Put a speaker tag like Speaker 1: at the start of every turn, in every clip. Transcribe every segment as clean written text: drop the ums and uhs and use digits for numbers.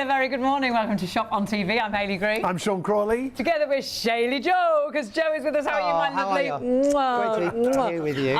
Speaker 1: a very good morning. Welcome to Shop on TV. I'm Hayley Green.
Speaker 2: I'm Sean Crawley.
Speaker 1: Together with Shayley Joe, because Joe is with us. How are you, my lovely?
Speaker 3: Great to be here with you.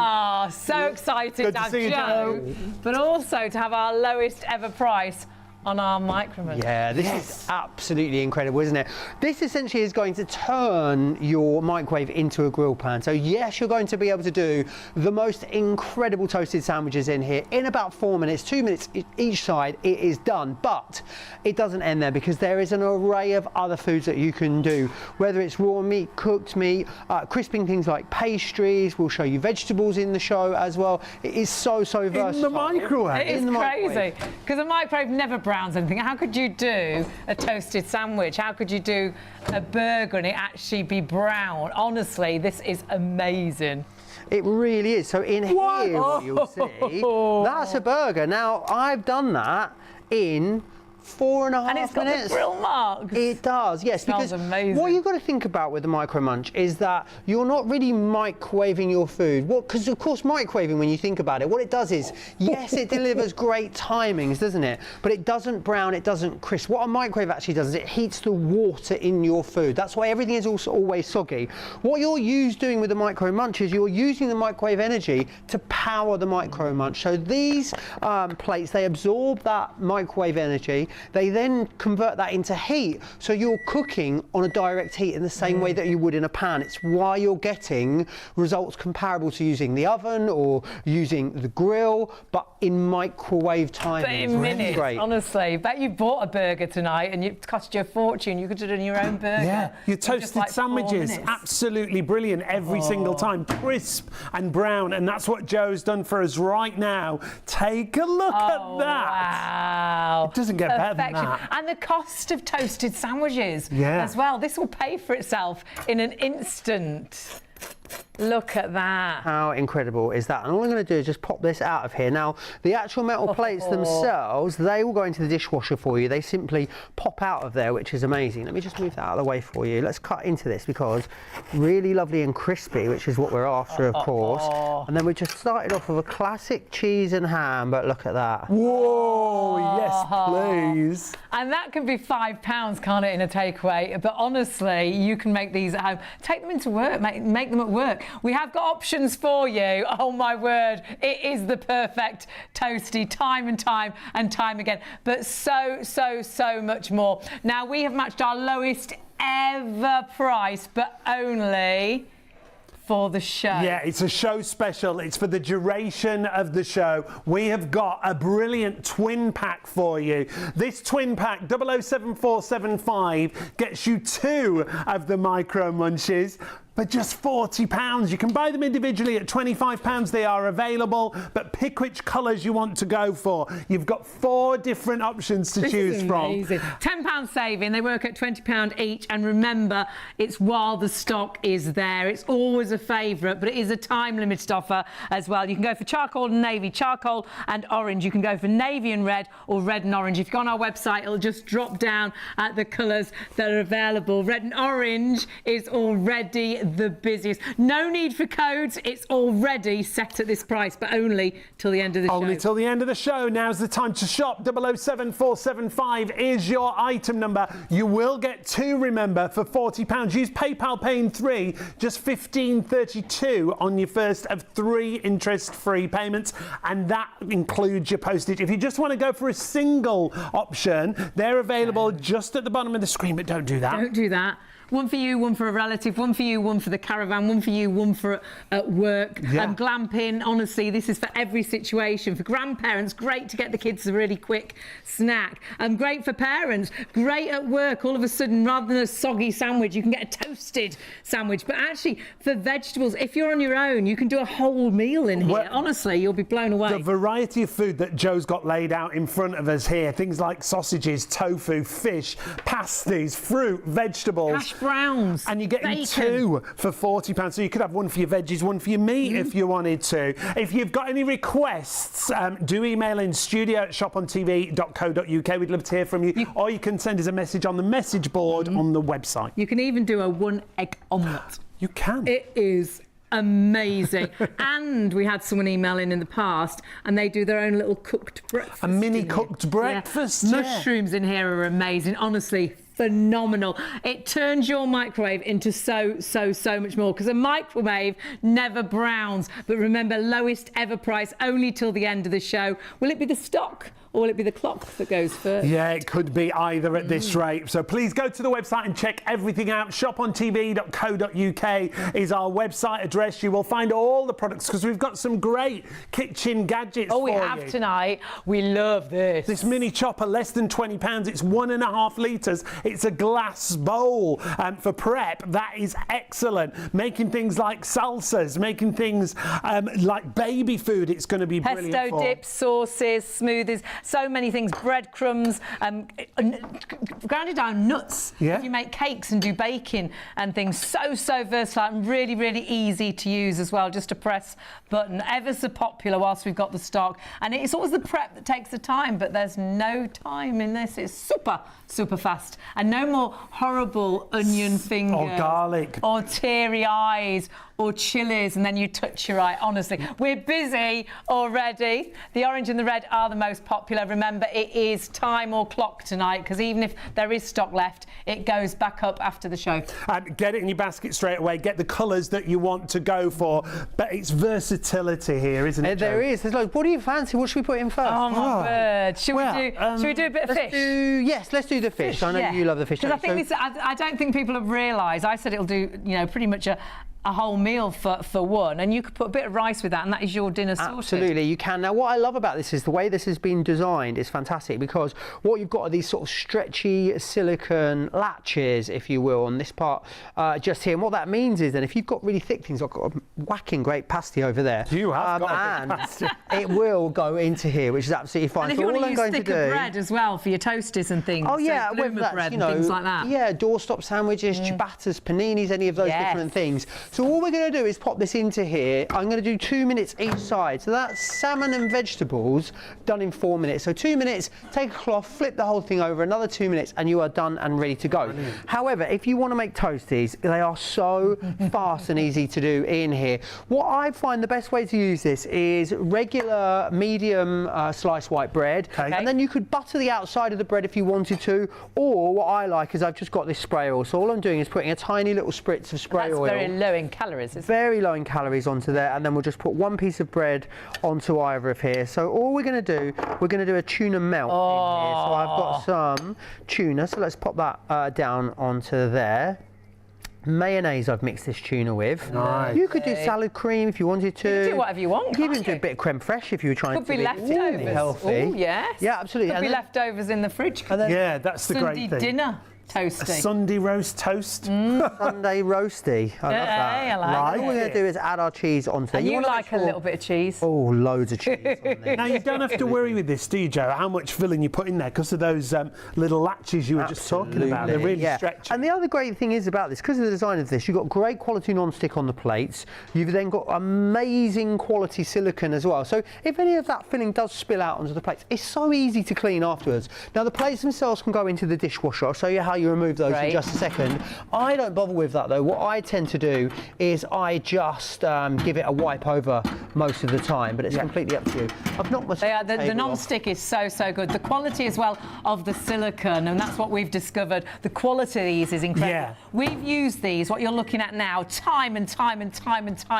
Speaker 1: So excited to have
Speaker 2: see you,
Speaker 1: Joe, but also to have our lowest ever price on our Micro Munchie.
Speaker 3: Yeah, this is absolutely incredible, isn't it? This essentially is going to turn your microwave into a grill pan. So yes, you're going to be able to do the most incredible toasted sandwiches in here in about 4 minutes, 2 minutes each side. It is done, but it doesn't end there, because there is an array of other foods that you can do, whether it's raw meat, cooked meat, crisping things like pastries. We'll show you vegetables in the show as well. It is so versatile.
Speaker 2: In the microwave.
Speaker 1: It is crazy, because a microwave never browns anything. How could you do a toasted sandwich? How could you do a burger and it actually be brown? Honestly, this is amazing.
Speaker 3: It really is. So in here, what you'll see, that's a burger. Now, I've done that in 4.5 minutes.
Speaker 1: And it's got the grill marks.
Speaker 3: It does, yes.
Speaker 1: Smells amazing.
Speaker 3: What you've got to think about with the Micro Munch is that you're not really microwaving your food. Because of course, microwaving, when you think about it, what it does is, yes, it delivers great timings, doesn't it? But it doesn't brown, it doesn't crisp. What a microwave actually does is it heats the water in your food. That's why everything is also always soggy. What you're doing with the Micro Munch is you're using the microwave energy to power the Micro Munch. So these plates, they absorb that microwave energy. They then convert that into heat, so you're cooking on a direct heat in the same way that you would in a pan. It's why you're getting results comparable to using the oven or using the grill, but in microwave time.
Speaker 1: But in minutes, honestly. Bet you bought a burger tonight and it cost you a fortune. You could have done your own burger.
Speaker 2: Yeah, your toasted
Speaker 1: like
Speaker 2: sandwiches, absolutely brilliant every single time. Crisp and brown, and that's what Joe's done for us right now. Take a look at that.
Speaker 1: Wow.
Speaker 2: It doesn't get better than that.
Speaker 1: And the cost of toasted sandwiches as well. This will pay for itself in an instant. Look at that.
Speaker 3: How incredible is that? And all I'm going to do is just pop this out of here. Now, the actual metal plates themselves, they will go into the dishwasher for you. They simply pop out of there, which is amazing. Let me just move that out of the way for you. Let's cut into this, because really lovely and crispy, which is what we're after, of course. And then we just started off with a classic cheese and ham, but look at that.
Speaker 2: Whoa, yes, please.
Speaker 1: And that can be £5, can't it, in a takeaway? But honestly, you can make these at home. Take them into work, make them at work. We have got options for you. Oh my word, it is the perfect toasty, time and time again, but so much more. Now, we have matched our lowest ever price, but only for the show.
Speaker 2: Yeah, it's a show special. It's for the duration of the show. We have got a brilliant twin pack for you. This twin pack, 007475, gets you 2 of the Micro Munchies. But just £40. You can buy them individually at £25. They are available, but pick which colours you want to go for. You've got 4 different options to choose from.
Speaker 1: Amazing. £10 saving. They work at £20 each. And remember, it's while the stock is there. It's always a favourite, but it is a time-limited offer as well. You can go for charcoal and navy, charcoal and orange. You can go for navy and red, or red and orange. If you go on our website, it'll just drop down at the colours that are available. Red and orange is already the busiest. No need for codes. It's already set at this price, but only till the end of the show.
Speaker 2: Only till the end of the show. Now's the time to shop. 007475 is your item number. You will get 2, remember, for £40. Use PayPal paying 3, just $15.32 on your first of 3 interest-free payments, and that includes your postage. If you just want to go for a single option, they're available just at the bottom of the screen, but don't do that.
Speaker 1: Don't do that. One for you, one for a relative, one for you, one for the caravan, one for you, one for at work. Glamping, honestly, this is for every situation. For grandparents, great to get the kids a really quick snack. Great for parents, great at work. All of a sudden, rather than a soggy sandwich, you can get a toasted sandwich. But actually, for vegetables, if you're on your own, you can do a whole meal in here. Well, honestly, you'll be blown away.
Speaker 2: The variety of food that Joe's got laid out in front of us here, things like sausages, tofu, fish, pasties, fruit, vegetables.
Speaker 1: Hash browns.
Speaker 2: And you're getting 2 for £40. So you could have one for your veggies, one for your meat if you wanted to. If you've got any requests, do email in studio@shopontv.co.uk. We'd love to hear from you. Or you can send us a message on the message board on the website.
Speaker 1: You can even do a 1-egg omelette.
Speaker 2: You can.
Speaker 1: It is amazing. And we had someone email in the past, and they do their own little cooked breakfast.
Speaker 2: A mini
Speaker 1: in
Speaker 2: cooked
Speaker 1: it.
Speaker 2: breakfast.
Speaker 1: Yeah.
Speaker 2: Yeah.
Speaker 1: Mushrooms in here are amazing. Honestly, phenomenal. It turns your microwave into so much more, because a microwave never browns. But remember, lowest ever price only till the end of the show. Will it be the stock, or will it be the clock that goes first?
Speaker 2: Yeah, it could be either at this rate. So please go to the website and check everything out. shopontv.co.uk is our website address. You will find all the products, because we've got some great kitchen gadgets
Speaker 1: Oh, we
Speaker 2: for
Speaker 1: have
Speaker 2: you.
Speaker 1: tonight. We love this.
Speaker 2: This mini chopper, less than £20. It's 1.5 litres. It's a glass bowl for prep. That is excellent. Making things like salsas, making things like baby food. It's going to be brilliant
Speaker 1: Pesto
Speaker 2: for.
Speaker 1: dips, sauces, smoothies, so many things. Breadcrumbs, grounded down nuts.
Speaker 2: Yeah.
Speaker 1: If you make cakes and do baking and things, so versatile and really easy to use as well. Just a press button. Ever so popular whilst we've got the stock. And it's always the prep that takes the time, but there's no time in this. It's super fast. And no more horrible onion fingers.
Speaker 2: Or garlic.
Speaker 1: Or teary eyes. Or chilies, and then you touch your eye. Honestly, we're busy already. The orange and the red are the most popular. Remember, it is time or clock tonight, because even if there is stock left, it goes back up after the show.
Speaker 2: Get it in your basket straight away. Get the colours that you want to go for. But it's versatility here, isn't it?
Speaker 3: There
Speaker 2: Joe?
Speaker 3: is. There's loads. What do you fancy? What should we put in first?
Speaker 1: Oh my word! Should we do a bit of
Speaker 3: Let's
Speaker 1: fish?
Speaker 3: yes, let's do the fish. I know
Speaker 1: Yeah.
Speaker 3: you love the fish.
Speaker 1: Because I
Speaker 3: don't you?
Speaker 1: think I don't think people have realised. I said it'll do, pretty much a whole meal for one, and you could put a bit of rice with that, and that is your dinner sorted.
Speaker 3: Absolutely, you can. Now, what I love about this is the way this has been designed is fantastic, because what you've got are these sort of stretchy silicone latches, if you will, on this part just here. And what that means is that if you've got really thick things, I've got a whacking great pasty over there.
Speaker 2: You have got a
Speaker 3: and
Speaker 2: big pasty.
Speaker 3: it will go into here, which is absolutely fine.
Speaker 1: And if
Speaker 3: So
Speaker 1: you
Speaker 3: all
Speaker 1: want to
Speaker 3: I'm
Speaker 1: use
Speaker 3: going to
Speaker 1: thicker
Speaker 3: do.
Speaker 1: bread as well for your toasties and things.
Speaker 3: Oh yeah,
Speaker 1: so
Speaker 3: whether
Speaker 1: bloomer
Speaker 3: that's,
Speaker 1: bread and things like that.
Speaker 3: Yeah, doorstop sandwiches, ciabattas, paninis, any of those
Speaker 1: Yes.
Speaker 3: different things. So all we're going to do is pop this into here. I'm going to do 2 minutes each side. So that's salmon and vegetables done in 4 minutes. So 2 minutes, take a cloth, flip the whole thing over, another 2 minutes, and you are done and ready to go.
Speaker 2: Brilliant.
Speaker 3: However, if you want to make toasties, they are so fast and easy to do in here. What I find the best way to use this is regular medium sliced white bread,
Speaker 2: Okay.
Speaker 3: and then you could butter the outside of the bread if you wanted to, or what I like is I've just got this spray oil. So all I'm doing is putting a tiny little spritz of spray
Speaker 1: That's
Speaker 3: oil.
Speaker 1: very low in calories, isn't it?
Speaker 3: Very low in calories onto there, and then we'll just put one piece of bread onto either of here. So all we're going to do, we're going to do a tuna melt in here. So I've got some tuna, so let's pop that down onto there. Mayonnaise I've mixed this tuna with.
Speaker 2: Nice.
Speaker 3: You could do salad cream if you wanted to.
Speaker 1: You can do whatever you want,
Speaker 3: You can even
Speaker 1: can't
Speaker 3: do
Speaker 1: you?
Speaker 3: a bit of creme fraiche if you were trying
Speaker 1: Could
Speaker 3: to
Speaker 1: be
Speaker 3: be
Speaker 1: leftovers.
Speaker 3: really healthy.
Speaker 1: Oh, yes.
Speaker 3: Yeah, absolutely.
Speaker 1: Could
Speaker 3: And
Speaker 1: be
Speaker 3: then-
Speaker 1: leftovers in the fridge.
Speaker 2: Yeah, that's the
Speaker 1: Sunday
Speaker 2: great thing.
Speaker 1: dinner
Speaker 2: A
Speaker 1: toasty.
Speaker 2: Sunday roast toast.
Speaker 3: Sunday roasty. I love that.
Speaker 1: I like
Speaker 3: Right. All we're
Speaker 1: it.
Speaker 3: going to do is add our cheese onto there.
Speaker 1: And you
Speaker 3: wanna make
Speaker 1: like a
Speaker 3: sure-
Speaker 1: little bit of cheese.
Speaker 3: Oh, loads of cheese on there.
Speaker 2: Now, you don't have to worry with this, do you, Joe, how much filling you put in there, because of those little latches you were just talking about. They're really
Speaker 3: yeah.
Speaker 2: stretchy.
Speaker 3: And the other great thing is about this, because of the design of this, you've got great quality non-stick on the plates. You've then got amazing quality silicone as well. So if any of that filling does spill out onto the plates, it's so easy to clean afterwards. Now, the plates themselves can go into the dishwasher. I'll show you how you remove those in
Speaker 1: Great.
Speaker 3: just a second. I don't bother with that though. What I tend to do is I just give it a wipe over most of the time, but it's completely up to you. I've knocked my
Speaker 1: The
Speaker 3: table off.
Speaker 1: non-stick is so good. The quality as well of the silicone, and that's what we've discovered. The quality of these is incredible.
Speaker 2: Yeah.
Speaker 1: We've used these, what you're looking at now, time and time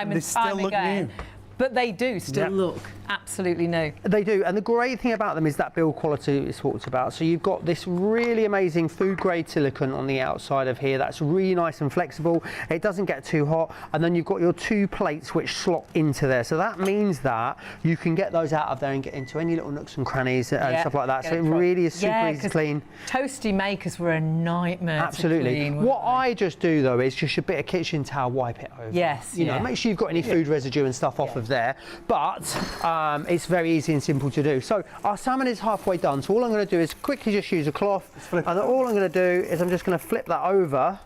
Speaker 2: They still look
Speaker 1: again.
Speaker 2: new.
Speaker 1: But they do still look absolutely new.
Speaker 3: They do, and the great thing about them is that build quality is talked about. So you've got this really amazing food grade silicone on the outside of here that's really nice and flexible. It doesn't get too hot, and then you've got your 2 plates which slot into there. So that means that you can get those out of there and get into any little nooks and crannies and stuff like that.
Speaker 1: Get
Speaker 3: So it
Speaker 1: across.
Speaker 3: really is super easy to
Speaker 1: 'cause
Speaker 3: clean.
Speaker 1: Toasty makers were a nightmare
Speaker 3: Absolutely.
Speaker 1: to clean.
Speaker 3: What I just do though is just a bit of kitchen towel, wipe it over.
Speaker 1: Yes,
Speaker 3: You know,
Speaker 1: yeah.
Speaker 3: make sure you've got any food residue and stuff off of there. But it's very easy and simple to do. So our salmon is halfway done. So all I'm going to do is quickly just use a cloth, and all I'm going to do is I'm just going to flip that over.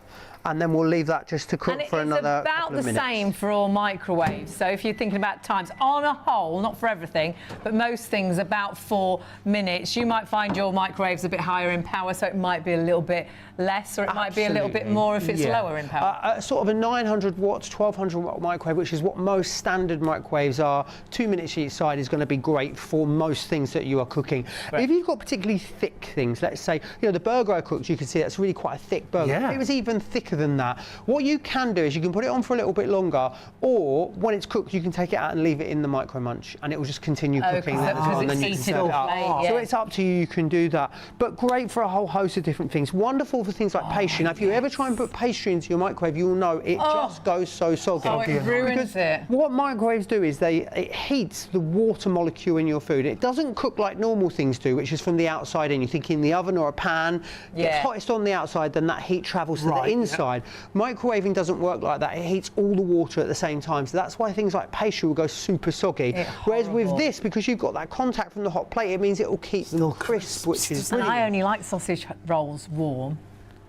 Speaker 3: and then we'll leave that just to cook
Speaker 1: And
Speaker 3: for
Speaker 1: it's
Speaker 3: another
Speaker 1: about
Speaker 3: couple
Speaker 1: the
Speaker 3: of minutes.
Speaker 1: same for all microwaves. So if you're thinking about times, on a whole, not for everything, but most things, about 4 minutes. You might find your microwave's a bit higher in power, so it might be a little bit less, or it might be a little bit more if it's lower in power.
Speaker 3: Sort of a 900 watts, 1200 watt microwave, which is what most standard microwaves are. 2 minutes each side is going to be great for most things that you are cooking.
Speaker 1: Right.
Speaker 3: If you've got particularly thick things, let's say, you know, the burger I cooked, you can see that's really quite a thick burger.
Speaker 2: Yeah.
Speaker 3: If it was even thicker than that, what you can do is you can put it on for a little bit longer, or when it's cooked, you can take it out and leave it in the Micro Munch, and it will just continue cooking there as well, and then you can serve it up. So it's up to you, you can do that. But great for a whole host of different things. Wonderful for things like pastry. Now, if you ever try and put pastry into your microwave, you'll know it just goes so soggy.
Speaker 1: Oh, it ruins it.
Speaker 3: What microwaves do is it heats the water molecule in your food. It doesn't cook like normal things do, which is from the outside in. You think in the oven or a pan, it's hottest on the outside, then that heat travels to the inside. Microwaving doesn't work like that. It heats all the water at the same time. So that's why things like pastry will go super soggy. Whereas with this, because you've got that contact from the hot plate, it means it will keep them crisp, which is
Speaker 1: And
Speaker 3: brilliant.
Speaker 1: I only like sausage rolls warm.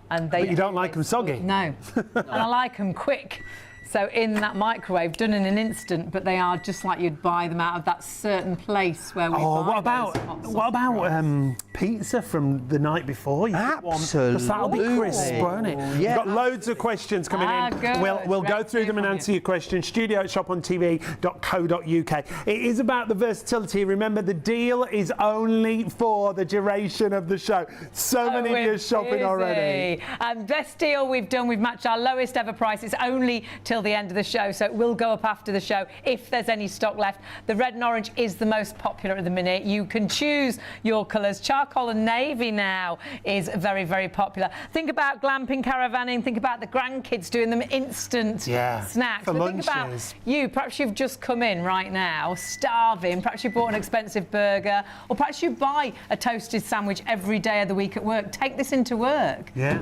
Speaker 1: And
Speaker 2: But you don't like them soggy?
Speaker 1: No. And I like them quick. So in that microwave, done in an instant, but they are just like you'd buy them out of that certain place where we buy
Speaker 2: what
Speaker 1: those
Speaker 2: about
Speaker 1: hot sausage rolls.
Speaker 2: pizza from the night before? You put one, 'cause that'll be crisp, won't it?
Speaker 3: Yeah.
Speaker 2: We've got loads of questions coming in.
Speaker 1: Good.
Speaker 2: We'll go
Speaker 1: Great
Speaker 2: through them and
Speaker 1: from
Speaker 2: answer
Speaker 1: you.
Speaker 2: your questions. studio@shopontv.co.uk. It is about the versatility. Remember, the deal is only for the duration of the show. So many of you are shopping already.
Speaker 1: Best deal we've done. We've matched our lowest ever price. It's only till the end of the show, so it will go up after the show if there's any stock left. The red and orange is the most popular at the minute. You can choose your colours. Charcoal and navy now is very, very popular. Think about glamping, caravanning. Think about the grandkids doing them instant snacks.
Speaker 2: for
Speaker 1: But think about
Speaker 2: lunches.
Speaker 1: you. Perhaps you've just come in right now, starving. Perhaps you bought an expensive burger, or perhaps you buy a toasted sandwich every day of the week at work. Take this into work.
Speaker 2: Yeah.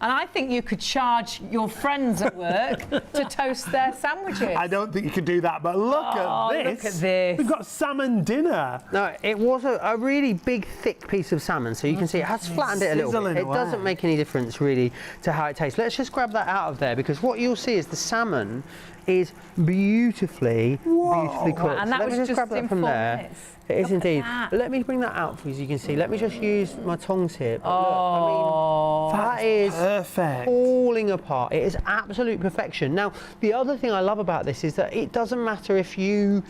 Speaker 1: And I think you could charge your friends at work to toast their sandwiches.
Speaker 2: I don't think you could do that, but look at this.
Speaker 1: Look at this.
Speaker 2: We've got salmon dinner.
Speaker 3: No, it was a really big, thick piece of salmon, so you can see it has flattened it a little
Speaker 2: Sizzling
Speaker 3: bit. It
Speaker 2: away.
Speaker 3: doesn't make any difference, really, to how it tastes. Let's just grab that out of there, because what you'll see is the salmon is beautifully cooked.
Speaker 1: And that
Speaker 3: Let
Speaker 1: was
Speaker 3: me just
Speaker 1: just
Speaker 3: grab that
Speaker 1: in
Speaker 3: from
Speaker 1: 4
Speaker 3: there.
Speaker 1: minutes.
Speaker 3: It is
Speaker 1: Look at
Speaker 3: indeed.
Speaker 1: that.
Speaker 3: Let me bring that out for you, so you can see. Let me just use my tongs here. But
Speaker 1: Oh,
Speaker 3: look, I mean, that is
Speaker 2: perfect.
Speaker 3: falling apart. It is absolute perfection. Now, the other thing I love about this is that it doesn't matter if you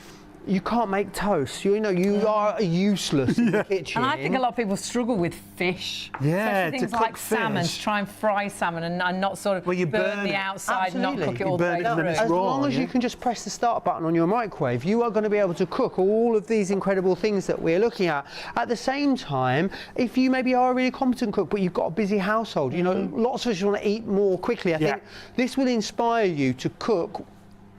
Speaker 3: can't make toast. You know, you are useless in the kitchen.
Speaker 1: and I think a lot of people struggle with fish.
Speaker 2: Yeah,
Speaker 1: Especially things
Speaker 2: to
Speaker 1: like
Speaker 2: cook
Speaker 1: salmon,
Speaker 2: fish.
Speaker 1: to try and fry salmon and not sort of
Speaker 2: you
Speaker 1: burn
Speaker 2: burn
Speaker 1: the
Speaker 2: it.
Speaker 1: outside, and not
Speaker 3: Absolutely.
Speaker 1: cook it
Speaker 2: You
Speaker 1: all the
Speaker 2: burn
Speaker 1: way
Speaker 2: it and then
Speaker 1: through.
Speaker 2: it's
Speaker 3: As
Speaker 2: raw,
Speaker 3: long as
Speaker 2: yeah?
Speaker 3: you can just press the start button on your microwave, you are going to be able to cook all of these incredible things that we're looking at. At the same time, if you maybe are a really competent cook, but you've got a busy household, you know, lots of us want to eat more quickly. I think this will inspire you to cook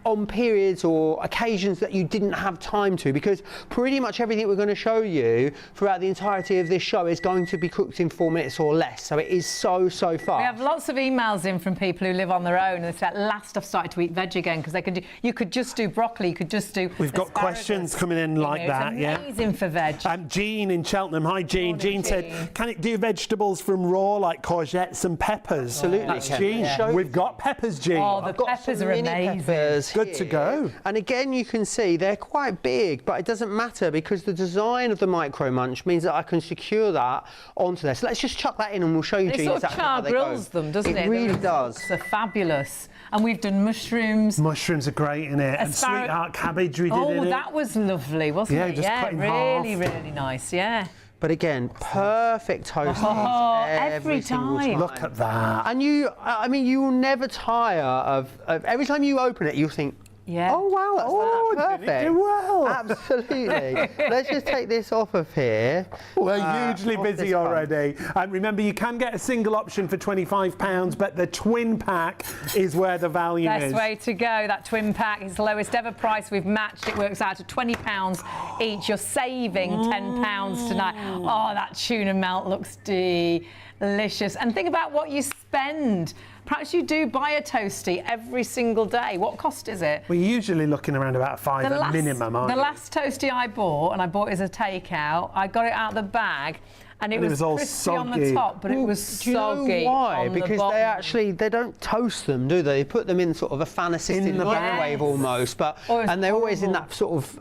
Speaker 3: on periods or occasions that you didn't have time to, because pretty much everything we're going to show you throughout the entirety of this show is going to be cooked in 4 minutes or less. So it is so fast.
Speaker 1: We have lots of emails in from people who live on their own, and they say, at last I've started to eat veg again, because they can do. You could just do broccoli. You could just do.
Speaker 2: We've got
Speaker 1: asparagus.
Speaker 2: questions coming in like
Speaker 1: You know,
Speaker 2: that,
Speaker 1: it's amazing for veg.
Speaker 2: Jean in Cheltenham. Hi, Jean.
Speaker 1: Morning,
Speaker 2: Jean said,
Speaker 1: Jean.
Speaker 2: can it do vegetables from raw, like courgettes and peppers?
Speaker 3: Absolutely,
Speaker 2: That's
Speaker 3: Ken.
Speaker 2: Jean.
Speaker 3: Yeah.
Speaker 2: We've got peppers, Jean.
Speaker 1: Oh, the
Speaker 3: I've got
Speaker 1: peppers
Speaker 3: some
Speaker 1: are
Speaker 3: mini
Speaker 1: amazing.
Speaker 3: peppers
Speaker 2: Good to
Speaker 3: here.
Speaker 2: go.
Speaker 3: And again, you can see they're quite big, but it doesn't matter because the design of the Micro Munch means that I can secure that onto there. So let's just chuck that in and we'll show you,
Speaker 1: It
Speaker 3: Jean,
Speaker 1: sort of
Speaker 3: exactly how
Speaker 1: char
Speaker 3: they
Speaker 1: grills
Speaker 3: go.
Speaker 1: them, doesn't it?
Speaker 3: It really does.
Speaker 1: They're fabulous. And we've done mushrooms.
Speaker 2: Mushrooms are great in it. And sweetheart cabbage we did in it.
Speaker 1: That was lovely, wasn't
Speaker 2: Yeah,
Speaker 1: it?
Speaker 2: just cut in
Speaker 1: really,
Speaker 2: half.
Speaker 1: really nice. Yeah.
Speaker 3: But again, perfect toasties every single
Speaker 1: time.
Speaker 2: Look at that.
Speaker 3: And I mean, you will never tire of every time you open it, you'll think,
Speaker 1: Yeah.
Speaker 3: oh wow, that's
Speaker 2: did it
Speaker 3: perfect.
Speaker 2: do well?
Speaker 3: Absolutely. Let's just take this off of here.
Speaker 2: We're hugely
Speaker 3: off
Speaker 2: busy
Speaker 3: this bun.
Speaker 2: already. And remember, you can get a single option for £25, but the twin pack is where the value is.
Speaker 1: Best way to go. That twin pack is the lowest ever price we've matched. It works out to £20 each. You're saving £10 tonight. Oh, that tuna melt looks delicious. And think about what you spend. Perhaps you do buy a toastie every single day. What cost is it?
Speaker 2: We're usually looking around about £5 at minimum, aren't
Speaker 1: The
Speaker 2: we?
Speaker 1: last toastie I bought, and I bought it as a takeout, I got it out of the bag, and it
Speaker 2: And it
Speaker 1: was
Speaker 2: was all
Speaker 1: crispy on the
Speaker 2: soggy.
Speaker 1: top, but it was
Speaker 3: Do you
Speaker 1: soggy
Speaker 3: know why?
Speaker 1: on the
Speaker 3: Because
Speaker 1: bottom.
Speaker 3: they don't toast them, do they? They put them in sort of a fan-assisted
Speaker 2: In the
Speaker 3: microwave
Speaker 1: bag.
Speaker 3: almost, but
Speaker 1: Oh, it's
Speaker 3: and they're always in
Speaker 1: horrible.
Speaker 3: that sort of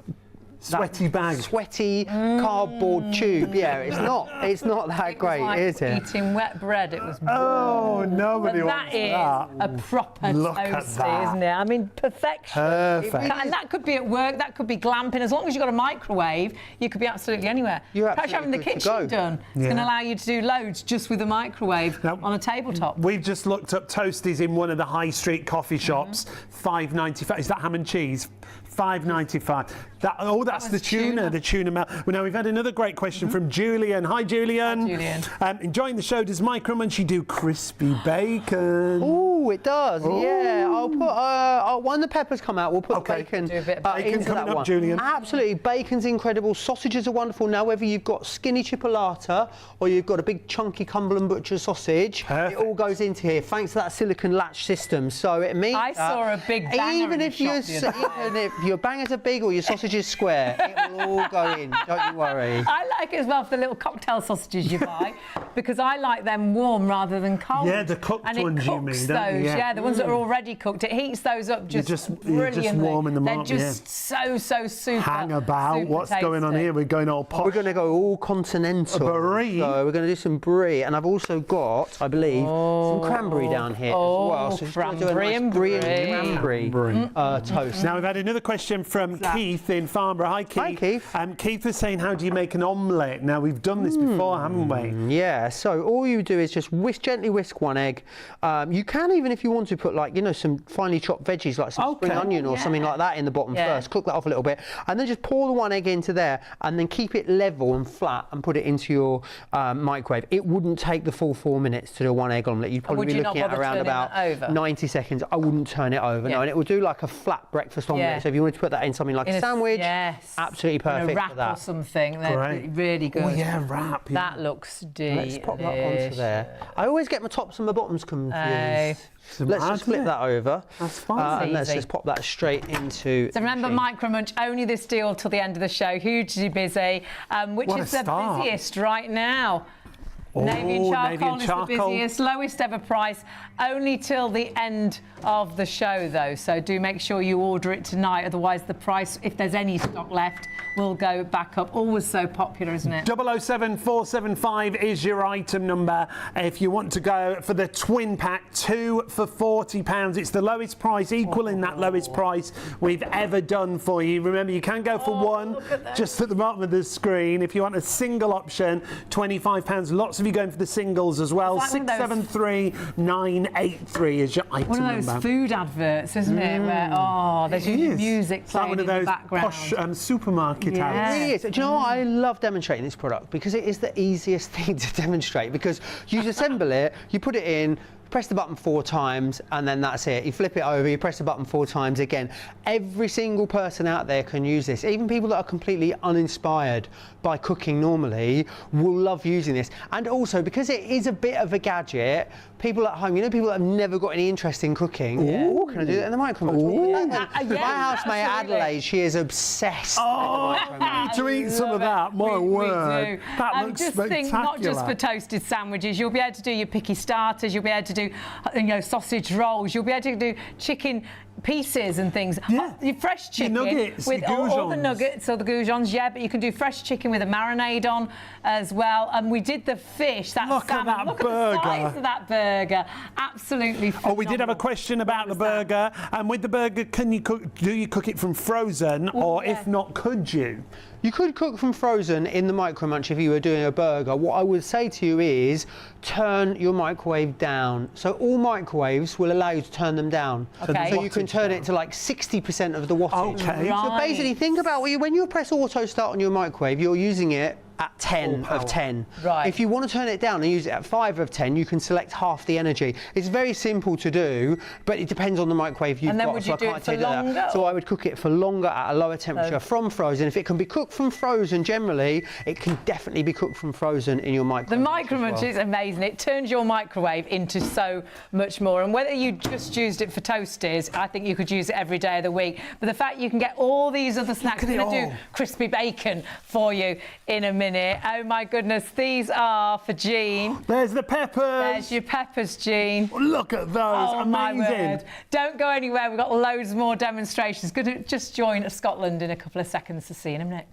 Speaker 2: Sweaty bag.
Speaker 3: sweaty cardboard tube. Yeah, it's not that
Speaker 1: It was
Speaker 3: great,
Speaker 1: like
Speaker 3: is it?
Speaker 1: eating wet bread. It was.
Speaker 2: Oh, nobody
Speaker 1: But
Speaker 2: wants
Speaker 1: that is
Speaker 2: that.
Speaker 1: a proper
Speaker 2: Look at
Speaker 1: toasty,
Speaker 2: that.
Speaker 1: isn't it? I mean, perfection.
Speaker 2: Perfect.
Speaker 1: And that could be at work, that could be glamping. As long as you've got a microwave, you could be absolutely anywhere.
Speaker 3: You're
Speaker 1: Perhaps having the
Speaker 3: absolutely good to
Speaker 1: kitchen
Speaker 3: go.
Speaker 1: done. It's going to allow you to do loads just with a microwave
Speaker 2: Now,
Speaker 1: on a tabletop.
Speaker 2: We've just looked up toasties in one of the high street coffee shops. $5.95. Is that ham and cheese? $5.95. That's
Speaker 1: was
Speaker 2: the tuna. The tuna melt. Well, now we've had another great question from Julian. Hi, Julian.
Speaker 1: Hi, Julian.
Speaker 2: Enjoying the show. Does Micro Munchie do crispy bacon?
Speaker 3: Oh, it does. Yeah, I'll put when the peppers come out, we'll put
Speaker 2: Okay.
Speaker 3: bacon,
Speaker 1: Do a bit of
Speaker 2: bacon
Speaker 3: into
Speaker 2: coming
Speaker 3: that
Speaker 2: up,
Speaker 3: one.
Speaker 2: Julian.
Speaker 3: Absolutely, bacon's incredible. Sausages are wonderful. Now, whether you've got skinny chipolata or you've got a big chunky Cumberland Butcher sausage,
Speaker 2: Perfect.
Speaker 3: it all goes into here thanks to that silicon latch system. So it means
Speaker 1: I saw a big banger
Speaker 3: even
Speaker 1: in
Speaker 3: if
Speaker 1: the
Speaker 3: you
Speaker 1: shop the other
Speaker 3: even if your bangers are big or your sausage is square, it will all go in. Don't you worry.
Speaker 1: I like it as well for the little cocktail sausages you buy because I like them warm rather than cold.
Speaker 2: Yeah, the cooked
Speaker 1: and it
Speaker 2: ones you
Speaker 1: cooks
Speaker 2: mean, don't you?
Speaker 1: those,
Speaker 2: Yeah.
Speaker 1: the ones that are already cooked. It heats those up just
Speaker 2: you're just
Speaker 1: brilliantly.
Speaker 2: warming them
Speaker 1: They're
Speaker 2: up,
Speaker 1: just so super.
Speaker 2: Hang about.
Speaker 1: super
Speaker 2: What's going on
Speaker 1: tasty.
Speaker 2: here? We're going all posh.
Speaker 3: We're going to go all continental.
Speaker 2: A brie?
Speaker 3: So we're going to do some brie, and I've also got, I believe, some cranberry down here as well. So just gonna do a
Speaker 1: cranberry
Speaker 3: nice
Speaker 1: and
Speaker 3: brie and
Speaker 1: brie.
Speaker 3: cranberry toast.
Speaker 2: Now we've had another question from Keith in Farnborough. Hi, Keith.
Speaker 3: Hi, Keith.
Speaker 2: Keith was saying, how do you make an omelette? Now we've done this before, haven't we?
Speaker 3: Yeah, so all you do is just gently whisk one egg. You can even, if you want to, put some finely chopped veggies like some spring
Speaker 2: Okay.
Speaker 3: onion or something like that in the bottom
Speaker 1: Yeah.
Speaker 3: first. Cook that off a little bit, and then just pour the one egg into there, and then keep it level and flat, and put it into your microwave. It wouldn't take the full 4 minutes to do a one egg omelette. You'd probably
Speaker 1: would
Speaker 3: be
Speaker 1: you not
Speaker 3: looking at
Speaker 1: bother
Speaker 3: around
Speaker 1: turning
Speaker 3: about
Speaker 1: that over?
Speaker 3: 90 seconds. I wouldn't turn it over, no,
Speaker 1: Yeah.
Speaker 3: and it will do like a flat breakfast omelette.
Speaker 1: Yeah.
Speaker 3: So if you wanted to put that in something like
Speaker 1: In
Speaker 3: a sandwich,
Speaker 1: yes.
Speaker 3: absolutely
Speaker 1: In
Speaker 3: perfect
Speaker 1: a wrap
Speaker 3: for that.
Speaker 1: or something. They're
Speaker 2: Great.
Speaker 1: really good.
Speaker 2: Oh, yeah, wrap. Yeah.
Speaker 1: That looks delicious.
Speaker 3: Let's pop that onto there. I always get my tops and my bottoms confused. Let's just flip that over.
Speaker 2: That's fine.
Speaker 3: And let's
Speaker 1: Easy.
Speaker 3: just pop that straight into.
Speaker 1: So remember, Micro Munch, only this deal till the end of the show. Hugely busy, which
Speaker 2: What
Speaker 1: is
Speaker 2: a
Speaker 1: the
Speaker 2: start.
Speaker 1: busiest right now.
Speaker 2: Oh,
Speaker 1: Navy and charcoal
Speaker 2: navy and
Speaker 1: is
Speaker 2: charcoal.
Speaker 1: the busiest, lowest ever price, only till the end of the show though. So do make sure you order it tonight, otherwise the price, if there's any stock left, will go back up. Always so popular, isn't it?
Speaker 2: 007475 is your item number. If you want to go for the twin pack, 2 for £40. It's the lowest price, equaling that lowest price we've ever done for you. Remember, you can go for one, just at the bottom of the screen. If you want a single option, £25. Lots of you going for the singles as well.
Speaker 1: It's like one of those-
Speaker 2: 673983 is your item
Speaker 1: One of those
Speaker 2: number.
Speaker 1: food adverts, isn't it? Where, there's
Speaker 2: It is.
Speaker 1: music
Speaker 2: It's like
Speaker 1: playing
Speaker 2: one of
Speaker 1: in the
Speaker 2: those
Speaker 1: background.
Speaker 2: posh supermarket
Speaker 1: Yeah.
Speaker 2: ads.
Speaker 3: It really is. Do you know what? I love demonstrating this product because it is the easiest thing to demonstrate because you just assemble it, you put it in, press the button 4 times, and then that's it. You flip it over, you press the button 4 times again. Every single person out there can use this. Even people that are completely uninspired by cooking normally will love using this. And also, because it is a bit of a gadget, people at home, people that have never got any interest in cooking, oh, can I do that in the microwave? My housemate
Speaker 1: absolutely.
Speaker 3: Adelaide, she is obsessed.
Speaker 2: Oh, I need to eat some of that. My word.
Speaker 1: We do.
Speaker 2: That looks
Speaker 1: just
Speaker 2: spectacular.
Speaker 1: think, not just for toasted sandwiches, you'll be able to do your picky starters, you'll be able to do sausage rolls, you'll be able to do chicken pieces and things.
Speaker 2: Yeah.
Speaker 1: Your fresh chicken
Speaker 2: nuggets,
Speaker 1: with
Speaker 2: your
Speaker 1: all the
Speaker 2: goujons.
Speaker 1: nuggets or the goujons, yeah, but you can do fresh chicken with a marinade on as well. And we did the fish, that
Speaker 2: Look at
Speaker 1: salmon.
Speaker 2: that
Speaker 1: Look
Speaker 2: burger.
Speaker 1: at the size of that burger. Absolutely phenomenal.
Speaker 2: Oh, we did have a question about the burger. And with the burger, do you cook it from frozen, or if not, could you?
Speaker 3: You could cook from frozen in the Micro Munch if you were doing a burger. What I would say to you is turn your microwave down. So all microwaves will allow you to turn them down.
Speaker 1: Okay.
Speaker 3: So you can turn it to like 60% of the wattage.
Speaker 2: Okay.
Speaker 3: So
Speaker 1: Right.
Speaker 3: basically think about when you press auto start on your microwave, you're using it at 10 of 10.
Speaker 1: Right.
Speaker 3: If you want to turn it down and use it at 5 of 10, you can select half the energy. It's very simple to do, but it depends on the microwave you've
Speaker 1: And then
Speaker 3: got.
Speaker 1: would
Speaker 3: so
Speaker 1: you
Speaker 3: I
Speaker 1: do
Speaker 3: can't
Speaker 1: it for
Speaker 3: tell you that.
Speaker 1: longer?
Speaker 3: So I would cook it for longer at a lower temperature from frozen. If it can be cooked from frozen generally, it can definitely be cooked from frozen in your microwave.
Speaker 1: The Micro Munch is amazing. It turns your microwave into so much more. And whether you just used it for toasties, I think you could use it every day of the week. But the fact you can get all these other snacks,
Speaker 2: at
Speaker 1: I'm
Speaker 2: it
Speaker 1: going to
Speaker 2: all.
Speaker 1: do crispy bacon for you in a minute. minute. Oh my goodness, these are for Jean.
Speaker 2: There's the peppers.
Speaker 1: There's your peppers, Jean.
Speaker 2: Look at those,
Speaker 1: Oh
Speaker 2: amazing.
Speaker 1: my word. Don't go anywhere, we've got loads more demonstrations. Going to just join Scotland in a couple of seconds to see you in a minute.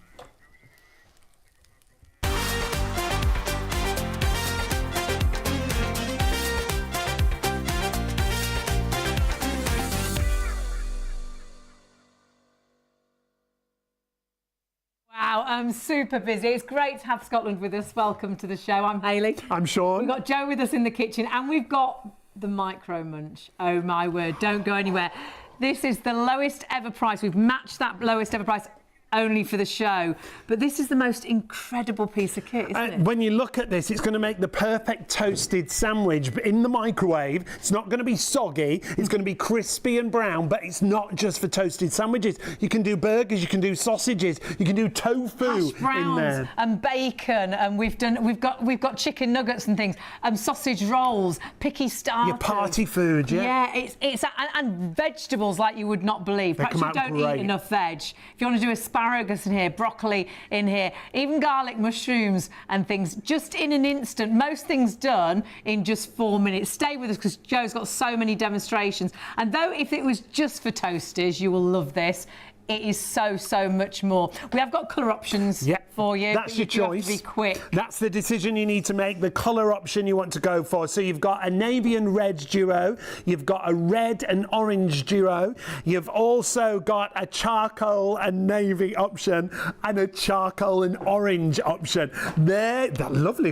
Speaker 1: Wow, I'm super busy. It's great to have Scotland with us. Welcome to the show. I'm Hayley.
Speaker 2: I'm Sean.
Speaker 1: We've got Joe with us in the kitchen and we've got the Micro Munch. Oh my word, don't go anywhere. This is the lowest ever price. We've matched that lowest ever price only for the show. But this is the most incredible piece of kit, isn't it?
Speaker 2: When you look at this, it's going to make the perfect toasted sandwich in the microwave. It's not going to be soggy. It's going to be crispy and brown, but it's not just for toasted sandwiches. You can do burgers, you can do sausages, you can do tofu
Speaker 1: Hash browns
Speaker 2: in there.
Speaker 1: and bacon, and we've got chicken nuggets and things, and sausage rolls, picky starters.
Speaker 2: Your party food, yeah.
Speaker 1: Yeah, and vegetables like you would not believe. Perhaps
Speaker 2: come
Speaker 1: you
Speaker 2: out
Speaker 1: don't
Speaker 2: great.
Speaker 1: eat enough veg. If you want to do asparagus in here, broccoli in here, even garlic, mushrooms and things, just in an instant. Most things done in just 4 minutes. Stay with us because Joe's got so many demonstrations. And though if it was just for toasters, you will love this. It is so much more. We have got colour options for you.
Speaker 2: That's your choice.
Speaker 1: Have to be quick.
Speaker 2: That's the decision you need to make, the colour option you want to go for. So you've got a navy and red duo, you've got a red and orange duo, you've also got a charcoal and navy option and a charcoal and orange option. There, that lovely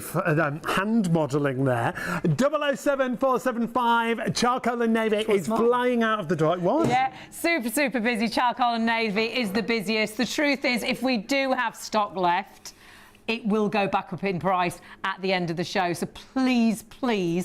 Speaker 2: hand modelling there. 007475 charcoal and navy is flying out of the door. What?
Speaker 1: Yeah, super busy. Charcoal and navy is the busiest. The truth is, if we do have stock left, it will go back up in price at the end of the show. So please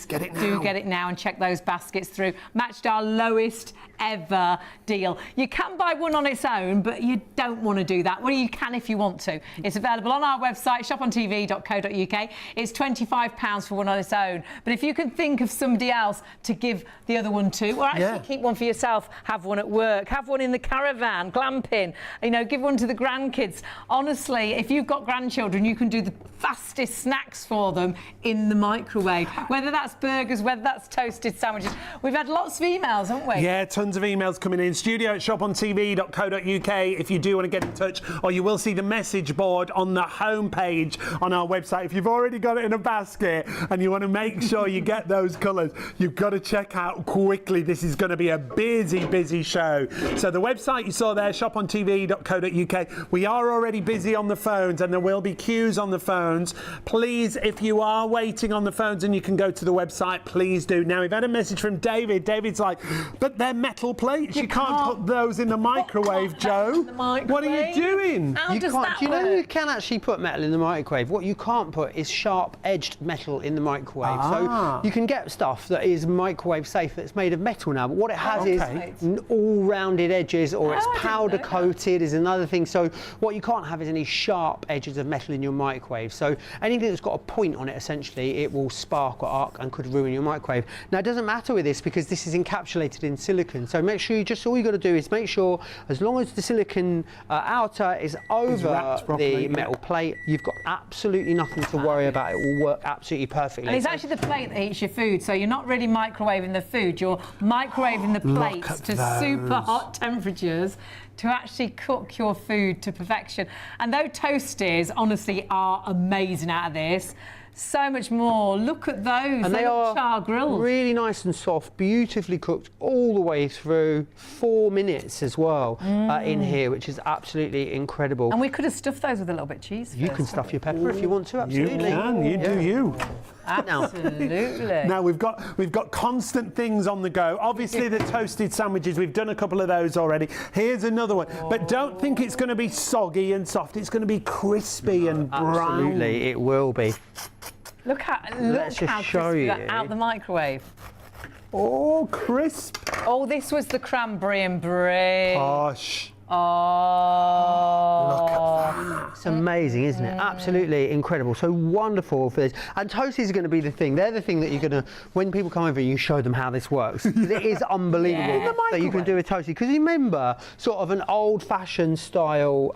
Speaker 1: get it now and check those baskets through. Matched our lowest ever deal. You can buy one on its own, but you don't want to do that. Well, you can if you want to. It's available on our website, shopontv.co.uk. It's £25 for one on its own. But if you can think of somebody else to give the other one to, or actually keep one for yourself, have one at work, have one in the caravan, glamping, you know, give one to the grandkids. Honestly, if you've got grandchildren, you can do the fastest snacks for them in the microwave, whether that's burgers, whether that's toasted sandwiches. We've had lots of emails, haven't we?
Speaker 2: Yeah, tons of emails coming in. studio@shopontv.co.uk if you do want to get in touch, or you will see the message board on the homepage on our website. If you've already got it in a basket and you want to make sure you get those colours, you've got to check out quickly. This is going to be a busy show. So the website you saw there, shopontv.co.uk. We are already busy on the phones and there will be queues on the phones. Please, if you are waiting on the phones and you can go to the website, please do. Now, we've had a message from David. David's like, but they're metal plates. You can't put those in the microwave, Joe. What are you doing?
Speaker 1: How does that
Speaker 3: Do you know
Speaker 1: work?
Speaker 3: you can actually put metal in the microwave? What you can't put is sharp-edged metal in the microwave. So you can get stuff that is microwave safe that's made of metal now, but what it has is all rounded edges, or it's powder coated is another thing. So what you can't have is any sharp edges of metal in your microwave. So anything that's got a point on it, essentially, it will spark or arc and could ruin your microwave. Now, it doesn't matter with this because this is encapsulated in silicone. So make sure all you got to do is make sure, as long as the silicone outer is over the metal plate, you've got absolutely nothing to worry about. It will work absolutely perfectly.
Speaker 1: And it's actually the plate that heats your food, so you're not really microwaving the food, you're microwaving the plates to super hot temperatures to actually cook your food to perfection. And those toasters, honestly, are amazing out of this. So much more. Look at those.
Speaker 3: And they are
Speaker 1: char grills.
Speaker 3: really nice and soft, beautifully cooked all the way through. 4 minutes as well in here, which is absolutely incredible.
Speaker 1: And we could have stuffed those with a little bit of cheese.
Speaker 3: You can stuff your pepper if you want to, absolutely.
Speaker 2: You can, you do you.
Speaker 1: Absolutely.
Speaker 2: Now we've got constant things on the go. Obviously the toasted sandwiches, we've done a couple of those already. Here's another one. But don't think it's going to be soggy and soft. It's going to be crispy and brown.
Speaker 3: Absolutely, it will be.
Speaker 1: Look how
Speaker 3: show
Speaker 1: crispy
Speaker 3: you.
Speaker 1: that out the microwave.
Speaker 2: Oh, crisp.
Speaker 1: Oh, this was the cranberry and brie.
Speaker 2: Posh.
Speaker 1: Oh.
Speaker 2: Look at that.
Speaker 3: It's amazing, isn't it? Absolutely incredible. So wonderful for this. And toasties are going to be the thing. They're the thing that you're going to, when people come over, you show them how this works. 'Cause it is unbelievable that you can do a toasty. Because remember, sort of an old-fashioned style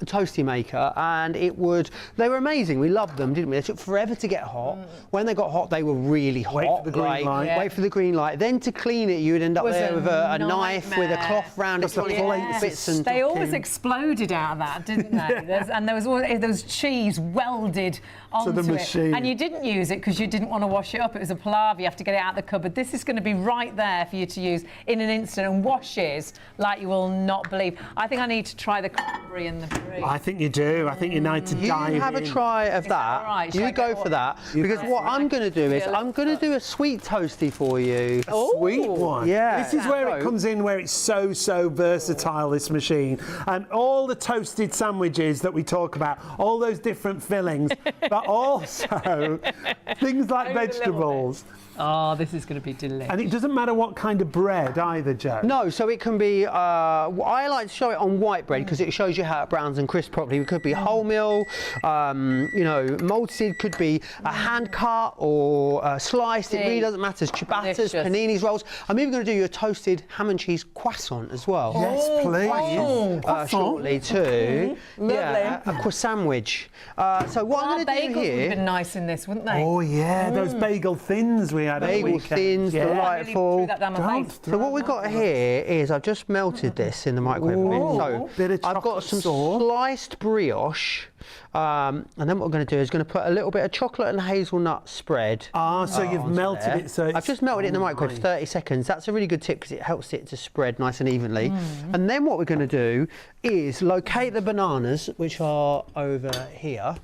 Speaker 3: toasty maker, and they were amazing. We loved them, didn't we? They took forever to get hot. When they got hot, they were really hot.
Speaker 2: Wait for the green light.
Speaker 1: Yeah.
Speaker 3: Wait for the green light. Then to clean it, you would end up
Speaker 1: Was
Speaker 3: there
Speaker 1: a
Speaker 3: with a knife with a
Speaker 1: nightmare.
Speaker 3: cloth round it.
Speaker 2: Just the
Speaker 3: trying to get
Speaker 2: plates
Speaker 3: bits and
Speaker 1: They always exploded out of that, didn't they? And there was cheese welded onto
Speaker 2: the
Speaker 1: it.
Speaker 2: machine.
Speaker 1: And you didn't use it because you didn't want to wash it up. It was a palaver. You have to get it out of the cupboard. This is going to be right there for you to use in an instant and washes like you will not believe. I think I need to try the cranberry and the brie.
Speaker 2: I think you do. I think you need to
Speaker 3: You
Speaker 2: dive
Speaker 3: have a
Speaker 2: in.
Speaker 3: try of
Speaker 1: that
Speaker 3: that.
Speaker 1: all right? Shall I
Speaker 3: You go
Speaker 1: go
Speaker 3: for that. Because what I'm going to do is I'm going to do a sweet toasty for you.
Speaker 2: Sweet one.
Speaker 3: Yeah.
Speaker 2: This is where it
Speaker 3: So-
Speaker 2: comes in, where it's so versatile, this machine. And all the toasted sandwiches that we talk about, all those different fillings, but also things like
Speaker 1: Only a little
Speaker 2: vegetables.
Speaker 1: Oh, this is going to be delicious.
Speaker 2: And it doesn't matter what kind of bread either, Joe.
Speaker 3: No, so it can be, I like to show it on white bread because it shows you how it browns and crisps properly. It could be wholemeal, malted, could be a hand cut or sliced. It really doesn't matter. Ciabattas,
Speaker 1: Delicious.
Speaker 3: paninis, rolls. I'm even going to do you a toasted ham and cheese croissant as well.
Speaker 2: Yes, please.
Speaker 3: Shortly too.
Speaker 1: Lovely.
Speaker 3: Yeah, a croissant sandwich. So what I'm going to do
Speaker 1: bagels would have
Speaker 3: here,
Speaker 1: been nice in this, wouldn't they?
Speaker 2: Oh, yeah, those bagel thins we had at the
Speaker 3: bagel
Speaker 2: weekend.
Speaker 3: thins,
Speaker 2: Yeah.
Speaker 1: Really
Speaker 3: delightful.
Speaker 1: threw that down my
Speaker 2: Don't
Speaker 1: face.
Speaker 3: So what we've got here is I've just melted this in the microwave a bit. So
Speaker 2: Bit of
Speaker 3: I've got
Speaker 2: chocolate
Speaker 3: some
Speaker 2: sauce.
Speaker 3: sliced brioche, and then what we're going to do is going to put a little bit of chocolate and hazelnut spread.
Speaker 2: Ah, so you've
Speaker 3: onto
Speaker 2: melted
Speaker 3: there.
Speaker 2: it. So
Speaker 3: I've just melted it in the microwave for 30 seconds. That's a really good tip because it helps it to spread nice and evenly. And then what we're going to do is locate the bananas, which are over here,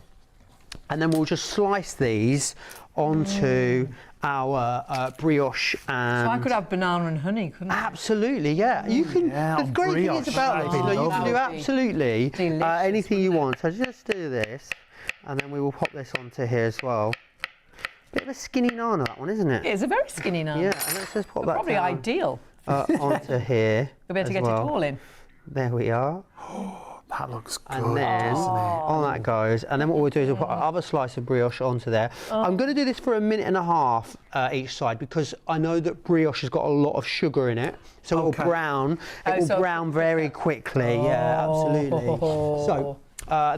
Speaker 3: and then we'll just slice these onto our brioche and.
Speaker 1: So I could have banana and honey, couldn't I?
Speaker 3: Absolutely, yeah. You can.
Speaker 2: Yeah,
Speaker 3: the great thing
Speaker 2: brioche,
Speaker 3: is about this,
Speaker 2: that'd be
Speaker 3: you can do
Speaker 1: lovely.
Speaker 3: absolutely
Speaker 1: Delicious,
Speaker 3: anything you want. So just do this, and then we will pop this onto here as well. Bit of a skinny nana, that one, isn't it?
Speaker 1: It's a very skinny naan.
Speaker 3: Yeah, and let's just pop that
Speaker 1: Probably
Speaker 3: down,
Speaker 1: ideal.
Speaker 3: onto here.
Speaker 1: We'll be able to
Speaker 3: as
Speaker 1: get
Speaker 3: well.
Speaker 1: it all in.
Speaker 3: There we are.
Speaker 2: that looks good.
Speaker 3: And then on that goes, and then what we'll do is we'll put our other slice of brioche onto there. I'm going to do this for 1.5 minutes each side because I know that brioche has got a lot of sugar in it, so it will brown. It will
Speaker 1: so
Speaker 3: brown very quickly. Yeah, absolutely. So.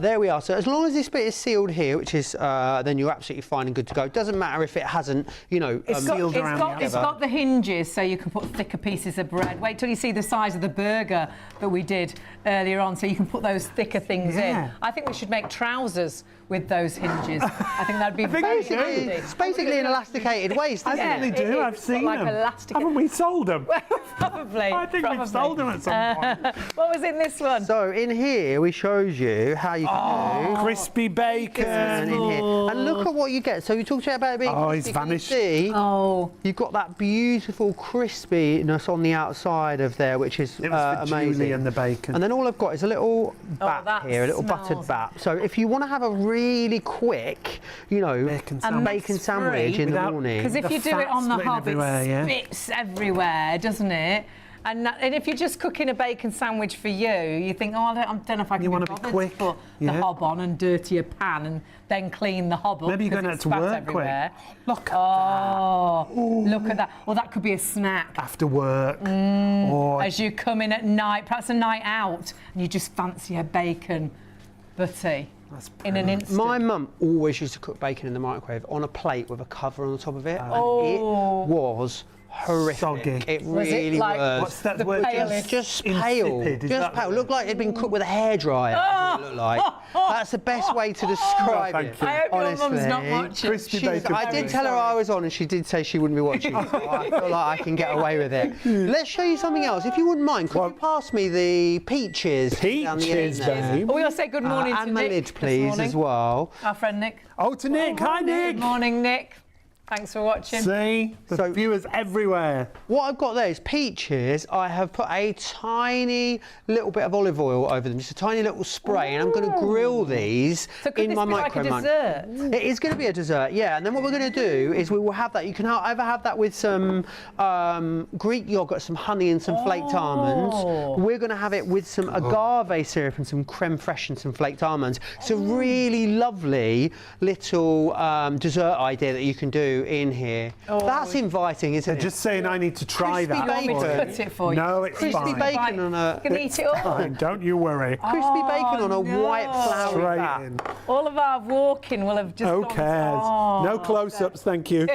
Speaker 3: There we are. So as long as this bit is sealed here, which is, then you're absolutely fine and good to go. It doesn't matter if it hasn't,
Speaker 2: sealed around
Speaker 1: It's got the hinges, so you can put thicker pieces of bread. Wait till you see the size of the burger that we did earlier on, so you can put those thicker things in. I think we should make trousers with those hinges. I think that'd be very handy.
Speaker 3: It's basically an elasticated waist,
Speaker 2: I
Speaker 3: isn't
Speaker 2: think
Speaker 3: it?
Speaker 2: they do.
Speaker 1: it
Speaker 2: I've
Speaker 1: is,
Speaker 2: seen
Speaker 1: like
Speaker 2: them.
Speaker 1: elastic-
Speaker 2: Haven't we sold them?
Speaker 1: Probably.
Speaker 2: I think we've sold them at some point.
Speaker 1: What was in this one?
Speaker 3: So in here we showed you how you can do
Speaker 2: Crispy bacon.
Speaker 3: and in here. And look at what you get. So we talked about it being
Speaker 2: Oh,
Speaker 3: crispy.
Speaker 2: it's
Speaker 3: Can you
Speaker 2: vanished.
Speaker 3: see?
Speaker 1: Oh,
Speaker 3: You've got that beautiful crispiness on the outside of there, which is
Speaker 2: It was for
Speaker 3: amazing.
Speaker 2: Julie and the bacon.
Speaker 3: And then all I've got is a little bat
Speaker 1: that
Speaker 3: here, a little buttered
Speaker 1: smells-
Speaker 3: bat. So if you want to have a really quick,
Speaker 2: Bacon sandwich.
Speaker 3: bacon sandwich in the
Speaker 2: Without-
Speaker 3: morning.
Speaker 1: because if
Speaker 2: The
Speaker 1: you do it
Speaker 2: fat
Speaker 1: on the
Speaker 2: splitting
Speaker 1: hob, it
Speaker 2: everywhere, yeah.
Speaker 1: spits everywhere, doesn't it? And if you're just cooking a bacon sandwich for you, you think, oh, I don't know if I can
Speaker 2: wanna
Speaker 1: be
Speaker 2: be
Speaker 1: bothered
Speaker 2: quick,
Speaker 1: to put the
Speaker 2: yeah.
Speaker 1: hob on and dirty a pan and then clean the hob up.
Speaker 2: Maybe you're going
Speaker 1: because
Speaker 2: to
Speaker 1: it
Speaker 2: have to
Speaker 1: spats
Speaker 2: work
Speaker 1: everywhere.
Speaker 2: quick. Look at
Speaker 1: Oh, look at that. Well, that could be a snack.
Speaker 2: that. After work. Or
Speaker 1: As you come in at night, perhaps a night out, and you just fancy a bacon butty in an instant.
Speaker 3: My mum always used to cook bacon in the microwave on a plate with a cover on the top of it. And
Speaker 1: Oh.
Speaker 3: it was horrific.
Speaker 2: Soggy.
Speaker 3: It
Speaker 1: Was it
Speaker 3: really
Speaker 1: like-
Speaker 3: was.
Speaker 2: what's that
Speaker 1: the
Speaker 2: word?
Speaker 1: palest-
Speaker 3: Just pale.
Speaker 2: Insipid, is
Speaker 3: Just
Speaker 2: that
Speaker 3: pale.
Speaker 2: the-
Speaker 3: Looked like it'd been cooked with a hairdryer. That's what it looked like. That's the best way to describe
Speaker 2: thank
Speaker 3: it.
Speaker 2: you.
Speaker 1: I hope your
Speaker 3: honestly.
Speaker 1: mum's not watching.
Speaker 2: Crispy
Speaker 3: She's-
Speaker 2: bacon.
Speaker 3: I did tell her I was on, and she did say she wouldn't be watching. So I feel like I can get away with it. Let's show you something else. If you wouldn't mind, could you pass me the peaches? down the end
Speaker 2: Peaches,
Speaker 3: there?
Speaker 2: babe.
Speaker 1: Oh, we'll say good morning to
Speaker 3: And the
Speaker 1: Nick
Speaker 3: lid,
Speaker 1: this
Speaker 3: please,
Speaker 1: morning.
Speaker 3: as well.
Speaker 1: Our friend Nick.
Speaker 2: Oh, to Nick. Hi, Nick.
Speaker 1: Good morning, Nick. Thanks for watching.
Speaker 2: See? The viewers everywhere.
Speaker 3: What I've got there is peaches. I have put a tiny little bit of olive oil over them, just a tiny little spray, and I'm going to grill these in my Micro Munch.
Speaker 1: Like a dessert?
Speaker 3: It is going to be a dessert, yeah. And then what we're going to do is we will have that. You can either have that with some Greek yogurt, some honey, and some flaked almonds. We're going to have it with some agave syrup and some creme fraiche and some flaked almonds. It's a really lovely little dessert idea that you can do in here. That's inviting, isn't it?
Speaker 2: Just saying I need to try that.
Speaker 1: Do you want me to cut it for you?
Speaker 2: No, it's
Speaker 3: Crispy
Speaker 2: fine.
Speaker 3: bacon on a...
Speaker 1: You can eat it all.
Speaker 2: Fine, don't you worry.
Speaker 3: Crispy bacon on a white flour
Speaker 2: Straight
Speaker 3: bat.
Speaker 2: in.
Speaker 1: All of our walking will have just
Speaker 2: Who
Speaker 1: gone.
Speaker 2: cares?
Speaker 1: Oh,
Speaker 2: No close-ups, thank you.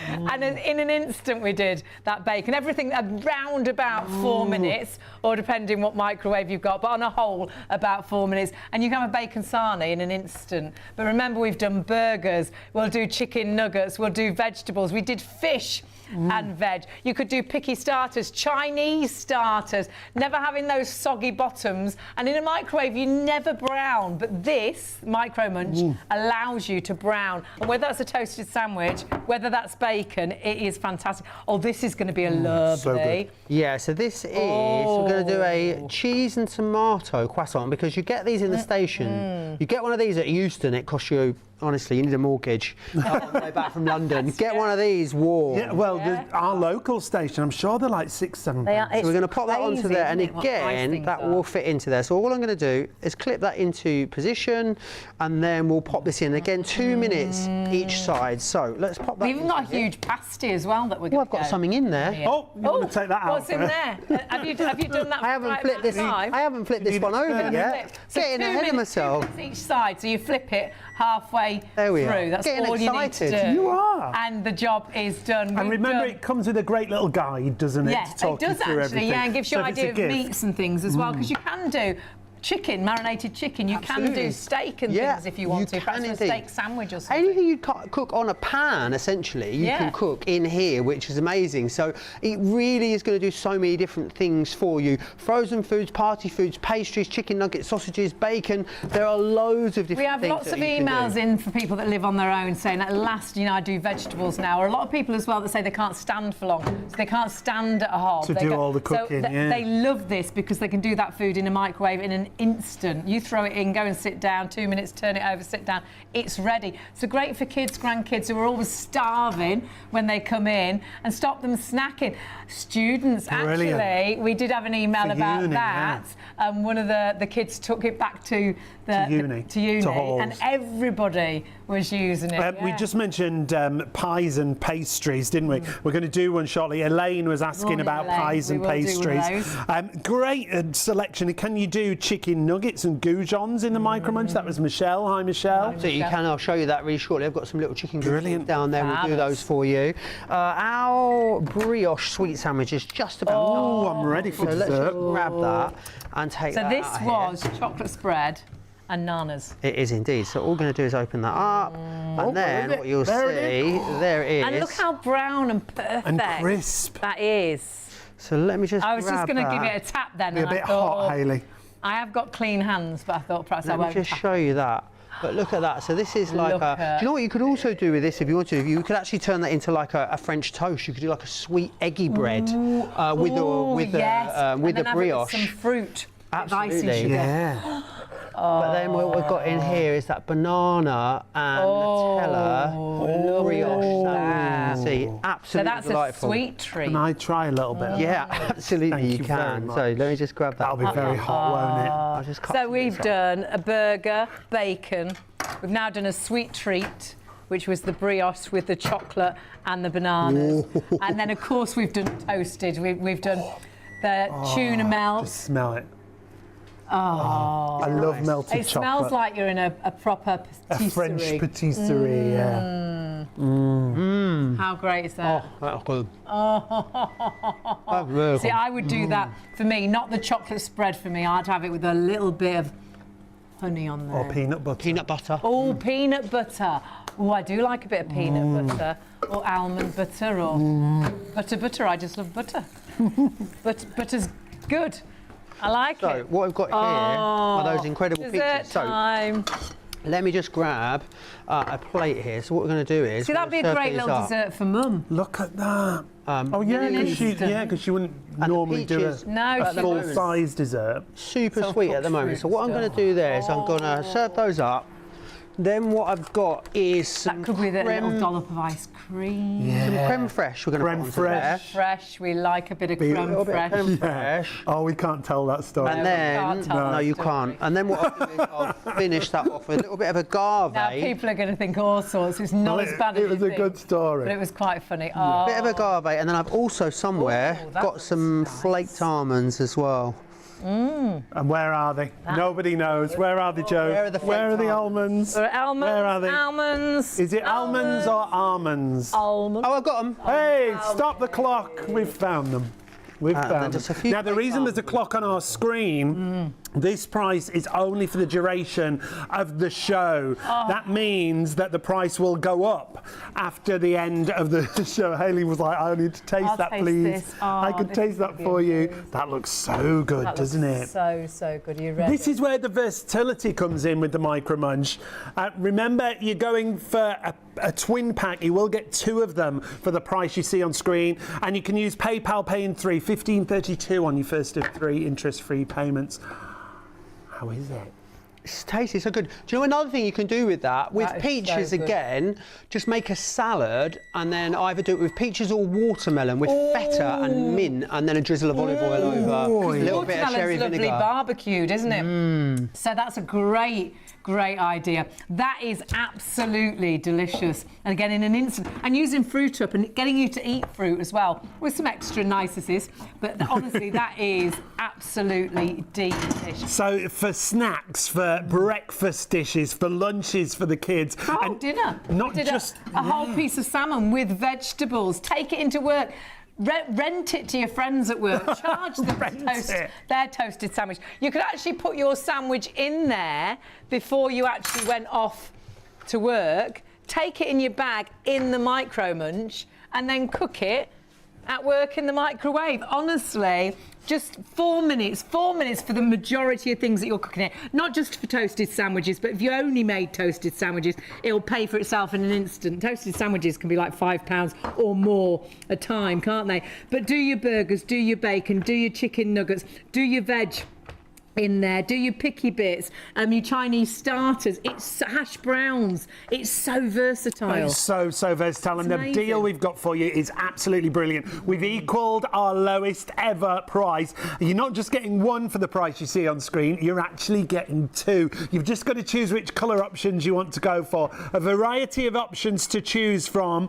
Speaker 1: And in an instant we did that bacon. Everything around about 4 minutes, or depending what microwave you've got, but on a whole about 4 minutes. And you can have a bacon sarnie in an instant. But remember, we've done burgers, we'll do chicken nuggets, we'll do vegetables, we did fish and veg. You could do picky starters, Chinese starters, never having those soggy bottoms. And in a microwave, you never brown. But this Micro Munch allows you to brown. And whether that's a toasted sandwich, whether that's bacon, it is fantastic. Oh, this is going to be a lovely.
Speaker 2: so good.
Speaker 3: Yeah, so this is, we're going to do a cheese and tomato croissant, because you get these in the station. You get one of these at Euston, it costs you, honestly, you need a mortgage on the way back from London. Get one of these warm.
Speaker 2: Yeah, well, our local station, I'm sure they're like £6, £7.
Speaker 3: So we're going to pop that onto
Speaker 1: crazy,
Speaker 3: there, and
Speaker 1: isn't it, what price
Speaker 3: again,
Speaker 1: things
Speaker 3: that
Speaker 1: are.
Speaker 3: will fit into there. So all I'm going to do is clip that into position, and then we'll pop this in. Again, 2 minutes each side. So let's pop that
Speaker 1: We've even got a
Speaker 3: into here.
Speaker 1: huge pasty as well that we're
Speaker 3: Oh,
Speaker 1: going
Speaker 3: I've got something in there.
Speaker 2: Oh, you want to take that out?
Speaker 1: What's in there? Have you done that?
Speaker 3: I haven't flipped this.
Speaker 1: Time?
Speaker 3: I haven't flipped this one over yet.
Speaker 1: So
Speaker 3: Getting
Speaker 1: 2
Speaker 3: ahead of
Speaker 1: minutes,
Speaker 3: myself.
Speaker 1: 2 minutes each side, so you flip it halfway
Speaker 3: There we are.
Speaker 1: through. That's
Speaker 3: Getting
Speaker 1: all you need
Speaker 3: excited.
Speaker 1: to do.
Speaker 2: You are.
Speaker 1: And the job is done.
Speaker 2: And remember, it comes with a great little guide, doesn't it?
Speaker 1: Yeah,
Speaker 2: to talk
Speaker 1: it does
Speaker 2: you through
Speaker 1: actually,
Speaker 2: everything.
Speaker 1: and gives you
Speaker 2: So
Speaker 1: an
Speaker 2: if it's a
Speaker 1: idea of
Speaker 2: gift-
Speaker 1: meats and things as well, because you can do chicken, marinated chicken. You can
Speaker 3: Absolutely.
Speaker 1: do steak and
Speaker 3: Yeah,
Speaker 1: things if you want
Speaker 3: you
Speaker 1: to. Perhaps
Speaker 3: can
Speaker 1: a
Speaker 3: indeed.
Speaker 1: steak sandwich or something.
Speaker 3: Anything you cook on a pan, essentially, you can cook in here, which is amazing. So it really is going to do so many different things for you. Frozen foods, party foods, pastries, chicken nuggets, sausages, bacon. There are loads of different
Speaker 1: We have
Speaker 3: things
Speaker 1: lots
Speaker 3: that
Speaker 1: of
Speaker 3: you can
Speaker 1: emails
Speaker 3: do.
Speaker 1: in for people that live on their own saying, at last, I do vegetables now. Or a lot of people as well that say they can't stand for long, so they can't stand at a hob.
Speaker 2: To do all the cooking, yeah.
Speaker 1: They love this because they can do that food in a microwave in an instant. You throw it in, go and sit down, 2 minutes, turn it over, sit down. It's ready. So great for kids, grandkids who are always starving when they come in, and stop them snacking. Students,
Speaker 2: Brilliant.
Speaker 1: actually, we did have an email
Speaker 2: For
Speaker 1: about
Speaker 2: uni,
Speaker 1: that. One of the kids took it back to uni,
Speaker 2: to halls.
Speaker 1: and everybody was using it.
Speaker 2: We just mentioned pies and pastries, didn't we? We're going to do one shortly. Elaine was asking
Speaker 1: Morning,
Speaker 2: about
Speaker 1: Elaine.
Speaker 2: pies
Speaker 1: We
Speaker 2: and
Speaker 1: will do
Speaker 2: pastries. Great selection. Can you do chicken nuggets and goujons in the Micro Munch? That was Michelle. Hi, Michelle.
Speaker 3: So you can, I'll show you that really shortly. I've got some little chicken
Speaker 2: Brilliant.
Speaker 3: down there. We'll do
Speaker 1: Fabulous.
Speaker 3: those for you. Our brioche sweet sandwich is just about
Speaker 2: Oh,
Speaker 3: done.
Speaker 2: I'm ready for
Speaker 3: So let's
Speaker 2: dessert.
Speaker 3: just grab that and take
Speaker 1: So
Speaker 3: that
Speaker 1: this
Speaker 3: out of here.
Speaker 1: was chocolate spread and nanas.
Speaker 3: It is indeed. So all we're going to do is open that up, and then what you'll
Speaker 2: There it
Speaker 3: see, there it is.
Speaker 1: And look how brown and perfect
Speaker 2: And crisp.
Speaker 1: that is.
Speaker 3: So let me just
Speaker 1: I was just
Speaker 3: grab
Speaker 1: going to give
Speaker 3: that.
Speaker 1: it a tap then.
Speaker 2: Be a
Speaker 1: and I
Speaker 2: bit
Speaker 1: thought,
Speaker 2: hot, Hayley.
Speaker 1: I have got clean hands, but I thought perhaps I
Speaker 3: Let me
Speaker 1: won't.
Speaker 3: just
Speaker 1: tap.
Speaker 3: show you that. But look at that. So this is like
Speaker 1: Look
Speaker 3: a.
Speaker 1: at-
Speaker 3: Do you know what you could also do with this if you want to? You could actually turn that into like a French toast. You could do like a sweet eggy bread with
Speaker 1: Ooh, yes.
Speaker 3: the with
Speaker 1: and then
Speaker 3: the
Speaker 1: have it with
Speaker 3: brioche.
Speaker 1: some fruit.
Speaker 3: Absolutely.
Speaker 1: Icing sugar.
Speaker 2: Yeah.
Speaker 3: But then what we've got in here is that banana and Nutella brioche sandwich. See,
Speaker 1: So
Speaker 3: absolutely
Speaker 1: that's
Speaker 3: delightful.
Speaker 1: a sweet treat.
Speaker 2: Can I try a little bit?
Speaker 3: Yeah, absolutely
Speaker 2: Thank
Speaker 3: you
Speaker 2: you very
Speaker 3: can.
Speaker 2: much.
Speaker 3: So let me just grab that.
Speaker 2: That'll be very hot, won't it?
Speaker 3: I'll just cut
Speaker 1: So
Speaker 3: some
Speaker 1: we've
Speaker 3: bits off.
Speaker 1: done a burger, bacon. We've now done a sweet treat, which was the brioche with the chocolate and the bananas. And then, of course, we've done toasted. We've done the tuna melt.
Speaker 2: Just smell it. Oh, I love melted
Speaker 1: It
Speaker 2: chocolate.
Speaker 1: smells like you're in a proper
Speaker 2: a
Speaker 1: patisserie.
Speaker 2: French patisserie, yeah.
Speaker 1: How great is that?
Speaker 3: That's good. That's really
Speaker 1: See,
Speaker 3: good.
Speaker 1: I would do that for me, not the chocolate spread for me. I'd have it with a little bit of honey on there.
Speaker 2: Or peanut butter.
Speaker 3: Peanut butter.
Speaker 1: Oh, peanut butter. Oh, I do like a bit of peanut butter. Or almond butter or butter. I just love butter. Butter's good. I like
Speaker 3: So
Speaker 1: it.
Speaker 3: what we've got here are those incredible
Speaker 1: Dessert
Speaker 3: peaches. So
Speaker 1: time.
Speaker 3: Let me just grab a plate here. So what we're going to do is...
Speaker 1: See, that'd be a great little dessert for Mum.
Speaker 2: Look at that. Oh,
Speaker 1: in an
Speaker 2: because she wouldn't normally do a full-size dessert.
Speaker 3: Super sweet at the moment. So what I'm going to do there is I'm going to serve those up. Then what I've got is some
Speaker 1: that could be a little dollop of ice cream.
Speaker 3: Some creme fraiche we're going to put onto there.
Speaker 1: Fresh, we like a bit of creme fraiche.
Speaker 2: Oh, we can't tell that story.
Speaker 3: And then, no, you can't. And then what I'll do is I'll finish that off with a little bit of agave.
Speaker 1: Now, people are going to think all sorts. It's not as bad as
Speaker 2: it was a good story.
Speaker 1: But it was quite funny.
Speaker 3: A bit of agave, and then I've also somewhere got some flaked almonds as well.
Speaker 2: And where are they? Nobody knows. Where are they, Joe?
Speaker 3: Where are the
Speaker 2: almonds?
Speaker 1: Where are they? Almonds.
Speaker 2: Is it almonds or almonds?
Speaker 1: Almonds.
Speaker 3: Oh, I've got them.
Speaker 2: Hey, stop the clock. We've found them. We've found them. Now, the reason there's a clock on our screen, this price is only for the duration of the show. That means that the price will go up after the end of the show. Hayley was like, I need to taste that, please. I could taste that for you. That looks so good, doesn't it?
Speaker 1: So good. Are you ready?
Speaker 2: This is where the versatility comes in with the Micro Munch. Remember, you're going for a twin pack. You will get 2 of them for the price you see on screen, and you can use PayPal Pay in 3, $15.32 on your first of 3 interest-free payments. How is it?
Speaker 3: It's tasty, so good. Do you know another thing you can do with that? With peaches again, just make a salad and then either do it with peaches or watermelon with feta and mint and then a drizzle of olive oil over. A little bit of cherry vinegar.
Speaker 1: Lovely barbecued, isn't it? So that's a great idea. That is absolutely delicious. And again, in an instant, and using fruit up and getting you to eat fruit as well with some extra niceties. But honestly, that is absolutely delicious.
Speaker 2: So for snacks, for breakfast dishes, for lunches for the kids.
Speaker 1: And dinner.
Speaker 2: Not just
Speaker 1: a whole piece of salmon with vegetables. Take it into work. Rent it to your friends at work. Charge them to toast their toasted sandwich. You could actually put your sandwich in there before you actually went off to work. Take it in your bag in the Micro Munch and then cook it at work in the microwave. Honestly, just 4 minutes for the majority of things that you're cooking it. Not just for toasted sandwiches, but if you only made toasted sandwiches, it'll pay for itself in an instant. Toasted sandwiches can be like £5 or more a time, can't they? But do your burgers, do your bacon, do your chicken nuggets, do your veg in there, do your picky bits, your Chinese starters, it's hash browns, it's so versatile.
Speaker 2: It's so versatile, and the deal we've got for you is absolutely brilliant. We've equalled our lowest ever price. You're not just getting 1 for the price you see on screen, you're actually getting 2. You've just got to choose which colour options you want to go for. A variety of options to choose from.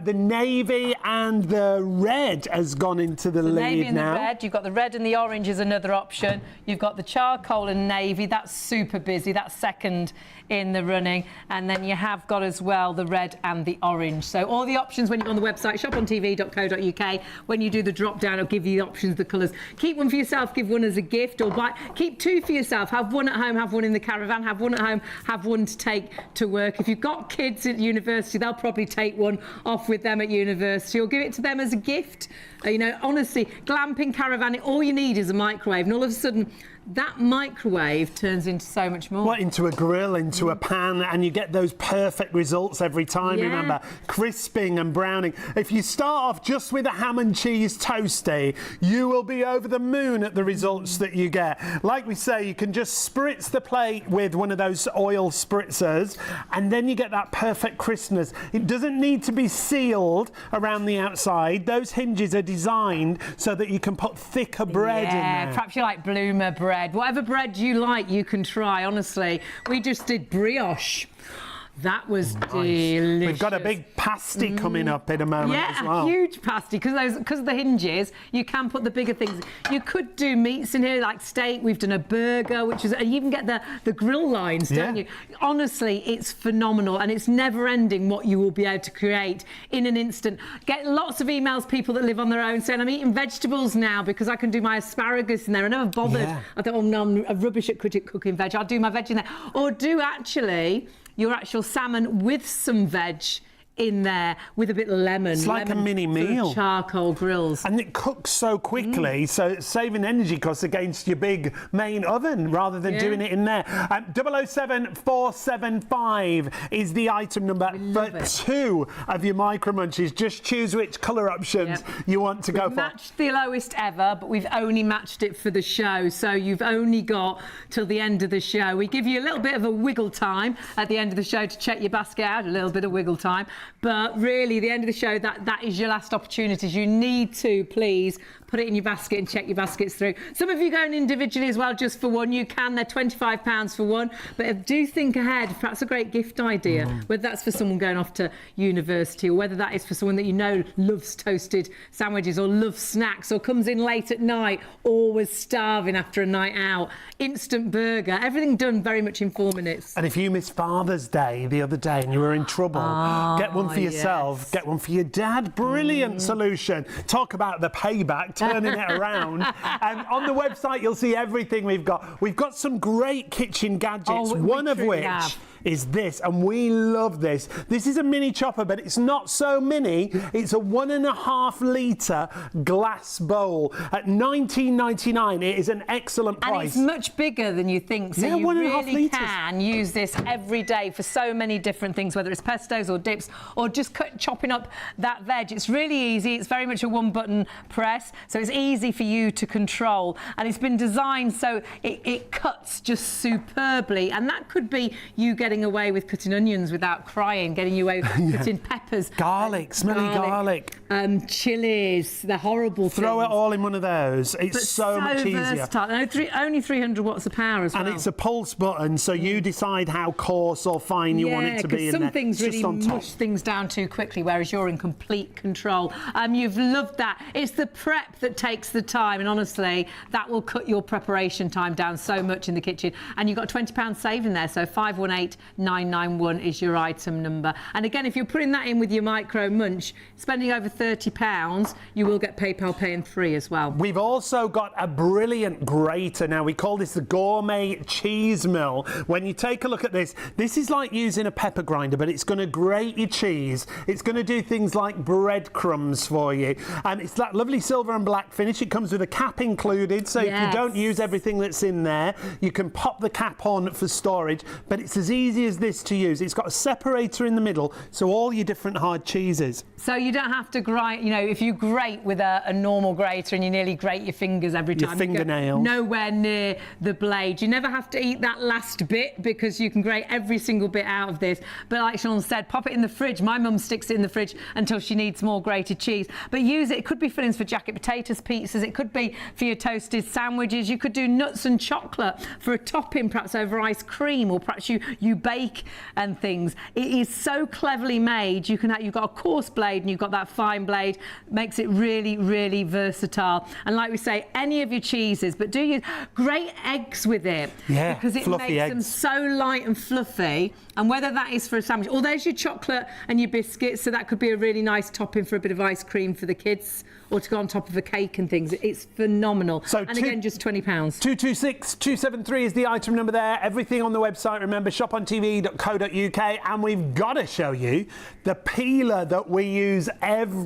Speaker 2: The navy and the red has gone into the lead
Speaker 1: navy and
Speaker 2: now.
Speaker 1: The red, you've got the red and the orange is another option. You've got the charcoal and navy, that's super busy, that's second in the running, and then you have got as well the red and the orange. So all the options when you're on the website shopontv.co.uk, when you do the drop down, it'll give you the options, the colours. Keep one for yourself, give one as a gift, or keep 2 for yourself, have one at home, have one in the caravan, have one at home, have one to take to work. If you've got kids at university, they'll probably take one off with them at university, or give it to them as a gift. You know, honestly, glamping, caravan, all you need is a microwave, and all of a sudden that microwave turns into so much more.
Speaker 2: Well, into a grill, into a pan, and you get those perfect results every time, remember. Crisping and browning. If you start off just with a ham and cheese toasty, you will be over the moon at the results that you get. Like we say, you can just spritz the plate with one of those oil spritzers, and then you get that perfect crispness. It doesn't need to be sealed around the outside. Those hinges are designed so that you can put thicker bread in there.
Speaker 1: Perhaps you like bloomer bread. Whatever bread you like, you can try, honestly. We just did brioche. That was delicious.
Speaker 2: We've got a big pasty coming up in a moment as well.
Speaker 1: Yeah, a huge pasty. Because of the hinges, you can put the bigger things. You could do meats in here, like steak. We've done a burger, which is... You even get the grill lines, don't you? Honestly, it's phenomenal, and it's never-ending what you will be able to create in an instant. Get lots of emails, people that live on their own, saying, I'm eating vegetables now because I can do my asparagus in there. I never bothered. I thought, oh, no, I'm rubbish at cooking veg. I'll do my veg in there. Or do, actually... your actual salmon with some veg in there with a bit of lemon.
Speaker 2: It's like a mini
Speaker 1: sort of
Speaker 2: meal.
Speaker 1: charcoal grills.
Speaker 2: And it cooks so quickly, so it's saving energy costs against your big main oven rather than doing it in there. 007475 is the item number for 2 of your Micro Munchies. Just choose which colour options you want to go for.
Speaker 1: Matched the lowest ever, but we've only matched it for the show, so you've only got till the end of the show. We give you a little bit of a wiggle time at the end of the show to check your basket out, a little bit of wiggle time, but really the end of the show, that is your last opportunity. You need to please put it in your basket and check your baskets through. Some of you going individually as well, just for one. You can, they're £25 for one, but do think ahead. Perhaps a great gift idea, whether that's for someone going off to university or whether that is for someone that you know loves toasted sandwiches or loves snacks or comes in late at night, always starving after a night out. Instant burger, everything done very much in 4 minutes.
Speaker 2: And if you missed Father's Day the other day and you were in trouble, get one for yourself, get one for your dad. Brilliant solution. Talk about the payback, turning it around. On the website, you'll see everything we've got. We've got some great kitchen gadgets, one of which is this, and we love this. This is a mini chopper, but it's not so mini. It's a 1.5 litre glass bowl at $19.99. It is an excellent price.
Speaker 1: And it's much bigger than you think, so you really can use this every day for so many different things, whether it's pestos or dips or just chopping up that veg. It's really easy. It's very much a one-button press, so it's easy for you to control, and it's been designed so it cuts just superbly, and that could be you getting away with cutting onions without crying, getting away with cutting peppers,
Speaker 2: garlic, smelly garlic,
Speaker 1: chilies, the horrible
Speaker 2: throw
Speaker 1: things.
Speaker 2: it all in one of those. It's so much easier.
Speaker 1: Versatile. Only 300 watts of power as well.
Speaker 2: And it's a pulse button, so you decide how coarse or fine you want it to be in there.
Speaker 1: Some things really mush things down too quickly, whereas you're in complete control. You've loved that. It's the prep that takes the time, and honestly, that will cut your preparation time down so much in the kitchen. And you've got £20 saving there, so 518991 is your item number. And again, if you're putting that in with your Micro Munch, spending over £30, you will get PayPal Pay in 3 as well.
Speaker 2: We've also got a brilliant grater. Now, we call this the gourmet cheese mill. When you take a look at this, this is like using a pepper grinder, but it's going to grate your cheese. It's going to do things like breadcrumbs for you. And it's that lovely silver and black finish. It comes with a cap included, so if you don't use everything that's in there, you can pop the cap on for storage, but it's as easy as this to use. It's got a separator in the middle, so all your different hard cheeses.
Speaker 1: So you don't have to grate, you know, if you grate with a normal grater and you nearly grate your fingers every time.
Speaker 2: Your fingernails.
Speaker 1: Nowhere near the blade. You never have to eat that last bit because you can grate every single bit out of this. But like Sean said, pop it in the fridge. My mum sticks it in the fridge until she needs more grated cheese. But use it. It could be fillings for jacket potatoes, pizzas. It could be for your toasted sandwiches. You could do nuts and chocolate for a topping, perhaps over ice cream, or perhaps you bake and things. It is so cleverly made. You've got a coarse blade and you've got that fine blade. Makes it really, really versatile. And like we say, any of your cheeses, but do use great eggs with it.
Speaker 2: Yeah,
Speaker 1: because it
Speaker 2: fluffy
Speaker 1: makes
Speaker 2: eggs.
Speaker 1: them so light and fluffy. And whether that is for a sandwich, or there's your chocolate and your biscuits, so that could be a really nice topping for a bit of ice cream for the kids, or to go on top of a cake and things. It's phenomenal.
Speaker 2: So
Speaker 1: again, just £20.
Speaker 2: 226273 is the item number there. Everything on the website. Remember, shopontv.co.uk. And we've got to show you the peeler that we use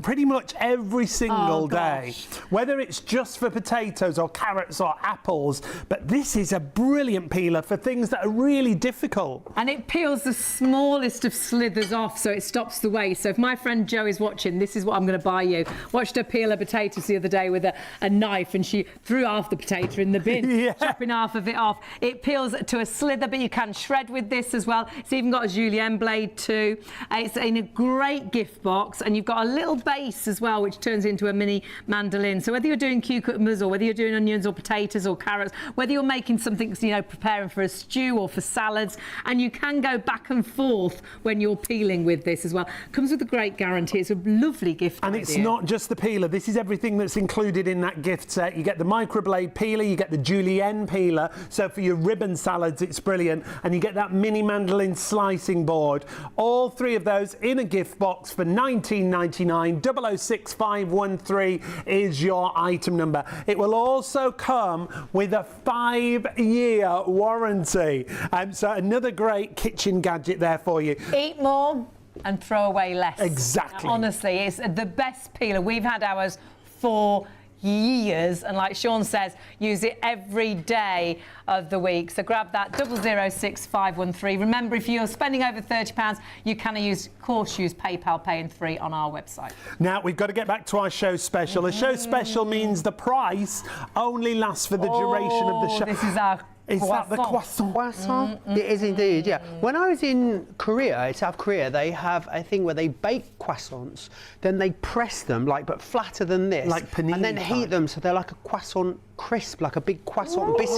Speaker 2: pretty much every single day. Whether it's just for potatoes or carrots or apples. But this is a brilliant peeler for things that are really difficult.
Speaker 1: And it peels the smallest of slithers off, so it stops the waste. So if my friend Jo is watching, this is what I'm going to buy you. Watched her peel her potatoes the other day with a knife, and she threw half the potato in the bin, chopping half of it off. It peels to a slither, but you can shred with this as well. It's even got a julienne blade too. It's in a great gift box, and you've got a little base as well, which turns into a mini mandolin. So whether you're doing cucumbers or whether you're doing onions or potatoes or carrots, whether you're making something, you know, preparing for a stew or for salads, and you can go back and forth when you're peeling with this as well. Comes with a great guarantee. It's a lovely gift idea.
Speaker 2: It's not just the peeler. This is everything that's included in that gift set. You get the microblade peeler, you get the julienne peeler, so for your ribbon salads it's brilliant, and you get that mini mandolin slicing board. All three of those in a gift box for $19.99. 006513 is your item number. It will also come with a 5-year warranty. So another great kitchen gadget there for you.
Speaker 1: Eat more, and throw away less.
Speaker 2: Exactly.
Speaker 1: Honestly, it's the best peeler. We've had ours for years, and like Sean says, use it every day of the week. So grab that 006513. Remember, if you're spending over £30, you can use PayPal Pay in 3 on our website.
Speaker 2: Now we've got to get back to our show special. A show special means the price only lasts for the duration of the show.
Speaker 1: This is our
Speaker 2: Is that the croissant?
Speaker 3: Croissant? It is indeed, yeah. When I was in Korea, South Korea, they have a thing where they bake croissants, then they press them, but flatter than this.
Speaker 2: Like panini
Speaker 3: and then heat
Speaker 2: type.
Speaker 3: them so they're like a croissant crisp, like a big croissant biscuit.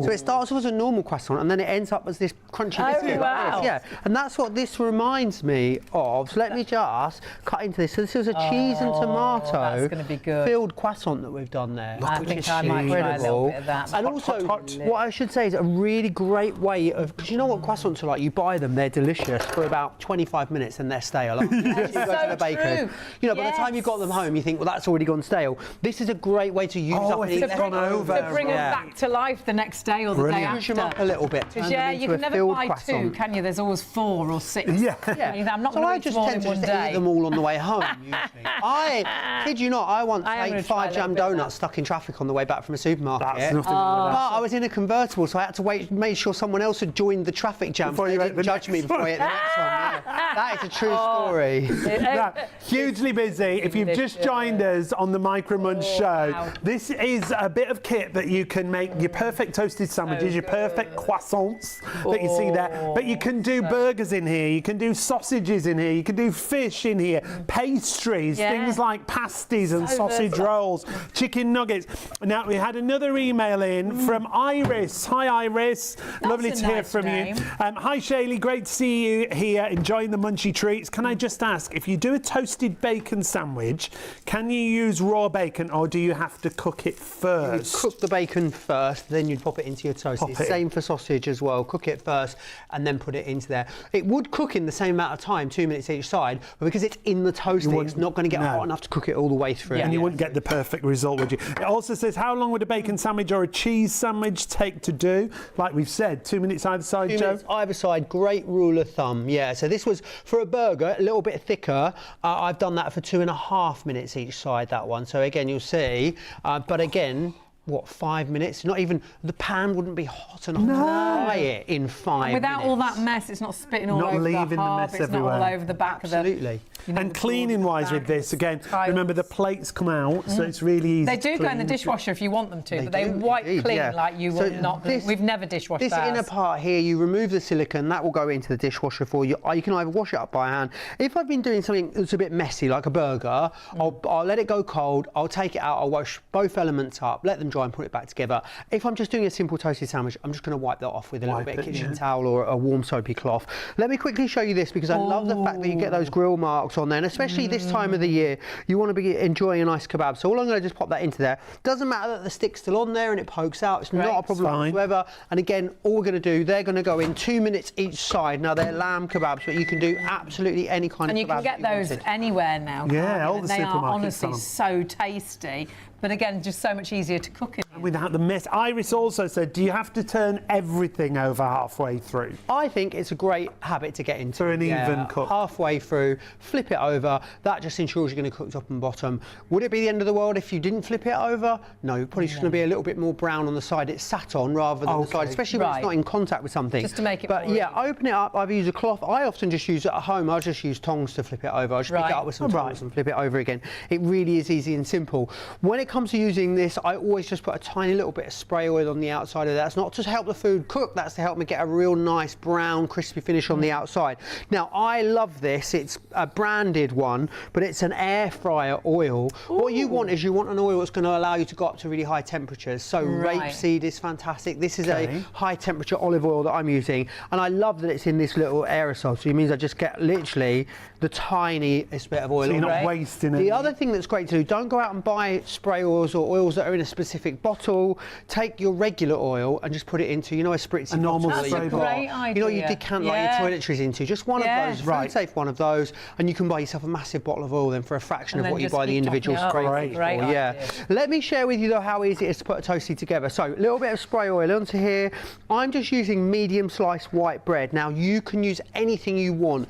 Speaker 3: So it starts off as a normal croissant and then it ends up as this crunchy biscuit.
Speaker 1: Wow.
Speaker 3: Like this, yeah. And that's what this reminds me of. So let me just cut into this. So this is a cheese and tomato
Speaker 1: that's gonna be good.
Speaker 3: filled croissant that we've done there.
Speaker 1: I think I might try a little bit of that.
Speaker 3: And also, what I should say is a really great way of, because you know what croissants are like, you buy them, they're delicious for about 25 minutes and they're stale. Like, you go to the baker.
Speaker 1: True.
Speaker 3: You know, by the time you've got them home, you think, well, that's already gone stale. This is a great way to use up and eat them.
Speaker 1: To bring them back to life the next day or the day
Speaker 3: Use them
Speaker 1: after.
Speaker 3: up a little bit.
Speaker 1: Because you can never buy two, can you? There's always 4 or 6.
Speaker 2: Yeah.
Speaker 1: I'm not
Speaker 3: So
Speaker 1: going
Speaker 3: I
Speaker 1: to
Speaker 3: just
Speaker 1: eat
Speaker 3: tend to
Speaker 1: one
Speaker 3: just
Speaker 1: day.
Speaker 3: eat them all on the way home, usually. I kid you not, I once
Speaker 1: I am gonna
Speaker 3: ate
Speaker 1: try a
Speaker 3: 5
Speaker 1: little
Speaker 3: jam
Speaker 1: bit of that.
Speaker 3: donuts stuck in traffic on the way back from a supermarket.
Speaker 2: That's nothing wrong with
Speaker 3: But
Speaker 2: that.
Speaker 3: I was in a convertible, so I had to make sure someone else had joined the traffic jam
Speaker 2: Before
Speaker 3: so
Speaker 2: you
Speaker 3: they
Speaker 2: ate
Speaker 3: didn't
Speaker 2: the
Speaker 3: judge me
Speaker 2: next
Speaker 3: before I
Speaker 2: one.
Speaker 3: ate the next one. Yeah. That is a true story.
Speaker 2: Now, hugely busy. If you've just joined us on the Micro Munch show,
Speaker 1: wow.
Speaker 2: this is a bit of kit that you can make your perfect toasted sandwiches, your perfect croissants that you see there. But you can do burgers in here, you can do sausages in here, you can do fish in here, pastries,
Speaker 1: Yeah.
Speaker 2: things like pasties and
Speaker 1: So
Speaker 2: sausage
Speaker 1: versatile.
Speaker 2: rolls, chicken nuggets. Now, we had another email in from Iris. Hi, Iris. Lovely
Speaker 1: a
Speaker 2: to hear
Speaker 1: nice
Speaker 2: from
Speaker 1: name.
Speaker 2: you. Hi, Shayley. Great to see you here, enjoying the munchy treats. Can I just ask, if you do a toasted bacon sandwich, can you use raw bacon or do you have to cook it
Speaker 3: You'd
Speaker 2: first?
Speaker 3: cook the bacon first, then you'd pop it into your toast.
Speaker 2: Pop
Speaker 3: It's
Speaker 2: it in.
Speaker 3: same for sausage as well. Cook it first and then put it into there. It would cook in the same amount of time, 2 minutes each side, but because it's in the toaster, it's
Speaker 2: wouldn't-
Speaker 3: not going to get
Speaker 2: no.
Speaker 3: hot enough to cook it all the way through.
Speaker 1: Yeah.
Speaker 2: And you wouldn't get the perfect result, would you? It also says, how long would a bacon sandwich or a cheese sandwich take to do? Like we've said, 2 minutes either side,
Speaker 3: 2
Speaker 2: Joe?
Speaker 3: minutes either side, great rule of thumb. Yeah, so this was for a burger, a little bit thicker. I've done that for 2.5 minutes each side, that one. So again, you'll see, but again, what, 5 minutes? Not even, the pan wouldn't be hot enough to fry it in 5
Speaker 1: Without
Speaker 3: minutes.
Speaker 1: all that mess, it's not spitting all
Speaker 2: Not
Speaker 1: over
Speaker 2: leaving
Speaker 1: the
Speaker 2: the
Speaker 1: hob,
Speaker 2: mess
Speaker 1: it's
Speaker 2: everywhere.
Speaker 1: not all over the back
Speaker 3: Absolutely.
Speaker 1: of the...
Speaker 2: And cleaning wise with this, again,
Speaker 1: tiles.
Speaker 2: remember the plates come out, so it's really easy
Speaker 1: They
Speaker 2: to
Speaker 1: do go in the
Speaker 2: clean.
Speaker 1: dishwasher if you want them to, but they
Speaker 3: do,
Speaker 1: wipe
Speaker 3: indeed,
Speaker 1: clean
Speaker 3: yeah.
Speaker 1: like you
Speaker 3: So
Speaker 1: will not.
Speaker 3: this-
Speaker 1: We've never dishwashed
Speaker 3: This
Speaker 1: ours.
Speaker 3: inner part here, you remove the silicone, that will go into the dishwasher for you. You can either wash it up by hand. If I've been doing something that's a bit messy, like a burger, I'll let it go cold, I'll take it out, I'll wash both elements up, let them dry and put it back together. If I'm just doing a simple toasted sandwich, I'm just going to wipe that off with a little
Speaker 2: Wipe
Speaker 3: bit of
Speaker 2: it,
Speaker 3: kitchen
Speaker 2: yeah.
Speaker 3: towel or a warm soapy cloth. Let me quickly show you this because I love the fact that you get those grill marks on there, and especially this time of the year, you want to be enjoying a nice kebab. So all I'm going to just pop that into there. Doesn't matter that the stick's still on there and it pokes out. It's not a problem
Speaker 2: Fine.
Speaker 3: whatsoever. And again, all we're going to do, they're going to go in 2 minutes each side. Now they're lamb kebabs, but you can do absolutely any kind
Speaker 1: And
Speaker 3: of
Speaker 1: you can
Speaker 3: kebab
Speaker 1: get
Speaker 3: that you
Speaker 1: those
Speaker 3: wanted.
Speaker 1: anywhere now.
Speaker 2: Yeah,
Speaker 1: can't you?
Speaker 2: all
Speaker 1: And
Speaker 2: the
Speaker 1: they are
Speaker 2: supermarkets
Speaker 1: honestly
Speaker 2: sell 'em.
Speaker 1: so tasty. But again, just so much easier to cook in.
Speaker 2: Without the mess. Iris also said, do you have to turn everything over halfway through?
Speaker 3: I think it's a great habit to get into.
Speaker 2: For an even cook.
Speaker 3: Halfway through, flip it over. That just ensures you're going to cook top and bottom. Would it be the end of the world if you didn't flip it over? No, probably just going to be a little bit more brown on the side it's sat on rather than the side, especially when
Speaker 1: Right.
Speaker 3: it's not in contact with something.
Speaker 1: Just to make it
Speaker 3: But
Speaker 1: more
Speaker 3: yeah,
Speaker 1: even.
Speaker 3: open it up. I've used a cloth. I often just use it at home. I'll just use tongs to flip it over. I'll just pick
Speaker 1: Right.
Speaker 3: it up with some
Speaker 2: Right.
Speaker 3: tongs and flip it over again. It really is easy and simple. When it comes to using this, I always just put a tiny little bit of spray oil on the outside of that. That's not to help the food cook, that's to help me get a real nice brown crispy finish on the outside. Now I love this, it's a branded one, but it's an air fryer oil. What you want is you want an oil that's going to allow you to go up to really high temperatures. So
Speaker 1: Right.
Speaker 3: rapeseed is fantastic. This is
Speaker 2: Okay.
Speaker 3: a high temperature olive oil that I'm using, and I love that it's in this little aerosol, so it means I just get literally the tiniest bit of oil.
Speaker 2: So you're
Speaker 3: on
Speaker 2: not
Speaker 3: there.
Speaker 2: wasting it.
Speaker 3: The other thing that's great to do, don't go out and buy spray oils or oils that are in a specific box. bottle, take your regular oil and just put it into, you know, a spritzy
Speaker 2: A normal
Speaker 3: bottle that
Speaker 2: spray
Speaker 3: you've
Speaker 2: bottle.
Speaker 3: got.
Speaker 1: Great
Speaker 3: You know, you
Speaker 1: idea.
Speaker 3: decant like your toiletries into. Just one of those,
Speaker 2: Right.
Speaker 3: food safe one of those, and you can buy yourself a massive bottle of oil then for a fraction
Speaker 1: And
Speaker 3: of
Speaker 1: then
Speaker 3: what you
Speaker 1: just
Speaker 3: buy the
Speaker 1: keep
Speaker 3: individual
Speaker 1: topping it up.
Speaker 3: spray
Speaker 2: Great.
Speaker 3: for.
Speaker 1: Great
Speaker 3: Yeah.
Speaker 1: idea.
Speaker 3: Let me share with you though how easy it is to put a toastie together. So a little bit of spray oil onto here. I'm just using medium sliced white bread. Now you can use anything you want.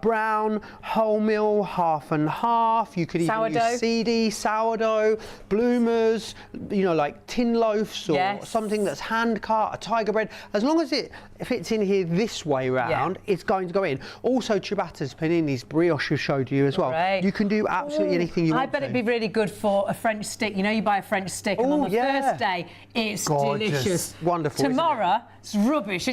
Speaker 3: Brown, wholemeal, half and half. You could even
Speaker 1: Sourdough.
Speaker 3: use seedy, sourdough, bloomers, you know, like tin loaves or
Speaker 1: Yes.
Speaker 3: something that's hand cut, a tiger bread. As long as it fits in here this way round, it's going to go in. Also ciabattas, paninis, brioche we showed you as well.
Speaker 1: Great.
Speaker 3: You can do absolutely anything you want.
Speaker 1: I bet it'd be really good for a French stick. You know, you buy a French stick, and on
Speaker 3: Ooh,
Speaker 1: the
Speaker 3: yeah.
Speaker 1: first day, it's
Speaker 2: Gorgeous.
Speaker 1: delicious.
Speaker 3: Wonderful, isn't it?
Speaker 1: Tomorrow, it's rubbish.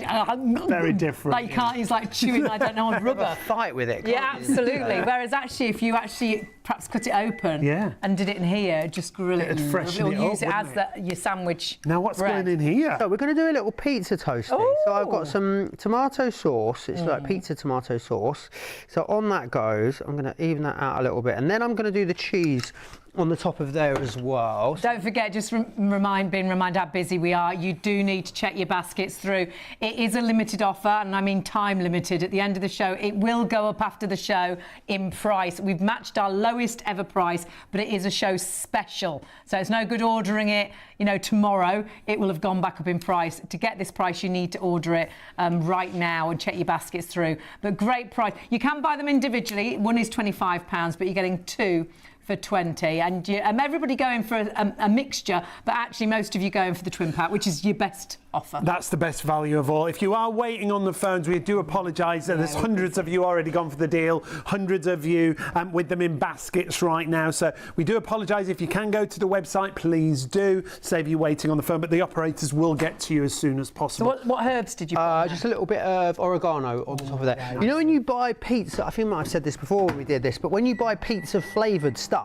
Speaker 2: Very different,
Speaker 1: Like you can't. He's like chewing. I don't know on rubber.
Speaker 3: Fight with it.
Speaker 1: Yeah,
Speaker 3: can't you?
Speaker 1: absolutely. Whereas actually, if you actually perhaps cut it open and did it in here, just grill it.
Speaker 2: It'd freshen
Speaker 1: or
Speaker 2: it up,
Speaker 1: use it as
Speaker 2: wouldn't
Speaker 1: your sandwich.
Speaker 2: Now what's
Speaker 1: bread.
Speaker 2: going in here?
Speaker 3: So we're going to do a little pizza toasty. So I've got some tomato sauce. It's like pizza tomato sauce. So on that goes, I'm going to even that out a little bit. And then I'm going to do the cheese on the top of there as well.
Speaker 1: Don't forget, just being reminded how busy we are. You do need to check your baskets through. It is a limited offer, and I mean time limited. At the end of the show, it will go up after the show in price. We've matched our lowest ever price, but it is a show special. So it's no good ordering it, you know, tomorrow. It will have gone back up in price. To get this price, you need to order it right now and check your baskets through. But great price. You can buy them individually. One is £25, but you're getting two for 20, and everybody going for a mixture, but actually most of you going for the twin pack, which is your best offer.
Speaker 2: That's the best value of all. If you are waiting on the phones, we do apologise. There's hundreds of you already gone for the deal, hundreds of you with them in baskets right now. So we do apologise. If you can go to the website, please do. Save you waiting on the phone, but the operators will get to you as soon as possible.
Speaker 1: So what herbs did you put in
Speaker 3: Just a little bit of oregano on the top of that. You know when you buy pizza, I think I might have said this before when we did this, but when you buy pizza flavoured stuff,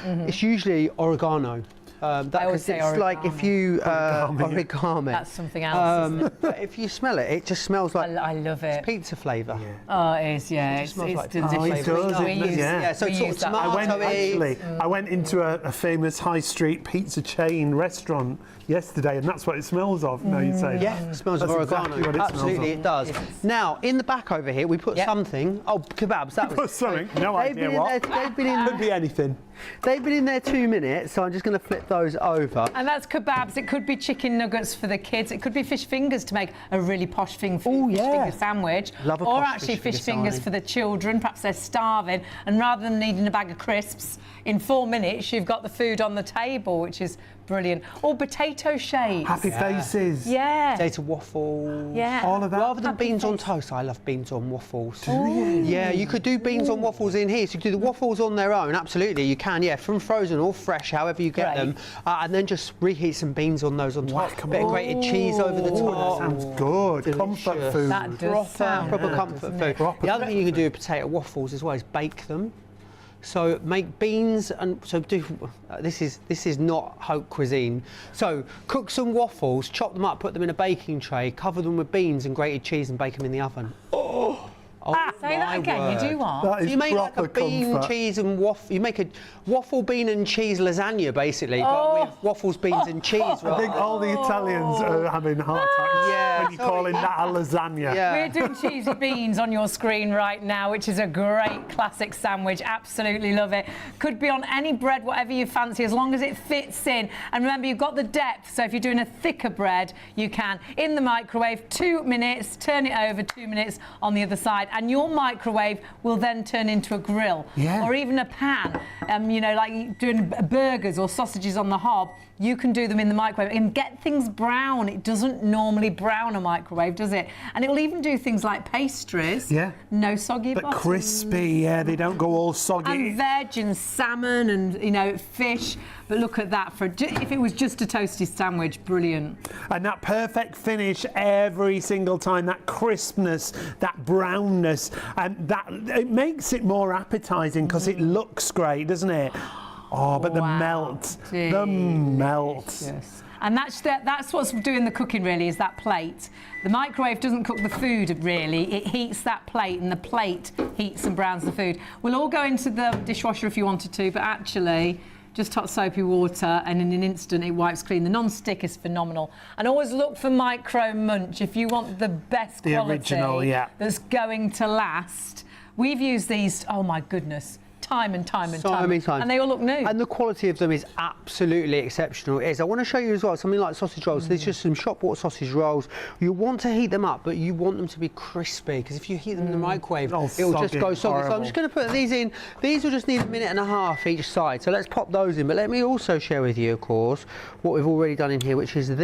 Speaker 3: it's usually oregano.
Speaker 1: always say
Speaker 3: it's like if you origami.
Speaker 1: That's something else. Isn't it?
Speaker 3: But if you smell it, it just smells like
Speaker 1: I love it.
Speaker 3: pizza flavour.
Speaker 1: Oh, it is, yeah. It's
Speaker 3: smells like
Speaker 1: delicious.
Speaker 3: pizza.
Speaker 2: Oh, it does,
Speaker 1: We
Speaker 2: it
Speaker 1: use-
Speaker 2: yeah.
Speaker 3: So
Speaker 1: we
Speaker 3: it's sort
Speaker 1: use
Speaker 3: of
Speaker 1: that.
Speaker 3: tomato-y.
Speaker 2: I went into a famous high street pizza chain restaurant yesterday, and that's what it smells of. No, you say.
Speaker 3: Yeah, it smells of
Speaker 2: That's
Speaker 3: oregano.
Speaker 2: exactly what it smells
Speaker 3: Absolutely,
Speaker 2: of.
Speaker 3: it does. Now, in the back over here, we put something. Oh, kebabs. That
Speaker 2: Put
Speaker 3: was
Speaker 2: something. No
Speaker 3: They've
Speaker 2: idea
Speaker 3: been in
Speaker 2: what.
Speaker 3: there- they've been in-
Speaker 2: Could be anything.
Speaker 3: They've been in there 2 minutes, so I'm just going to flip those over.
Speaker 1: And that's kebabs. It could be chicken nuggets for the kids. It could be fish fingers to make a really posh fish finger sandwich.
Speaker 3: Love a
Speaker 1: or
Speaker 3: posh
Speaker 1: actually
Speaker 3: fish
Speaker 1: fish
Speaker 3: finger
Speaker 1: fingers
Speaker 3: sandwich.
Speaker 1: for the children. Perhaps they're starving, and rather than needing a bag of crisps, in 4 minutes you've got the food on the table, which is brilliant. Or potato shapes.
Speaker 2: Happy faces.
Speaker 1: Yeah.
Speaker 3: Potato waffles.
Speaker 1: Yeah.
Speaker 2: All of that.
Speaker 3: Rather than
Speaker 1: Happy
Speaker 3: beans on
Speaker 1: face.
Speaker 3: toast, I love beans on waffles.
Speaker 2: Do you?
Speaker 3: Yeah, you could do beans on waffles in here. So you could do the waffles on their own. Absolutely, you can. Yeah, from frozen or fresh, however you get
Speaker 1: Great.
Speaker 3: them, and then just reheat some beans on those on top.
Speaker 2: Whack 'em
Speaker 3: Bit of
Speaker 2: up.
Speaker 3: grated cheese over the
Speaker 2: Oh,
Speaker 3: top.
Speaker 2: that sounds good. Comfort
Speaker 3: delicious.
Speaker 2: food.
Speaker 1: That does sound
Speaker 3: Proper
Speaker 1: good,
Speaker 3: comfort
Speaker 1: doesn't
Speaker 3: food.
Speaker 1: it?
Speaker 2: Proper
Speaker 3: The other thing you can do with potato waffles as well is bake them. So make beans and so do. This is not haute cuisine. So cook some waffles, chop them up, put them in a baking tray, cover them with beans and grated cheese, and bake them in the oven. Oh,
Speaker 1: Say that
Speaker 3: my
Speaker 1: again.
Speaker 3: word.
Speaker 1: You do what?
Speaker 2: That
Speaker 3: So
Speaker 2: is
Speaker 3: you make like
Speaker 2: proper
Speaker 3: a bean,
Speaker 2: comfort.
Speaker 3: cheese and waffle. You make a waffle, bean and cheese lasagna basically, but with waffles, beans and cheese.
Speaker 2: I think all the Italians are having heart attacks
Speaker 3: Yeah,
Speaker 2: when you're calling that a lasagna.
Speaker 3: Yeah.
Speaker 1: We're doing cheesy beans on your screen right now, which is a great classic sandwich. Absolutely love it. Could be on any bread, whatever you fancy, as long as it fits in. And remember, you've got the depth, so if you're doing a thicker bread, you can. In the microwave, 2 minutes, turn it over, 2 minutes on the other side, and your microwave will then turn into a grill or even a pan. You know, like doing burgers or sausages on the hob, you can do them in the microwave and get things brown. It doesn't normally brown a microwave, does it? And it'll even do things like pastries.
Speaker 2: Yeah.
Speaker 1: No soggy
Speaker 2: But
Speaker 1: bottom.
Speaker 2: crispy, yeah, they don't go all soggy.
Speaker 1: And veg and salmon and, you know, fish. But look at that. If it was just a toasty sandwich, brilliant.
Speaker 2: And that perfect finish every single time, that crispness, that brownness, and that it makes it more appetizing because it looks great, doesn't it? Oh, but the melt, the melt.
Speaker 1: Yes. And that's what's doing the cooking really, is that plate. The microwave doesn't cook the food really, it heats that plate, and the plate heats and browns the food. We'll all go into the dishwasher if you wanted to, but actually just hot soapy water, and in an instant it wipes clean. The non-stick is phenomenal. And always look for Micro Munch if you want the best quality
Speaker 2: original,
Speaker 1: that's going to last. We've used these, oh my goodness, time and time. And they all look new.
Speaker 3: And the quality of them is absolutely exceptional. It is. I want to show you as well something like sausage rolls. So there's just some shop bought sausage rolls. You want to heat them up, but you want them to be crispy, because if you heat them in the microwave, it'll just go soggy. So I'm just going to put these in. These will just need 1.5 minutes each side. So let's pop those in. But let me also share with you, of course, what we've already done in here, which is the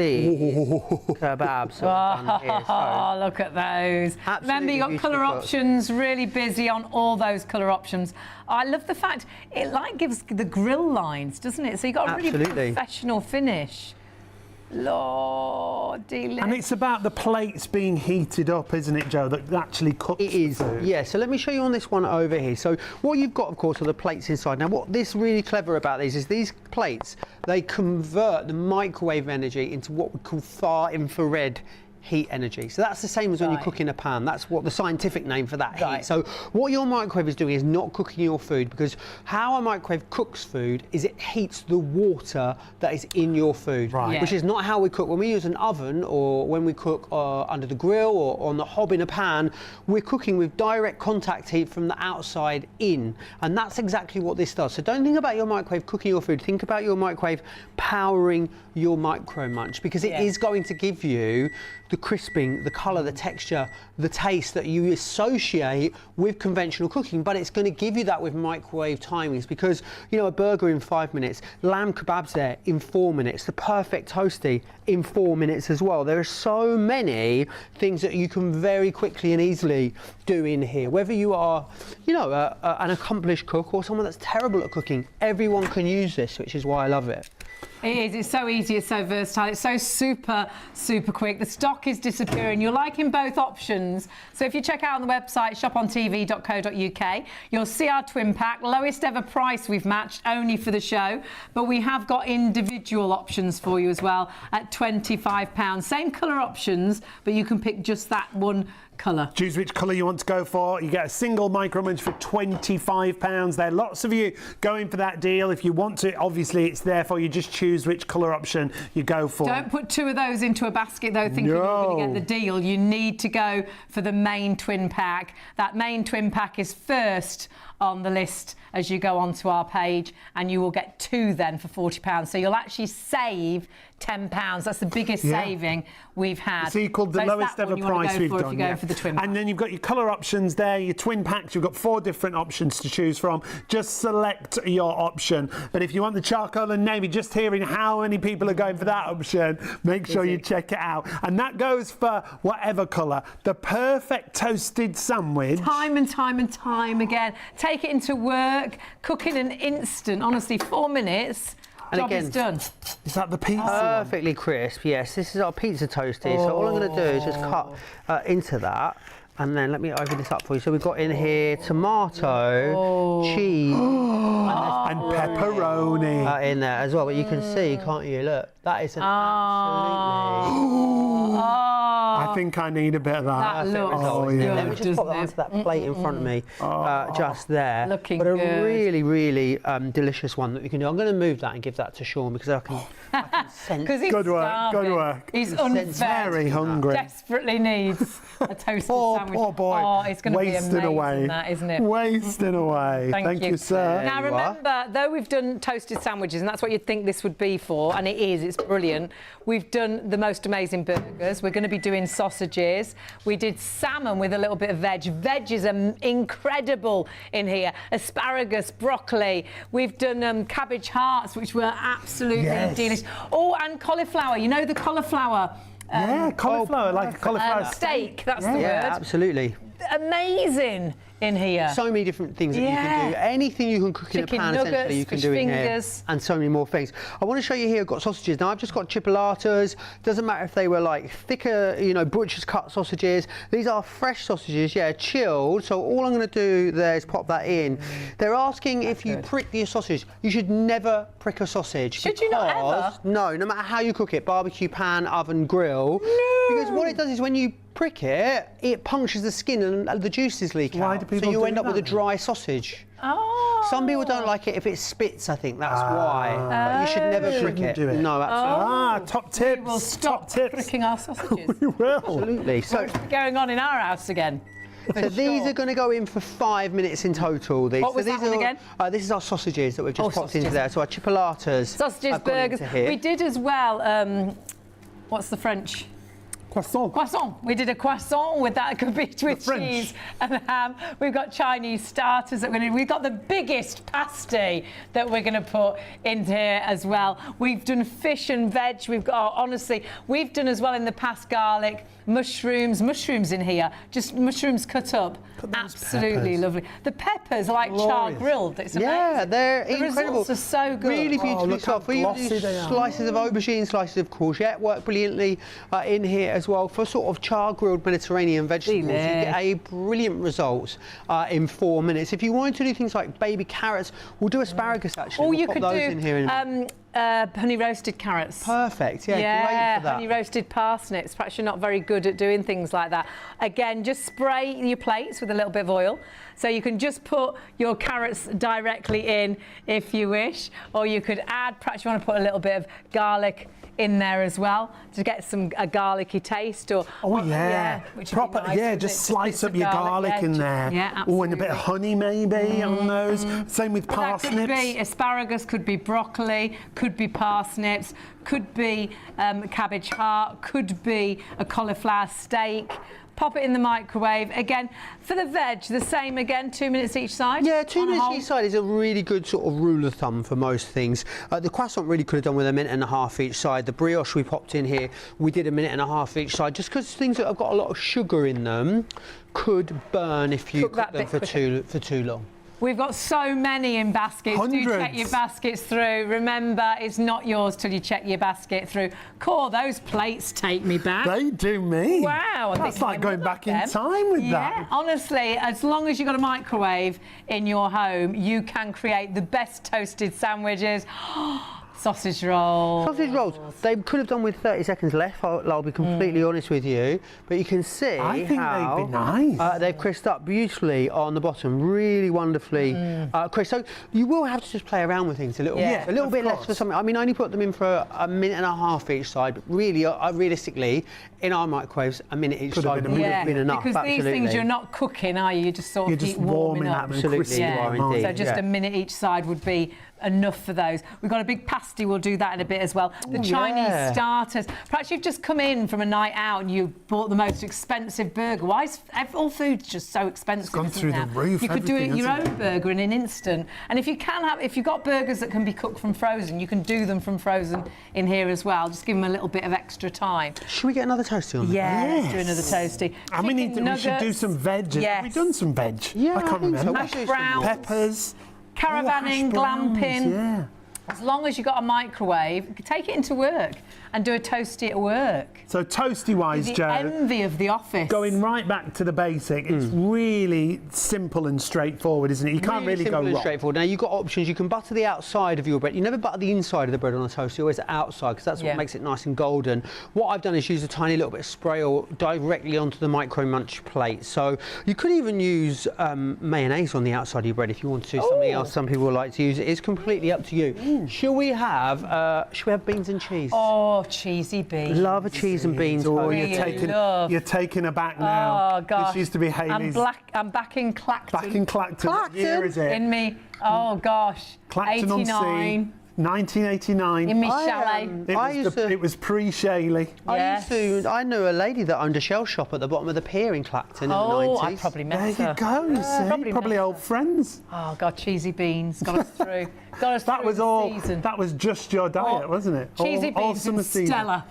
Speaker 3: kebabs.
Speaker 1: Oh, look at those. Remember, you've got colour options, really busy on all those colour options. I love the fact it gives the grill lines, doesn't it? So you've got a really professional finish. Lord, delicious.
Speaker 2: And it's about the plates being heated up, isn't it, Joe, that actually cooks the food?
Speaker 3: Yeah, so let me show you on this one over here. So what you've got, of course, are the plates inside. Now, what this really clever about these is these plates, they convert the microwave energy into what we call far infrared heat energy. So that's the same as when you cook in a pan. That's what the scientific name for that heat. So what your microwave is doing is not cooking your food, because how a microwave cooks food is it heats the water that is in your food, which is not how we cook. When we use an oven, or when we cook under the grill or on the hob in a pan, we're cooking with direct contact heat from the outside in, and that's exactly what this does. So don't think about your microwave cooking your food, think about your microwave powering your Micro Munch, because it is going to give you the crisping, the colour, the texture, the taste that you associate with conventional cooking, but it's going to give you that with microwave timings, because, you know, a burger in 5 minutes, lamb kebabs there in 4 minutes, the perfect toasty in 4 minutes as well. There are so many things that you can very quickly and easily do in here. Whether you are, you know, an accomplished cook or someone that's terrible at cooking, everyone can use this, which is why I love it.
Speaker 1: It is. It's so easy. It's so versatile. It's so super quick. The stock is disappearing. You're liking both options. So if you check out on the website, shopontv.co.uk, you'll see our twin pack. Lowest ever price we've matched only for the show. But we have got individual options for you as well at £25. Same colour options, but you can pick just that one colour.
Speaker 2: Choose which colour you want to go for. You get a single Micro Munch for £25. There are lots of you going for that deal. If you want to, obviously it's there for you. Just choose which colour option you go for.
Speaker 1: Don't put two of those into a basket though, thinking you're going to get the deal. You need to go for the main twin pack. That main twin pack is first on the list as you go onto our page, and you will get two then for £40. So you'll actually save £10. That's the biggest saving we've had.
Speaker 2: It's equal the lowest ever price we've done.
Speaker 1: If you're going for the twin pack.
Speaker 2: And then you've got your colour options there, your twin packs. You've got 4 different options to choose from. Just select your option. But if you want the charcoal and navy, just hearing how many people are going for that option, make sure you check it out. And that goes for whatever colour. The perfect toasted sandwich.
Speaker 1: Time and time again. Take it into work, cook in an instant. Honestly, 4 minutes.
Speaker 3: And
Speaker 1: job is done.
Speaker 2: Is that the pizza?
Speaker 3: Perfectly crisp, yes. This is our pizza toasty. So all I'm going to do is just cut into that. And then let me open this up for you. So we've got in here tomato, cheese,
Speaker 2: and pepperoni
Speaker 3: in there as well. But you can see, can't you? Look, that is an absolutely.
Speaker 2: I think I need a bit of that.
Speaker 1: That looks good.
Speaker 3: Let me just pop that onto that plate in front of me, just there.
Speaker 1: Looking
Speaker 3: but a
Speaker 1: good.
Speaker 3: really delicious one that you can do. I'm going to move that and give that to Sean, because I can sense.
Speaker 1: Because he's
Speaker 2: Good work.
Speaker 1: He's unfed.
Speaker 2: Very hungry.
Speaker 1: Desperately needs a toasted sandwich.
Speaker 2: Poor boy.
Speaker 1: Oh, it's going to be amazing,
Speaker 2: away.
Speaker 1: that, isn't it?
Speaker 2: Wasting away. Thank you, sir.
Speaker 1: Now remember, though we've done toasted sandwiches, and that's what you'd think this would be for, and it is, it's brilliant. We've done the most amazing burgers. We're going to be doing sausages. We did salmon with a little bit of veg. Veg is incredible in here. Asparagus, broccoli. We've done cabbage hearts, which were absolutely delicious. Oh, and cauliflower. You know the cauliflower.
Speaker 2: Cauliflower, like a cauliflower
Speaker 1: steak. That's the word.
Speaker 3: Yeah, absolutely.
Speaker 1: Amazing in here.
Speaker 3: So many different things that you can do. Anything you can cook
Speaker 1: Chicken
Speaker 3: in a pan,
Speaker 1: nuggets,
Speaker 3: essentially, you can
Speaker 1: fish
Speaker 3: do in
Speaker 1: fingers.
Speaker 3: here. And so many more things. I want to show you here, I've got sausages. Now, I've just got chipolatas. Doesn't matter if they were like thicker, you know, butcher's cut sausages. These are fresh sausages, chilled. So all I'm going to do there is pop that in. They're asking if you prick your sausage. You should never prick a sausage.
Speaker 1: Should you not ever?
Speaker 3: No matter how you cook it, barbecue, pan, oven, grill.
Speaker 1: No.
Speaker 3: Because what it does is when you prick it, it punctures the skin and the juices leak
Speaker 2: Why
Speaker 3: out.
Speaker 2: do people
Speaker 3: so you
Speaker 2: do
Speaker 3: end up with a
Speaker 2: that?
Speaker 3: dry sausage.
Speaker 1: Oh.
Speaker 3: Some people don't like it if it spits, I think that's why. But you should never prick
Speaker 2: Shouldn't
Speaker 3: it.
Speaker 2: do it.
Speaker 3: No, absolutely.
Speaker 2: Top tips.
Speaker 1: We'll stop
Speaker 2: top tips.
Speaker 1: pricking our sausages.
Speaker 2: We will.
Speaker 3: Absolutely. So,
Speaker 1: What's going on in our house again?
Speaker 3: so these are going to go in for 5 minutes in total. These.
Speaker 1: What was
Speaker 3: so
Speaker 1: that
Speaker 3: these
Speaker 1: one
Speaker 3: are,
Speaker 1: again?
Speaker 3: This is our sausages that we've just popped into
Speaker 1: sausages.
Speaker 3: there. So our chipolatas.
Speaker 1: Sausages,
Speaker 3: have gone
Speaker 1: burgers.
Speaker 3: into here.
Speaker 1: We did as well. What's the French?
Speaker 2: Croissant.
Speaker 1: Croissant. We did a croissant with that. It could be with
Speaker 2: French.
Speaker 1: cheese and ham. We've got Chinese starters that we're going to. We've got the biggest pasty that we're going to put in here as well. We've done fish and veg. We've got, honestly, we've done as well in the past garlic, mushrooms in here. Just mushrooms cut up.
Speaker 2: Put those
Speaker 1: Absolutely
Speaker 2: peppers.
Speaker 1: lovely. The peppers are like char
Speaker 2: Glorious.
Speaker 1: grilled. It's amazing.
Speaker 3: Yeah, they're
Speaker 1: the
Speaker 3: incredible.
Speaker 1: results are so good.
Speaker 3: Really
Speaker 2: Oh,
Speaker 3: beautifully
Speaker 2: look how
Speaker 3: soft. We
Speaker 2: glossy
Speaker 3: use
Speaker 2: they are.
Speaker 3: slices of aubergine, slices of courgette work brilliantly in here as well for sort of char grilled Mediterranean vegetables. You get a brilliant result in 4 minutes. If you wanted to do things like baby carrots, we'll do asparagus actually.
Speaker 1: Or
Speaker 3: We'll
Speaker 1: you
Speaker 3: pop
Speaker 1: could
Speaker 3: those
Speaker 1: do
Speaker 3: in here in
Speaker 1: honey roasted carrots.
Speaker 3: Perfect. Yeah, great for that.
Speaker 1: honey roasted parsnips. Perhaps you're not very good at doing things like that. Again, just spray your plates with a little bit of oil. So you can just put your carrots directly in if you wish, or you could add, perhaps you want to put a little bit of garlic in there as well to get a garlicky taste. Or which would be
Speaker 2: Proper,
Speaker 1: nice, wouldn't
Speaker 2: just
Speaker 1: it?
Speaker 2: slice
Speaker 1: Bits
Speaker 2: up
Speaker 1: of
Speaker 2: your garlic in
Speaker 1: yeah,
Speaker 2: there.
Speaker 1: Yeah,
Speaker 2: Oh, and a bit of
Speaker 1: absolutely.
Speaker 2: honey maybe on those. Same with
Speaker 1: That
Speaker 2: parsnips.
Speaker 1: could be asparagus, could be broccoli, could be parsnips, could be cabbage heart, could be a cauliflower steak. Pop it in the microwave. Again, for the veg, the same again, 2 minutes each side.
Speaker 3: Yeah, 2
Speaker 1: on
Speaker 3: minutes
Speaker 1: hold.
Speaker 3: each side is a really good sort of rule of thumb for most things. The croissant really could have done with a minute and a half each side. The brioche we popped in here, we did a minute and a half each side, just because things that have got a lot of sugar in them could burn if you
Speaker 1: Cook that
Speaker 3: cook them
Speaker 1: bit
Speaker 3: for too long.
Speaker 1: We've got so many in baskets. Do check
Speaker 2: Hundreds.
Speaker 1: your baskets through. Remember, it's not yours till you check your basket through. Core, those plates take me back.
Speaker 2: They do me.
Speaker 1: Wow. I'm
Speaker 2: That's
Speaker 1: thinking
Speaker 2: like
Speaker 1: I
Speaker 2: going
Speaker 1: would
Speaker 2: back
Speaker 1: love
Speaker 2: in
Speaker 1: them.
Speaker 2: time with
Speaker 1: Yeah,
Speaker 2: that.
Speaker 1: honestly, as long as you've got a microwave in your home, you can create the best toasted sandwiches. Sausage rolls.
Speaker 3: Sausage rolls, they could have done with 30 seconds left, I'll be completely honest with you. But you can see
Speaker 2: I think
Speaker 3: how
Speaker 2: they'd be nice.
Speaker 3: they've crisped up beautifully on the bottom, really wonderfully crisp. So you will have to just play around with things a little
Speaker 1: Yeah,
Speaker 3: bit. A little
Speaker 2: of
Speaker 3: bit less
Speaker 2: course.
Speaker 3: for something. I mean, I only put them in for a minute and a half each side, but really, realistically, in our microwaves, a minute each
Speaker 2: Could have
Speaker 3: side
Speaker 2: been a
Speaker 3: would
Speaker 2: minute.
Speaker 3: have been enough.
Speaker 1: because these
Speaker 3: absolutely.
Speaker 1: things you're not cooking, are you? You're just sort
Speaker 2: You're
Speaker 1: of
Speaker 2: just
Speaker 1: keep warming
Speaker 2: warming
Speaker 1: up.
Speaker 2: them and
Speaker 3: Absolutely,
Speaker 2: crisping
Speaker 3: you are
Speaker 2: them, aren't
Speaker 3: indeed.
Speaker 1: So just
Speaker 3: yeah.
Speaker 1: a minute each side would be enough for those. We've got a big pasty, we'll do that in a bit as well. The
Speaker 3: Ooh,
Speaker 1: Chinese
Speaker 3: yeah.
Speaker 1: starters. Perhaps you've just come in from a night out and you bought the most expensive burger. Why is all food's just so expensive?
Speaker 2: gone
Speaker 1: isn't
Speaker 2: through the
Speaker 1: it?
Speaker 2: roof,
Speaker 1: You could do
Speaker 2: everything,
Speaker 1: your
Speaker 2: hasn't
Speaker 1: own burger in an instant. And if you've got burgers that can be cooked from frozen, you can do them from frozen in here as well. Just give them a little bit of extra time.
Speaker 3: Should we get another toasty on there?
Speaker 1: Yeah, let's do another
Speaker 2: Yes.
Speaker 1: toasty.
Speaker 2: And we should do some veg.
Speaker 1: Yes.
Speaker 2: Have we done some veg?
Speaker 3: Yeah,
Speaker 2: I can't
Speaker 3: think so.
Speaker 2: remember.
Speaker 3: We
Speaker 1: Hash
Speaker 3: should do some
Speaker 1: browns.
Speaker 2: Peppers.
Speaker 1: Caravanning,
Speaker 2: Oh, hash browns,
Speaker 1: glamping.
Speaker 2: Yeah.
Speaker 1: As long as you've got a microwave, take it into work and do a toasty at work.
Speaker 2: So toasty-wise,
Speaker 1: The
Speaker 2: Joe,
Speaker 1: envy of the office.
Speaker 2: going right back to the basic, it's really simple and straightforward, isn't it? You can't really go
Speaker 3: simple and
Speaker 2: wrong.
Speaker 3: straightforward. Now you've got options. You can butter the outside of your bread. You never butter the inside of the bread on a toast. You always the outside because that's what
Speaker 1: Yeah.
Speaker 3: makes it nice and golden. What I've done is use a tiny little bit of spray oil directly onto the Micro Munch plate. So you could even use mayonnaise on the outside of your bread if you want to do something else. Some people like to use it. It's completely up to you. Shall we have beans and cheese?
Speaker 1: Oh, cheesy beans.
Speaker 3: Love a cheese and beans.
Speaker 2: Oh,
Speaker 3: toast.
Speaker 2: you're taken aback now.
Speaker 1: Oh, gosh.
Speaker 2: This used to be Hayley's.
Speaker 1: I'm back in Clacton.
Speaker 2: Back in Clacton. What year is it?
Speaker 1: In me. Oh, gosh.
Speaker 2: Clacton on
Speaker 1: 89.
Speaker 2: Sea. 1989.
Speaker 1: In me chalet.
Speaker 2: It was pre-Shayley.
Speaker 1: Yes.
Speaker 3: I knew a lady that owned a shell shop at the bottom of the pier in Clacton in the 90s.
Speaker 1: I probably met
Speaker 2: There
Speaker 1: her.
Speaker 2: you go. You see, probably
Speaker 1: met
Speaker 2: old
Speaker 1: her.
Speaker 2: friends.
Speaker 1: Oh, God, cheesy beans. Got us through. Got us
Speaker 2: That
Speaker 1: through
Speaker 2: was
Speaker 1: the
Speaker 2: all.
Speaker 1: season.
Speaker 2: That was just your diet,
Speaker 1: Oh,
Speaker 2: wasn't it?
Speaker 1: Cheesy
Speaker 2: all
Speaker 1: beans
Speaker 2: summer
Speaker 1: and
Speaker 2: season.
Speaker 1: Stella.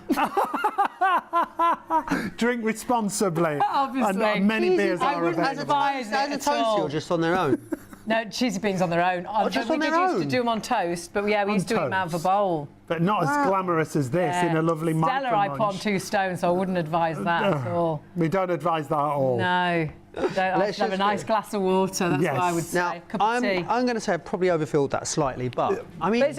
Speaker 2: Drink responsibly.
Speaker 1: Obviously.
Speaker 2: And many beers
Speaker 1: I
Speaker 2: are
Speaker 1: wouldn't
Speaker 2: available.
Speaker 1: advise it
Speaker 3: As a
Speaker 1: at
Speaker 3: toast
Speaker 1: all.
Speaker 3: or just on their own?
Speaker 1: No, cheesy beans on their own.
Speaker 3: just
Speaker 1: we
Speaker 3: on
Speaker 1: did
Speaker 3: their
Speaker 1: used to
Speaker 3: own?
Speaker 1: do them on toast, but yeah, we used to eat them out of a
Speaker 2: toast.
Speaker 1: bowl.
Speaker 2: but not as glamorous as this in a lovely Micro
Speaker 1: Stella, I put on
Speaker 2: Munch.
Speaker 1: 2 stone, so I wouldn't advise that at all.
Speaker 2: We don't advise that at all.
Speaker 1: No. Let's have a nice glass of water, that's what I would say.
Speaker 3: Now,
Speaker 1: Cup of tea.
Speaker 3: I'm going to say I probably overfilled that slightly, but I mean,
Speaker 1: But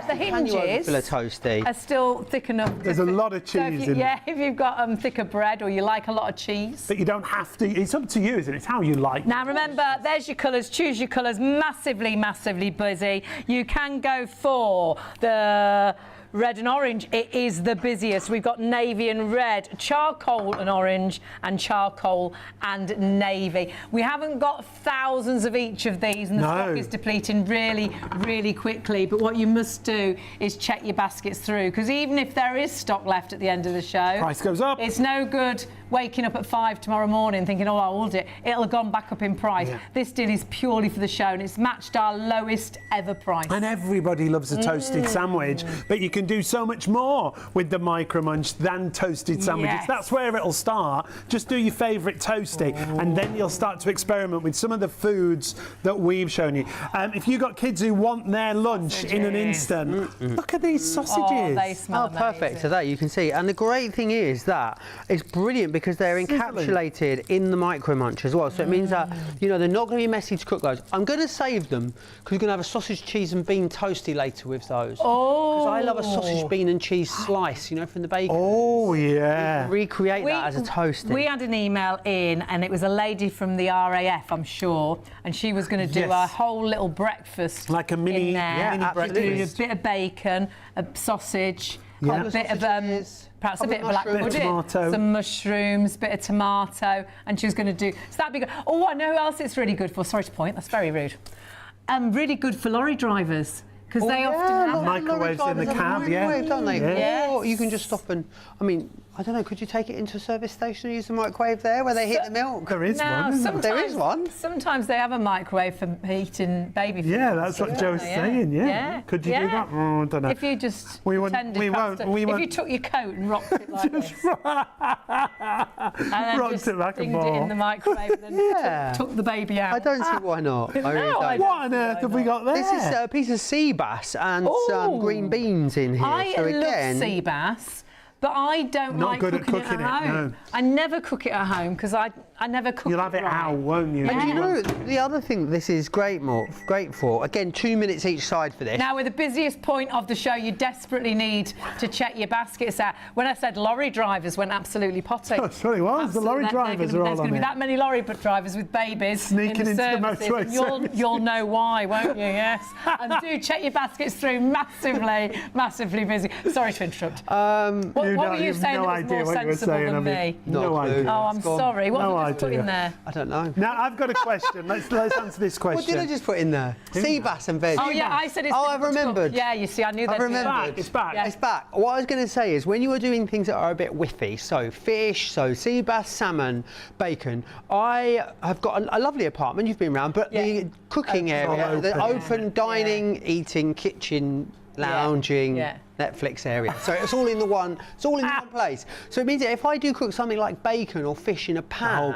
Speaker 1: the hinges
Speaker 3: overfill a toasty?
Speaker 1: are still thick enough.
Speaker 2: There's a lot of cheese in
Speaker 1: Yeah, if you've got thicker bread or you like a lot of cheese.
Speaker 2: But you don't have to. It's up to you, isn't it? It's how you like.
Speaker 1: Now remember, there's your colours. Choose your colours. Massively, massively busy. You can go for the red and orange. It is the busiest. We've got navy and red, charcoal and orange, and charcoal and navy. We haven't got thousands of each of these, and the stock is depleting really, really quickly. But what you must do is check your baskets through, because even if there is stock left at the end of the show,
Speaker 2: Price goes up.
Speaker 1: It's no good waking up at 5 tomorrow morning thinking, oh, I'll order it. It'll have gone back up in price.
Speaker 2: Yeah.
Speaker 1: This deal is purely for the show, and it's matched our lowest ever price.
Speaker 2: And everybody loves a toasted sandwich, but you can do so much more with the Micro Munch than toasted sandwiches.
Speaker 1: Yes.
Speaker 2: That's where it'll start. Just do your favourite toasty, and then you'll start to experiment with some of the foods that we've shown you. If you've got kids who want their lunch in an instant, look at these sausages.
Speaker 1: Oh, they smell
Speaker 3: perfect
Speaker 1: amazing.
Speaker 3: today, you can see. And the great thing is that it's brilliant because they're encapsulated in the Micro Munch as well. So it means that, you know, they're not going to be messy to cook those. I'm going to save them because we're going to have a sausage, cheese and bean toasty later with those.
Speaker 1: Oh.
Speaker 3: Because I love a sausage, bean and cheese slice, you know, from the bacon.
Speaker 2: Oh, yeah.
Speaker 3: Recreate that as a toasty.
Speaker 1: We had an email in, and it was a lady from the RAF, I'm sure, and she was going to do a whole little breakfast.
Speaker 2: Like a mini,
Speaker 1: in there.
Speaker 2: mini breakfast.
Speaker 1: A bit of bacon, a sausage, a bit of perhaps a bit of black
Speaker 3: mushrooms.
Speaker 1: pudding,
Speaker 2: Tomato.
Speaker 1: some mushrooms, bit of tomato, and she was going to do. So that'd be good. Oh, I know who else it's really good for. Sorry to point. That's very rude. Really good for lorry drivers. Because they often have
Speaker 2: microwaves in the cab,
Speaker 3: don't they?
Speaker 1: Yes.
Speaker 3: Or you can just stop and, I mean, I don't know, could you take it into a service station and use the microwave there where they heat the milk?
Speaker 2: There is one, isn't there?
Speaker 3: There is one.
Speaker 1: Sometimes they have a microwave for heating baby food.
Speaker 2: Yeah, that's what Joe's saying, yeah. Could you do that? Oh, I don't know.
Speaker 1: If you just
Speaker 2: We won't-
Speaker 1: pretended
Speaker 2: we
Speaker 1: perhaps
Speaker 2: won't- we
Speaker 1: if
Speaker 2: won't-
Speaker 1: you took your coat and rocked it like this, and then
Speaker 2: Rocked
Speaker 1: just
Speaker 2: it like a
Speaker 1: dinged
Speaker 2: ball.
Speaker 1: it in the microwave and then
Speaker 3: Yeah.
Speaker 1: took the baby out.
Speaker 3: I don't see why not. I really
Speaker 1: No, I
Speaker 3: don't.
Speaker 1: don't.
Speaker 2: What on earth have we got there?
Speaker 3: This is a piece of sea bass and some green beans in here.
Speaker 1: I
Speaker 3: so
Speaker 1: love
Speaker 3: again,
Speaker 1: sea bass, but I don't
Speaker 2: Not
Speaker 1: like
Speaker 2: good at
Speaker 1: cooking it
Speaker 2: cooking
Speaker 1: at
Speaker 2: it,
Speaker 1: home.
Speaker 2: no.
Speaker 1: I never cook it at home because I never cook
Speaker 2: You'll
Speaker 1: it
Speaker 2: have it
Speaker 1: right.
Speaker 2: out, won't you?
Speaker 3: and you know, the other thing this is great for, again, 2 minutes each side for this.
Speaker 1: Now, with the busiest point of the show, you desperately need to check your baskets out. When I said lorry drivers went absolutely potty.
Speaker 2: That's what it was. The lorry drivers are all
Speaker 1: There's
Speaker 2: on
Speaker 1: going to be
Speaker 2: it.
Speaker 1: that many lorry drivers with babies
Speaker 2: Sneaking
Speaker 1: in the
Speaker 2: into the
Speaker 1: services,
Speaker 2: motorway
Speaker 1: and
Speaker 2: service.
Speaker 1: you'll know why, won't you? Yes. And do check your baskets through. Massively busy. Sorry to interrupt. What were you
Speaker 2: you've
Speaker 1: saying
Speaker 2: no
Speaker 1: that was
Speaker 2: idea
Speaker 1: more
Speaker 2: what you were
Speaker 1: sensible
Speaker 2: saying,
Speaker 1: than
Speaker 2: have you?
Speaker 1: me?
Speaker 3: No
Speaker 2: No
Speaker 3: clue.
Speaker 2: idea.
Speaker 1: Oh, I'm
Speaker 3: Go on.
Speaker 1: sorry. What
Speaker 2: No
Speaker 1: have you just put
Speaker 2: idea.
Speaker 1: in there?
Speaker 3: I don't know.
Speaker 2: Now, I've got a question. Let's answer this
Speaker 3: What
Speaker 2: question.
Speaker 3: did I just put in there? Sea bass and veg.
Speaker 1: Oh, yeah, I said it's
Speaker 3: Oh, I've
Speaker 1: difficult to cook.
Speaker 3: remembered.
Speaker 1: Yeah, you see, I knew that.
Speaker 3: I've remembered.
Speaker 2: It's back.
Speaker 1: Yeah.
Speaker 3: It's back. What I was going to say is when you were doing things that are a bit whiffy, so fish, so sea bass, salmon, bacon, I have got a lovely apartment, you've been around, but the cooking area, the open dining, eating, kitchen, lounging,
Speaker 1: Yeah.
Speaker 3: Netflix area. So it's all in the one. It's all in one place. So it means that if I do cook something like bacon or fish in a pan,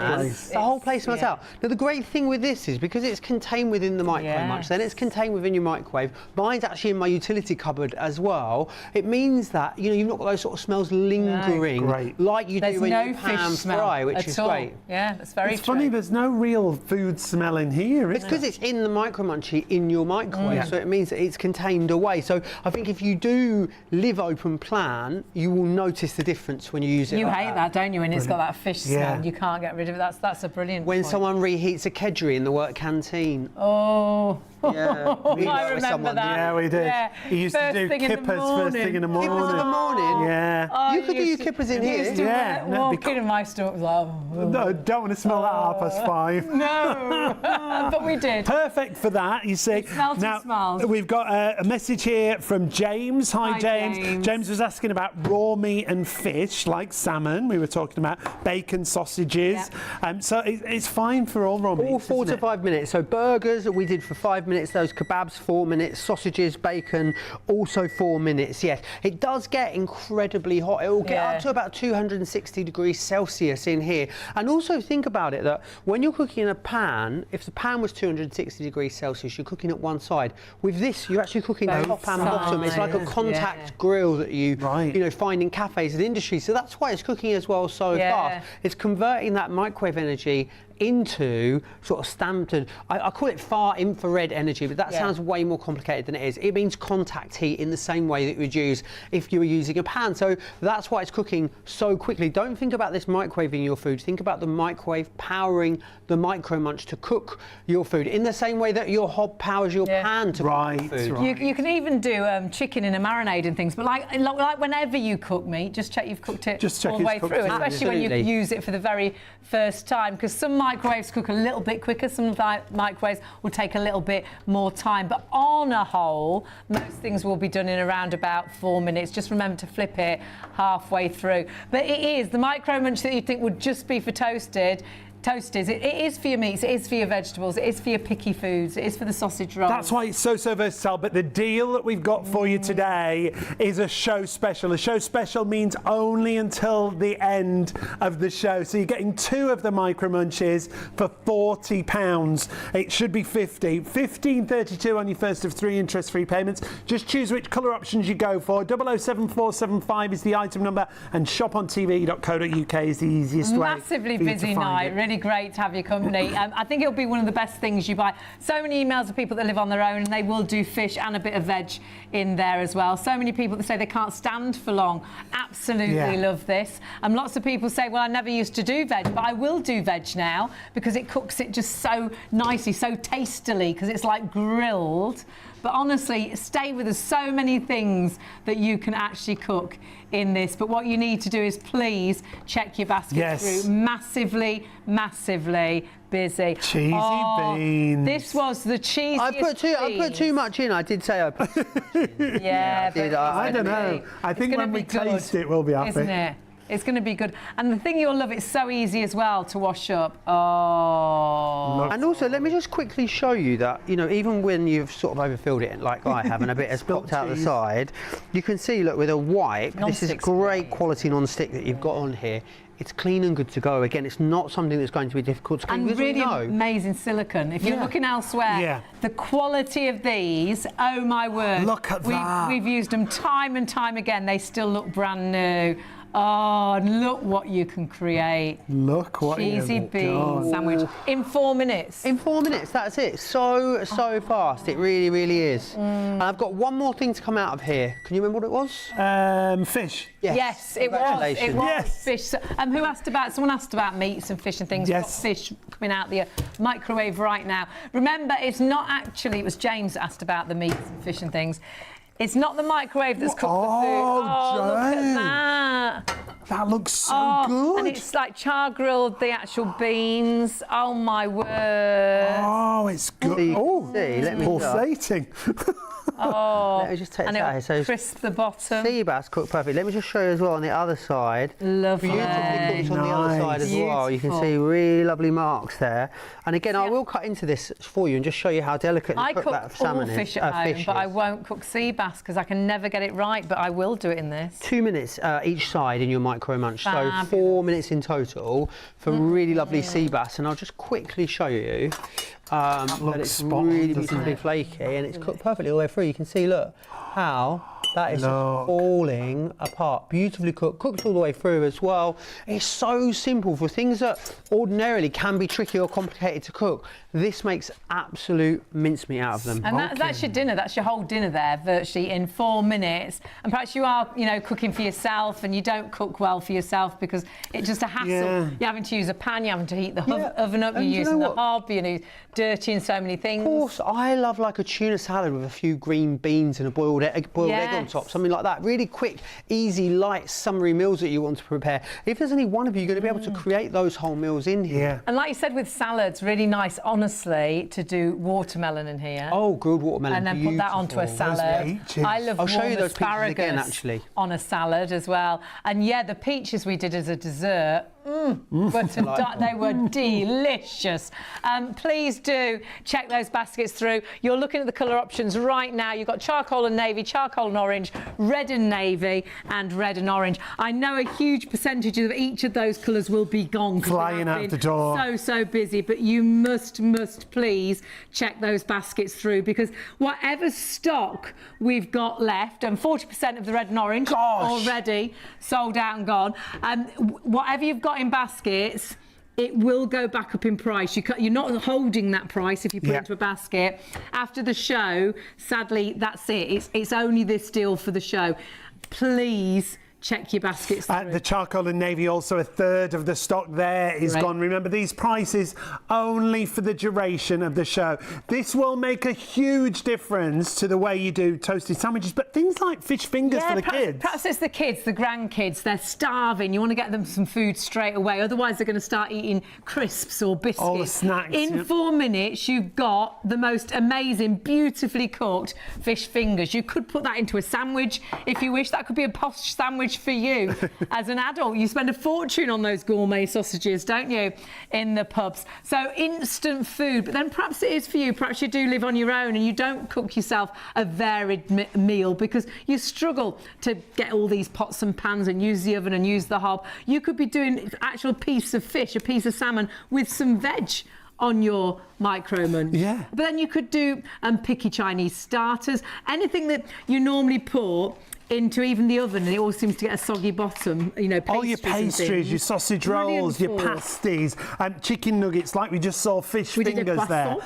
Speaker 3: the whole place smells out. Now the great thing with this is because it's contained within the Micro Munch, then it's contained within your microwave. Mine's actually in my utility cupboard as well. It means that you've not got those sort of smells lingering like you do when you pan fry, which is great.
Speaker 1: Yeah, that's very
Speaker 2: It's funny, there's no real food smell in here, is
Speaker 3: It's because it's in the Micro Munchie in your microwave, so it means that it's contained away. So I think if you do live open plan, you will notice the difference when you use it.
Speaker 1: You
Speaker 3: like
Speaker 1: hate that, don't you? When it's got that fish smell, you can't get rid of it. That's a brilliant
Speaker 3: When
Speaker 1: point.
Speaker 3: someone reheats a kedgeree in the work canteen.
Speaker 1: Oh.
Speaker 3: Yeah, we
Speaker 1: I
Speaker 3: work with
Speaker 1: remember
Speaker 3: someone.
Speaker 1: that.
Speaker 2: Yeah, we did.
Speaker 1: Yeah.
Speaker 2: He used to do kippers first thing in the morning.
Speaker 3: Kippers in the morning?
Speaker 2: Yeah.
Speaker 1: Oh,
Speaker 3: You could do your kippers in here.
Speaker 2: Yeah, no,
Speaker 1: Walk in and my stomach was like, oh.
Speaker 2: No, don't want to smell that at 5:30.
Speaker 1: No. But we did.
Speaker 2: Perfect for that, you see.
Speaker 1: Smells and smells.
Speaker 2: We've got a message here from James. Hi, James. James was asking about raw meat and fish, like salmon. We were talking about bacon, sausages. So it's fine for all raw meat.
Speaker 3: All 4 to 5 minutes. So burgers we did for 5 minutes. minutes. Those kebabs, 4 minutes. Sausages, bacon, also 4 minutes. Yes, it does get incredibly hot. It will get up to about 260 degrees Celsius in here. And also think about it that when you're cooking in a pan, if the pan was 260 degrees Celsius, you're cooking at one side. With this, you're actually cooking top and bottom. It's like a contact grill that you know, find in cafes and industry. So that's why it's cooking as well so fast. It's converting that microwave energy into sort of standard, I call it far infrared energy, but that sounds way more complicated than it is. It means contact heat in the same way that you would use if you were using a pan. So that's why it's cooking so quickly. Don't think about this microwaving your food. Think about the microwave powering the Micro Munch to cook your food in the same way that your hob powers your pan to cook your food.
Speaker 1: You can even do chicken in a marinade and things, but like whenever you cook meat, just check you've cooked it all the way through, especially when you use it for the very first time, because some microwaves cook a little bit quicker, some microwaves will take a little bit more time, but on a whole, most things will be done in around about 4 minutes. Just remember to flip it halfway through. But it is the Micro Munch that you think would just be for toasties. It is for your meats, it is for your vegetables, it is for your picky foods, it is for the sausage rolls.
Speaker 2: That's why it's so versatile. But the deal that we've got for you today is a show special. A show special means only until the end of the show. So you're getting 2 of the Micro Munchies for £40. It should be 50. £15.32 on your first of 3 interest-free payments. Just choose which colour options you go for. 007475 is the item number, and shopontv.co.uk is the easiest way.
Speaker 1: Massively busy night. Really great to have your company. I think it'll be one of the best things you buy. So many emails of people that live on their own, and they will do fish and a bit of veg in there as well. So many people that say they can't stand for long. Absolutely love this. Lots of people say, well, I never used to do veg, but I will do veg now because it cooks it just so nicely, so tastily, because it's like grilled. But honestly, stay with us. So many things that you can actually cook in this. But what you need to do is please check your basket through. Massively busy.
Speaker 2: Cheesy beans.
Speaker 1: This was the cheesiest.
Speaker 3: I put too much in. I did say I put too much in.
Speaker 2: I don't know. I think when we taste it, we'll be happy.
Speaker 1: Isn't it? It's going to be good. And the thing you'll love, it's so easy as well to wash up. Oh.
Speaker 3: And also, let me just quickly show you that, you know, even when you've sort of overfilled it, like I have, and a bit has popped out the side, you can see, look, with a wipe, this is great quality non-stick that you've got on here. It's clean and good to go. Again, it's not something that's going to be difficult to clean.
Speaker 1: And really amazing silicone. If you're looking elsewhere, the quality of these, oh my word.
Speaker 2: Look at that.
Speaker 1: We've used them time and time again. They still look brand new. Oh, look what you can create.
Speaker 2: Look what
Speaker 1: cheesy bean sandwich in 4 minutes.
Speaker 3: In 4 minutes, that's it. So fast. It really, really is. And I've got one more thing to come out of here. Can you remember what it was?
Speaker 2: Fish.
Speaker 1: Yes, it was. It was fish. So, who asked about? Someone asked about meats and fish and things. We've got fish coming out the microwave right now. Remember, it's not actually. It was James that asked about the meats and fish and things. It's not the microwave that's cooked the food. Oh, look at that.
Speaker 2: That looks so good.
Speaker 1: And it's like char grilled the actual beans. Oh my word.
Speaker 2: Oh, it's good.
Speaker 3: Let me
Speaker 2: pulsating.
Speaker 3: Let me just take
Speaker 1: and
Speaker 3: that
Speaker 1: it'll
Speaker 3: here. So
Speaker 1: crisp the bottom.
Speaker 3: Sea bass cooked perfect. Let me just show you as well on the other side.
Speaker 1: Lovely.
Speaker 3: Beautifully cooked on the other side as well. You can see really lovely marks there. And again, I will cut into this for you and just show you how delicately cooked that salmon is.
Speaker 1: I cook all fish at home, but I won't cook sea bass because I can never get it right, but I will do it in this.
Speaker 3: 2 minutes each side in your Micro Munch, so 4 minutes in total for really lovely sea bass. And I'll just quickly show you that it's really beautifully flaky and it's cooked perfectly all the way through. You can see, look, how that is falling apart. Beautifully cooked, cooked all the way through as well. It's so simple for things that ordinarily can be tricky or complicated to cook. This makes absolute mincemeat out of them.
Speaker 1: And that's your dinner. That's your whole dinner there, virtually in 4 minutes. And perhaps you are, you know, cooking for yourself, and you don't cook well for yourself because it's just a hassle. You're having to use a pan. You're having to heat the oven up. You're using the hob. You know, dirty and so many things.
Speaker 3: Of course, I love like a tuna salad with a few green beans and a boiled egg on top, something like that. Really quick, easy, light, summery meals that you want to prepare. If there's only one of you, you're going to be able to create those whole meals in here.
Speaker 1: And like you said with salads, really nice, honestly, to do watermelon in here.
Speaker 3: Oh, grilled watermelon.
Speaker 1: And then put that onto a salad. I love
Speaker 3: I'll show you those
Speaker 1: asparagus
Speaker 3: again, actually.
Speaker 1: on a salad as well. And yeah, the peaches we did as a dessert. But they were delicious. Please do check those baskets through. You're looking at the colour options right now. You've got charcoal and navy, charcoal and orange, red and navy, and red and orange. I know a huge percentage of each of those colours will be gone.
Speaker 2: Flying out the door.
Speaker 1: So busy, but you must please check those baskets through, because whatever stock we've got left, and 40% of the red and orange already sold out and gone. Whatever you've got in baskets, it will go back up in price. You're not holding that price if you put it into a basket. After the show, sadly, that's it. It's only this deal for the show. Please check your baskets through.
Speaker 2: The charcoal and navy, also a third of the stock there is gone. Remember, these prices only for the duration of the show. This will make a huge difference to the way you do toasted sandwiches, but things like fish fingers for the kids.
Speaker 1: Perhaps it's the kids, the grandkids, they're starving. You want to get them some food straight away, otherwise they're going to start eating crisps or biscuits.
Speaker 2: All the snacks.
Speaker 1: In 4 minutes, you've got the most amazing, beautifully cooked fish fingers. You could put that into a sandwich if you wish. That could be a posh sandwich for you as an adult. You spend a fortune on those gourmet sausages, don't you, in the pubs? So instant food, but then perhaps it is for you. Perhaps you do live on your own and you don't cook yourself a varied meal because you struggle to get all these pots and pans and use the oven and use the hob. You could be doing an actual piece of fish, a piece of salmon with some veg on your Micro Munch.
Speaker 2: Yeah.
Speaker 1: But then you could do picky Chinese starters, anything that you normally put into even the oven, and it all seems to get a soggy bottom, you know,
Speaker 2: all your pastries, your sausage rolls, your pasties, chicken nuggets, like we just saw, fish fingers there.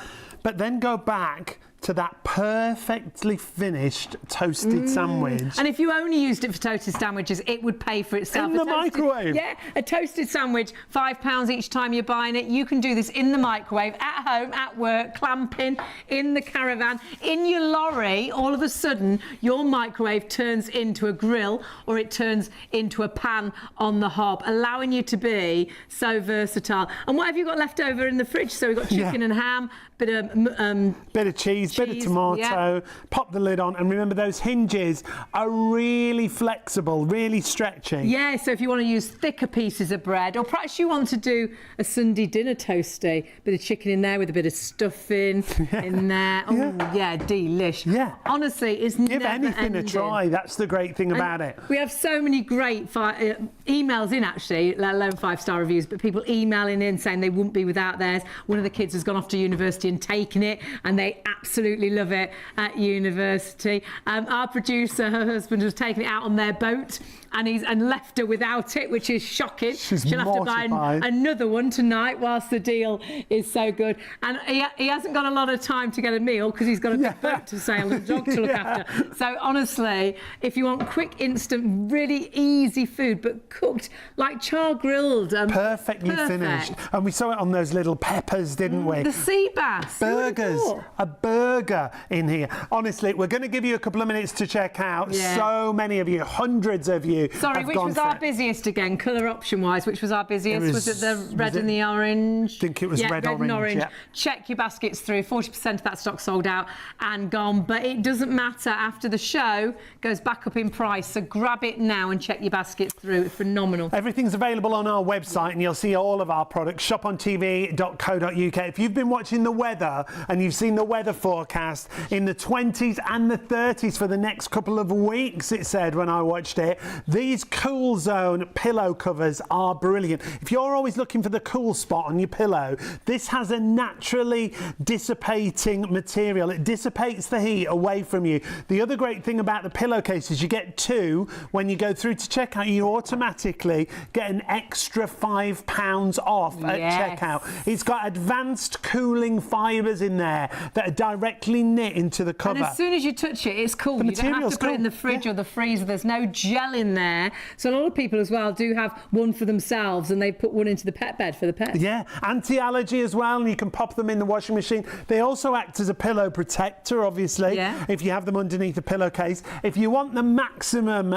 Speaker 2: But then go back to that perfectly finished toasted sandwich.
Speaker 1: And if you only used it for toasted sandwiches, it would pay for itself.
Speaker 2: In the microwave.
Speaker 1: Yeah, a toasted sandwich, £5 each time you're buying it. You can do this in the microwave, at home, at work, clamping, in the caravan, in your lorry. All of a sudden, your microwave turns into a grill, or it turns into a pan on the hob, allowing you to be so versatile. And what have you got left over in the fridge? So we've got chicken and ham, bit of cheese, bit of tomato, pop the lid on, and remember those hinges are really flexible, really stretchy. Yeah, so if you want to use thicker pieces of bread, or perhaps you want to do a Sunday dinner toasty, bit of chicken in there with a bit of stuffing in there. Oh yeah, delish. Yeah. Honestly, it's
Speaker 2: Give anything a try. That's the great thing about it.
Speaker 1: We have so many great emails in, actually, let alone 5-star reviews, but people emailing in saying they wouldn't be without theirs. One of the kids has gone off to university and taken it, and they absolutely love it at university. Our producer, her husband, has taken it out on their boat and left her without it, which is shocking. She'll have to buy another one tonight whilst the deal is so good. And he hasn't got a lot of time to get a meal because he's got a big boat to sail and a dog to look after. So honestly, if you want quick, instant, really easy food, but cooked like char grilled.
Speaker 2: Perfectly finished. And we saw it on those little peppers, didn't we?
Speaker 1: The sea bass.
Speaker 2: Burgers. A burger in here. Honestly, we're going to give you a couple of minutes to check out. So many of you, hundreds of you.
Speaker 1: Sorry, which was our busiest again, colour option wise? Which was our busiest? Was it the red and the orange?
Speaker 2: I think it was red
Speaker 1: and orange.
Speaker 2: Yeah.
Speaker 1: Check your baskets through. 40% of that stock sold out and gone. But it doesn't matter. After the show, goes back up in price. So grab it now and check your baskets through. It's phenomenal.
Speaker 2: Everything's available on our website, and you'll see all of our products. shopontv.co.uk. If you've been watching the weather and you've seen the weather forecast in the 20s and the 30s for the next couple of weeks, it said when I watched it. These Cool Zone pillow covers are brilliant. If you're always looking for the cool spot on your pillow, this has a naturally dissipating material. It dissipates the heat away from you. The other great thing about the pillowcase is you get two. When you go through to checkout, you automatically get an extra £5 off at checkout. It's got advanced cooling fibres in there that are directly knit into the cover.
Speaker 1: And as soon as you touch it, it's cool. You don't have to put it in the fridge or the freezer. There's no gel in there. So a lot of people as well do have one for themselves, and they put one into the pet bed for the pet.
Speaker 2: Yeah, anti-allergy as well, and you can pop them in the washing machine. They also act as a pillow protector, obviously, if you have them underneath a pillowcase. If you want the maximum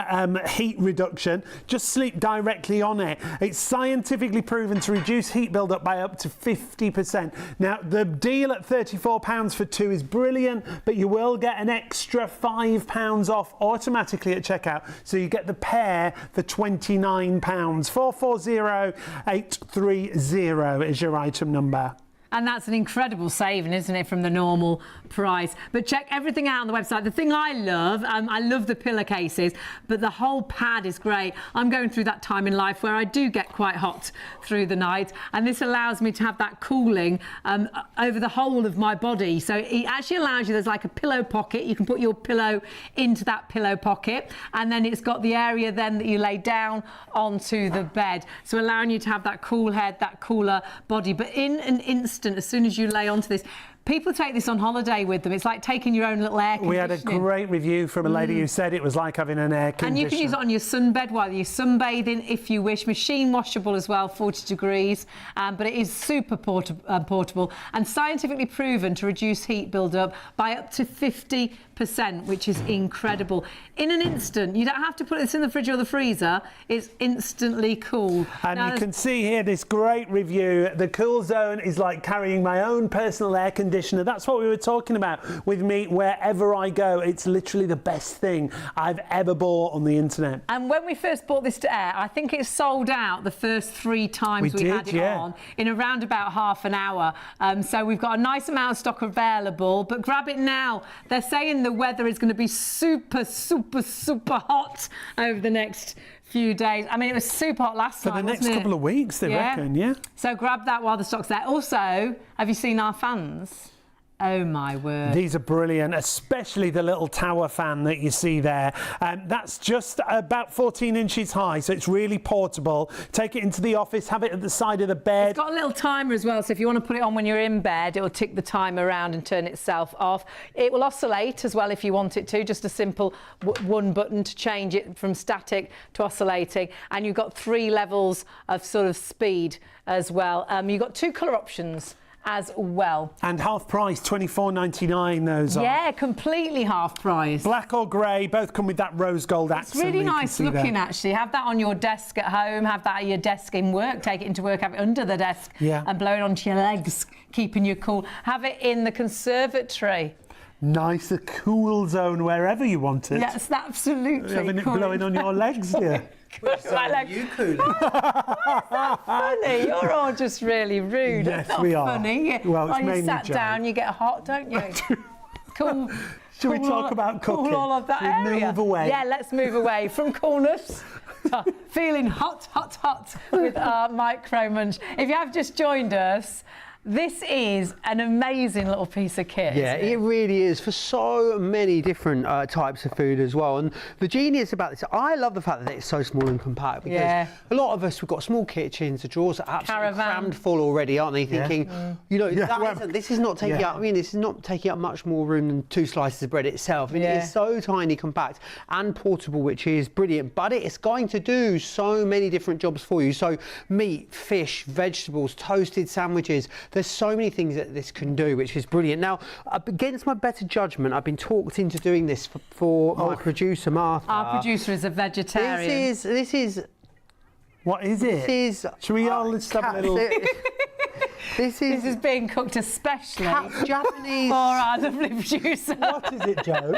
Speaker 2: heat reduction, just sleep directly on it. It's scientifically proven to reduce heat build-up by up to 50%. Now, the deal at £34 for 2 is brilliant, but you will get an extra £5 off automatically at checkout. So you get the pair for £29. 440830 is your item number.
Speaker 1: And that's an incredible saving, isn't it, from the normal price? But check everything out on the website. The thing I love the pillowcases, but the whole pad is great. I'm going through that time in life where I do get quite hot through the night, and this allows me to have that cooling over the whole of my body. So it actually allows you, there's like a pillow pocket. You can put your pillow into that pillow pocket, and then it's got the area then that you lay down onto the bed. So allowing you to have that cool head, that cooler body. But in an instant, as soon as you lay onto this, people take this on holiday with them. It's like taking your own little air conditioner. We
Speaker 2: had a great review from a lady who said it was like having an air conditioner.
Speaker 1: And you can use it on your sunbed while you're sunbathing if you wish. Machine washable as well, 40 degrees. But it is super portable and scientifically proven to reduce heat build-up by up to 50%, which is incredible. In an instant, you don't have to put this in the fridge or the freezer. It's instantly cool.
Speaker 2: And now, you can see here this great review. The Cool Zone is like carrying my own personal air conditioner. That's what we were talking about with me wherever I go. It's literally the best thing I've ever bought on the internet.
Speaker 1: And when we first bought this to air, I think it sold out the first 3 times we had it on in around about half an hour. So we've got a nice amount of stock available, but grab it now. They're saying the weather is going to be super, super, super hot over the next few days. I mean, it was super hot last night,
Speaker 2: for the next couple of weeks, they reckon, yeah.
Speaker 1: So grab that while the stock's there. Also, have you seen our fans? Oh my word.
Speaker 2: These are brilliant, especially the little tower fan that you see there. That's just about 14 inches high, so it's really portable. Take it into the office, have it at the side of the bed.
Speaker 1: It's got a little timer as well, so if you want to put it on when you're in bed, it will tick the timer around and turn itself off. It will oscillate as well if you want it to, just a simple one button to change it from static to oscillating. And you've got 3 levels of sort of speed as well. You've got 2 colour options as well.
Speaker 2: And half price, $24.99 those are.
Speaker 1: Yeah, completely half price.
Speaker 2: Black or grey, both come with that rose gold accent.
Speaker 1: It's really nice looking actually. Have that on your desk at home, have that at your desk in work, take it into work, have it under the desk and blow it onto your legs, keeping you cool. Have it in the conservatory.
Speaker 2: Nice, a cool zone wherever you want it.
Speaker 1: Yes, absolutely.
Speaker 2: Having it blowing on your legs, dear.
Speaker 3: You cool.
Speaker 1: Funny, you're all just really rude.
Speaker 2: Yes,
Speaker 1: That's not
Speaker 2: we are.
Speaker 1: Funny.
Speaker 2: Well, it's
Speaker 1: when you sat
Speaker 2: joke.
Speaker 1: down, you get hot, don't you? Cool.
Speaker 2: Should we talk about cooking?
Speaker 1: Cool all of that area.
Speaker 2: Move away.
Speaker 1: Yeah, let's move away from coolness. Feeling hot, hot, hot with our Micro Munch. If you have just joined us, this is an amazing little piece of kit.
Speaker 3: Yeah, it really is, for so many different types of food as well. And the genius about this, I love the fact that it's so small and compact, because a lot of us, we've got small kitchens, the drawers are absolutely crammed full already, aren't they? Thinking, you know, this is not taking up, I mean, this is not taking up much more room than 2 slices of bread itself. I mean, it is so tiny, compact and portable, which is brilliant, but it's going to do so many different jobs for you. So meat, fish, vegetables, toasted sandwiches, there's so many things that this can do, which is brilliant. Now, against my better judgment, I've been talked into doing this for my producer, Martha.
Speaker 1: Our producer is a vegetarian.
Speaker 3: This is...
Speaker 2: What is it?
Speaker 3: This is...
Speaker 2: Should we all just have a little...
Speaker 1: This is being cooked especially
Speaker 3: Japanese...
Speaker 1: for our lovely producer.
Speaker 2: What is it, Joe?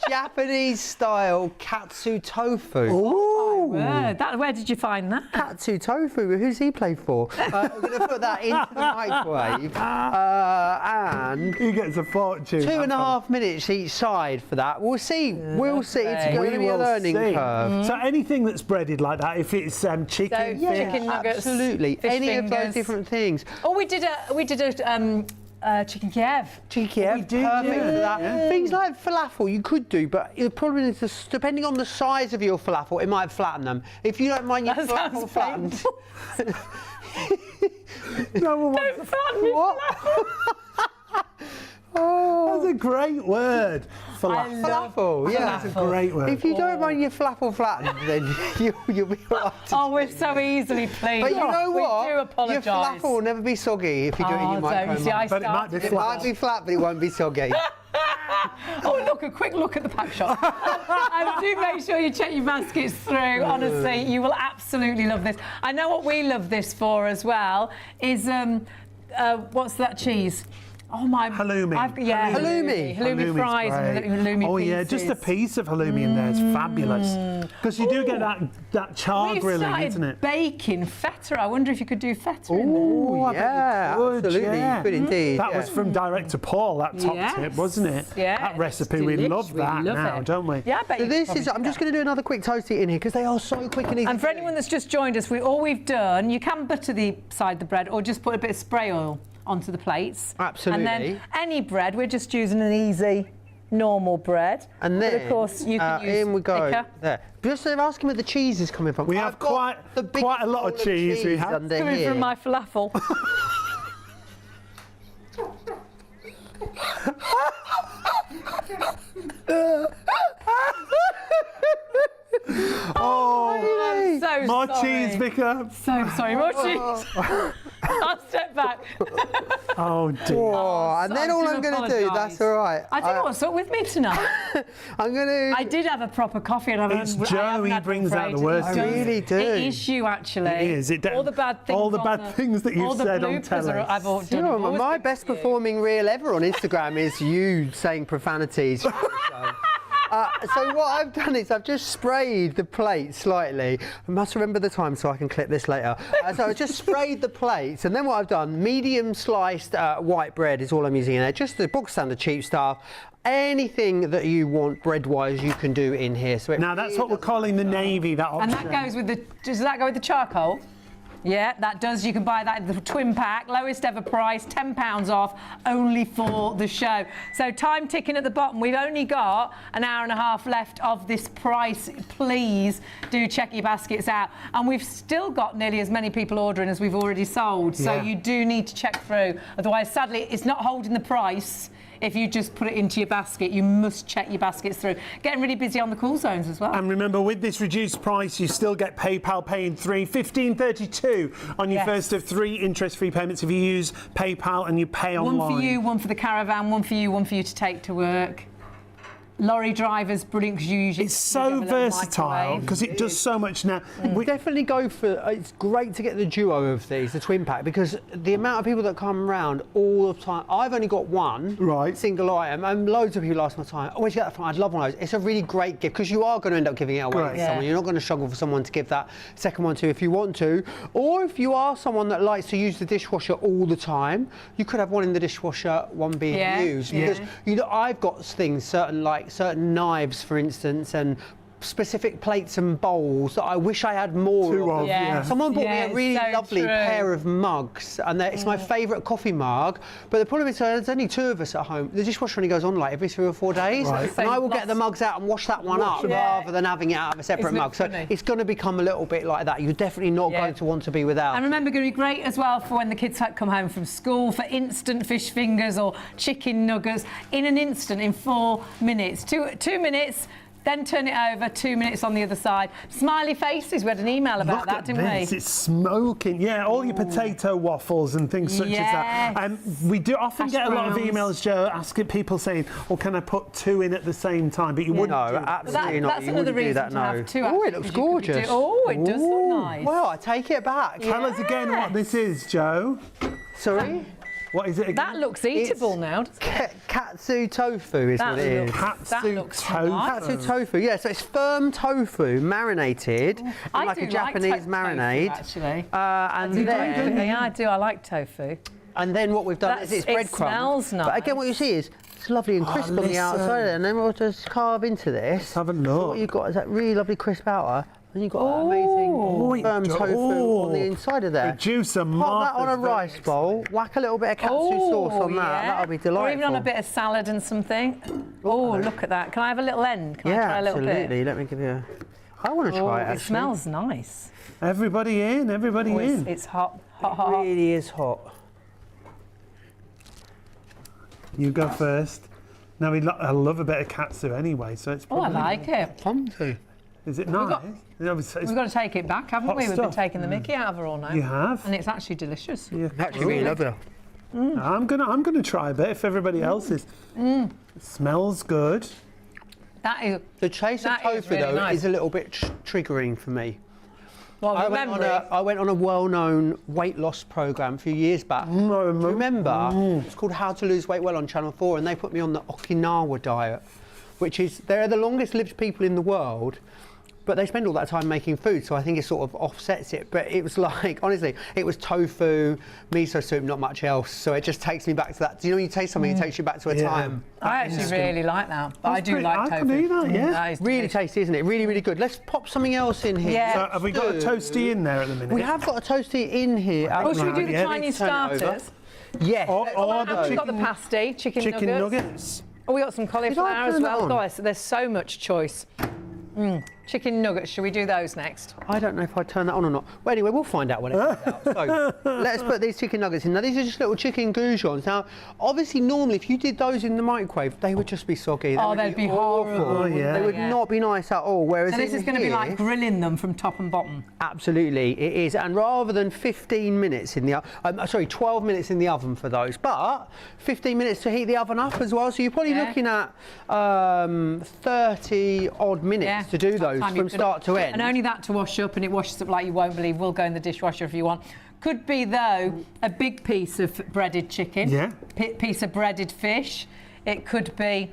Speaker 3: Japanese-style katsu tofu.
Speaker 1: Oh, where did you find that?
Speaker 3: Katsu tofu. Who's he play for? We're going to put that into the microwave, and
Speaker 2: He gets a fortune.
Speaker 3: 2.5 minutes each side for that. We'll see. We'll see. It's going to be a learning curve.
Speaker 2: So anything that's breaded like that, if it's chicken,
Speaker 1: So,
Speaker 2: fish,
Speaker 1: chicken nuggets,
Speaker 3: absolutely,
Speaker 1: fish
Speaker 3: any
Speaker 1: fingers.
Speaker 3: of those different things.
Speaker 1: Oh, we did a chicken Kiev.
Speaker 3: Chicken Kiev, perfect for that. Things like falafel you could do, but the problem is, depending on the size of your falafel, it might flatten them. If you don't mind your falafel flattened.
Speaker 2: No one wants
Speaker 1: Flatten me
Speaker 2: That's a great word.
Speaker 3: Falafel, yeah.
Speaker 2: That's a great word.
Speaker 3: If you don't mind your falafel flattened, then you'll be all right.
Speaker 1: Oh, we're so easily pleased.
Speaker 3: But you know what?
Speaker 1: We do apologise.
Speaker 3: Your falafel will never be soggy if you do it in your microwave.
Speaker 2: But it might be
Speaker 3: It might be flat, but it won't be soggy.
Speaker 1: Oh, look, a quick look at the pack shop. Do make sure you check your baskets through. Honestly, you will absolutely love this. I know what we love this for as well is, what's that cheese? Oh my!
Speaker 2: Halloumi.
Speaker 3: Halloumi.
Speaker 1: Halloumi
Speaker 2: Halloumi's
Speaker 1: fries
Speaker 2: great.
Speaker 1: and halloumi
Speaker 2: Oh yeah,
Speaker 1: pieces.
Speaker 2: just a piece of halloumi in there is fabulous. Because you do get that char
Speaker 1: We've
Speaker 2: grilling,
Speaker 1: started
Speaker 2: isn't it?
Speaker 1: baking feta. I wonder if you could do feta in there.
Speaker 3: Oh,
Speaker 2: I bet
Speaker 3: yeah,
Speaker 2: you could,
Speaker 3: absolutely.
Speaker 2: yeah.
Speaker 3: You could indeed.
Speaker 2: That was from Director Paul, that top
Speaker 1: Yes.
Speaker 2: tip, wasn't it?
Speaker 1: Yeah,
Speaker 2: That
Speaker 1: it's
Speaker 2: recepe, we
Speaker 1: delish.
Speaker 2: love
Speaker 1: We
Speaker 2: that
Speaker 1: love
Speaker 2: now,
Speaker 1: it.
Speaker 2: don't we?
Speaker 1: Yeah, I bet
Speaker 3: So
Speaker 1: you
Speaker 3: this
Speaker 1: could
Speaker 3: is,
Speaker 1: probably
Speaker 3: I'm
Speaker 1: do
Speaker 3: just going to do another quick toasty in here because they are so quick and easy.
Speaker 1: And for anyone that's just joined us, all we've done, you can butter the side of the bread or just put a bit of spray oil onto the plates.
Speaker 3: Absolutely.
Speaker 1: And then any bread, we're just using an easy, normal bread.
Speaker 3: And
Speaker 1: but
Speaker 3: then,
Speaker 1: of course, you can use
Speaker 3: in we go.
Speaker 1: thicker.
Speaker 3: There. Just they're asking where the cheese is coming from.
Speaker 2: We
Speaker 3: I've
Speaker 2: have
Speaker 3: got
Speaker 2: quite-
Speaker 3: the big
Speaker 2: quite a lot of
Speaker 3: bowl
Speaker 2: cheese we have.
Speaker 3: under
Speaker 1: Coming
Speaker 3: here.
Speaker 1: from my falafel. I'm so
Speaker 2: More
Speaker 1: sorry.
Speaker 2: cheese, Vicar.
Speaker 1: So sorry, more cheese. I'll step back.
Speaker 2: Oh dear.
Speaker 3: Oh, and then
Speaker 1: I
Speaker 3: all
Speaker 1: do
Speaker 3: I'm going to do,
Speaker 1: apologise.
Speaker 3: that's all right.
Speaker 1: I don't know what's up with me tonight.
Speaker 3: I'm going to.
Speaker 1: I did have a proper coffee and
Speaker 2: It's Joe, he brings out the worst
Speaker 3: in us. I really do.
Speaker 1: It is you, actually.
Speaker 2: It is.
Speaker 1: All the bad things.
Speaker 2: all the
Speaker 1: on
Speaker 2: bad things that you've
Speaker 1: all the
Speaker 2: said on
Speaker 1: bloopers
Speaker 2: telly.
Speaker 1: I've all done.
Speaker 3: You know,
Speaker 1: have always
Speaker 3: my
Speaker 1: been
Speaker 3: best
Speaker 1: you.
Speaker 3: performing reel ever on Instagram is you saying profanities. So what I've done is I've just sprayed the plate slightly. I must remember the time so I can clip this later. So I just sprayed the plates, and then what I've done, medium sliced white bread is all I'm using in there. Just the bog standard cheap stuff. Anything that you want bread-wise, you can do in here. So it
Speaker 2: Now that's
Speaker 3: really
Speaker 2: what we're calling the navy. That option.
Speaker 1: And that goes with the. Does that go with the charcoal? Yeah, that does. You can buy that in the twin pack, lowest ever price, £10 off, only for the show. So time ticking at the bottom. We've only got an hour and a half left of this price. Please do check your baskets out. And we've still got nearly as many people ordering as we've already sold. So
Speaker 2: Yeah.
Speaker 1: you do need to check through. Otherwise, sadly, it's not holding the price. If you just put it into your basket, you must check your baskets through. Getting really busy on the cool zones as well.
Speaker 2: And remember, with this reduced price, you still get PayPal Pay in 3, $15.32 on your
Speaker 1: Yes.
Speaker 2: first of 3 interest-free payments if you use PayPal and you pay online.
Speaker 1: One for you, one for the caravan, one for you to take to work. Lorry drivers, brilliant, because you usually
Speaker 2: It's so versatile because it does so much now.
Speaker 3: We definitely go for. It's great to get the duo of these, the twin pack, because the amount of people that come around all the time. I've only got one single item, and loads of people ask my time. Always get that from. I'd love one of those. It's a really great gift because you are going to end up giving it away
Speaker 2: Great.
Speaker 3: to someone. You're not going to struggle for someone to give that second one to if you want to, or if you are someone that likes to use the dishwasher all the time, you could have one in the dishwasher, one being used. Because you know, I've got things certain knives, for instance, and specific plates and bowls that I wish I had more of.
Speaker 1: Yeah.
Speaker 3: Someone bought me a really
Speaker 1: so
Speaker 3: lovely
Speaker 1: true.
Speaker 3: pair of mugs, and it's my favourite coffee mug. But the problem is there's only 2 of us at home. The dishwasher only goes on like every 3 or 4 days,
Speaker 2: Right.
Speaker 3: and I will get
Speaker 1: lots-
Speaker 3: the mugs out and wash that one up rather than having it out of a separate
Speaker 1: Isn't it
Speaker 3: mug. So
Speaker 1: funny?
Speaker 3: it's going to become a little bit like that. You're definitely not going to want to be without.
Speaker 1: And remember, going to be great as well for when the kids come home from school for instant fish fingers or chicken nuggets in an instant, in 4 minutes. 2 minutes. Then turn it over, 2 minutes on the other side. Smiley faces, we had an email about
Speaker 2: Look
Speaker 1: that,
Speaker 2: at
Speaker 1: didn't
Speaker 2: this,
Speaker 1: we?
Speaker 2: it's smoking. Yeah, all your potato waffles and things such as that.
Speaker 1: Yes.
Speaker 2: We do often
Speaker 1: Hash
Speaker 2: get a lot of
Speaker 1: browns.
Speaker 2: emails, Joe, asking people saying, "Oh, can I put 2 in at the same time?" But you wouldn't.
Speaker 3: No,
Speaker 2: do that.
Speaker 3: absolutely not.
Speaker 1: That's
Speaker 3: You
Speaker 1: another
Speaker 3: wouldn't do
Speaker 1: reason
Speaker 3: that,
Speaker 1: to
Speaker 3: no.
Speaker 1: have 2.
Speaker 3: Oh,
Speaker 1: actually,
Speaker 3: it looks
Speaker 1: because you could
Speaker 3: gorgeous.
Speaker 1: Oh, it does look
Speaker 3: Ooh.
Speaker 1: nice.
Speaker 3: Well, I take it back.
Speaker 2: Tell us again what this is, Joe.
Speaker 3: Sorry?
Speaker 2: What is it again?
Speaker 1: That looks eatable now. doesn't it?
Speaker 3: Katsu tofu is
Speaker 1: That
Speaker 3: what it is.
Speaker 1: looks-
Speaker 2: Katsu
Speaker 1: that looks
Speaker 2: tofu.
Speaker 1: nice.
Speaker 3: Katsu tofu, yeah, so it's firm tofu marinated in
Speaker 1: I
Speaker 3: like
Speaker 1: do
Speaker 3: a Japanese
Speaker 1: tofu,
Speaker 3: marinade.
Speaker 1: actually.
Speaker 3: And
Speaker 1: Yeah,
Speaker 3: then,
Speaker 1: I do. I like tofu.
Speaker 3: and then what we've done is
Speaker 1: That's-
Speaker 3: it's
Speaker 1: it
Speaker 3: breadcrumbs.
Speaker 1: smells
Speaker 3: But again, what you see is it's lovely and crisp on the
Speaker 2: listen.
Speaker 3: outside, and then we'll just carve into this.
Speaker 2: Let's have a
Speaker 3: So
Speaker 2: look.
Speaker 3: what you've got is that really lovely crisp outer, and you've got that amazing firm tofu on the inside of there.
Speaker 2: Reduce a
Speaker 3: Pop that on a
Speaker 2: Martha's
Speaker 3: rice bowl, whack a little bit of katsu sauce on that, that'll be delightful.
Speaker 1: Or even on a bit of salad and something. Oh, look at that. Can I have a little end? Can I
Speaker 3: Yeah,
Speaker 1: try a little
Speaker 3: absolutely.
Speaker 1: bit?
Speaker 3: Let me give you a... I want to try it,
Speaker 1: It
Speaker 3: actually.
Speaker 1: smells nice.
Speaker 2: Everybody in, everybody
Speaker 1: Oh,
Speaker 2: in.
Speaker 1: it's hot, hot,
Speaker 3: It
Speaker 1: hot, hot.
Speaker 3: really is hot.
Speaker 2: You go first. Now, I love a bit of katsu anyway, so it's
Speaker 1: Oh, I
Speaker 2: probably...
Speaker 1: like it.
Speaker 3: Fun too.
Speaker 2: Is it nice?
Speaker 1: got-
Speaker 2: Obviously,
Speaker 1: We've got to take it back, haven't
Speaker 2: Hot
Speaker 1: we? We've been
Speaker 2: stuff.
Speaker 1: taking the mickey out of her all night.
Speaker 2: You have?
Speaker 1: And it's actually delicious.
Speaker 2: Yeah.
Speaker 3: Actually, really lovely.
Speaker 2: I'm gonna try a bit if everybody else is. It smells good.
Speaker 1: That is...
Speaker 3: The taste of
Speaker 1: That is
Speaker 3: tofu,
Speaker 1: really
Speaker 3: though,
Speaker 1: nice.
Speaker 3: is a little bit triggering for me.
Speaker 1: Well,
Speaker 3: I went on a well-known weight loss program a few years back. Remember? It's called How to Lose Weight Well on Channel 4, and they put me on the Okinawa diet, which is, they're the longest-lived people in the world, but they spend all that time making food, so I think it sort of offsets it. But it was like, honestly, it was tofu, miso soup, not much else. So it just takes me back to that. Do you know when you taste something, it takes you back to a time?
Speaker 1: I actually really like that. I do like tofu.
Speaker 2: I can do that, yeah.
Speaker 1: That is
Speaker 3: Really tasty, isn't it? Really, really good. Let's pop something else in here.
Speaker 1: Yeah.
Speaker 2: So have we got a toasty in there at the minute?
Speaker 3: We have got a toasty in here.
Speaker 1: Oh, should we do the
Speaker 2: Yeah.
Speaker 1: Chinese
Speaker 3: Turn it over.
Speaker 1: starters?
Speaker 3: Yes.
Speaker 2: Or
Speaker 1: We've got the pasty, chicken
Speaker 2: nuggets.
Speaker 1: Oh, we got some cauliflower as
Speaker 3: turn
Speaker 1: well.
Speaker 3: that on?
Speaker 1: Guys, there's so much choice. Chicken nuggets, shall we do those next?
Speaker 3: I don't know if I turn that on or not. Well, anyway, we'll find out when it comes out. So let's put these chicken nuggets in. Now, these are just little chicken goujons. Now, obviously, normally, if you did those in the microwave, they would just be soggy.
Speaker 1: They'd be horrible.
Speaker 2: Oh, yeah.
Speaker 3: They would not be nice at all. Whereas
Speaker 1: So this is going to be like grilling them from top and bottom.
Speaker 3: Absolutely, it is. And rather than 15 minutes in the 12 minutes in the oven for those, but 15 minutes to heat the oven up as well. So you're probably looking at 30 odd minutes to do those from start to end.
Speaker 1: And only that to wash up, and it washes up like you won't believe. Will go in the dishwasher if you want. Could be, though, a big piece of breaded chicken.
Speaker 2: Yeah.
Speaker 1: Piece of breaded fish. It could be,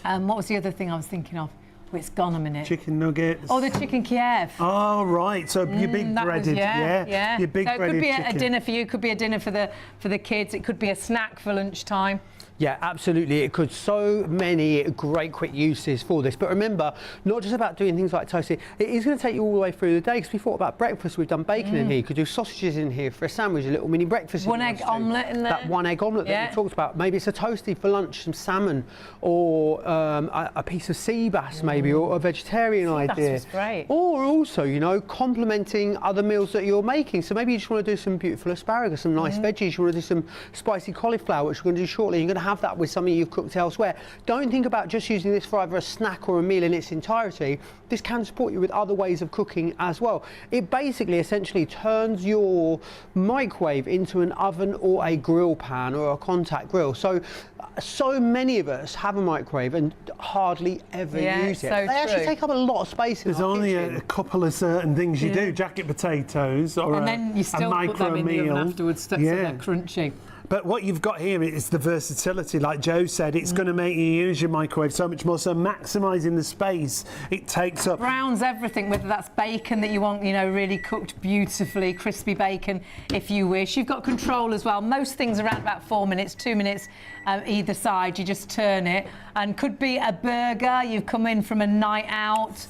Speaker 1: what was the other thing I was thinking of? Oh, it's gone a minute.
Speaker 2: Chicken nuggets.
Speaker 1: Oh, the chicken Kiev.
Speaker 2: Oh, right. So your big breaded,
Speaker 1: yeah.
Speaker 2: Your big
Speaker 1: so it
Speaker 2: breaded
Speaker 1: could be
Speaker 2: chicken.
Speaker 1: a dinner for you, could be a dinner for the kids. It could be a snack for lunchtime.
Speaker 3: Yeah, absolutely. It could. So many great quick uses for this. But remember, not just about doing things like toasting. It is going to take you all the way through the day, because we thought about breakfast. We've done bacon in here. You could do sausages in here for a sandwich, a little mini breakfast.
Speaker 1: One egg omelette in there.
Speaker 3: That one egg omelette that we talked about. Maybe it's a toasty for lunch, some salmon, or a piece of sea bass maybe, or a vegetarian idea.
Speaker 1: That's great.
Speaker 3: Or also, you know, complementing other meals that you're making. So maybe you just want to do some beautiful asparagus, some nice veggies. You want to do some spicy cauliflower, which we're going to do shortly. You're going to have that with something you've cooked elsewhere. Don't think about just using this for either a snack or a meal in its entirety. This can support you with other ways of cooking as well. It basically essentially turns your microwave into an oven or a grill pan or a contact grill. So many of us have a microwave and hardly ever use it.
Speaker 1: So
Speaker 3: they actually take up a lot of space in
Speaker 2: There's
Speaker 3: our
Speaker 2: only
Speaker 3: kitchen.
Speaker 2: a couple of certain things you do. Jacket potatoes or
Speaker 1: And then you still
Speaker 2: a
Speaker 1: put
Speaker 2: micro
Speaker 1: them in the
Speaker 2: meal.
Speaker 1: oven afterwards, so they're crunchy.
Speaker 2: But what you've got here is the versatility. Like Joe said, it's going to make you use your microwave so much more. So maximising the space it takes up.
Speaker 1: Browns everything, whether that's bacon that you want, you know, really cooked beautifully, crispy bacon if you wish. You've got control as well. Most things around about 4 minutes, 2 minutes either side. You just turn it, and could be a burger. You've come in from a night out.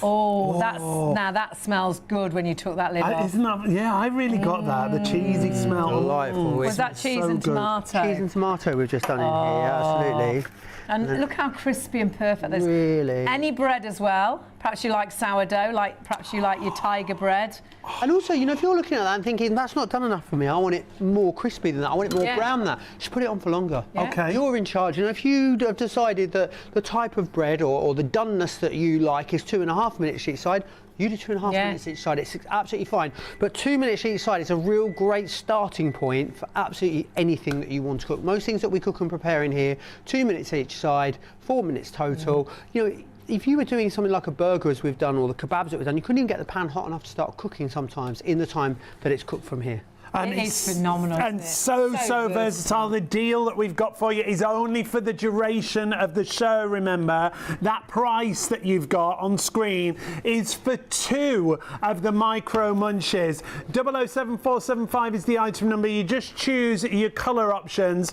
Speaker 1: Oh, now that smells good when you took that lid off.
Speaker 2: Isn't that? Yeah, I really got that. The cheesy smell.
Speaker 3: Delightful.
Speaker 1: Was that cheese and tomato?
Speaker 3: Cheese and tomato we've just done in here, absolutely.
Speaker 1: And look how crispy and perfect. There's
Speaker 3: Really.
Speaker 1: any bread as well. Perhaps you like sourdough, perhaps you like your tiger bread.
Speaker 3: And also, you know, if you're looking at that and thinking, that's not done enough for me, I want it more crispy than that, I want it more brown than that, just put it on for longer.
Speaker 1: Yeah.
Speaker 2: Okay.
Speaker 3: You're in charge. You know, if you have decided that the type of bread or the doneness that you like is 2.5 minutes each side, you do 2.5 minutes each side. It's absolutely fine. But 2 minutes each side is a real great starting point for absolutely anything that you want to cook. Most things that we cook and prepare in here, 2 minutes each side, 4 minutes total. You know, if you were doing something like a burger, as we've done, or the kebabs that we've done, you couldn't even get the pan hot enough to start cooking sometimes in the time that it's cooked from here.
Speaker 2: And
Speaker 1: It is phenomenal,
Speaker 2: And
Speaker 1: isn't it?
Speaker 2: so
Speaker 1: So
Speaker 2: versatile. The deal that we've got for you is only for the duration of the show, remember. That price that you've got on screen is for 2 of the Micro Munchies. 007475 is the item number. You just choose your colour options.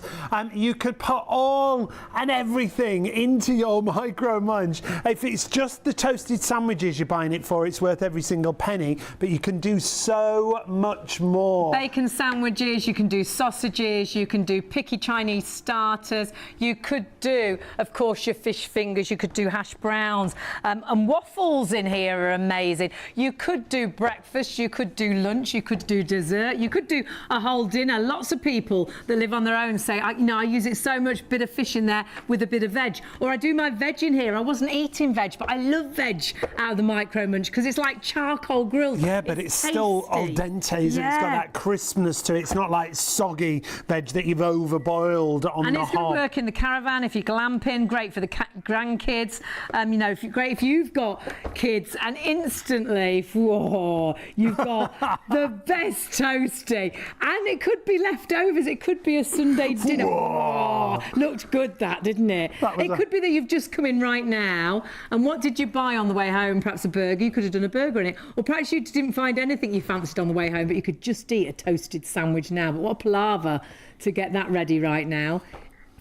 Speaker 2: You could put all and everything into your Micro Munch. If it's just the toasted sandwiches you're buying it for, it's worth every single penny. But you can do so much more.
Speaker 1: Bacon sandwiches, you can do sausages, you can do picky Chinese starters, you could do, of course, your fish fingers, you could do hash browns, and waffles in here are amazing. You could do breakfast, you could do lunch, you could do dessert, you could do a whole dinner. Lots of people that live on their own say, I use it so much, bit of fish in there with a bit of veg. Or I do my veg in here. I wasn't eating veg, but I love veg out of the Micro Munch because it's like charcoal grilled.
Speaker 2: Yeah, but it's still al
Speaker 1: tasty.
Speaker 2: dente, isn't it? It's got that crispy crispness to it. It's not like soggy veg that you've overboiled on
Speaker 1: And
Speaker 2: the
Speaker 1: it's going
Speaker 2: hob.
Speaker 1: to work in the caravan if you're glamping. Great for the grandkids. You know, great if you've got kids. And instantly, whoa, you've got the best toasty. And it could be leftovers. It could be a Sunday dinner. Whoa, looked good, that, didn't it? It could be that you've just come in right now. And what did you buy on the way home? Perhaps a burger. You could have done a burger in it. Or perhaps you didn't find anything you fancied on the way home, but you could just eat a toasted sandwich now. But what a palaver to get that ready right now.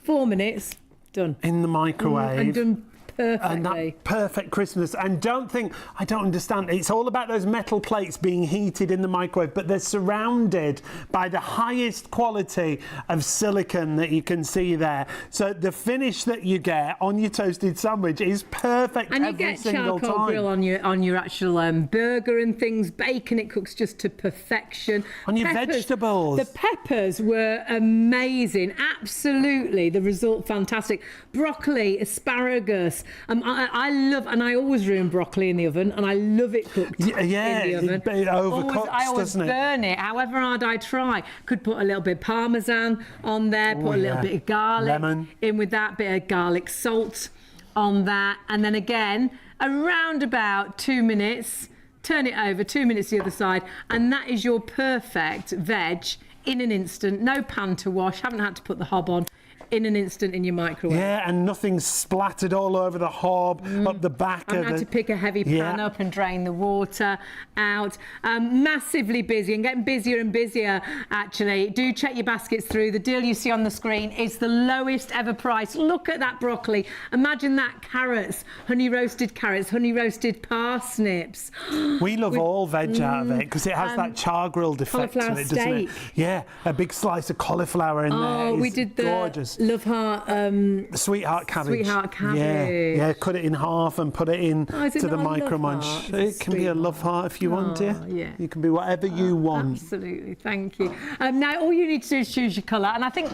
Speaker 1: 4 minutes, done.
Speaker 2: In the microwave.
Speaker 1: And done perfectly.
Speaker 2: And that perfect crispness. And don't think, I don't understand, it's all about those metal plates being heated in the microwave, but they're surrounded by the highest quality of silicone that you can see there. So the finish that you get on your toasted sandwich is perfect
Speaker 1: and you
Speaker 2: every
Speaker 1: get
Speaker 2: single
Speaker 1: charcoal
Speaker 2: time.
Speaker 1: grill on your actual burger and things. Bacon, it cooks just to perfection.
Speaker 2: On your vegetables.
Speaker 1: The peppers were amazing. Absolutely, the result fantastic. Broccoli, asparagus. I love, and I always ruin broccoli in the oven, and I love it cooked in the oven.
Speaker 2: It overcooks,
Speaker 1: I always
Speaker 2: doesn't it?
Speaker 1: burn it. However hard I try, could put a little bit of parmesan on there, put a little bit of garlic
Speaker 2: Lemon.
Speaker 1: in with that, bit of garlic salt on that, and then again around about 2 minutes. Turn it over, 2 minutes the other side, and that is your perfect veg in an instant. No pan to wash. Haven't had to put the hob on. In an instant in your microwave.
Speaker 2: Yeah, and nothing splattered all over the hob, up the back of it.
Speaker 1: I had to pick a heavy pan up and drain the water out. Massively busy and getting busier and busier, actually. Do check your baskets through. The deal you see on the screen is the lowest ever price. Look at that broccoli. Imagine that carrots, honey roasted parsnips.
Speaker 2: We love all veg out of it because it has that char grilled effect to it, doesn't it? Yeah, a big slice of cauliflower in there.
Speaker 1: Oh, we did the
Speaker 2: gorgeous.
Speaker 1: Love heart.
Speaker 2: Sweetheart cabbage.
Speaker 1: Sweetheart cabbage.
Speaker 2: Yeah, cut it in half and put it in
Speaker 1: is it
Speaker 2: to the
Speaker 1: not a
Speaker 2: Micro
Speaker 1: love
Speaker 2: Munch.
Speaker 1: heart?
Speaker 2: It can be a love heart if you want, dear.
Speaker 1: Yeah.
Speaker 2: You can be whatever you want.
Speaker 1: Absolutely, thank you. Now all you need to do is choose your colour, and I think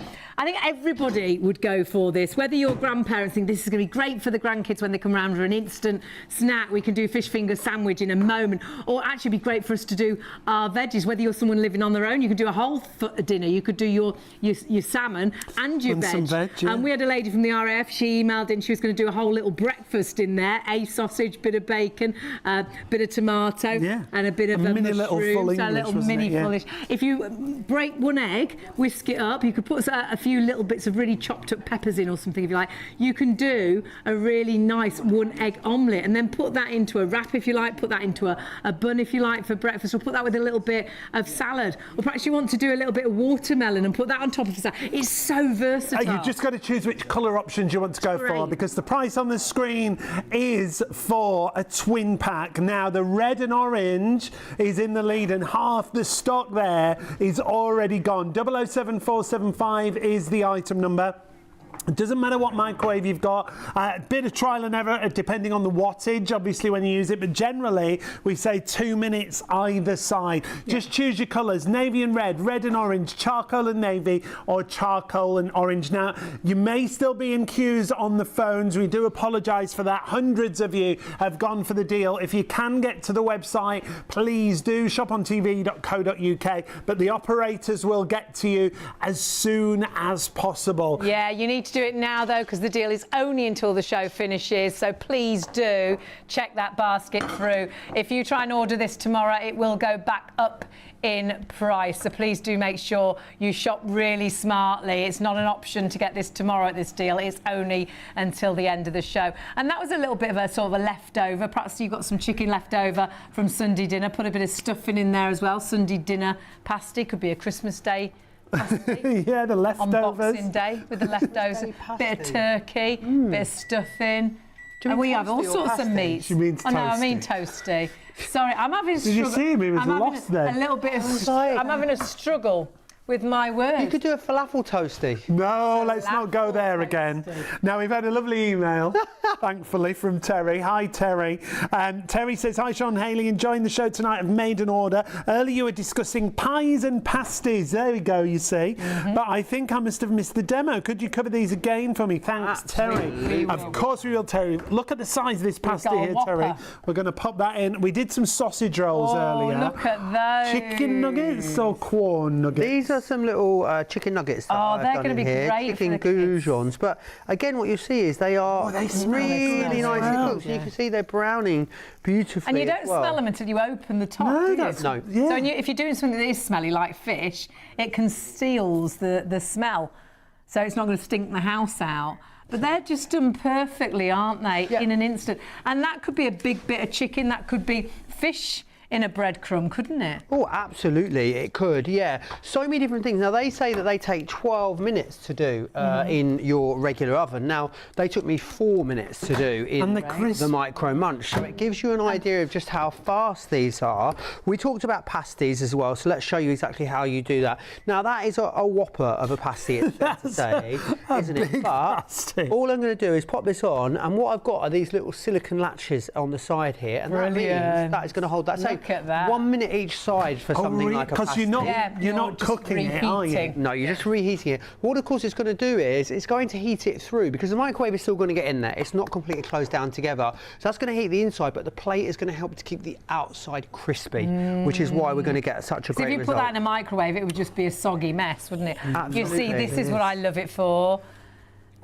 Speaker 1: everybody would go for this. Whether your grandparents think this is going to be great for the grandkids when they come round for an instant snack, we can do fish finger sandwich in a moment, or actually be great for us to do our veggies. Whether you're someone living on their own, you could do a whole dinner. You could do your salmon and your veg.
Speaker 2: Some veg, yeah.
Speaker 1: And we had a lady from the RAF. She emailed in. She was going to do a whole little breakfast in there: a sausage, bit of bacon, bit of tomato, and a bit of a
Speaker 2: mini little full English,
Speaker 1: a little mini fullish. If you break one egg, whisk it up. You could put a few little bits of really chopped up peppers in or something if you like. You can do a really nice 1 egg omelette and then put that into a wrap if you like. Put that into a bun if you like for breakfast, or put that with a little bit of salad. Or perhaps you want to do a little bit of watermelon and put that on top of the salad. It's so versatile.
Speaker 2: You've just got to choose which colour options you want to go for, because the price on the screen is for a twin pack. Now the red and orange is in the lead and half the stock there is already gone. 007475 is the item number. It doesn't matter what microwave you've got, a bit of trial and error depending on the wattage, obviously, when you use it, but generally we say 2 minutes either side. Just choose your colours, navy and red and orange, charcoal and navy, or charcoal and orange. Now, you may still be in queues on the phones. We do apologise for that. Hundreds of you have gone for the deal. If you can get to the website, please do, shopontv.co.uk, but the operators will get to you as soon as possible.
Speaker 1: Yeah, you need to do it now though, because the deal is only until the show finishes, so please do check that basket through. If you try and order this tomorrow, it will go back up in price, so please do make sure you shop really smartly. It's not an option to get this tomorrow at this deal. It's only until the end of the show. And that was a little bit of a sort of a leftover. Perhaps you've got some chicken left over from Sunday dinner. Put a bit of stuffing in there as well. Sunday dinner pasty, could be a Christmas Day pasty.
Speaker 2: Yeah, the leftovers.
Speaker 1: On Boxing Day with the leftovers, bit of turkey, bit of stuffing. And we have all sorts of meats.
Speaker 2: She means toasty.
Speaker 1: Oh no, I mean toasty. Sorry, I'm having a struggle.
Speaker 2: Did you see him? He was lost then.
Speaker 1: A little bit of. I'm having a struggle with my words.
Speaker 3: You could do a falafel toasty.
Speaker 2: No, let's not go there
Speaker 1: Falafel
Speaker 2: again.
Speaker 1: toasty.
Speaker 2: Now, we've had a lovely email, thankfully, from Terry. Hi, Terry. Terry says, hi, Sean, Hayley, enjoying the show tonight. I've made an order. Earlier, you were discussing pies and pasties. There we go, you see. But I think I must have missed the demo. Could you cover these again for me? Thanks, Terry. Of course we will, Terry. Look at the size of this pasty
Speaker 1: got a
Speaker 2: here, Terry.
Speaker 1: whopper.
Speaker 2: We're going to pop that in. We did some sausage rolls earlier.
Speaker 1: Look at those.
Speaker 2: Chicken nuggets or corn nuggets?
Speaker 3: These are some little chicken nuggets that I've
Speaker 1: they're
Speaker 3: done
Speaker 1: gonna
Speaker 3: in
Speaker 1: be
Speaker 3: here.
Speaker 1: great for
Speaker 3: Chicken
Speaker 1: the kids.
Speaker 3: goujons. But again, what you see is they are
Speaker 2: they smell
Speaker 3: really
Speaker 2: excellent.
Speaker 3: nicely cooked. So you can see they're browning beautifully.
Speaker 1: And you don't
Speaker 3: as well.
Speaker 1: smell them until you open the top,
Speaker 2: No,
Speaker 1: do you?
Speaker 2: that's...
Speaker 3: No.
Speaker 2: Yeah.
Speaker 1: So if you're doing something that is smelly, like fish, it conceals the smell. So it's not going to stink the house out. But they're just done perfectly, aren't they,
Speaker 3: Yeah.
Speaker 1: in an instant? And that could be a big bit of chicken, that could be fish in a breadcrumb, couldn't it?
Speaker 3: Oh, absolutely, it could, yeah. So many different things. Now, they say that they take 12 minutes to do in your regular oven. Now, they took me 4 minutes to do in
Speaker 2: And the crisp.
Speaker 3: the Micro Munch. So it gives you an idea of just how fast these are. We talked about pasties as well, so let's show you exactly how you do that. Now, that is a whopper of a pasty, it's fair to say, isn't it?
Speaker 2: big
Speaker 3: But
Speaker 2: pasty.
Speaker 3: all I'm going to do is pop this on, and what I've got are these little silicone latches on the side here, and that means
Speaker 1: Brilliant.
Speaker 3: that is going to hold that.
Speaker 1: Look at that.
Speaker 3: 1 minute each side for something like a
Speaker 2: Because
Speaker 3: pasty.
Speaker 2: you're not
Speaker 1: just
Speaker 2: cooking it, are you?
Speaker 1: reheating.
Speaker 3: No, you're just reheating it. What, of course, it's going to do is it's going to heat it through because the microwave is still going to get in there. It's not completely closed down together. So that's going to heat the inside, but the plate is going to help to keep the outside crispy, which is why we're going to get such a
Speaker 1: So
Speaker 3: great
Speaker 1: if you
Speaker 3: result.
Speaker 1: put that in a microwave, it would just be a soggy mess, wouldn't it? You see,
Speaker 3: Absolutely.
Speaker 1: this is what I love it for.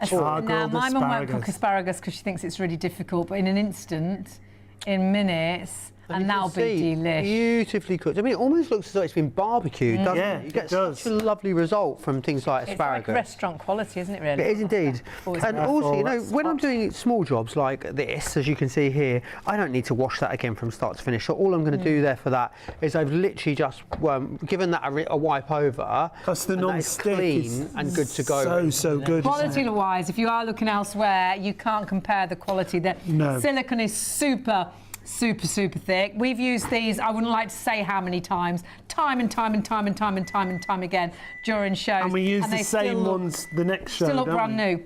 Speaker 2: Charcoal
Speaker 1: Now, my mum won't cook
Speaker 2: asparagus.
Speaker 1: asparagus because she thinks it's really difficult, but in an instant, in minutes, and
Speaker 3: you
Speaker 1: that'll
Speaker 3: can
Speaker 1: be
Speaker 3: see,
Speaker 1: delish.
Speaker 3: beautifully cooked. I mean, it almost looks as though it's been barbecued, doesn't
Speaker 2: Yeah,
Speaker 3: it? You get
Speaker 2: it does.
Speaker 3: such a lovely result from things like
Speaker 1: It's
Speaker 3: asparagus.
Speaker 1: like restaurant quality, isn't it, really?
Speaker 3: It is indeed.
Speaker 1: Always
Speaker 3: And
Speaker 1: careful,
Speaker 3: also, you know,
Speaker 2: that's
Speaker 3: when I'm
Speaker 2: hot.
Speaker 3: doing small jobs like this, as you can see here, I don't need to wash that again from start to finish. So all I'm going to do there for that is I've literally just given that a wipe over.
Speaker 2: Because the
Speaker 3: and that is
Speaker 2: non-stick
Speaker 3: clean
Speaker 2: is
Speaker 3: and good to go.
Speaker 2: so good. isn't it?
Speaker 1: Quality-wise, if you are looking elsewhere, you can't compare the quality. The
Speaker 2: No.
Speaker 1: silicone is super thick. We've used these, I wouldn't like to say how many times, time and time again during shows.
Speaker 2: And we use the
Speaker 1: they
Speaker 2: same
Speaker 1: still look-
Speaker 2: ones the next show,
Speaker 1: Still look
Speaker 2: don't
Speaker 1: brand
Speaker 2: we?
Speaker 1: new.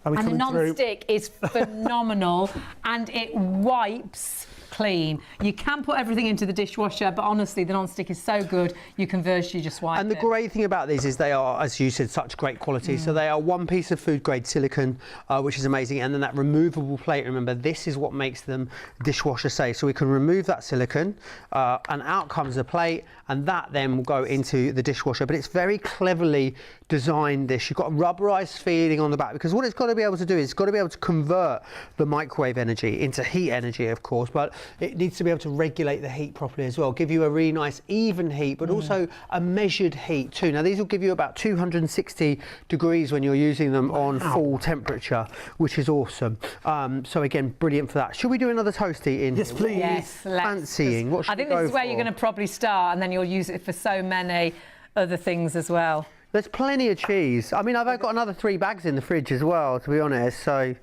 Speaker 2: Are we
Speaker 1: And the
Speaker 2: coming through?
Speaker 1: non-stick is phenomenal and it wipes clean. You can put everything into the dishwasher, but honestly, the non-stick is so good, you can virtually just wipe
Speaker 3: And the
Speaker 1: it.
Speaker 3: great thing about these is they are, as you said, such great quality. So they are one piece of food grade silicone, which is amazing. And then that removable plate, remember, this is what makes them dishwasher safe. So we can remove that silicone and out comes the plate, and that then will go into the dishwasher. But it's very cleverly designed this. You've got a rubberized feeling on the back because what it's got to be able to do is it's got to be able to convert the microwave energy into heat energy, of course, but it needs to be able to regulate the heat properly as well, give you a really nice even heat, but also a measured heat too. Now these will give you about 260 degrees when you're using them on full temperature, which is awesome. So again, brilliant for that. Should we do another toasty in
Speaker 2: Yes,
Speaker 3: here?
Speaker 2: please.
Speaker 1: Yes, let's.
Speaker 3: Fancying. What should
Speaker 1: I think
Speaker 3: we
Speaker 1: this
Speaker 3: go
Speaker 1: is where
Speaker 3: for?
Speaker 1: you're going to probably start, and then you'll use it for so many other things as well.
Speaker 3: There's plenty of cheese. I mean, I've got another 3 bags in the fridge as well, to be honest. So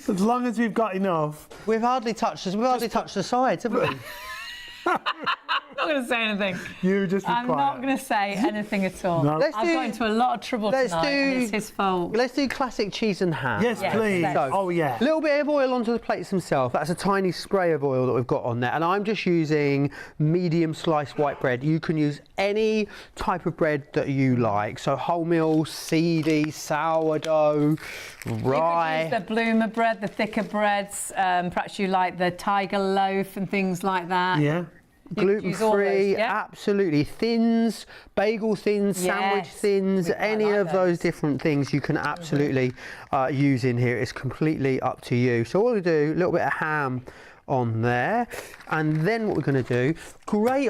Speaker 2: As long as we've got enough.
Speaker 3: we've hardly touched the sides, have we?
Speaker 1: I'm not going to say anything.
Speaker 2: You just be
Speaker 1: I'm
Speaker 2: quiet.
Speaker 1: not going to say anything at all.
Speaker 2: No.
Speaker 3: Let's
Speaker 1: I've
Speaker 3: do-
Speaker 1: got into a lot of trouble
Speaker 3: let's
Speaker 1: tonight, and
Speaker 3: do-
Speaker 1: it's his fault.
Speaker 3: Let's do classic cheese and ham.
Speaker 2: Yes,
Speaker 1: Yes,
Speaker 2: please.
Speaker 1: let's.
Speaker 2: Oh, yeah.
Speaker 3: A little bit of oil onto the plates themselves. That's a tiny spray of oil that we've got on there. And I'm just using medium sliced white bread. You can use any type of bread that you like. So wholemeal, seedy, sourdough, rye.
Speaker 1: You could use the bloomer bread, the thicker breads. Perhaps you like the tiger loaf and things like that.
Speaker 2: Yeah.
Speaker 1: You could use all
Speaker 3: Gluten-free,
Speaker 1: those, yeah?
Speaker 3: absolutely. Thins, bagel thins, sandwich
Speaker 1: Yes,
Speaker 3: thins,
Speaker 1: we quite
Speaker 3: any
Speaker 1: like
Speaker 3: of those
Speaker 1: those.
Speaker 3: different things you can absolutely use in here. It's completely up to you. So all we do, a little bit of ham on there, and then what we're going to do, great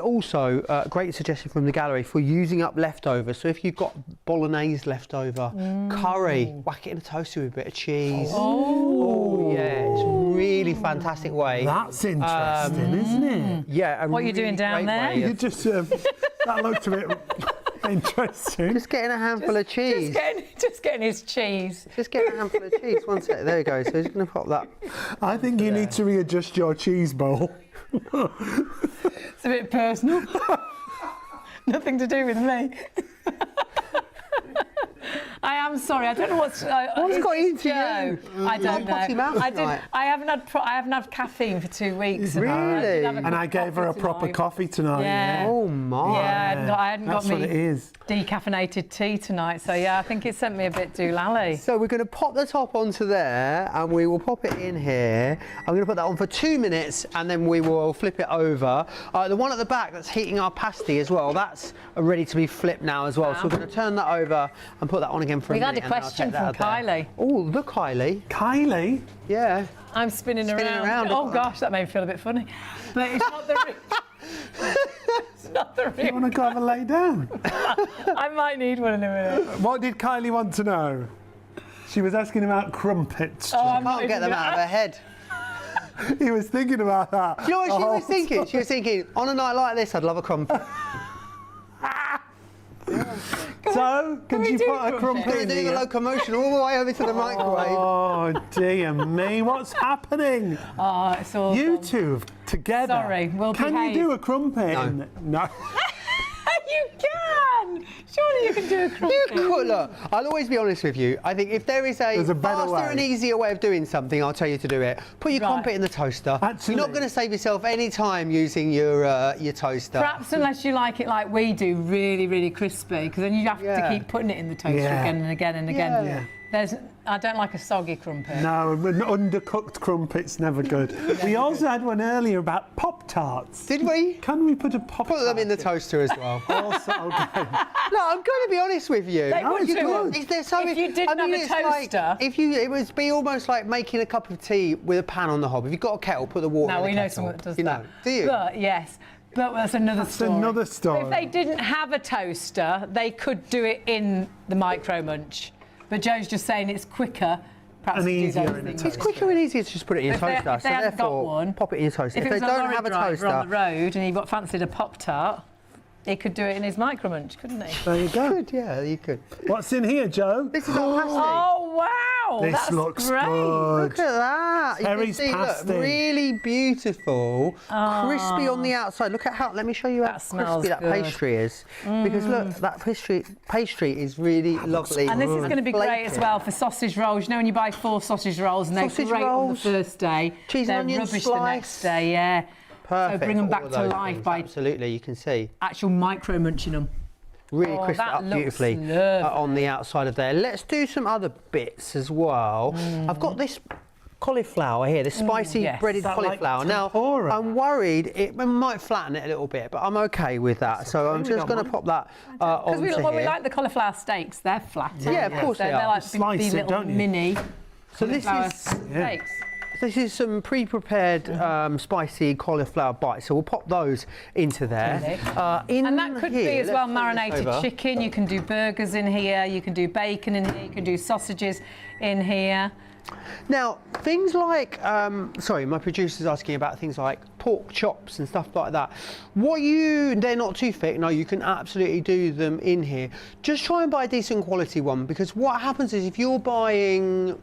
Speaker 3: suggestion from the gallery for using up leftovers. So if you've got bolognese leftover, curry, whack it in a toaster with a bit of cheese. Oh yeah, it's a really fantastic way.
Speaker 2: That's interesting, isn't it?
Speaker 3: Yeah,
Speaker 1: What are you doing down there?
Speaker 2: You just, that looked a bit interesting.
Speaker 3: Just getting a handful of cheese.
Speaker 1: Just getting his cheese.
Speaker 3: Just get a handful of cheese. One sec. There you go. So just going to pop that.
Speaker 2: I think you need to readjust your cheese bowl.
Speaker 1: It's a bit personal. Nothing to do with me. I am sorry. I don't know what's
Speaker 3: got into
Speaker 1: Joe?
Speaker 3: you?
Speaker 1: I don't know.
Speaker 3: potty mouth
Speaker 1: I
Speaker 3: tonight.
Speaker 1: I haven't had caffeine for 2 weeks.
Speaker 3: Really?
Speaker 2: And I gave her a proper coffee tonight.
Speaker 1: Yeah.
Speaker 3: Oh my.
Speaker 1: Yeah, I hadn't
Speaker 2: That's
Speaker 1: got
Speaker 2: what it
Speaker 1: me
Speaker 2: is.
Speaker 1: decaffeinated tea tonight. So yeah, I think it sent me a bit doolally.
Speaker 3: So we're going to pop the top onto there and we will pop it in here. I'm going to put that on for 2 minutes and then we will flip it over. The one at the back that's heating our pasty as well, that's ready to be flipped now as well. So we're going to turn that over and put that on again for a minute.
Speaker 1: We had a question from Kylie.
Speaker 3: Oh, look, Kylie.
Speaker 2: Kylie?
Speaker 3: Yeah.
Speaker 1: I'm spinning around. Oh gosh, that made me feel a bit funny. But it's not the it's not the
Speaker 2: You want to go have a lay down?
Speaker 1: I might need one in a minute.
Speaker 2: What did Kylie want to know? She was asking about crumpets.
Speaker 1: Oh,
Speaker 3: Can't get them out of her head.
Speaker 2: He was thinking about that.
Speaker 3: Do you know what she was thinking? She was thinking, on a night like this, I'd love a crumpet.
Speaker 2: So, can
Speaker 1: we
Speaker 2: you
Speaker 1: do
Speaker 2: put a
Speaker 1: crumpet?
Speaker 2: crumpet
Speaker 3: We're
Speaker 2: in
Speaker 3: doing a
Speaker 2: here?
Speaker 3: locomotion all the way over to the microwave.
Speaker 2: Oh dear me, what's happening?
Speaker 1: Oh, it's all.
Speaker 2: You two together.
Speaker 1: Sorry, we'll
Speaker 2: Can
Speaker 1: behave.
Speaker 2: you do a crumpet?
Speaker 3: No.
Speaker 2: No.
Speaker 1: You can. Surely you can do a crumpet.
Speaker 3: You could, look, I'll always be honest with you. I think if there's
Speaker 2: There's a better
Speaker 3: faster
Speaker 2: way.
Speaker 3: and easier way of doing something, I'll tell you to do it. Put your
Speaker 1: Right.
Speaker 3: crumpet in the toaster.
Speaker 2: Actually-
Speaker 3: You're not going to save yourself any time using your toaster.
Speaker 1: Perhaps unless you like it like we do, really, really crispy, because then you have
Speaker 3: Yeah.
Speaker 1: to keep putting it in the toaster
Speaker 2: Yeah.
Speaker 1: again and again and again.
Speaker 3: Yeah.
Speaker 1: I don't like a soggy crumpet.
Speaker 2: No, an undercooked crumpet's never good. We also had one earlier about Pop-Tarts.
Speaker 3: Did we?
Speaker 2: Can we put a Pop-Tart
Speaker 3: Put them in the toaster as well.
Speaker 2: Also, okay.
Speaker 3: No, I'm going to be honest with you.
Speaker 1: They would
Speaker 2: it's
Speaker 1: do
Speaker 2: good.
Speaker 1: it.
Speaker 3: Is there so
Speaker 1: If you didn't have a
Speaker 3: it's like-
Speaker 1: toaster-
Speaker 3: it would be almost like making a cup of tea with a pan on the hob. If you've got a kettle, put the water
Speaker 1: No,
Speaker 3: in the
Speaker 1: we know
Speaker 3: kettle.
Speaker 1: someone that does
Speaker 3: you
Speaker 1: that.
Speaker 3: Know. Do you?
Speaker 1: But yes, but that's another story.
Speaker 2: another story.
Speaker 1: If they didn't have a toaster, they could do it in the Micro Munch. But Joe's just saying it's quicker. Perhaps
Speaker 2: And
Speaker 1: to do
Speaker 2: easier
Speaker 1: those
Speaker 2: in a
Speaker 1: things.
Speaker 3: It's quicker and easier to just put it in your
Speaker 1: If they-
Speaker 3: toaster.
Speaker 1: if they
Speaker 3: so
Speaker 1: hadn't got
Speaker 3: therefore,
Speaker 1: one-
Speaker 3: pop it in your toaster.
Speaker 1: If
Speaker 3: If
Speaker 1: it
Speaker 3: they
Speaker 1: was a
Speaker 3: don't
Speaker 1: lorry
Speaker 3: have a
Speaker 1: driver
Speaker 3: toaster,
Speaker 1: on the road and he fancied a Pop-Tart, he could do it in his Micro Munch, couldn't he?
Speaker 2: There you go.
Speaker 3: good, yeah, you could.
Speaker 2: What's in here, Joe?
Speaker 3: This is our pasty.
Speaker 1: Oh wow!
Speaker 2: This
Speaker 1: That's
Speaker 2: looks
Speaker 1: great.
Speaker 2: good.
Speaker 3: Look at that. You can
Speaker 2: Terry's
Speaker 3: see,
Speaker 2: pasty.
Speaker 3: look, really beautiful, crispy on the outside. Look at how, let me show you how
Speaker 1: That smells
Speaker 3: crispy that
Speaker 1: good.
Speaker 3: pastry is. Because look, that pastry is really lovely.
Speaker 1: And this is going to be great
Speaker 3: flaky.
Speaker 1: as well for sausage rolls. You know when you buy 4 sausage rolls and they're
Speaker 3: Sausage
Speaker 1: great
Speaker 3: rolls,
Speaker 1: on the first day,
Speaker 3: cheese
Speaker 1: they're
Speaker 3: and onion
Speaker 1: rubbish
Speaker 3: slice.
Speaker 1: the next day. Yeah.
Speaker 3: Perfect.
Speaker 1: So bring them
Speaker 3: for
Speaker 1: back
Speaker 3: all of
Speaker 1: to
Speaker 3: those
Speaker 1: life
Speaker 3: things.
Speaker 1: by
Speaker 3: Absolutely, you can see.
Speaker 1: actual micro munching them.
Speaker 3: Really
Speaker 1: Oh,
Speaker 3: crisp it
Speaker 1: that
Speaker 3: up
Speaker 1: looks
Speaker 3: beautifully
Speaker 1: lovely.
Speaker 3: on the outside of there. Let's do some other bits as well. I've got this cauliflower here, the spicy
Speaker 1: yes.
Speaker 3: breaded
Speaker 2: Is that like
Speaker 3: cauliflower. Now,
Speaker 2: tempura?
Speaker 3: I'm worried it might flatten it a little bit, but I'm okay with that. So I'm
Speaker 2: we
Speaker 3: just
Speaker 2: don't
Speaker 3: going to
Speaker 2: mind.
Speaker 3: pop that onto
Speaker 1: Because
Speaker 3: here.
Speaker 1: we like the cauliflower steaks, they're flat.
Speaker 3: Yeah, of course they
Speaker 1: They're
Speaker 3: are.
Speaker 1: like
Speaker 2: You slice
Speaker 1: these
Speaker 2: it,
Speaker 1: little
Speaker 2: don't you?
Speaker 1: mini
Speaker 3: So this
Speaker 1: cauliflower
Speaker 3: is
Speaker 1: steaks.
Speaker 3: This is some pre-prepared spicy cauliflower bites, so we'll pop those into there.
Speaker 1: And that could be as well marinated
Speaker 3: chicken.
Speaker 1: chicken. You can do burgers in here. You can do bacon in here. You can do sausages in here.
Speaker 3: Now, things like, sorry, my producer's asking about things like pork chops and stuff like that. They're not too thick. No, you can absolutely do them in here. Just try and buy a decent quality one, because what happens is if you're buying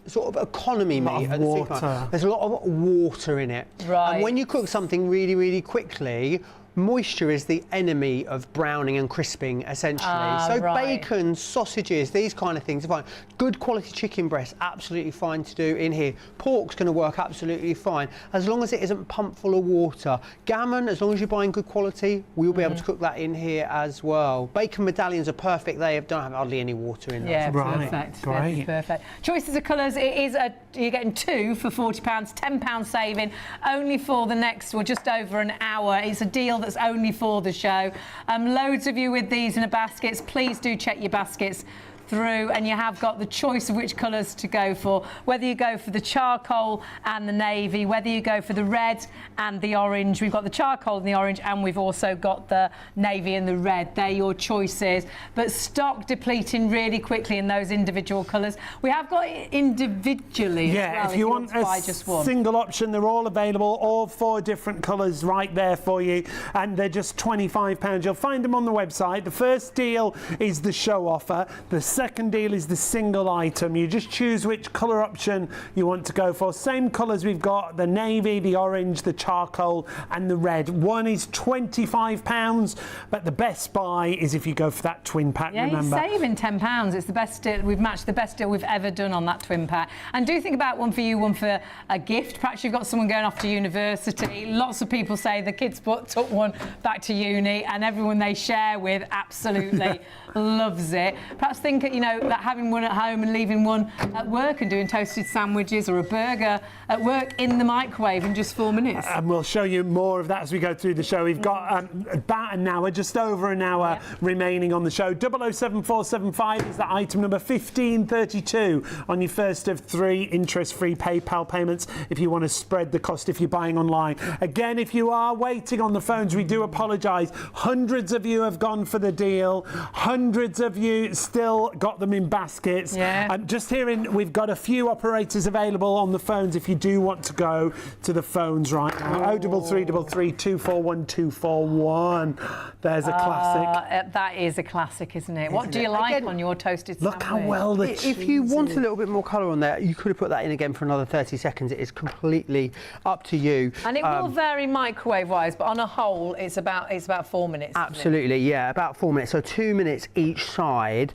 Speaker 3: sort of economy
Speaker 2: lot
Speaker 3: meat
Speaker 2: of
Speaker 3: at the
Speaker 2: water.
Speaker 3: supermarket, there's a lot of water in it.
Speaker 1: Right.
Speaker 3: And when you cook something really, really quickly, moisture is the enemy of browning and crisping, essentially. So
Speaker 1: right.
Speaker 3: bacon, sausages, these kind of things are fine. Good quality chicken breast, absolutely fine to do in here. Pork's going to work absolutely fine, as long as it isn't pumped full of water. Gammon, as long as you're buying good quality, we'll be able to cook that in here as well. Bacon medallions are perfect. They don't have hardly any water in them.
Speaker 1: Yeah,
Speaker 2: Right,
Speaker 1: perfect.
Speaker 2: great.
Speaker 1: That's perfect. Choices of colours. It is you're getting 2 for £40, £10 saving, only for the next, well, just over an hour. It's a deal that's only for the show. Loads of you with these in a baskets. Please do check your baskets through, and you have got the choice of which colours to go for, whether you go for the charcoal and the navy, whether you go for the red and the orange. We've got the charcoal and the orange, and we've also got the navy and the red. They're your choices, but stock depleting really quickly in those individual colours. We have got it individually as well,
Speaker 2: if you want
Speaker 1: to buy
Speaker 2: a
Speaker 1: just one.
Speaker 2: single option, they're all available, all 4 different colours right there for you, and they're just £25. You'll find them on the website. The first deal is the show offer. The second deal is the single item. You just choose which colour option you want to go for. Same colours we've got, the navy, the orange, the charcoal and the red. One is £25, but the best buy is if you go for that twin pack, remember.
Speaker 1: You're saving £10. It's the best deal. We've matched the best deal we've ever done on that twin pack. And do think about one for you, one for a gift. Perhaps you've got someone going off to university. Lots of people say the kids took one back to uni, and everyone they share with absolutely loves it. Perhaps think, you know, that having one at home and leaving one at work and doing toasted sandwiches or a burger at work in the microwave in just 4 minutes.
Speaker 2: And we'll show you more of that as we go through the show. We've got about an hour, just over an hour remaining on the show. 007475 is that item number 1532 on your first of 3 interest-free PayPal payments if you want to spread the cost if you're buying online. Again, if you are waiting on the phones, we do apologise. Hundreds of you have gone for the deal. Hundreds of you still got them in baskets. Just hearing, we've got a few operators available on the phones if you do want to go to the phones right now. 0333 241 241. There's a classic.
Speaker 1: That is a classic, isn't it? What do you like on your toasted sandwich?
Speaker 2: Look how well the cheese
Speaker 3: If you want
Speaker 2: is.
Speaker 3: a little bit more colour on there, you could have put that in again for another 30 seconds. It is completely up to you.
Speaker 1: And it will vary microwave-wise, but on a whole, it's about 4 minutes.
Speaker 3: Absolutely, yeah, about 4 minutes. So 2 minutes each side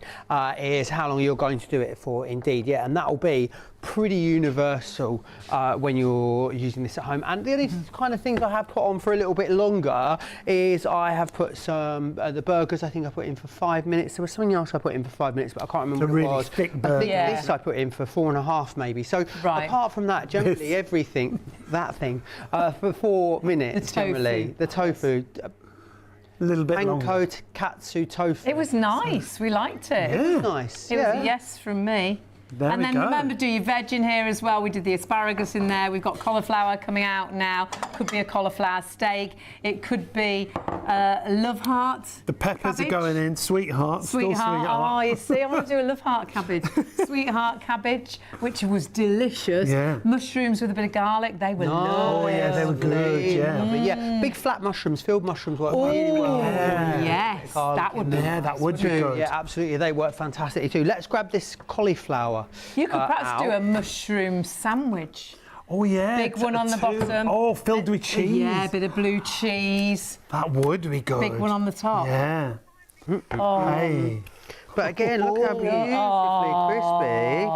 Speaker 3: is how long you're going to do it for, indeed, yeah. And that will be pretty universal when you're using this at home. And the only kind of things I have put on for a little bit longer is I have put some, the burgers I think I put in for 5 minutes. There was something else I put in for 5 minutes, but I can't remember what it was.
Speaker 2: Thick
Speaker 3: I
Speaker 2: burger.
Speaker 3: think this I put in for 4.5 maybe. So apart from that, generally everything, that thing, for 4 minutes generally. The tofu.
Speaker 2: A little bit longer.
Speaker 3: Panko katsu tofu.
Speaker 1: It was nice. We liked it.
Speaker 3: It was nice.
Speaker 1: It was a yes from me. And then remember, do your veg in here as well. We did the asparagus in there. We've got cauliflower coming out now. Could be a cauliflower steak. It could be love heart.
Speaker 2: The peppers
Speaker 1: cabbage.
Speaker 2: are going in. Sweetheart.
Speaker 1: Sweetheart. Oh, you see, I want to do a love heart cabbage. Sweetheart cabbage, which was delicious.
Speaker 2: Yeah.
Speaker 1: Mushrooms with a bit of garlic. They were lovely.
Speaker 2: Oh, yeah, they were good,
Speaker 3: Yeah, big flat mushrooms, field mushrooms work really well.
Speaker 1: Yes, that would be
Speaker 2: that would be good.
Speaker 3: Yeah, absolutely. They work fantastically too. Let's grab this cauliflower.
Speaker 1: You could perhaps do a mushroom sandwich.
Speaker 2: Oh, yeah.
Speaker 1: Big one on the bottom.
Speaker 2: Oh, filled with cheese.
Speaker 1: Yeah, a bit of blue cheese.
Speaker 2: That would be good.
Speaker 1: Big one on the top.
Speaker 2: Yeah.
Speaker 1: Oh.
Speaker 2: Hey.
Speaker 3: But again, look how beautifully crispy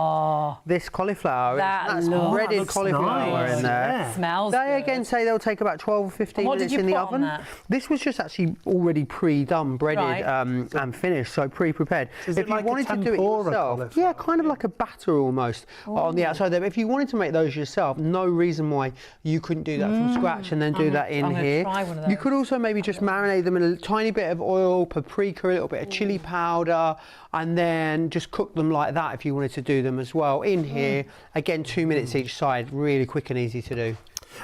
Speaker 3: this cauliflower is. That's breaded cauliflower in there.
Speaker 2: Yeah.
Speaker 1: Smells
Speaker 3: They
Speaker 1: good.
Speaker 3: again say they'll take about 12 or 15
Speaker 1: what did
Speaker 3: minutes
Speaker 1: you
Speaker 3: in the
Speaker 1: put on
Speaker 3: oven.
Speaker 1: that?
Speaker 3: This was just actually already pre-done, breaded
Speaker 1: Right.
Speaker 3: and finished, so pre-prepared.
Speaker 2: Is
Speaker 3: If
Speaker 2: it
Speaker 3: you
Speaker 2: like a
Speaker 3: wanted to do it
Speaker 2: tempura
Speaker 3: yourself,
Speaker 2: cauliflower?
Speaker 3: yeah, kind of like a batter almost on the outside there. But if you wanted to make those yourself, no reason why you couldn't do that from scratch and then do that in
Speaker 1: I'm gonna
Speaker 3: here.
Speaker 1: try one of
Speaker 3: You
Speaker 1: those.
Speaker 3: could also maybe just marinate them in a tiny bit of oil, paprika, a little bit of chili powder, and then just cook them like that if you wanted to do them as well. In here, again, 2 minutes each side, really quick and easy to do.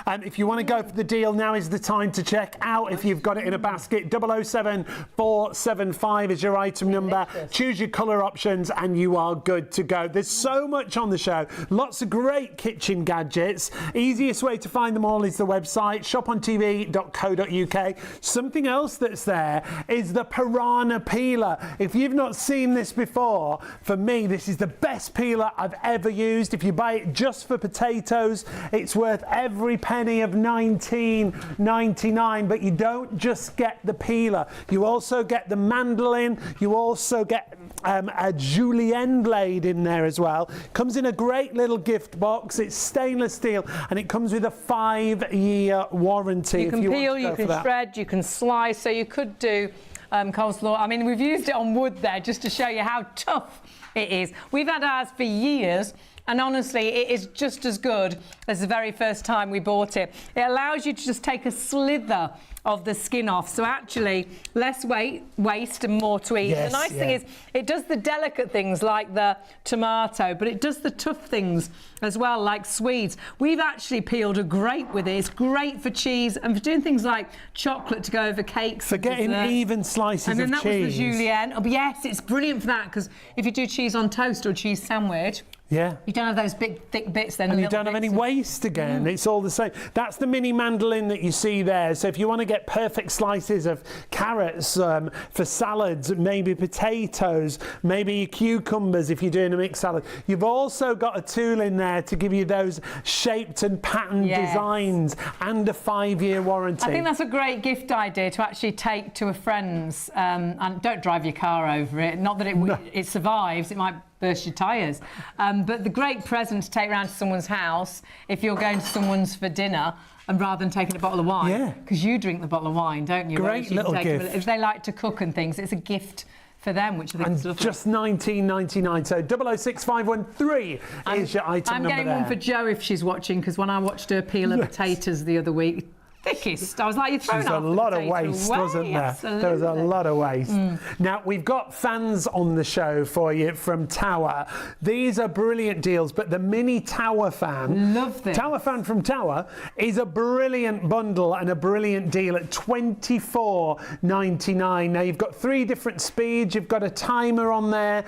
Speaker 2: If you want to go for the deal, now is the time to check out if you've got it in a basket. 007475 is your item number. Choose your colour options and you are good to go. There's so much on the show. Lots of great kitchen gadgets. Easiest way to find them all is the website, shopontv.co.uk. Something else that's there is the piranha peeler. If you've not seen this before, for me, this is the best peeler I've ever used. If you buy it just for potatoes, it's worth every penny of $19.99, but you don't just get the peeler, you also get the mandolin, you also get a julienne blade in there as well. Comes in a great little gift box. It's stainless steel and it comes with a 5-year warranty.
Speaker 1: You can peel, you can shred, you can slice, so you could do coleslaw. I mean, we've used it on wood there just to show you how tough it is. We've had ours for years. And honestly, it is just as good as the very first time we bought it. It allows you to just take a slither of the skin off. So actually, less waste and more to eat.
Speaker 2: Yes,
Speaker 1: the nice thing is, it does the delicate things like the tomato, but it does the tough things as well, like swedes. We've actually peeled a grape with it. It's great for cheese and for doing things like chocolate to go over cakes.
Speaker 2: For getting even slices of cheese.
Speaker 1: And then that was the julienne. Oh, but yes, it's brilliant for that, because if you do cheese on toast or cheese sandwich,
Speaker 2: Yeah.
Speaker 1: You don't have those big, thick bits then.
Speaker 2: And you don't have any waste again. It's all the same. That's the mini mandolin that you see there. So if you want to get perfect slices of carrots for salads, maybe potatoes, maybe cucumbers if you're doing a mixed salad. You've also got a tool in there to give you those shaped and patterned designs and a 5-year warranty.
Speaker 1: I think that's a great gift idea to actually take to a friend's, and don't drive your car over it. Not that it survives, it might burst your tyres. But the great present to take around to someone's house if you're going to someone's for dinner, and rather than taking a bottle of wine, because you drink the bottle of wine, don't you?
Speaker 2: Great little gift.
Speaker 1: If they like to cook and things, it's a gift for them, which I think is lovely.
Speaker 2: Just $19.99. So 006513 is your item
Speaker 1: I'm
Speaker 2: number
Speaker 1: getting
Speaker 2: there.
Speaker 1: one for Jo if she's watching, because when I watched her peel her potatoes the other week, thickest. I was like, you're throwing
Speaker 2: There's a lot of waste,
Speaker 1: away.
Speaker 2: wasn't there?
Speaker 1: Absolutely.
Speaker 2: There was a lot of waste. Now, we've got fans on the show for you from Tower. These are brilliant deals, but the mini Tower fan,
Speaker 1: love this.
Speaker 2: Tower fan from Tower, is a brilliant bundle and a brilliant deal at $24.99. Now, you've got 3 different speeds. You've got a timer on there.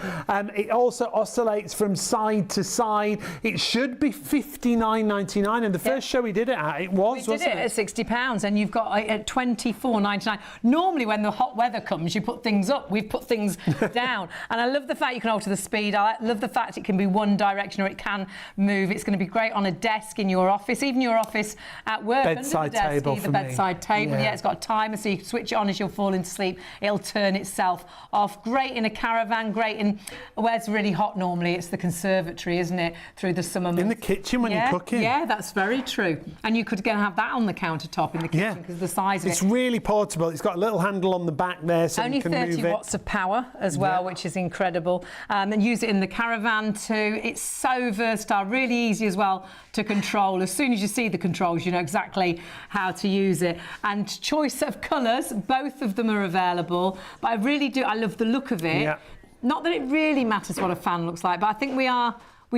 Speaker 2: It also oscillates from side to side. It should be $59.99, and the first show we did it at, it was,
Speaker 1: we did it at £60, and you've got at $24.99. Normally, when the hot weather comes, you put things up. We've put things down, and I love the fact you can alter the speed. I love the fact it can be one direction or it can move. It's going to be great on a desk in your office, even your office at work.
Speaker 2: Bedside table for me.
Speaker 1: Bedside table. Yeah, it's got a timer, so you can switch it on as you'll fall into sleep. It'll turn itself off. Great in a caravan. Great in where it's really hot. Normally, it's the conservatory, isn't it? Through the summer months.
Speaker 2: In the kitchen when you're cooking.
Speaker 1: Yeah, that's very true. And you could go and have that on the countertop in the kitchen because of the size of it.
Speaker 2: It's really portable. It's got a little handle on the back there, so
Speaker 1: only
Speaker 2: you can move it.
Speaker 1: 30 watts of power as well, which is incredible. And use it in the caravan too. It's so versatile, really easy as well to control. As soon as you see the controls, you know exactly how to use it. And choice of colours, both of them are available. But I really do, I love the look of it.
Speaker 2: Yeah.
Speaker 1: Not that it really matters what a fan looks like, but I think we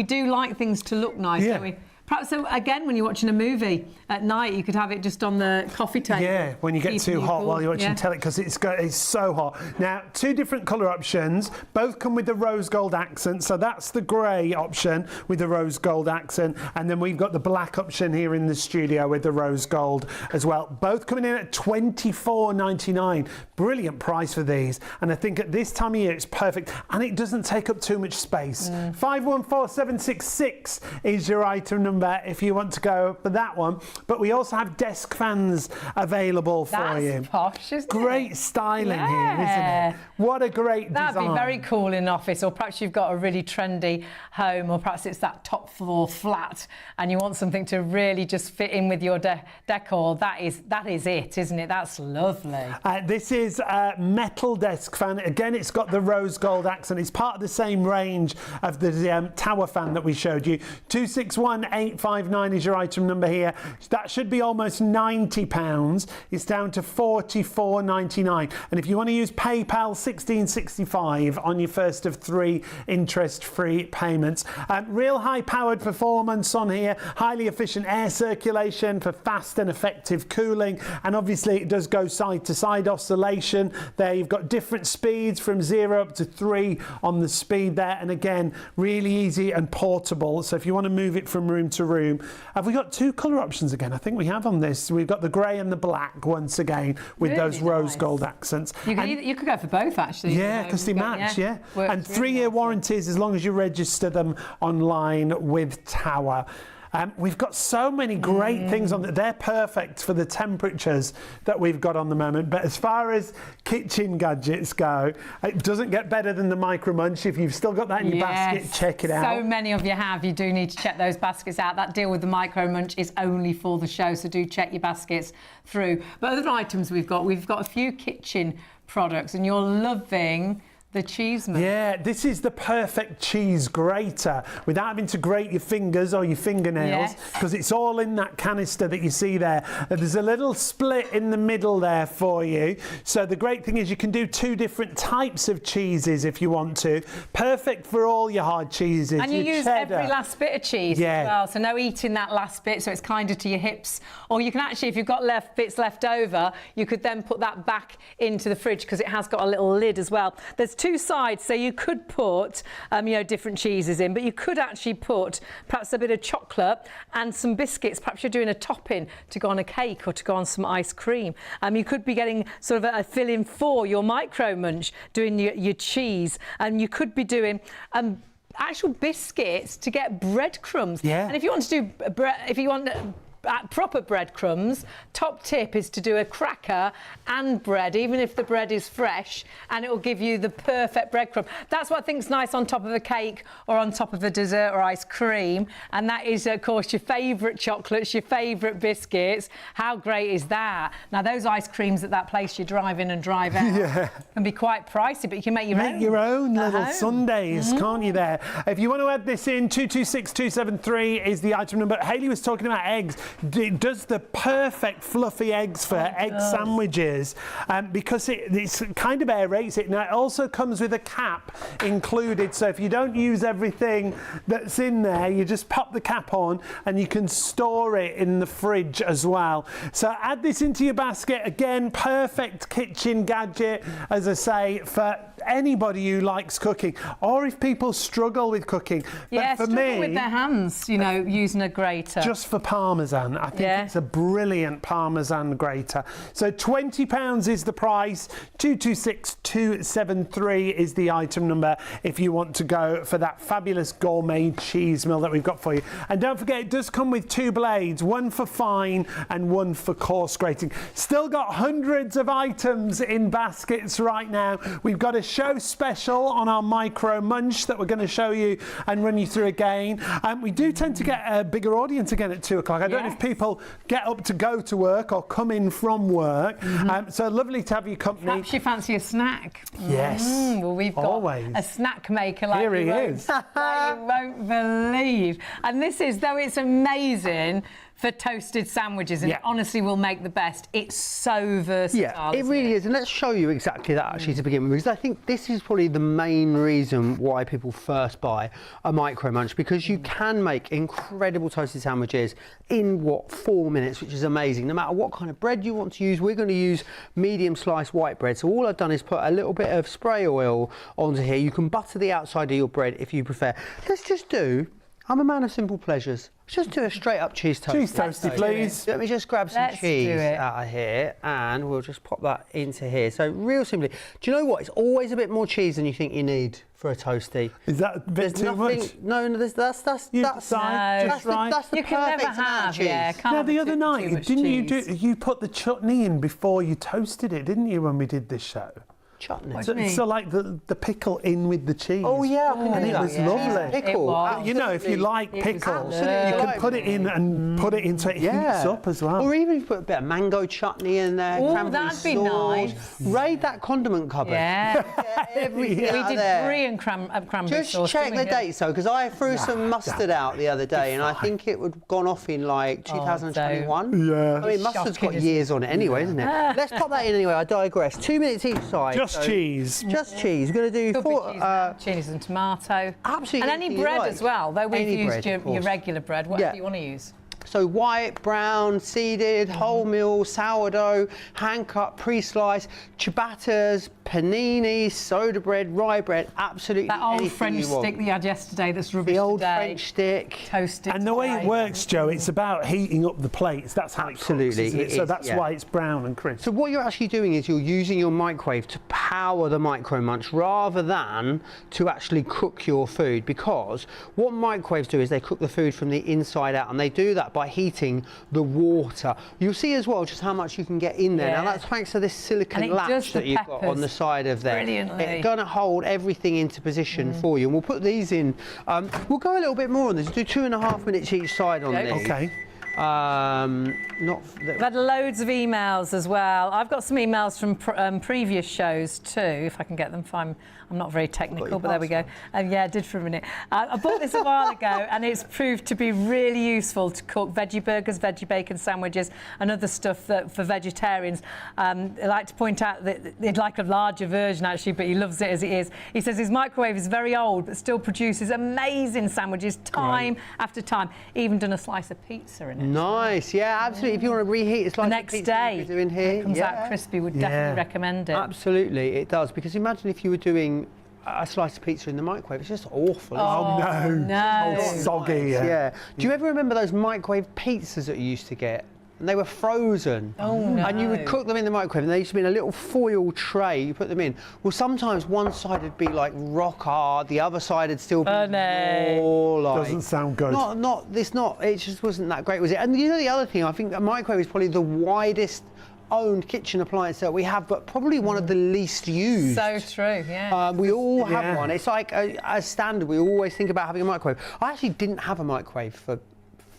Speaker 1: do like things to look nice, don't we? Perhaps, so again, when you're watching a movie at night, you could have it just on the coffee table.
Speaker 2: Yeah, when you get too hot while you're watching telly, because it's so hot. Now, 2 different colour options. Both come with the rose gold accent. So that's the grey option with the rose gold accent. And then we've got the black option here in the studio with the rose gold as well. Both coming in at $24.99. Brilliant price for these. And I think at this time of year, it's perfect. And it doesn't take up too much space. 514766 is your item number if you want to go for that one. But we also have desk fans available for you.
Speaker 1: That's posh, isn't it?
Speaker 2: Great styling here, isn't it? What a great design.
Speaker 1: That'd be very cool in an office, or perhaps you've got a really trendy home, or perhaps it's that top floor flat and you want something to really just fit in with your decor. That is it, isn't it? That's lovely.
Speaker 2: This is a metal desk fan. Again, it's got the rose gold accent. It's part of the same range of the Tower fan that we showed you. 261859 is your item number here. That should be almost £90. It's down to $44.99. And if you want to use PayPal, $16.65 on your first of 3 interest-free payments. Real high-powered performance on here. Highly efficient air circulation for fast and effective cooling. And obviously, it does go side-to-side oscillation. There you've got different speeds from 0 up to 3 on the speed there. And again, really easy and portable. So if you want to move it from room to room. Have we got 2 colour options again? I think we have on this. We've got the grey and the black once again with really those rose gold accents.
Speaker 1: You could go for both actually.
Speaker 2: Yeah, because they match, and 3-year warranties as long as you register them online with Tower. We've got so many great things on that. They're perfect for the temperatures that we've got on the moment. But as far as kitchen gadgets go, it doesn't get better than the Micro Munchie. If you've still got that in your basket, check it out.
Speaker 1: So many of you have. You do need to check those baskets out. That deal with the Micro Munch is only for the show, so do check your baskets through. But other items we've got a few kitchen products, and you're loving the Cheeseman. Yeah,
Speaker 2: this is the perfect cheese grater without having to grate your fingers or your fingernails, because it's all in that canister that you see there. There's a little split in the middle there for you. So the great thing is you can do 2 different types of cheeses if you want to. Perfect for all your hard cheeses.
Speaker 1: And you use
Speaker 2: cheddar.
Speaker 1: every last bit of cheese as well. So no eating that last bit, so it's kinder to your hips. Or you can actually, if you've got bits left over, you could then put that back into the fridge because it has got a little lid as well. There's two sides, so you could put, you know, different cheeses in, but you could actually put perhaps a bit of chocolate and some biscuits. Perhaps you're doing a topping to go on a cake or to go on some ice cream. You could be getting sort of a fill-in for your Micro Munch, doing your cheese, and you could be doing actual biscuits to get breadcrumbs.
Speaker 2: Yeah.
Speaker 1: And if you want to do proper breadcrumbs, top tip is to do a cracker and bread, even if the bread is fresh, and it will give you the perfect breadcrumb. That's what I think is nice on top of a cake or on top of a dessert or ice cream, and that is, of course, your favourite chocolates, your favourite biscuits. How great is that? Now, those ice creams at that place you drive in and drive out can be quite pricey, but you can make your own.
Speaker 2: Make your own little
Speaker 1: home.
Speaker 2: sundaes, can't you there? If you want to add this in, 226273 is the item number. Hayley was talking about eggs. It does the perfect fluffy eggs for egg sandwiches because it's kind of aerates it. Now, it also comes with a cap included, so if you don't use everything that's in there, you just pop the cap on and you can store it in the fridge as well. So add this into your basket. Again, perfect kitchen gadget, as I say, for anybody who likes cooking, or if people struggle with cooking.
Speaker 1: Yeah,
Speaker 2: but for
Speaker 1: struggle
Speaker 2: me,
Speaker 1: with their hands, you know, using a grater.
Speaker 2: just for Parmesan, I think it's a brilliant Parmesan grater. So £20 is the price, 226273 is the item number if you want to go for that fabulous gourmet cheese mill that we've got for you. And don't forget, it does come with two blades, one for fine and one for coarse grating. Still got hundreds of items in baskets right now. We've got a show special on our Micro Munch that we're going to show you and run you through again. We do tend to get a bigger audience again at 2 o'clock. I don't know if people get up to go to work or come in from work. So lovely to have your company.
Speaker 1: Perhaps you fancy a snack.
Speaker 2: Yes.
Speaker 1: Well, we've got a snack maker like
Speaker 2: Here he
Speaker 1: you
Speaker 2: is.
Speaker 1: like you won't believe. And this is, though it's amazing for toasted sandwiches, and it honestly will make the best. It's so versatile.
Speaker 3: Yeah, it really is. And let's show you exactly that actually to begin with, because I think this is probably the main reason why people first buy a Micro Munch, because you can make incredible toasted sandwiches in 4 minutes, which is amazing. No matter what kind of bread you want to use, we're going to use medium sliced white bread. So all I've done is put a little bit of spray oil onto here. You can butter the outside of your bread if you prefer. Let's just do, I'm a man of simple pleasures. Let's just do a straight up cheese toast.
Speaker 2: Cheese toasty, please.
Speaker 3: Let me just grab some cheese out of here and we'll just pop that into here. So real simply, do you know what? It's always a bit more cheese than you think you need for a toasty.
Speaker 2: Is that a bit too much?
Speaker 3: No, that's
Speaker 2: Just right.
Speaker 3: That's the
Speaker 1: you can never
Speaker 3: perfect amount
Speaker 1: have,
Speaker 3: of cheese.
Speaker 1: can't have
Speaker 2: The other night, didn't you put the chutney in before you toasted it, didn't you, when we did this show?
Speaker 3: Chutney.
Speaker 2: So like the pickle in with the cheese.
Speaker 3: Oh yeah, I can do
Speaker 2: and it
Speaker 3: that.
Speaker 2: was lovely.
Speaker 3: Pickle.
Speaker 2: You know, if you like pickle, you can put it in and put it into it. Heats up as well.
Speaker 3: Or even if you put a bit of mango chutney in there, cranberry
Speaker 1: that'd be
Speaker 3: sauce.
Speaker 1: nice.
Speaker 3: Raid that condiment cupboard.
Speaker 1: Yeah.
Speaker 3: Everything
Speaker 1: We
Speaker 3: out
Speaker 1: did
Speaker 3: there.
Speaker 1: brilliant cranberry
Speaker 3: Just
Speaker 1: sauce.
Speaker 3: check
Speaker 1: didn't
Speaker 3: the
Speaker 1: we?
Speaker 3: dates though, because I threw some mustard out the other day, and I think it would gone off in like 2021.
Speaker 2: Yeah.
Speaker 3: I mean, mustard's
Speaker 1: Shocking,
Speaker 3: got years on it anyway, isn't it? Let's pop that in anyway. I digress. 2 minutes each side.
Speaker 2: Just cheese.
Speaker 3: Just cheese. We're going to do
Speaker 1: Could be
Speaker 3: four.
Speaker 1: cheese and tomato.
Speaker 3: Absolutely.
Speaker 1: And any
Speaker 3: anything you
Speaker 1: bread
Speaker 3: like.
Speaker 1: as well, though we've
Speaker 3: Any
Speaker 1: used
Speaker 3: bread, of
Speaker 1: your
Speaker 3: course.
Speaker 1: regular bread, whatever you want to use.
Speaker 3: So white, brown, seeded, wholemeal, sourdough, hand-cut, pre-sliced, ciabattas, paninis, soda bread, rye bread, absolutely
Speaker 1: That old
Speaker 3: anything
Speaker 1: French
Speaker 3: you want.
Speaker 1: stick that you had yesterday that's rubbish
Speaker 3: The old
Speaker 1: today.
Speaker 3: French stick.
Speaker 1: Toasted
Speaker 2: And the way it
Speaker 1: today.
Speaker 2: works, Joe, it's about heating up the plates. That's how
Speaker 3: Absolutely,
Speaker 2: it cooks, isn't it?
Speaker 3: it
Speaker 2: So
Speaker 3: is,
Speaker 2: that's
Speaker 3: yeah.
Speaker 2: why it's brown and crisp.
Speaker 3: So what you're actually doing is you're using your microwave to power the Micro Munch rather than to actually cook your food, because what microwaves do is they cook the food from the inside out, and they do that by heating the water. You'll see as well just how much you can get in there.
Speaker 1: Yeah.
Speaker 3: Now that's thanks to this silicone
Speaker 1: And it does
Speaker 3: latch
Speaker 1: the
Speaker 3: that you've got on the
Speaker 1: peppers
Speaker 3: side of there.
Speaker 1: brilliantly.
Speaker 3: It's going to hold everything into position for you, and we'll put these in. We'll go a little bit more on this. Do 2.5 minutes each side on this.
Speaker 2: Okay.
Speaker 1: We've had loads of emails as well. I've got some emails from previous shows too, if I can get them. I'm not very technical, but there we go. Yeah, I did for a minute. I bought this a while ago, and it's proved to be really useful to cook veggie burgers, veggie bacon sandwiches, and other stuff that for vegetarians. I like to point out that they'd like a larger version actually, but he loves it as it is. He says his microwave is very old, but still produces amazing sandwiches time after time. Even done a slice of pizza in
Speaker 3: Nice, yeah, absolutely. If you want to reheat, it's like
Speaker 1: The next
Speaker 3: pizza
Speaker 1: day,
Speaker 3: we're doing here.
Speaker 1: it comes out crispy. Would definitely recommend it.
Speaker 3: Absolutely, it does. Because imagine if you were doing a slice of pizza in the microwave. It's just awful.
Speaker 2: Oh, no.
Speaker 1: No.
Speaker 2: Soggy.
Speaker 3: Yeah. Do you ever remember those microwave pizzas that you used to get? And they were frozen.
Speaker 1: Oh, no.
Speaker 3: And you would cook them in the microwave, and they used to be in a little foil tray. You put them in. Well, sometimes one side would be like rock hard, the other side would still be more like.
Speaker 2: Doesn't sound good.
Speaker 3: It just wasn't that great, was it? And you know the other thing, I think a microwave is probably the widest owned kitchen appliance that we have, but probably one of the least used.
Speaker 1: So true, yeah.
Speaker 3: We all have one. It's like a standard. We always think about having a microwave. I actually didn't have a microwave for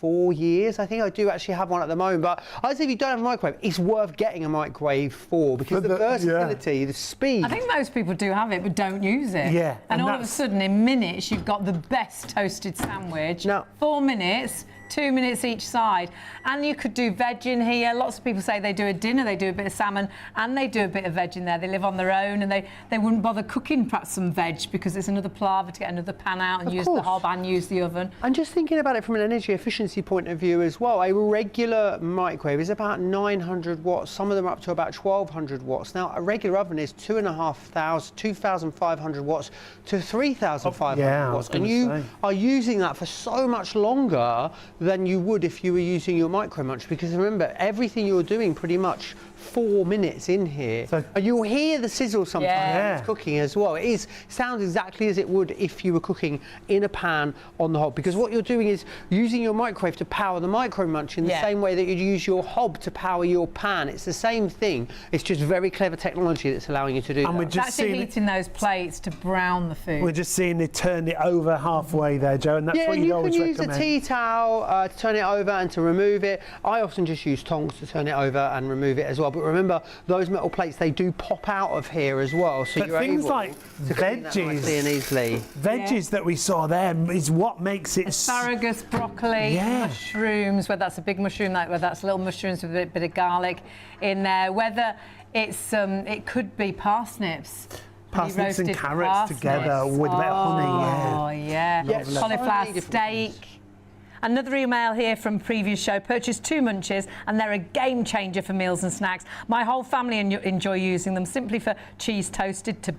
Speaker 3: 4 years. I think I do actually have one at the moment, but I'd say if you don't have a microwave, it's worth getting a microwave for, because the versatility, the speed.
Speaker 1: I think most people do have it but don't use it.
Speaker 2: Yeah.
Speaker 1: And all of a sudden, in minutes, you've got the best toasted sandwich.
Speaker 3: No.
Speaker 1: 4 minutes, 2 minutes each side. And you could do veg in here. Lots of people say they do a dinner, they do a bit of salmon, and they do a bit of veg in there. They live on their own, and they wouldn't bother cooking perhaps some veg, because it's another palaver to get another pan out and use the hob and use the oven.
Speaker 3: And just thinking about it from an energy efficiency point of view as well, a regular microwave is about 900 watts. Some of them are up to about 1200 watts. Now, a regular oven is 2,500 watts to 3,500 watts. And you are using that for so much longer than you would if you were using your Micro Munch, because remember, everything you're doing pretty much 4 minutes in here, and you'll hear the sizzle sometimes when it's cooking as well. It sounds exactly as it would if you were cooking in a pan on the hob, because what you're doing is using your microwave to power the Micro Munch in the same way that you'd use your hob to power your pan. It's the same thing. It's just very clever technology that's allowing you to do that.
Speaker 2: We're just
Speaker 1: actually heating those plates to brown the food.
Speaker 2: We're just seeing it turn it over halfway there, Joe, and that's what you'd always recommend.
Speaker 3: You can use a tea towel to turn it over and to remove it. I often just use tongs to turn it over and remove it as well. But remember, those metal plates, they do pop out of here as well. So
Speaker 2: but
Speaker 3: you're
Speaker 2: things
Speaker 3: able
Speaker 2: like
Speaker 3: to clean that nicely and easily.
Speaker 2: Veggies that we saw there is what makes it.
Speaker 1: Asparagus, broccoli, mushrooms, whether that's a big mushroom, like whether that's little mushrooms with a bit of garlic in there, whether it's it could be parsnips.
Speaker 2: Parsnips and carrots together with a bit of honey.
Speaker 1: Oh yeah. Cauliflower steak. Another email here from previous show. Purchased 2 munches and they're a game changer for meals and snacks. My whole family enjoy using them, simply for cheese toasted to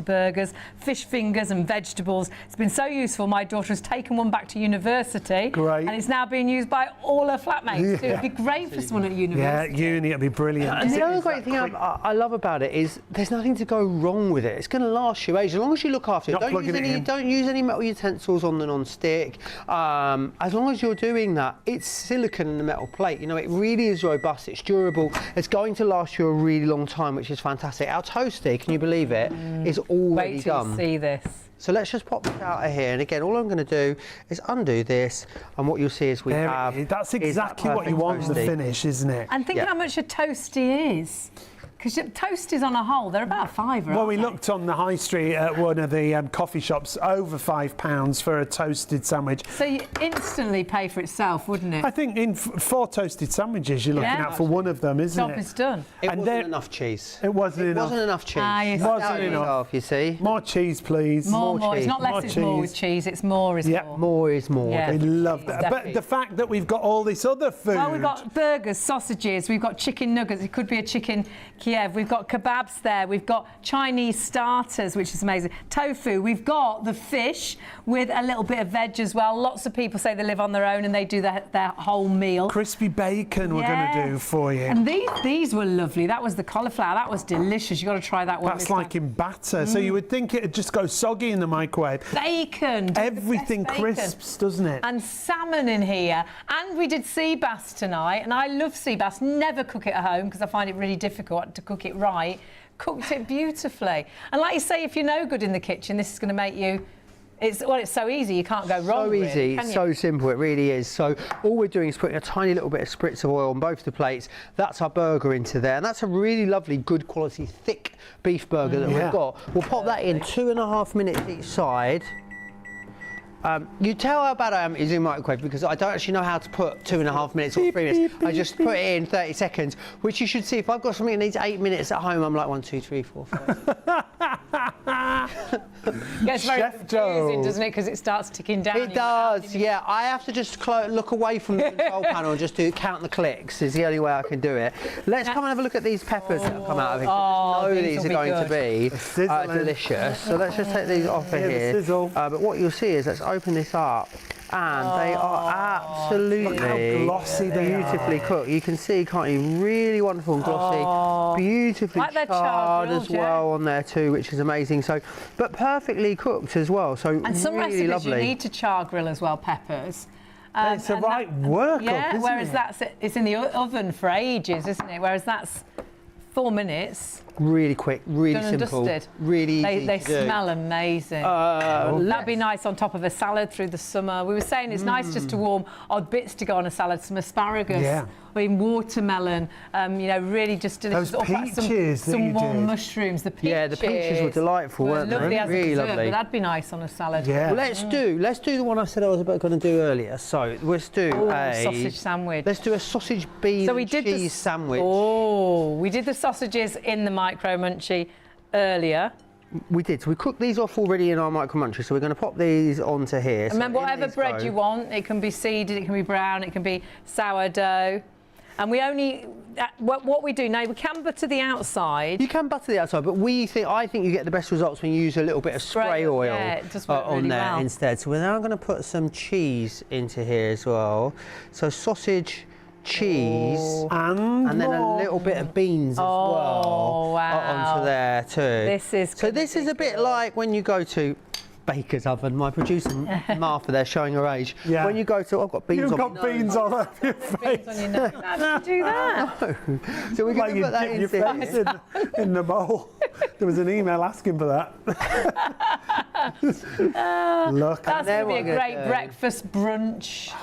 Speaker 1: burgers, fish fingers and vegetables. It's been so useful. My daughter has taken one back to university.
Speaker 2: Great.
Speaker 1: And it's now being used by all her flatmates. So it'd be great for someone at university.
Speaker 2: Yeah, uni, it'd be brilliant.
Speaker 3: And the other great thing I love about it is there's nothing to go wrong with it. It's going to last you ages, as long as you look after it. Don't use any metal utensils on the non-stick. As long as you're doing that, it's silicone in the metal plate. You know, it really is robust, it's durable, it's going to last you a really long time, which is fantastic. Our toaster, can you believe it, is already done.
Speaker 1: Wait till you see this.
Speaker 3: So let's just pop this out of here, and again, all I'm going to do is undo this, and what you'll see is
Speaker 2: that's exactly what you want in the finish, isn't it?
Speaker 1: And think how much a toasty is. Because toasties on a whole, they're about £5.
Speaker 2: Well, we looked on the high street at one of the coffee shops, over £5 for a toasted sandwich.
Speaker 1: So you instantly pay for itself, wouldn't it?
Speaker 2: I think in 4 toasted sandwiches you're looking at for one of them, isn't it?
Speaker 1: Job is done.
Speaker 3: It wasn't enough cheese.
Speaker 2: It wasn't enough.
Speaker 3: It wasn't enough cheese.
Speaker 1: It
Speaker 2: wasn't enough.
Speaker 3: You see?
Speaker 2: More cheese, please.
Speaker 1: More.
Speaker 3: cheese.
Speaker 1: It's not less, it's more with cheese. It's more is more.
Speaker 3: More is more.
Speaker 1: Yeah.
Speaker 2: I love that.
Speaker 1: Exactly.
Speaker 2: But the fact that we've got all this other food.
Speaker 1: Well, we've got burgers, sausages, we've got chicken nuggets. It could be a chicken Kiev. We've got kebabs there. We've got Chinese starters, which is amazing. Tofu. We've got the fish with a little bit of veg as well. Lots of people say they live on their own and they do their whole meal.
Speaker 2: Crispy bacon we're going to do for you.
Speaker 1: And these were lovely. That was the cauliflower. That was delicious. You've got to try that one.
Speaker 2: That's like in batter. So you would think it'd just go soggy in the microwave.
Speaker 1: Bacon.
Speaker 2: Everything crisps, doesn't it?
Speaker 1: And salmon in here. And we did sea bass tonight. And I love sea bass. Never cook it at home because I find it really difficult to cook it right. Cooked it beautifully. And like you say, if you're no good in the kitchen, this is going to make you... It's so easy, you can't go wrong.
Speaker 3: So easy,
Speaker 1: really,
Speaker 3: so simple, it really is. So all we're doing is putting a tiny little bit of spritz of oil on both the plates. That's our burger into there, and that's a really lovely, good quality, thick beef burger that we've got. We'll pop that in 2.5 minutes each side. You tell how bad I am using microwave because I don't actually know how to put 2.5 minutes or 3 minutes. I just put it in 30 seconds, which you should see. If I've got something that needs 8 minutes at home, I'm like 1, 2, 3, 4, 5.
Speaker 1: Gets very
Speaker 2: Chef
Speaker 1: confusing,
Speaker 2: Joe.
Speaker 1: doesn't it? Because it starts ticking down.
Speaker 3: It does, yeah. I have to just look away from the control panel and just count the clicks. Is the only way I can do it. Let's come and have a look at these peppers that have come out of it. I know these are going to be delicious. So let's just take these off of here. But what you'll see is, let's open this up. And they are absolutely
Speaker 2: Look how glossy they
Speaker 3: beautifully cooked. You can see, can't you? Really wonderful and glossy. Beautifully
Speaker 1: Like they're
Speaker 3: charred
Speaker 1: grilled,
Speaker 3: as well on there too, which is amazing. So, but perfectly cooked as well. So
Speaker 1: And some
Speaker 3: really
Speaker 1: recipes
Speaker 3: lovely.
Speaker 1: you need to char grill as well, peppers.
Speaker 2: It's a
Speaker 1: and
Speaker 2: right workup,
Speaker 1: Yeah,
Speaker 2: isn't
Speaker 1: whereas
Speaker 2: it?
Speaker 1: it's in the oven for ages, isn't it? Whereas that's 4 minutes.
Speaker 3: Really quick, really
Speaker 1: Done and
Speaker 3: simple,
Speaker 1: dusted.
Speaker 3: really easy
Speaker 1: They
Speaker 3: to do.
Speaker 1: smell amazing. That'd be nice on top of a salad through the summer. We were saying it's nice just to warm odd bits to go on a salad, some asparagus, or even watermelon. You know, really just delicious.
Speaker 2: Those
Speaker 1: Or perhaps
Speaker 2: peaches that
Speaker 1: some
Speaker 2: you
Speaker 1: warm
Speaker 2: did.
Speaker 1: mushrooms. The peaches.
Speaker 3: Yeah, the peaches were delightful, weren't they?
Speaker 1: Lovely as a
Speaker 3: Really
Speaker 1: dessert,
Speaker 3: lovely.
Speaker 1: but that'd be nice on a salad.
Speaker 2: Yeah.
Speaker 3: Well, let's do the one I said I was going to do earlier. So let's do a
Speaker 1: sausage sandwich.
Speaker 3: Let's do a sausage bean and cheese sandwich.
Speaker 1: Oh, we did the sausages in the Micro Munchie earlier.
Speaker 3: We did. So we cooked these off already in our Micro Munchie. So we're going to pop these onto here.
Speaker 1: Remember,
Speaker 3: So in
Speaker 1: whatever
Speaker 3: these
Speaker 1: bread
Speaker 3: go.
Speaker 1: you want, it can be seeded, it can be brown, it can be sourdough. And we only, what we do now, we can butter the outside.
Speaker 3: You can butter the outside, but I think you get the best results when you use a little bit of spray oil
Speaker 1: it does work
Speaker 3: on
Speaker 1: really
Speaker 3: there
Speaker 1: well.
Speaker 3: instead. So we're now going to put some cheese into here as well. So sausage, cheese,
Speaker 2: And
Speaker 3: then a little bit of beans as well
Speaker 1: wow.
Speaker 3: onto there too.
Speaker 1: This is
Speaker 3: So this is a bit like when you go to Baker's Oven. My producer Martha, they're showing her age.
Speaker 2: Yeah.
Speaker 3: When you go to, I've got beans
Speaker 2: You've
Speaker 3: on
Speaker 2: got
Speaker 3: my nose.
Speaker 2: beans all over your
Speaker 1: beans
Speaker 2: face.
Speaker 1: on your nose. How did you do that?
Speaker 3: So we're
Speaker 2: Like
Speaker 3: going to
Speaker 2: you
Speaker 3: put that
Speaker 2: dip your
Speaker 3: into
Speaker 2: face
Speaker 3: here.
Speaker 2: in the bowl. There was an email asking for that. Look.
Speaker 1: That's
Speaker 3: then
Speaker 1: going to be
Speaker 3: we're
Speaker 1: a
Speaker 3: gonna
Speaker 1: great
Speaker 3: do-
Speaker 1: breakfast brunch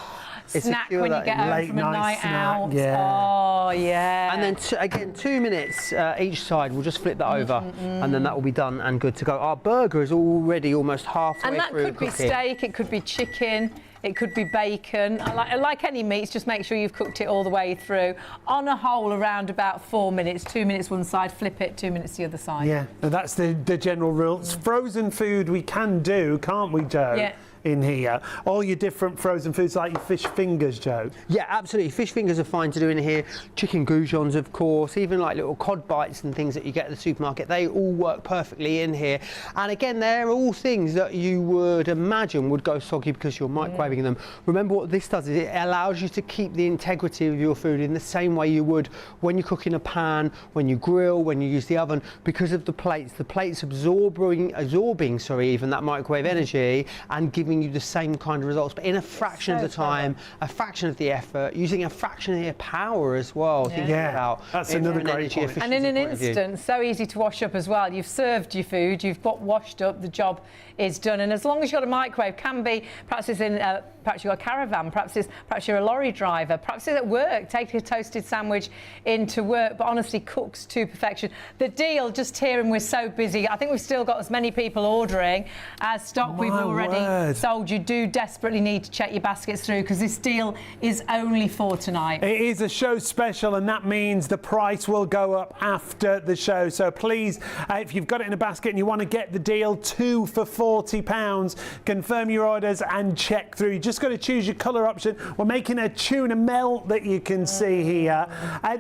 Speaker 3: It's a
Speaker 1: snack
Speaker 3: cure
Speaker 1: when you
Speaker 3: that
Speaker 1: get home
Speaker 2: late
Speaker 1: from a
Speaker 2: night
Speaker 1: night
Speaker 2: snack,
Speaker 1: out.
Speaker 2: yeah.
Speaker 1: Oh, yeah.
Speaker 3: And then again, 2 minutes each side. We'll just flip that over, and then that will be done and good to go. Our burger is already almost halfway
Speaker 1: And that
Speaker 3: through
Speaker 1: could be
Speaker 3: cooking.
Speaker 1: steak, it could be chicken, it could be bacon. I like any meats, just make sure you've cooked it all the way through. On a whole, around about 4 minutes, 2 minutes one side, flip it, 2 minutes the other side.
Speaker 2: Yeah, and that's the general rules. Frozen food we can do, can't we, Joe?
Speaker 1: Yeah.
Speaker 2: In here, all your different frozen foods, like your fish fingers, Joe.
Speaker 3: Yeah, absolutely. Fish fingers are fine to do in here. Chicken goujons, of course, even like little cod bites and things that you get at the supermarket, they all work perfectly in here. And again, they're all things that you would imagine would go soggy because you're microwaving them. Remember, what this does is it allows you to keep the integrity of your food in the same way you would when you cook in a pan, when you grill, when you use the oven, because of the plates. The plates absorbing even that microwave energy and giving you the same kind of results, but in a fraction of the time, a fraction of the effort, using a fraction of your power as well.
Speaker 1: Yeah.
Speaker 3: Thinking
Speaker 2: Yeah,
Speaker 3: about
Speaker 2: that's
Speaker 3: it from
Speaker 2: another
Speaker 3: an
Speaker 2: great
Speaker 3: energy
Speaker 2: point.
Speaker 3: efficiency
Speaker 1: And in an
Speaker 3: point of view.
Speaker 1: instant, so easy to wash up as well. You've served your food, you've got washed up, the job is done. And as long as you've got a microwave, can be, perhaps it's in, perhaps you've got a caravan, perhaps you're a lorry driver, perhaps it's at work, take a toasted sandwich into work, but honestly cooks to perfection. The deal, just here, and we're so busy, I think we've still got as many people ordering as stock we've
Speaker 2: My
Speaker 1: already
Speaker 2: word.
Speaker 1: sold. You do desperately need to check your baskets through because this deal is only for tonight.
Speaker 2: It is a show special, and that means the price will go up after the show. So please, if you've got it in a basket and you want to get the deal, 2 for £40, confirm your orders and check through. You just got to choose your colour option. We're making a tuna melt that you can see here.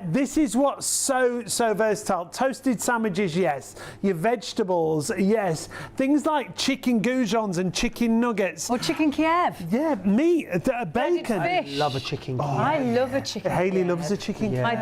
Speaker 2: This is what's so versatile. Toasted sandwiches, yes. Your vegetables, yes. Things like chicken goujons and chicken nuggets.
Speaker 1: Or chicken Kiev.
Speaker 2: Yeah, meat, bacon.
Speaker 1: Fish.
Speaker 3: Love a chicken.
Speaker 1: I love a chicken
Speaker 2: Hayley
Speaker 1: Kiev.
Speaker 2: loves a chicken.
Speaker 3: Yeah.
Speaker 1: I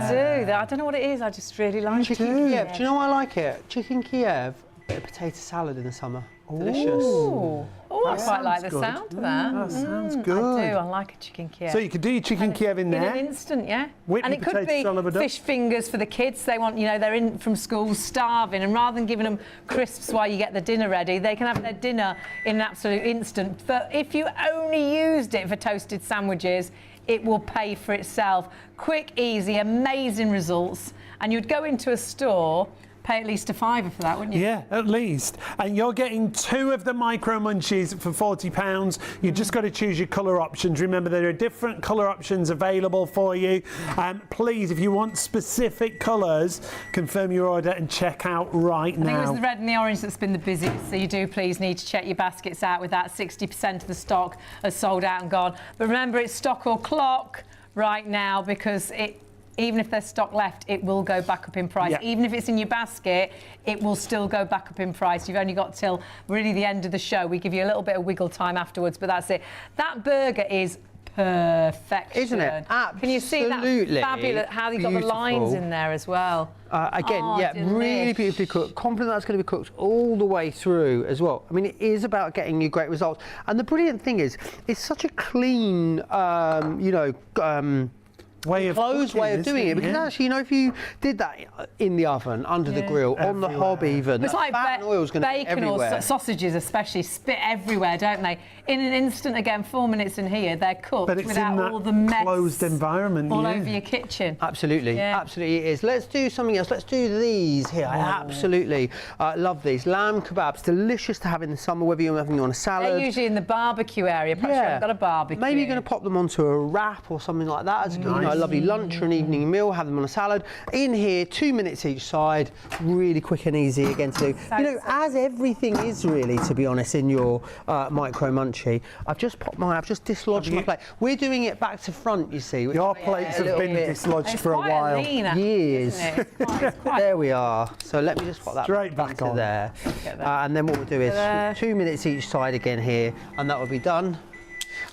Speaker 1: do. I don't know what it is. I just really like it.
Speaker 3: Chicken Kiev. Do you know why I like it? Chicken Kiev, bit of potato salad in the summer. Delicious.
Speaker 1: Oh, I
Speaker 2: That
Speaker 1: quite like
Speaker 2: sounds
Speaker 1: the
Speaker 2: good.
Speaker 1: sound of that.
Speaker 2: That sounds
Speaker 1: I
Speaker 2: good.
Speaker 1: do. I like a chicken Kiev.
Speaker 2: So you could do your chicken Kiev in
Speaker 1: in
Speaker 2: there.
Speaker 1: an instant, yeah.
Speaker 2: Whip
Speaker 1: And
Speaker 2: your
Speaker 1: it could
Speaker 2: potato
Speaker 1: be
Speaker 2: salad with it.
Speaker 1: fish fingers for the kids. They want, you know, they're in from school starving, and rather than giving them crisps while you get the dinner ready, they can have their dinner in an absolute instant. But if you only used it for toasted sandwiches, it will pay for itself. Quick, easy, amazing results. And you'd go into a store, pay at least a £5 for that, wouldn't you?
Speaker 2: Yeah, at least. And you're getting 2 of the Micro Munchies for £40. You've just got to choose your colour options. Remember, there are different colour options available for you. Please, if you want specific colours, confirm your order and check out right now.
Speaker 1: I think it was the red and the orange that's been the busiest, so you do please need to check your baskets out with that. 60% of the stock has sold out and gone. But remember, it's stock or clock right now, because even if there's stock left, it will go back up in price.
Speaker 2: Yeah.
Speaker 1: Even if it's in your basket, it will still go back up in price. You've only got till really the end of the show. We give you a little bit of wiggle time afterwards, but that's it. That burger is perfection.
Speaker 3: Isn't it? Absolutely.
Speaker 1: Can you see that fabulous, how they got the lines in there as well?
Speaker 3: Again, yeah,
Speaker 1: delish.
Speaker 3: really beautifully cooked. Confident that's going to be cooked all the way through as well. I mean, it is about getting you great results. And the brilliant thing is, it's such a clean, closed way of doing it, because actually, you know, if you did that in the oven, under the grill, on the hob even,
Speaker 1: it's like
Speaker 3: fat and oil's going to be
Speaker 1: bacon
Speaker 3: everywhere.
Speaker 1: or sausages especially spit everywhere, don't they? In an instant, again, 4 minutes in here, they're cooked
Speaker 2: But it's
Speaker 1: without
Speaker 2: in that
Speaker 1: all the mess
Speaker 2: closed environment,
Speaker 1: all over your kitchen.
Speaker 3: Absolutely, absolutely it is. Let's do something else. Let's do these here. I absolutely love these. Lamb kebabs, delicious to have in the summer, whether you're having them on a salad.
Speaker 1: They're usually in the barbecue area. Perhaps you haven't got a barbecue.
Speaker 3: Maybe you're going to pop them onto a wrap or something like that as a lovely lunch or an evening meal. Have them on a salad. In here, 2 minutes each side. Really quick and easy again to do. As everything is really, to be honest, in your Micro Munchie. I've just dislodged my plate. We're doing it back to front, you see.
Speaker 2: Your plates have been dislodged for a while.
Speaker 1: Years.
Speaker 3: There we are. So let me just pop that
Speaker 2: straight back on
Speaker 3: there. And then what we'll do is 2 minutes each side again here, and that will be done.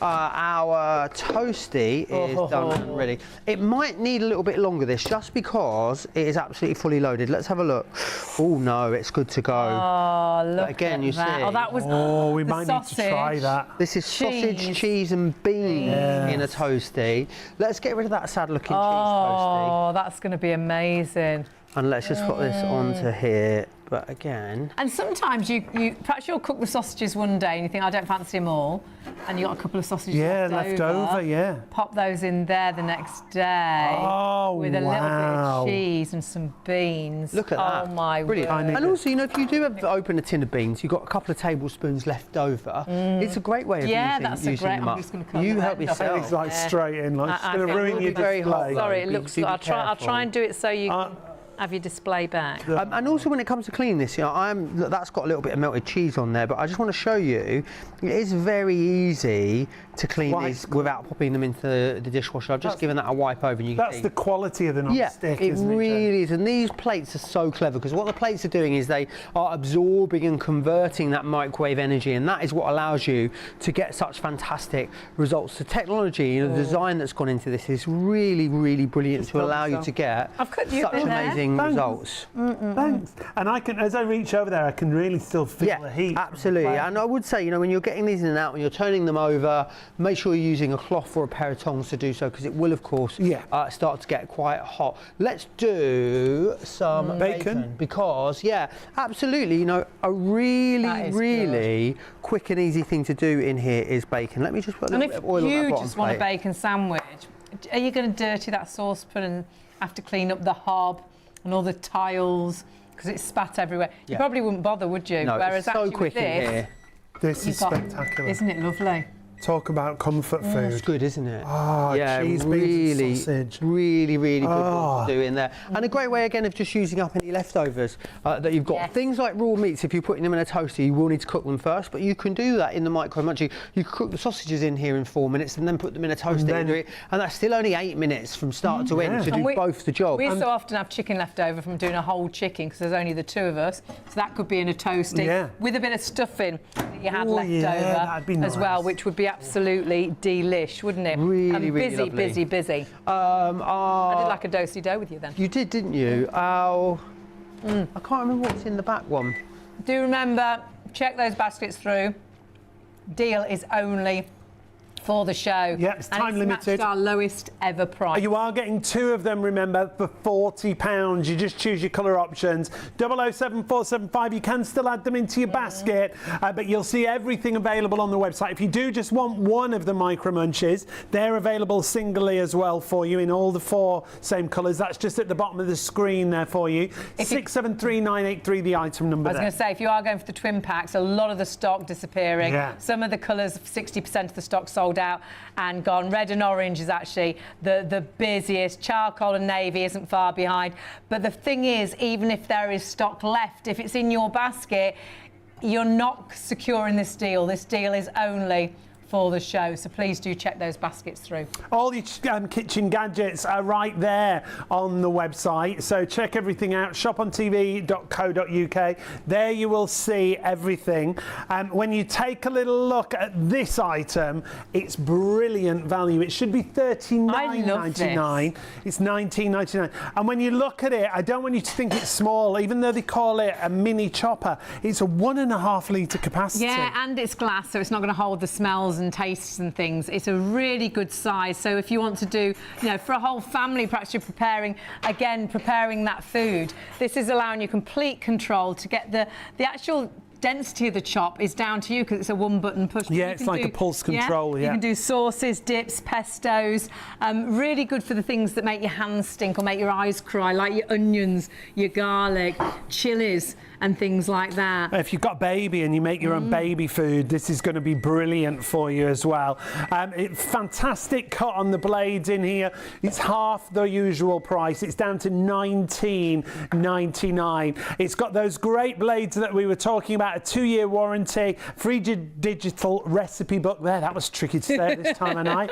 Speaker 3: Our toasty is done and ready. It might need a little bit longer, this, just because it is absolutely fully loaded. Let's have a look. Oh no, it's good to go.
Speaker 1: Oh, look
Speaker 3: but again,
Speaker 1: at
Speaker 3: you
Speaker 1: that.
Speaker 3: see.
Speaker 1: Oh, that was.
Speaker 2: Oh, we might need to try that.
Speaker 3: This is sausage, cheese, and beans in a toasty. Let's get rid of that sad-looking cheese toasty.
Speaker 1: Oh, that's going to be amazing.
Speaker 3: And let's just put this onto here. But again...
Speaker 1: And sometimes perhaps you'll cook the sausages one day and you think, I don't fancy them all, and you've got a couple of sausages left over. Pop those in there the next day with a little bit of cheese and some beans.
Speaker 3: Look at that.
Speaker 1: Oh, my
Speaker 3: brilliant.
Speaker 1: word.
Speaker 3: And also, you know, if you do open a tin of beans, you've got a couple of tablespoons left over. It's a great way of using them up.
Speaker 1: I'm just going to cut
Speaker 3: You help yourself.
Speaker 2: It's like straight in, like it's going to ruin your
Speaker 3: very
Speaker 2: display.
Speaker 1: Sorry, it looks... I'll try and do it so you can have your display back.
Speaker 3: And also when it comes to cleaning this, you know, that's got a little bit of melted cheese on there, but I just want to show you, it is very easy to clean these without popping them into the dishwasher. I've just given that a wipe over and you can see.
Speaker 2: That's the quality of the non-stick, isn't it?
Speaker 3: It really is. And these plates are so clever, because what the plates are doing is they are absorbing and converting that microwave energy, and that is what allows you to get such fantastic results. The technology and the design that's gone into this is really, really brilliant to allow you to get such amazing results.
Speaker 2: Thanks. And I can, as I reach over there, I can really still feel the heat.
Speaker 3: Absolutely. And I would say, you know, when you're getting these in and out, when you're turning them over, make sure you're using a cloth or a pair of tongs to do so, because it will, of course, start to get quite hot. Let's do some bacon, because, absolutely, you know, a really quick and easy thing to do in here is bacon. Let me just put a little bit of oil on that bottom
Speaker 1: And if you just want a bacon sandwich, are you going to dirty that saucepan and have to clean up the hob and all the tiles because it's spat everywhere? You probably wouldn't bother, would you?
Speaker 3: No,
Speaker 1: Whereas
Speaker 3: it's so
Speaker 1: actually
Speaker 3: quick
Speaker 1: with this,
Speaker 3: in here.
Speaker 2: This is spectacular.
Speaker 1: Isn't it lovely?
Speaker 2: Talk about comfort food.
Speaker 3: It's good, isn't it?
Speaker 2: Cheese, beans and sausage.
Speaker 3: Really good to do in there. And a great way, again, of just using up any leftovers that you've got. Things like raw meats, if you're putting them in a toaster, you will need to cook them first, but you can do that in the Micro Munchie. You can cook the sausages in here in 4 minutes and then put them in a toaster and that's still only 8 minutes from start to end to do both the job.
Speaker 1: We so often have chicken left over from doing a whole chicken because there's only the two of us, so that could be in a toasty with a bit of stuffing that you had left over as well, which would be absolutely delish, wouldn't it?
Speaker 3: Really lovely.
Speaker 1: Busy. I did like a do-si-do with you then.
Speaker 3: You did, didn't you? I can't remember what's in the back one.
Speaker 1: Do remember, check those baskets through. Deal is only for the show.
Speaker 2: Yeah, it's time
Speaker 1: and
Speaker 2: limited.
Speaker 1: Matched our lowest ever price.
Speaker 2: You are getting 2 of them, remember, for £40. You just choose your colour options. 007475, you can still add them into your basket, but you'll see everything available on the website. If you do just want one of the Micro Munchies, they're available singly as well for you in all the 4 same colours. That's just at the bottom of the screen there for you. 673983, the item number.
Speaker 1: I was going to say, if you are going for the twin packs, a lot of the stock disappearing.
Speaker 2: Yeah.
Speaker 1: Some of the colours, 60% of the stock sold out and gone. Red and orange is actually the busiest. Charcoal and navy isn't far behind. But the thing is, even if there is stock left, if it's in your basket, you're not securing this deal. This deal is only for the show, so please do check those baskets through.
Speaker 2: All your kitchen gadgets are right there on the website, so check everything out, shopontv.co.uk. There you will see everything. When you take a little look at this item, it's brilliant value. It should be $39.99. It's $19.99. And when you look at it, I don't want you to think it's small, even though they call it a mini chopper. It's a 1.5 litre capacity.
Speaker 1: Yeah, and it's glass, so it's not going to hold the smells and tastes and things. It's a really good size, so if you want to do, for a whole family, perhaps you're preparing that food, this is allowing you complete control to get the actual density of the chop is down to you because it's a one-button push.
Speaker 2: Yeah, it's like a pulse control. Yeah,
Speaker 1: you can do sauces, dips, pestos. Really good for the things that make your hands stink or make your eyes cry, like your onions, your garlic, chilies, and things like that.
Speaker 2: If you've got a baby and you make your own baby food, this is going to be brilliant for you as well. Fantastic cut on the blades in here. It's half the usual price. It's down to $19.99. It's got those great blades that we were talking about, a 2-year warranty, free digital recipe book there. That was tricky to say at this time of night.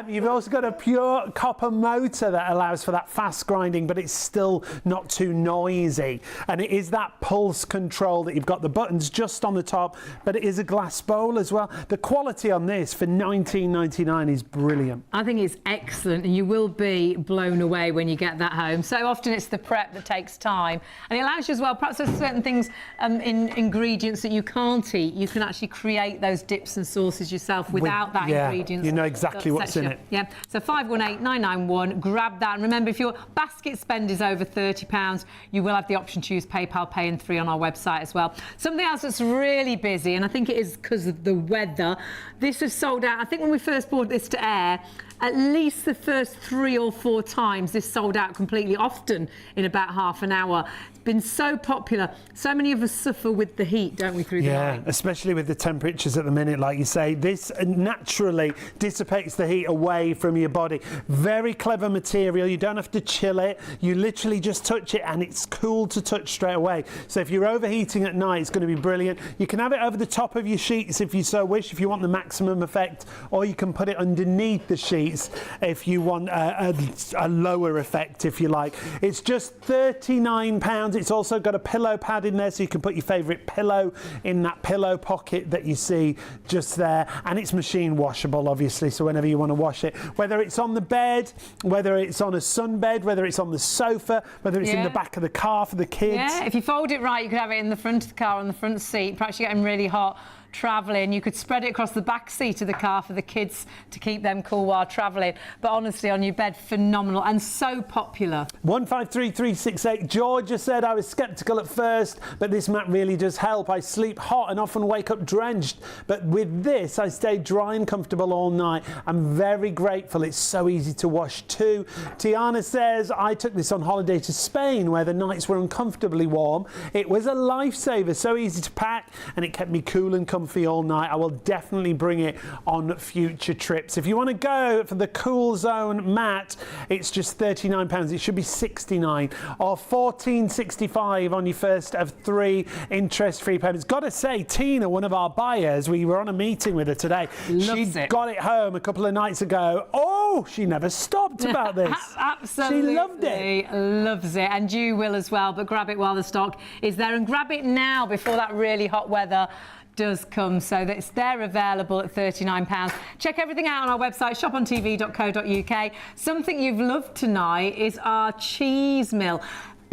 Speaker 2: You've also got a pure copper motor that allows for that fast grinding, but it's still not too noisy. And it is that pulse control that you've got the buttons just on the top, but it is a glass bowl as well. The quality on this for $19.99 is brilliant.
Speaker 1: I think it's excellent, and you will be blown away when you get that home. So often it's the prep that takes time, and it allows you as well, perhaps there's certain things in ingredients that you can't eat, you can actually create those dips and sauces yourself without that ingredient.
Speaker 2: You know exactly what's in it.
Speaker 1: Yeah, so 518991, grab that. And remember, if your basket spend is over £30, you will have the option to use PayPal Pay in 3 on our website as well. Something else that's really busy, and I think it is because of the weather, this has sold out. I think when we first brought this to air, at least the first 3 or 4 times this sold out completely, often in about half an hour. It's been so popular. So many of us suffer with the heat, don't we, through the night?
Speaker 2: Yeah, especially with the temperatures at the minute, like you say. This naturally dissipates the heat away from your body. Very clever material. You don't have to chill it. You literally just touch it and it's cool to touch straight away. So if you're overheating at night, it's going to be brilliant. You can have it over the top of your sheets if you so wish, if you want the maximum effect, or you can put it underneath the sheets if you want a lower effect, if you like. It's just £39. It's also got a pillow pad in there, so you can put your favourite pillow in that pillow pocket that you see just there. And it's machine washable, obviously, so whenever you want to wash it, whether it's on the bed, whether it's on a sunbed, whether it's on the sofa, whether it's in the back of the car for the kids.
Speaker 1: Yeah, if you fold it right, you could have it in the front of the car, on the front seat. Perhaps you're getting really hot travelling, you could spread it across the back seat of the car for the kids to keep them cool while travelling. But honestly, on your bed, phenomenal and so popular. 153368. Georgia said, I was sceptical at first, but this mat really does help. I sleep hot and often wake up drenched, but with this I stay dry and comfortable all night. I'm very grateful. It's so easy to wash too. Tiana says, I took this on holiday to Spain where the nights were uncomfortably warm. It was a lifesaver, so easy to pack, and it kept me cool and comfortable all night. I will definitely bring it on future trips. If you want to go for the Cool Zone mat, it's just £39. It should be $69 or $14.65 on your first of 3 interest-free payments. Got to say, Tina, one of our buyers, we were on a meeting with her today. She got it home a couple of nights ago. Oh, she never stopped about this. Absolutely.
Speaker 2: She loved it.
Speaker 1: Loves it, and you will as well, but grab it while the stock is there, and grab it now before that really hot weather does come, so that it's there available at £39. Check everything out on our website, shopontv.co.uk. Something you've loved tonight is our cheese mill.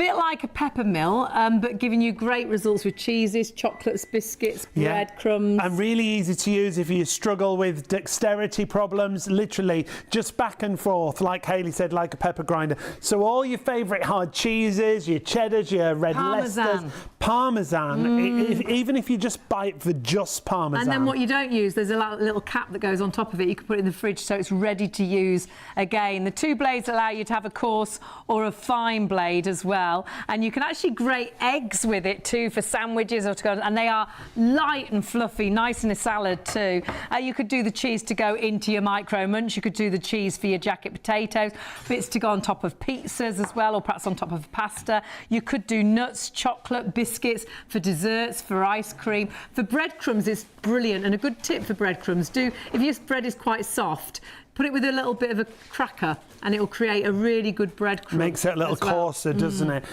Speaker 1: bit like a pepper mill, but giving you great results with cheeses, chocolates, biscuits, breadcrumbs.
Speaker 2: And really easy to use if you struggle with dexterity problems. Literally just back and forth, like Hayley said, like a pepper grinder. So all your favourite hard cheeses, your cheddars, your red Leicesters, Parmesan. Even if you just buy it for just Parmesan.
Speaker 1: And then what you don't use, there's a little cap that goes on top of it. You can put it in the fridge so it's ready to use again. The two blades allow you to have a coarse or a fine blade as well. And you can actually grate eggs with it too for sandwiches or to go, and they are light and fluffy, nice in a salad too. You could do the cheese to go into your Micro Munch. You could do the cheese for your jacket potatoes, bits to go on top of pizzas as well, or perhaps on top of pasta. You could do nuts, chocolate, biscuits for desserts, for ice cream. For breadcrumbs, it's brilliant. And a good tip for breadcrumbs, if your bread is quite soft, put it with a little bit of a cracker and it will create a really good breadcrumb.
Speaker 2: Makes it a little coarser, doesn't it?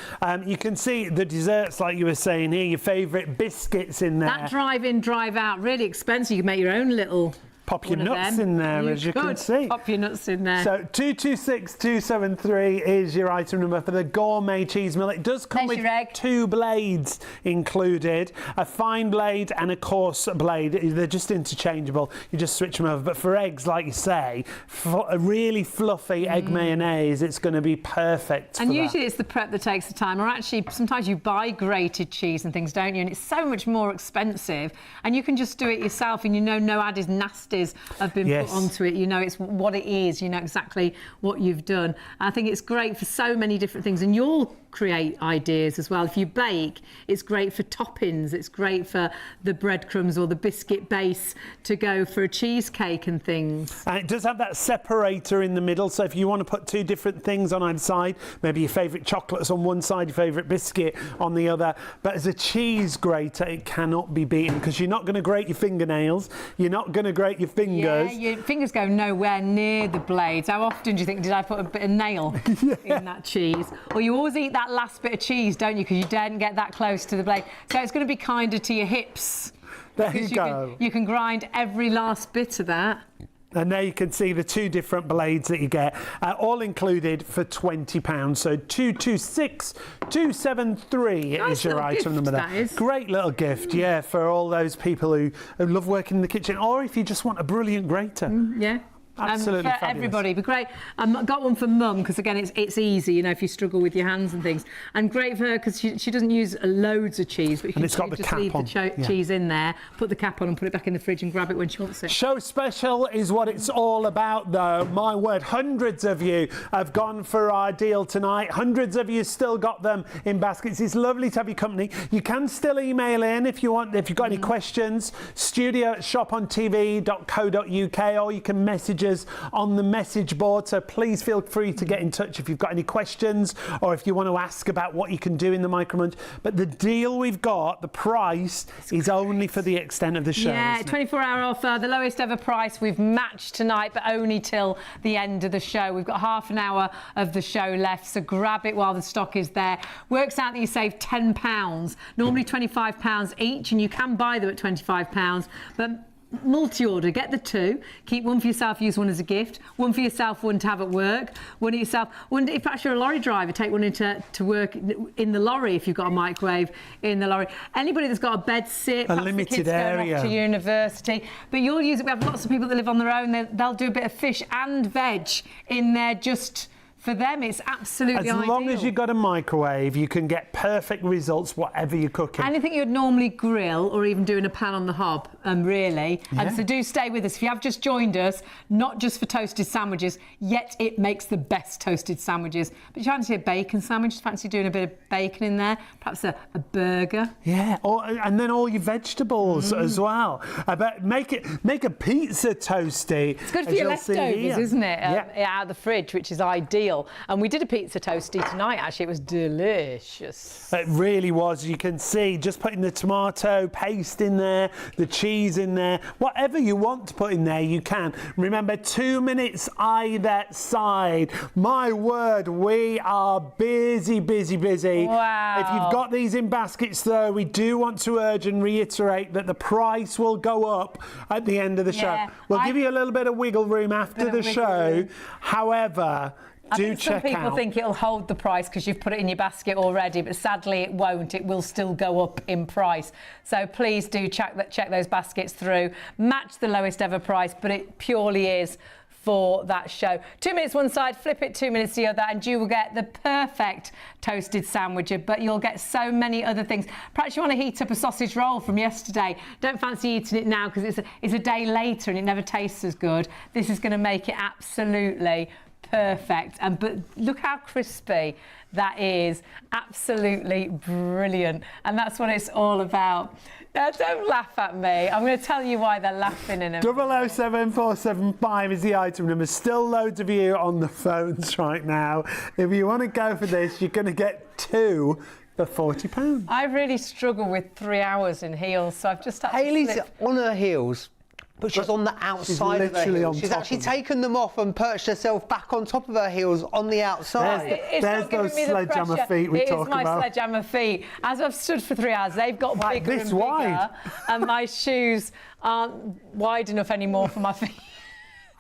Speaker 2: You can see the desserts, like you were saying here, your favourite biscuits in there.
Speaker 1: That drive-in, drive-out, really expensive. You can make your own little...
Speaker 2: Pop your nuts in there, as you can see.
Speaker 1: Pop your nuts in there.
Speaker 2: So 226273 is your item number for the gourmet cheese mill. It does come with 2 blades included, a fine blade and a coarse blade. They're just interchangeable. You just switch them over. But for eggs, like you say, a really fluffy egg mayonnaise, it's going to be perfect.
Speaker 1: And usually it's the prep that takes the time. Or actually, sometimes you buy grated cheese and things, don't you? And it's so much more expensive. And you can just do it yourself, and you know no added nasty have been put onto it. You know it's what it is. You know exactly what you've done. I think it's great for so many different things, and you'll create ideas as well. If you bake, it's great for toppings. It's great for the breadcrumbs or the biscuit base to go for a cheesecake and things.
Speaker 2: And it does have that separator in the middle, so if you want to put 2 different things on either side, maybe your favourite chocolates on one side, your favourite biscuit on the other. But as a cheese grater, it cannot be beaten, because you're not going to grate your fingernails, you're not going to grate your fingers.
Speaker 1: Yeah, your fingers go nowhere near the blades. How often do you think, did I put a bit of nail in that cheese? Or you always eat that last bit of cheese, don't you? Because you daren't get that close to the blade. So it's going to be kinder to your hips.
Speaker 2: There you go.
Speaker 1: You can grind every last bit of that.
Speaker 2: And there you can see the 2 different blades that you get, all included for £20. So 226273 is your item number there. Great little gift, yeah, for all those people who love working in the kitchen, or if you just want a brilliant grater.
Speaker 1: Yeah.
Speaker 2: Absolutely
Speaker 1: for
Speaker 2: fabulous.
Speaker 1: Everybody, but great. Got one for Mum, because again it's easy, you know, if you struggle with your hands and things. And great for her because she doesn't use loads of cheese, but you can just leave the cheese in there, put the cap on and put it back in the fridge and grab it when she wants it.
Speaker 2: Show special is what it's all about, though. My word, hundreds of you have gone for our deal tonight. Hundreds of you still got them in baskets. It's lovely to have your company. You can still email in if you want, if you've got any questions, studio@shopontv.co.uk, or you can message us on the message board, so please feel free to get in touch if you've got any questions or if you want to ask about what you can do in the Micro Munch. But the deal we've got, the price, is only for the extent of the show.
Speaker 1: Yeah, 24-hour offer, the lowest ever price we've matched tonight, but only till the end of the show. We've got half an hour of the show left, so grab it while the stock is there. Works out that you save £10, normally £25 each, and you can buy them at £25, but multi-order, get the 2, keep one for yourself, use one as a gift, one for yourself, one to have at work, one of yourself, one if perhaps you're a lorry driver, take one into work in the lorry if you've got a microwave in the lorry. Anybody that's got a bed sit,
Speaker 2: a limited area,
Speaker 1: off to university, but you'll use it. We have lots of people that live on their own, they'll do a bit of fish and veg in there just for them. It's absolutely ideal.
Speaker 2: As long as you've got a microwave, you can get perfect results whatever you're cooking.
Speaker 1: Anything you'd normally grill or even do in a pan on the hob, really. Yeah. And so do stay with us. If you have just joined us, not just for toasted sandwiches, yet it makes the best toasted sandwiches. But you fancy a bacon sandwich, just fancy doing a bit of bacon in there, perhaps a burger.
Speaker 2: Yeah, and then all your vegetables as well. But make a pizza toasty.
Speaker 1: It's good for your leftovers, isn't it? Out of the fridge, which is ideal. And we did a pizza toasty tonight, actually. It was delicious.
Speaker 2: It really was. You can see, just putting the tomato paste in there, the cheese in there, whatever you want to put in there, you can. Remember, 2 minutes either side. My word, we are busy, busy, busy.
Speaker 1: Wow.
Speaker 2: If you've got these in baskets, though, we do want to urge and reiterate that the price will go up at the end of the show. We'll give you a little bit of wiggle room after the show. However,
Speaker 1: I
Speaker 2: do
Speaker 1: think some
Speaker 2: check
Speaker 1: people
Speaker 2: out.
Speaker 1: think it'll hold the price because you've put it in your basket already, but sadly it won't. It will still go up in price. So please do check those baskets through. Match the lowest ever price, but it purely is for that show. 2 minutes one side, flip it 2 minutes the other, and you will get the perfect toasted sandwich, but you'll get so many other things. Perhaps you want to heat up a sausage roll from yesterday. Don't fancy eating it now because it's a day later and it never tastes as good. This is going to make it absolutely perfect. But look how crispy that is. Absolutely brilliant. And that's what it's all about. Now, don't laugh at me. I'm going to tell you why they're laughing in a minute.
Speaker 2: 007475 is the item number. Still loads of you on the phones right now. If you want to go for this, you're going to get 2 for £40.
Speaker 1: I really struggle with 3 hours in heels, so I've just had
Speaker 3: Hayley's
Speaker 1: to slip.
Speaker 3: on her heels, but she's on the outside of her
Speaker 2: literally
Speaker 3: heels.
Speaker 2: on
Speaker 3: She's
Speaker 2: top
Speaker 3: actually
Speaker 2: of them.
Speaker 3: taken them off and perched herself back on top of her heels on the outside.
Speaker 1: It's
Speaker 2: There's
Speaker 1: not giving
Speaker 2: those
Speaker 1: me the
Speaker 2: sledgehammer
Speaker 1: pressure.
Speaker 2: feet we
Speaker 1: It
Speaker 2: talk
Speaker 1: is my
Speaker 2: about.
Speaker 1: sledgehammer feet. As I've stood for 3 hours, they've got
Speaker 2: Like
Speaker 1: bigger
Speaker 2: this
Speaker 1: and bigger,
Speaker 2: wide.
Speaker 1: and my shoes aren't wide enough anymore for my feet.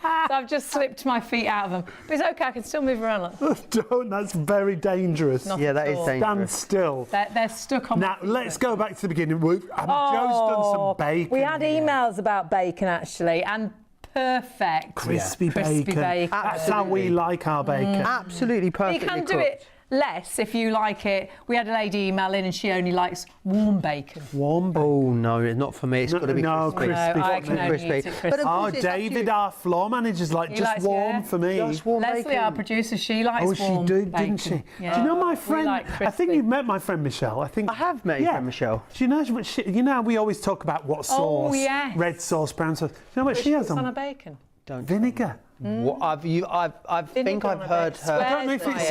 Speaker 1: So I've just slipped my feet out of them. But it's okay, I can still move around. Look.
Speaker 2: Don't, that's very dangerous.
Speaker 1: Not
Speaker 3: Yeah, that
Speaker 1: at
Speaker 3: is
Speaker 1: all.
Speaker 3: dangerous.
Speaker 2: Stand still.
Speaker 1: They're stuck on
Speaker 2: Now,
Speaker 1: my feet.
Speaker 2: let's go back to the beginning. Joe's done some bacon.
Speaker 1: We had
Speaker 2: here.
Speaker 1: emails about bacon, actually, and perfect.
Speaker 2: Crispy
Speaker 1: Crispy
Speaker 2: bacon.
Speaker 1: bacon.
Speaker 2: That's how we like our bacon.
Speaker 3: Absolutely
Speaker 1: You
Speaker 3: perfectly
Speaker 1: can
Speaker 3: cooked.
Speaker 1: do it less if you like it. We had a lady email in and she only likes warm bacon.
Speaker 2: Warm bacon.
Speaker 3: Oh no, it's not for me. It's got to be
Speaker 2: no,
Speaker 3: crispy.
Speaker 2: crispy.
Speaker 1: No, I
Speaker 2: for
Speaker 1: can
Speaker 2: me.
Speaker 1: only
Speaker 3: Crispy.
Speaker 1: eat it
Speaker 3: But
Speaker 1: crispy.
Speaker 3: of
Speaker 2: Oh,
Speaker 3: course it's up to
Speaker 2: David,
Speaker 3: you.
Speaker 2: our floor manager's like,
Speaker 1: He
Speaker 2: just
Speaker 1: likes-
Speaker 2: warm
Speaker 1: yeah.
Speaker 2: for me.
Speaker 3: Just warm
Speaker 1: Leslie,
Speaker 3: bacon.
Speaker 1: our producer, she likes
Speaker 2: Oh, she
Speaker 1: warm
Speaker 2: did,
Speaker 1: bacon.
Speaker 2: didn't she?
Speaker 1: Yeah.
Speaker 2: Do you know my
Speaker 1: We
Speaker 2: friend?
Speaker 1: like
Speaker 2: I think
Speaker 1: crispy.
Speaker 2: you've met my friend Michelle. I think
Speaker 3: I have met your friend Michelle.
Speaker 2: Do you know what she? You know, we always talk about what sauce.
Speaker 1: yes.
Speaker 2: Red sauce, brown sauce. Do you know what she has
Speaker 1: Puts on a
Speaker 2: on?
Speaker 1: bacon.
Speaker 2: Vinegar.
Speaker 3: What, I think
Speaker 1: Vinegar
Speaker 3: I've
Speaker 1: on a
Speaker 3: heard
Speaker 1: bacon.
Speaker 3: her.
Speaker 2: I don't know if it's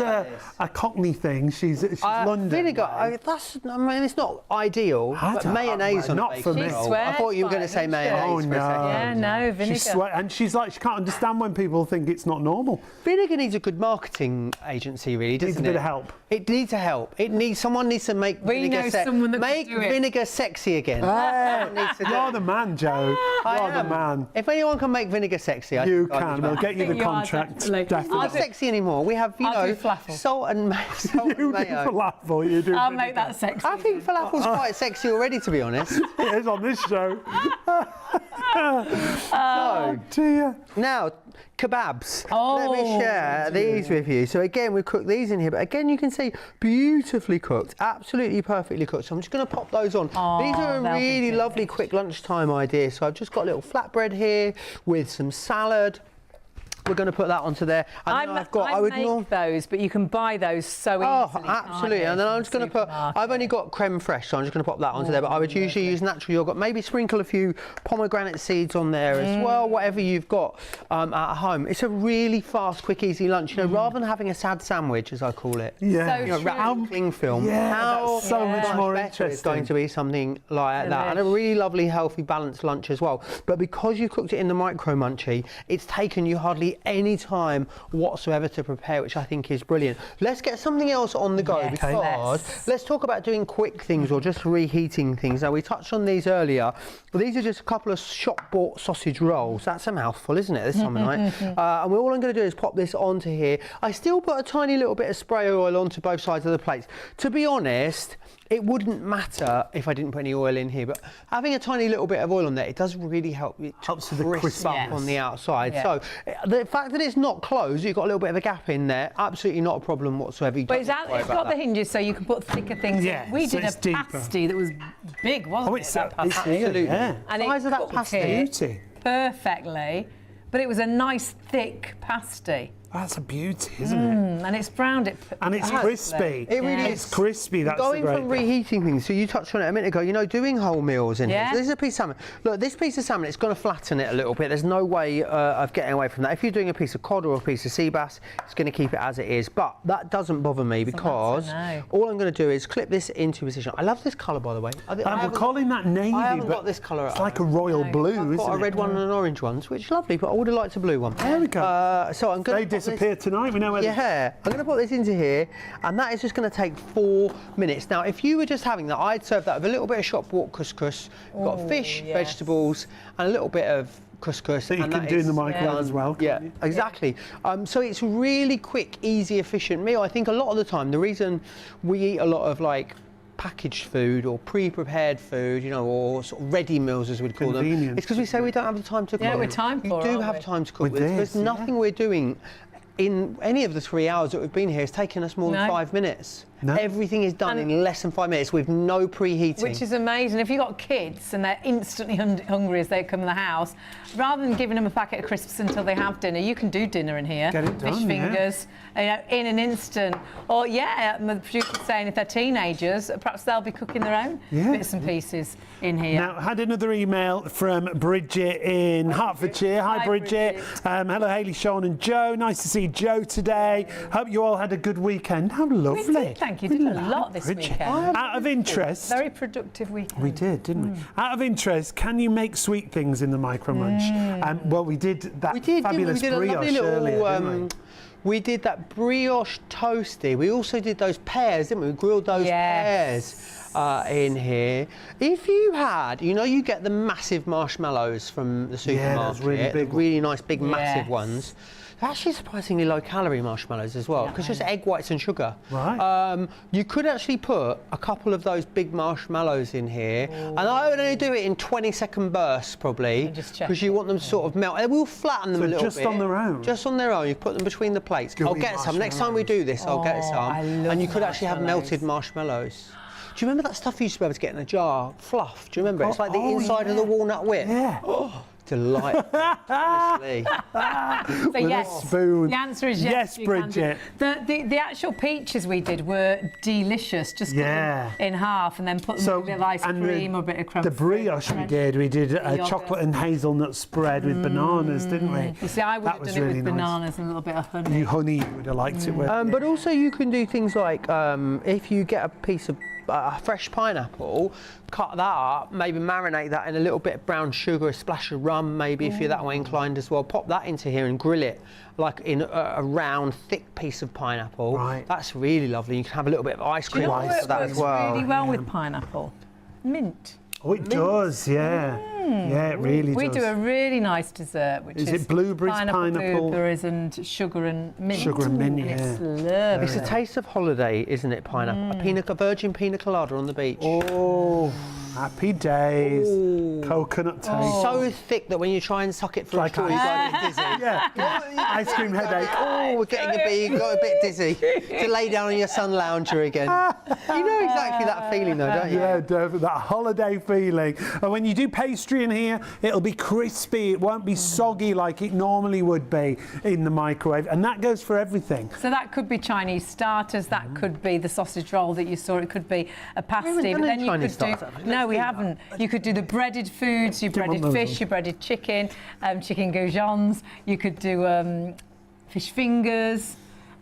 Speaker 2: a Cockney thing. She's London.
Speaker 3: Vinegar.
Speaker 2: way.
Speaker 3: I mean, it's not ideal.
Speaker 2: I
Speaker 3: But
Speaker 2: don't-
Speaker 3: mayonnaise on
Speaker 2: not
Speaker 3: a bacon
Speaker 2: for me.
Speaker 1: She
Speaker 3: roll. I
Speaker 1: swears
Speaker 3: thought you were
Speaker 1: by
Speaker 3: going
Speaker 1: it,
Speaker 3: to say
Speaker 1: doesn't she?
Speaker 3: mayonnaise
Speaker 2: Oh
Speaker 3: for a
Speaker 2: no!
Speaker 3: second.
Speaker 1: Yeah, no, vinegar.
Speaker 2: And she's like, she can't understand when people think it's not normal.
Speaker 3: Vinegar needs a good marketing agency, really, doesn't
Speaker 2: Needs a bit of help.
Speaker 3: It needs a help. Someone needs to make
Speaker 1: We
Speaker 3: vinegar
Speaker 1: know someone that could
Speaker 3: make
Speaker 1: do it.
Speaker 3: vinegar sexy again.
Speaker 2: Hey,
Speaker 3: Someone needs to do
Speaker 2: you're
Speaker 3: it.
Speaker 2: the man, Joe.
Speaker 3: I
Speaker 2: You're the
Speaker 3: am.
Speaker 2: man.
Speaker 3: If anyone can make vinegar sexy, I
Speaker 2: You
Speaker 3: think I'll
Speaker 2: can.
Speaker 3: do
Speaker 2: We'll
Speaker 3: that.
Speaker 2: get you
Speaker 1: think
Speaker 2: the
Speaker 1: you are,
Speaker 2: contract.
Speaker 1: definitely.
Speaker 2: Definitely.
Speaker 3: Not sexy anymore. We have,
Speaker 1: I'll do falafel.
Speaker 3: salt and
Speaker 2: You do
Speaker 3: mayo.
Speaker 2: falafel. You do.
Speaker 1: I'll
Speaker 2: vinegar.
Speaker 1: make that sexy.
Speaker 3: I think falafel's quite sexy already, to be honest.
Speaker 2: It is on this show.
Speaker 3: So,
Speaker 2: Dear.
Speaker 3: now, kebabs.
Speaker 1: Oh,
Speaker 3: Let me share these with you. So again, we've cooked these in here, but again, you can see beautifully cooked, absolutely perfectly cooked. So I'm just going to pop those on.
Speaker 1: Oh,
Speaker 3: These are a
Speaker 1: they'll be
Speaker 3: really
Speaker 1: good.
Speaker 3: lovely quick lunchtime idea. So I've just got a little flatbread here with some salad. We're going to put that onto there. And then
Speaker 1: I make those, but you can buy those so easily.
Speaker 3: Oh,
Speaker 1: can't
Speaker 3: absolutely.
Speaker 1: you,
Speaker 3: And then
Speaker 1: from
Speaker 3: I'm
Speaker 1: the
Speaker 3: just going to put,
Speaker 1: supermarket.
Speaker 3: I've only got creme fraiche, so I'm just going to pop that onto there. But I would usually use natural yogurt, maybe sprinkle a few pomegranate seeds on there as well, whatever you've got at home. It's a really fast, quick, easy lunch, you know, rather than having a sad sandwich, as I call it.
Speaker 2: Yeah.
Speaker 1: So
Speaker 3: You know, wrapped in cling film.
Speaker 2: Yeah,
Speaker 3: How
Speaker 2: that's so much more
Speaker 3: better it's
Speaker 2: interesting.
Speaker 3: going to be something like that. And a really lovely, healthy, balanced lunch as well. But because you cooked it in the Micro Munchie, it's taken you hardly any time whatsoever to prepare, which I think is brilliant. Let's get something else on the go,
Speaker 1: Yes,
Speaker 3: because let's talk about doing quick things or just reheating things. Now, we touched on these earlier. Well, these are just a couple of shop-bought sausage rolls. That's a mouthful, isn't it, this time of night? And all I'm going to do is pop this onto here. I still put a tiny little bit of spray oil onto both sides of the plates. To be honest, it wouldn't matter if I didn't put any oil in here, but having a tiny little bit of oil on there, it does really help it to
Speaker 2: Helps with the
Speaker 3: crisp up
Speaker 1: crispness.
Speaker 3: on the outside.
Speaker 1: Yeah.
Speaker 3: So the fact that it's not closed, you've got a little bit of a gap in there, absolutely not a problem whatsoever. You
Speaker 1: But
Speaker 3: don't
Speaker 1: it's,
Speaker 3: need to worry
Speaker 1: it's
Speaker 3: about
Speaker 1: got the
Speaker 3: that.
Speaker 1: hinges so you can put thicker things
Speaker 2: Yeah,
Speaker 1: in. We
Speaker 2: so
Speaker 1: did a
Speaker 2: it's deeper.
Speaker 1: pasty that was big, wasn't it? That pasty?
Speaker 3: Absolutely.
Speaker 2: Yeah.
Speaker 1: And
Speaker 3: Size of that
Speaker 1: cooked
Speaker 3: pasty.
Speaker 1: it
Speaker 2: Beauty.
Speaker 1: perfectly, but it was a nice thick pasty.
Speaker 2: That's a beauty, isn't it?
Speaker 1: And it's browned it.
Speaker 2: And it's crispy.
Speaker 3: It really
Speaker 2: It's
Speaker 3: is.
Speaker 2: crispy. That's
Speaker 3: Going
Speaker 2: the great
Speaker 3: from
Speaker 2: bit.
Speaker 3: reheating things, so you touched on it a minute ago, you know, doing whole meals in
Speaker 1: Yeah.
Speaker 3: here. So this is a piece of salmon. Look, this piece of salmon, it's going to flatten it a little bit. There's no way of getting away from that. If you're doing a piece of cod or a piece of sea bass, it's going to keep it as it is. But that doesn't bother me because
Speaker 1: no.
Speaker 3: all I'm going to do is clip this into position. I love this colour, by the way.
Speaker 2: And we're calling that navy,
Speaker 3: I haven't
Speaker 2: but
Speaker 3: got this colour.
Speaker 2: it's like a royal blue,
Speaker 3: I've
Speaker 2: isn't
Speaker 3: got a
Speaker 2: it?
Speaker 3: red one and an orange one, which is lovely, but I would have liked a blue one.
Speaker 2: There we go.
Speaker 3: So I'm going
Speaker 2: Very
Speaker 3: to
Speaker 2: disappear tonight. We know where.
Speaker 3: Yeah, I'm going to put this into here, and that is just going to take 4 minutes. Now, if you were just having that, I'd serve that with a little bit of shop walk couscous. You've got fish, vegetables, and a little bit of couscous.
Speaker 2: That you can do in the microwave as well.
Speaker 3: Yeah, exactly. So it's a really quick, easy, efficient meal. I think a lot of the time, the reason we eat a lot of like packaged food or pre-prepared food, you know, or sort of ready meals as we'd call them, it's because we say we don't have the time to cook.
Speaker 1: Yeah, we're time poor.
Speaker 3: We do have time to cook.
Speaker 2: With this,
Speaker 3: There's nothing we're doing in any of the 3 hours that we've been here. It's taken us more than 5 minutes.
Speaker 2: No.
Speaker 3: Everything is done in less than 5 minutes with no preheating.
Speaker 1: Which is amazing. If you've got kids and they're instantly hungry as they come in the house, rather than giving them a packet of crisps until they have dinner, you can do dinner in here.
Speaker 2: Get it done,
Speaker 1: Fish fingers, you know, in an instant. Or, the producer's saying if they're teenagers, perhaps they'll be cooking their own bits and pieces in here.
Speaker 2: Now, had another email from Bridget in Hertfordshire. Hi, Bridget. Hello, Hayley, Sean and Joe. Nice to see Joe today. Hope you all had a good weekend. How lovely.
Speaker 1: Thank you. Did a lot this weekend.
Speaker 2: Out of interest.
Speaker 1: Very productive weekend.
Speaker 2: We did, didn't we? Out of interest, can you make sweet things in the Micro Munch? Well, we did that fabulous brioche earlier, didn't we?
Speaker 3: We did that brioche toasty. We also did those pears, didn't we? We grilled those pears in here. If you had, you know, you get the massive marshmallows from the supermarket.
Speaker 2: Yeah, those really big,
Speaker 3: really nice, big, massive ones. They're actually surprisingly low-calorie marshmallows as well, because just egg whites and sugar.
Speaker 2: Right.
Speaker 3: You could actually put a couple of those big marshmallows in here, and I would only do it in 20-second bursts, probably, because you want them to sort of melt. It will flatten them a little bit.
Speaker 2: Just on their own?
Speaker 3: Just on their own. You put them between the plates. I'll get some. Next time we do this, I'll get some. And you could actually have melted marshmallows. Do you remember that stuff you used to be able to get in a jar? Fluff. Do you remember? It's like the inside of the walnut whip.
Speaker 2: Yeah.
Speaker 3: Oh, delightful. Honestly.
Speaker 1: So yes,
Speaker 2: spoon.
Speaker 1: the answer is yes.
Speaker 2: Yes, Bridget.
Speaker 1: The actual peaches we did were delicious. Just cut them in half and then put them with a bit of ice cream or a bit of crumb.
Speaker 2: The brioche we did a chocolate and hazelnut spread with bananas, didn't we?
Speaker 1: You see, I would have done it with bananas and a little bit of honey.
Speaker 2: Honey, you would have liked it with.
Speaker 3: But also you can do things like if you get a piece of fresh pineapple, cut that up, maybe marinate that in a little bit of brown sugar, a splash of rum, maybe if you're that way inclined as well. Pop that into here and grill it like in a round, thick piece of pineapple.
Speaker 2: Right.
Speaker 3: That's really lovely. You can have a little bit of ice cream on
Speaker 1: for
Speaker 3: that as well.
Speaker 1: Really well with pineapple. Mint.
Speaker 2: Oh, it does, yeah. Yeah, it really does.
Speaker 1: We do a really nice dessert, which is
Speaker 2: it blueberries, pineapple,
Speaker 1: blueberries and sugar and mint.
Speaker 2: Sugar and mint,
Speaker 1: It's lovely.
Speaker 3: It's a taste of holiday, isn't it, pineapple? A virgin pina colada on the beach.
Speaker 2: Oh, happy days. Coconut taste.
Speaker 3: So thick that when you try and suck it for a straw, you go a bit dizzy.
Speaker 2: Ice cream headache.
Speaker 3: Oh, we're getting you got a bit dizzy. To lay down on your sun lounger again. You know exactly that feeling though, don't you?
Speaker 2: Yeah, definitely. That holiday feeling. And when you do pastry in here, it'll be crispy. It won't be soggy like it normally would be in the microwave. And that goes for everything.
Speaker 1: So that could be Chinese starters. That could be the sausage roll that you saw. It could be a pasty.
Speaker 3: But
Speaker 1: then you
Speaker 3: Chinese
Speaker 1: could do.
Speaker 3: starters.
Speaker 1: No, we haven't. You could do the breaded foods. You breaded fish. You breaded chicken. Chicken goujons. You could do fish fingers.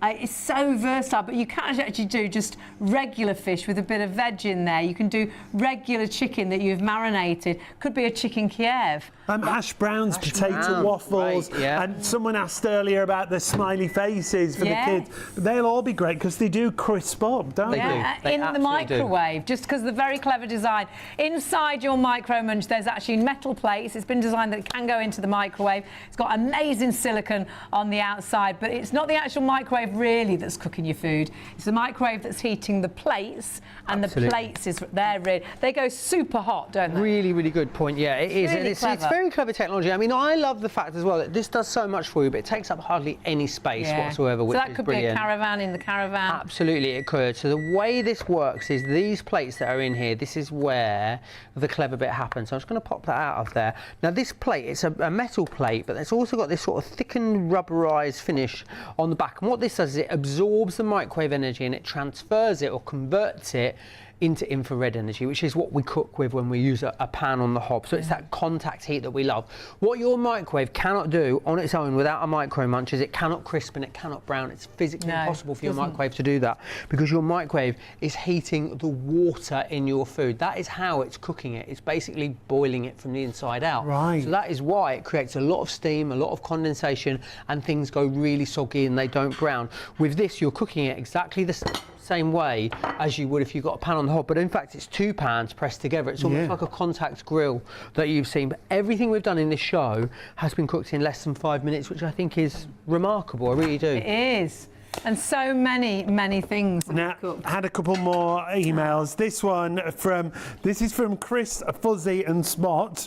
Speaker 1: It's so versatile, but you can actually do just regular fish with a bit of veg in there. You can do regular chicken that you've marinated. Could be a chicken Kiev.
Speaker 2: Hash browns, potato waffles, and someone asked earlier about the smiley faces for the kids. They'll all be great because they do crisp up, don't they?
Speaker 1: In the microwave, just because of the very clever design. Inside your Micro Munch, there's actually metal plates. It's been designed that it can go into the microwave. It's got amazing silicone on the outside, but it's not the actual microwave really that's cooking your food. It's the microwave that's heating the plates, and the plates they go super hot, don't they?
Speaker 3: Really, really good point. Yeah, it is.
Speaker 1: Really
Speaker 3: It's very clever technology. I mean, I love the fact as well that this does so much for you, but it takes up hardly any space whatsoever, which is brilliant.
Speaker 1: So that could be a caravan in the caravan.
Speaker 3: Absolutely, it could. So the way this works is these plates that are in here, this is where the clever bit happens. So I'm just going to pop that out of there. Now this plate, it's a metal plate, but it's also got this sort of thickened rubberized finish on the back. And what this does is it absorbs the microwave energy and it transfers it or converts it into infrared energy, which is what we cook with when we use a pan on the hob. So it's that contact heat that we love. What your microwave cannot do on its own without a Micro Munch is it cannot crisp and it cannot brown. It's physically impossible for your microwave to do that, because your microwave is heating the water in your food. That is how it's cooking it. It's basically boiling it from the inside out.
Speaker 2: Right.
Speaker 3: So that is why it creates a lot of steam, a lot of condensation, and things go really soggy and they don't brown. With this, you're cooking it exactly the same way as you would if you got a pan on the hob, but in fact it's 2 pans pressed together. It's almost like a contact grill that you've seen. But everything we've done in this show has been cooked in less than 5 minutes, which I think is remarkable. I really do.
Speaker 1: It is. And so many things.
Speaker 2: Now, had a couple more emails. This is from Chris, Fuzzy and Spot.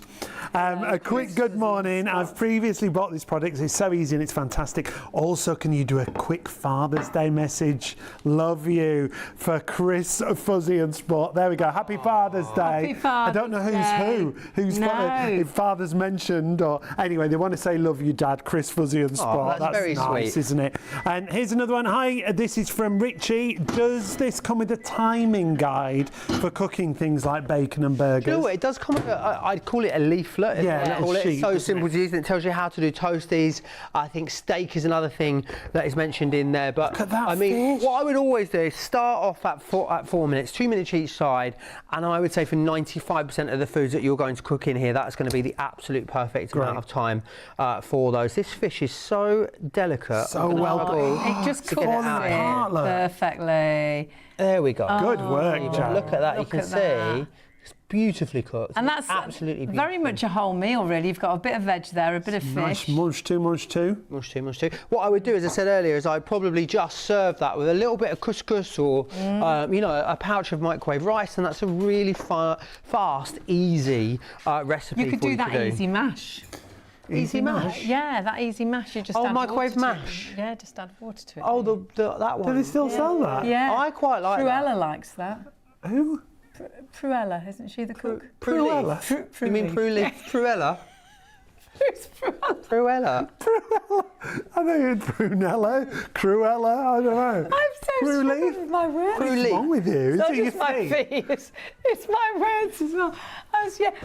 Speaker 2: A quick good morning. I've previously bought this product. It's so easy and it's fantastic. Also, can you do a quick Father's Day message? Love you, for Chris, Fuzzy and Spot. There we go. Happy Father's Day.
Speaker 1: Happy Father's
Speaker 2: I don't know who's if Father's mentioned, or anyway, they want to say love you, Dad. Chris, Fuzzy and Spot.
Speaker 3: That's very
Speaker 2: nice,
Speaker 3: sweet,
Speaker 2: isn't it? And here's another one. Hi, this is from Richie. Does this come with a timing guide for cooking things like bacon and burgers?
Speaker 3: You know what, it does come with I'd call it a leaflet.
Speaker 2: Yeah,
Speaker 3: It's so simple to use, and it tells you how to do toasties. I think steak is another thing that is mentioned in there. But
Speaker 2: Look at that
Speaker 3: I mean,
Speaker 2: fish.
Speaker 3: what I would always do is start off at 4 minutes, 2 minutes each side, and I would say for 95% of the foods that you're going to cook in here, that's going to be the absolute perfect amount of time for those. This fish is so delicate.
Speaker 2: So well done.
Speaker 1: It just
Speaker 3: To
Speaker 1: cooks
Speaker 3: get it out
Speaker 1: it
Speaker 3: here.
Speaker 1: perfectly.
Speaker 3: There we go.
Speaker 2: Good work, Jack.
Speaker 3: Look at that.
Speaker 1: Look
Speaker 3: You can
Speaker 1: at that.
Speaker 3: see it's beautifully cooked.
Speaker 1: And that's
Speaker 3: absolutely
Speaker 1: very
Speaker 3: beautiful.
Speaker 1: much a whole meal, really. You've got a bit of veg there, a bit of
Speaker 2: Nice.
Speaker 1: fish.
Speaker 2: Munch too.
Speaker 3: Much too. What I would do, as I said earlier, is I'd probably just serve that with a little bit of couscous or, you know, a pouch of microwave rice, and that's a really fast, easy recipe.
Speaker 1: You could do that easy mash.
Speaker 3: Easy mash?
Speaker 1: Yeah, that easy mash. You just add
Speaker 3: microwave
Speaker 1: water to it.
Speaker 3: mash?
Speaker 1: Yeah, just add water to it.
Speaker 3: Oh, that one.
Speaker 2: Do they still sell that?
Speaker 1: yeah.
Speaker 3: I quite like that.
Speaker 1: Cruella likes that.
Speaker 2: Who?
Speaker 1: Cruella, isn't she the cook?
Speaker 2: Cruella?
Speaker 3: You mean Cruella?
Speaker 1: Who's Cruella?
Speaker 3: Cruella?
Speaker 2: I think it's Brunella, Cruella, I don't know.
Speaker 1: I'm so
Speaker 2: Cruella?
Speaker 1: struggling with my words.
Speaker 2: What's wrong with you? Is
Speaker 1: Not
Speaker 2: it your
Speaker 1: just my
Speaker 2: feet?
Speaker 1: feet, it's my words as well.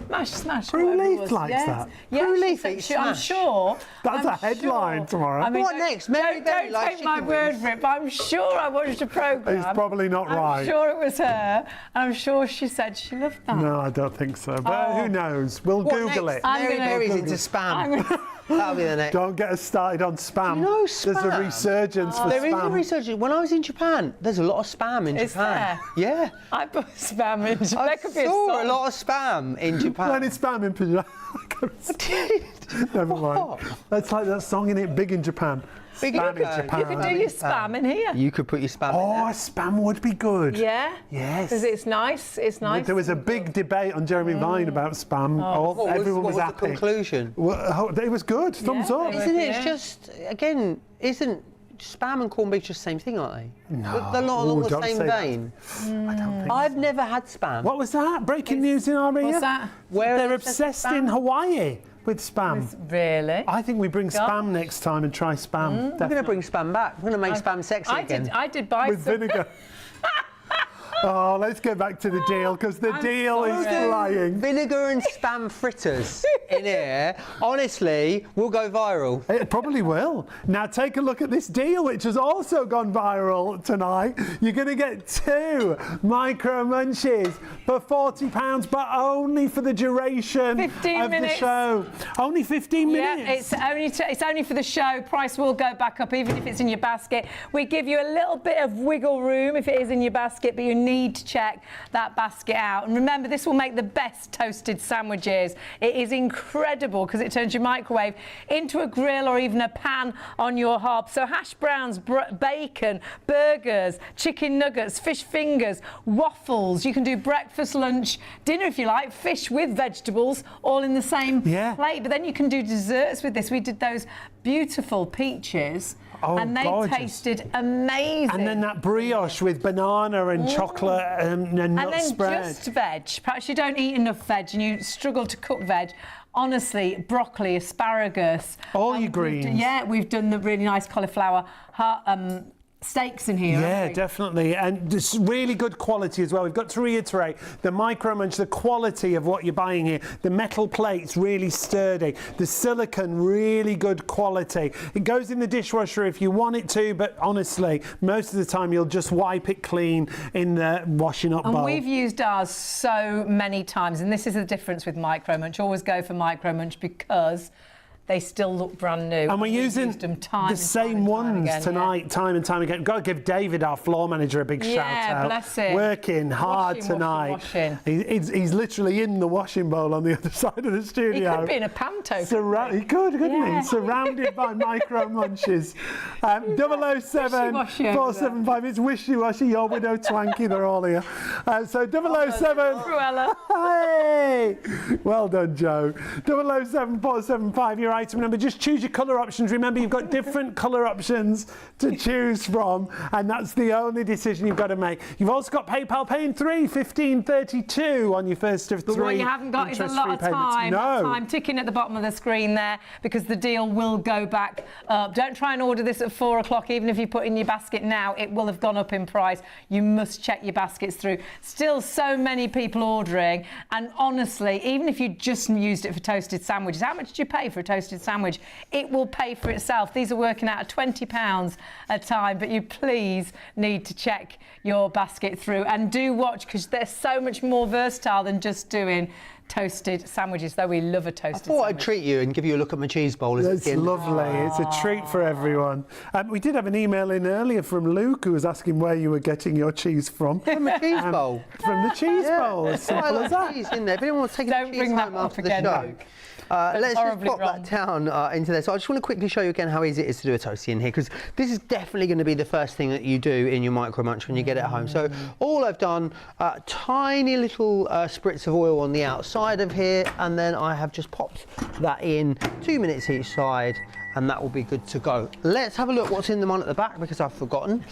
Speaker 1: Mash, smash.
Speaker 2: Prue
Speaker 1: whatever it
Speaker 2: Leaf
Speaker 1: was.
Speaker 2: likes
Speaker 1: Yes.
Speaker 2: that.
Speaker 1: Yeah,
Speaker 3: Prue
Speaker 1: she
Speaker 3: Leaf
Speaker 1: said
Speaker 3: eats
Speaker 1: I'm
Speaker 3: smash.
Speaker 1: sure.
Speaker 2: That's
Speaker 1: I'm
Speaker 2: a headline
Speaker 1: sure.
Speaker 2: tomorrow.
Speaker 1: I mean,
Speaker 3: What next? Mary Berry
Speaker 1: don't
Speaker 3: likes
Speaker 1: take my
Speaker 3: chicken
Speaker 1: word
Speaker 3: wings.
Speaker 1: for it, but I'm sure I watched a programme.
Speaker 2: It's probably not right.
Speaker 1: I'm sure it was her, and I'm sure she said she loved that.
Speaker 2: No, I don't think so. But who knows? We'll
Speaker 3: What
Speaker 2: Google
Speaker 3: next?
Speaker 2: it.
Speaker 1: I'm
Speaker 3: Mary
Speaker 1: gonna
Speaker 3: Berry's
Speaker 1: Google
Speaker 3: into
Speaker 1: it.
Speaker 3: spam.
Speaker 1: I'm gonna-
Speaker 3: That'll be the next.
Speaker 2: Don't get us started on spam.
Speaker 3: Do you know
Speaker 2: There's a
Speaker 3: spam?
Speaker 2: resurgence for
Speaker 3: There is a
Speaker 2: spam.
Speaker 3: resurgence. When I was in Japan, there's a lot of spam in
Speaker 1: Is
Speaker 3: Japan.
Speaker 1: there?
Speaker 3: Yeah.
Speaker 1: I put spam in.
Speaker 3: I
Speaker 1: There could be a
Speaker 3: saw
Speaker 1: song.
Speaker 3: a lot of spam in Japan.
Speaker 2: When it's spam in pyjamas. Never mind.
Speaker 3: What?
Speaker 2: That's like that song in it, Big in Japan.
Speaker 3: Big
Speaker 2: Spam
Speaker 3: in
Speaker 2: in
Speaker 3: Japan.
Speaker 2: Japan.
Speaker 1: You could do your spam in here.
Speaker 3: You could put your spam in
Speaker 2: Oh,
Speaker 3: there.
Speaker 2: spam would be good.
Speaker 1: Yeah.
Speaker 2: Yes.
Speaker 1: Because it's nice. It's nice.
Speaker 2: There was a big debate on Jeremy Vine about spam. Everyone was
Speaker 3: what was
Speaker 2: happy.
Speaker 3: the conclusion?
Speaker 2: Well, it was good. Thumbs
Speaker 1: Yeah,
Speaker 2: up.
Speaker 1: they
Speaker 3: Isn't it?
Speaker 1: Yeah.
Speaker 3: It's just, again, isn't spam and corned beef just the same thing, aren't they?
Speaker 2: No.
Speaker 3: They're not
Speaker 2: Ooh,
Speaker 3: along the
Speaker 2: don't
Speaker 3: same
Speaker 2: say that.
Speaker 3: vein.
Speaker 2: I don't think.
Speaker 3: I've never had spam.
Speaker 2: What was that? Breaking news in our ear?
Speaker 1: What's that?
Speaker 3: Where
Speaker 2: They're
Speaker 3: is the
Speaker 2: obsessed
Speaker 3: spam?
Speaker 2: in Hawaii with spam.
Speaker 1: Really?
Speaker 2: I think we bring spam next time and try spam.
Speaker 3: We're going to bring spam back. We're going to make spam sexy again.
Speaker 1: I did buy
Speaker 2: With
Speaker 1: some.
Speaker 2: vinegar. Oh, let's get back to the deal, because the deal is
Speaker 1: sorry.
Speaker 2: flying.
Speaker 3: Vinegar and spam fritters in here, honestly, will go viral.
Speaker 2: It probably will. Now take a look at this deal, which has also gone viral tonight. You're going to get 2 Micro Munchies for £40, but only for the duration
Speaker 1: 15
Speaker 2: of
Speaker 1: minutes.
Speaker 2: the show. Only 15
Speaker 1: Yeah,
Speaker 2: minutes.
Speaker 1: it's only for the show. Price will go back up even if it's in your basket. We give you a little bit of wiggle room if it is in your basket, but you need to check that basket out. And remember, this will make the best toasted sandwiches. It is incredible because it turns your microwave into a grill or even a pan on your hob. So hash browns, bacon, burgers, chicken nuggets, fish fingers, waffles. You can do breakfast, lunch, dinner if you like, fish with vegetables, all in the same plate. But then you can do desserts with this. We did those beautiful peaches.
Speaker 2: Oh,
Speaker 1: and they
Speaker 2: gorgeous.
Speaker 1: tasted amazing.
Speaker 2: And then that brioche with banana and chocolate and nut
Speaker 1: and then
Speaker 2: spread.
Speaker 1: just veg. Perhaps you don't eat enough veg and you struggle to cook veg. Honestly, broccoli, asparagus.
Speaker 2: All your greens.
Speaker 1: We've done the really nice cauliflower steaks in here.
Speaker 2: Yeah,
Speaker 1: haven't we?
Speaker 2: definitely, and it's really good quality as well. We've got to reiterate the Micro Munch, the quality of what you're buying here. The metal plates really sturdy. The silicone really good quality. It goes in the dishwasher if you want it to, but honestly, most of the time you'll just wipe it clean in the washing up bowl.
Speaker 1: And we've used ours so many times, and this is the difference with Micro Munch. Always go for Micro Munch because they still look brand new.
Speaker 2: And we're using
Speaker 1: them time
Speaker 2: the same ones
Speaker 1: again,
Speaker 2: tonight, time and time again. Got to give David, our floor manager, a big shout out.
Speaker 1: Bless him.
Speaker 2: Working hard tonight.
Speaker 1: Washing.
Speaker 2: He's literally in the washing bowl on the other side of the studio.
Speaker 1: He could be in a panto.
Speaker 2: He could, couldn't
Speaker 1: Yeah.
Speaker 2: he? Surrounded by Micro Munches. 007
Speaker 1: Wishy-washy
Speaker 2: 475. It's wishy-washy. Your widow Twanky, they're all here. So 007.
Speaker 1: Cruella.
Speaker 2: Hey! Well done, Joe. 007 475. Your item number. Just choose your colour options. Remember, you've got different colour options to choose from, and that's the only decision you've got to make. You've also got PayPal paying 1532 on your first of three.
Speaker 1: But what you haven't got is a lot of time. Time ticking at the bottom of the screen there, because the deal will go back up. Don't try and order this at 4 o'clock. Even if you put in your basket now, it will have gone up in price. You must check your baskets through. Still so many people ordering, and honestly, even if you just used it for toasted sandwiches, how much did you pay for a toasted sandwich? It will pay for itself. These are working out at £20 a time, but you please need to check your basket through, and do watch, because they're so much more versatile than just doing toasted sandwiches, though we love a toasted
Speaker 3: I thought
Speaker 1: sandwich.
Speaker 3: I'd treat you and give you a look at my cheese bowl.
Speaker 2: It's lovely. It's a treat for everyone. We did have an email in earlier from Luke, who was asking where you were getting your cheese from.
Speaker 3: From a cheese bowl.
Speaker 2: From the cheese bowl. As simple as that.
Speaker 3: Cheese in there. If anyone wants to take
Speaker 1: Don't
Speaker 3: a cheese
Speaker 1: bring that
Speaker 3: home
Speaker 1: up
Speaker 3: after the
Speaker 1: again,
Speaker 3: show.
Speaker 1: Luke.
Speaker 3: Let's just
Speaker 1: horribly
Speaker 3: pop
Speaker 1: wrong.
Speaker 3: that down into there. So I just want to quickly show you again how easy it is to do a toastie in here, because this is definitely going to be the first thing that you do in your Micro Munch when you get it home. So all I've done, tiny little spritz of oil on the outside of here, and then I have just popped that in, 2 minutes each side, and that will be good to go. Let's have a look what's in the one at the back, because I've forgotten.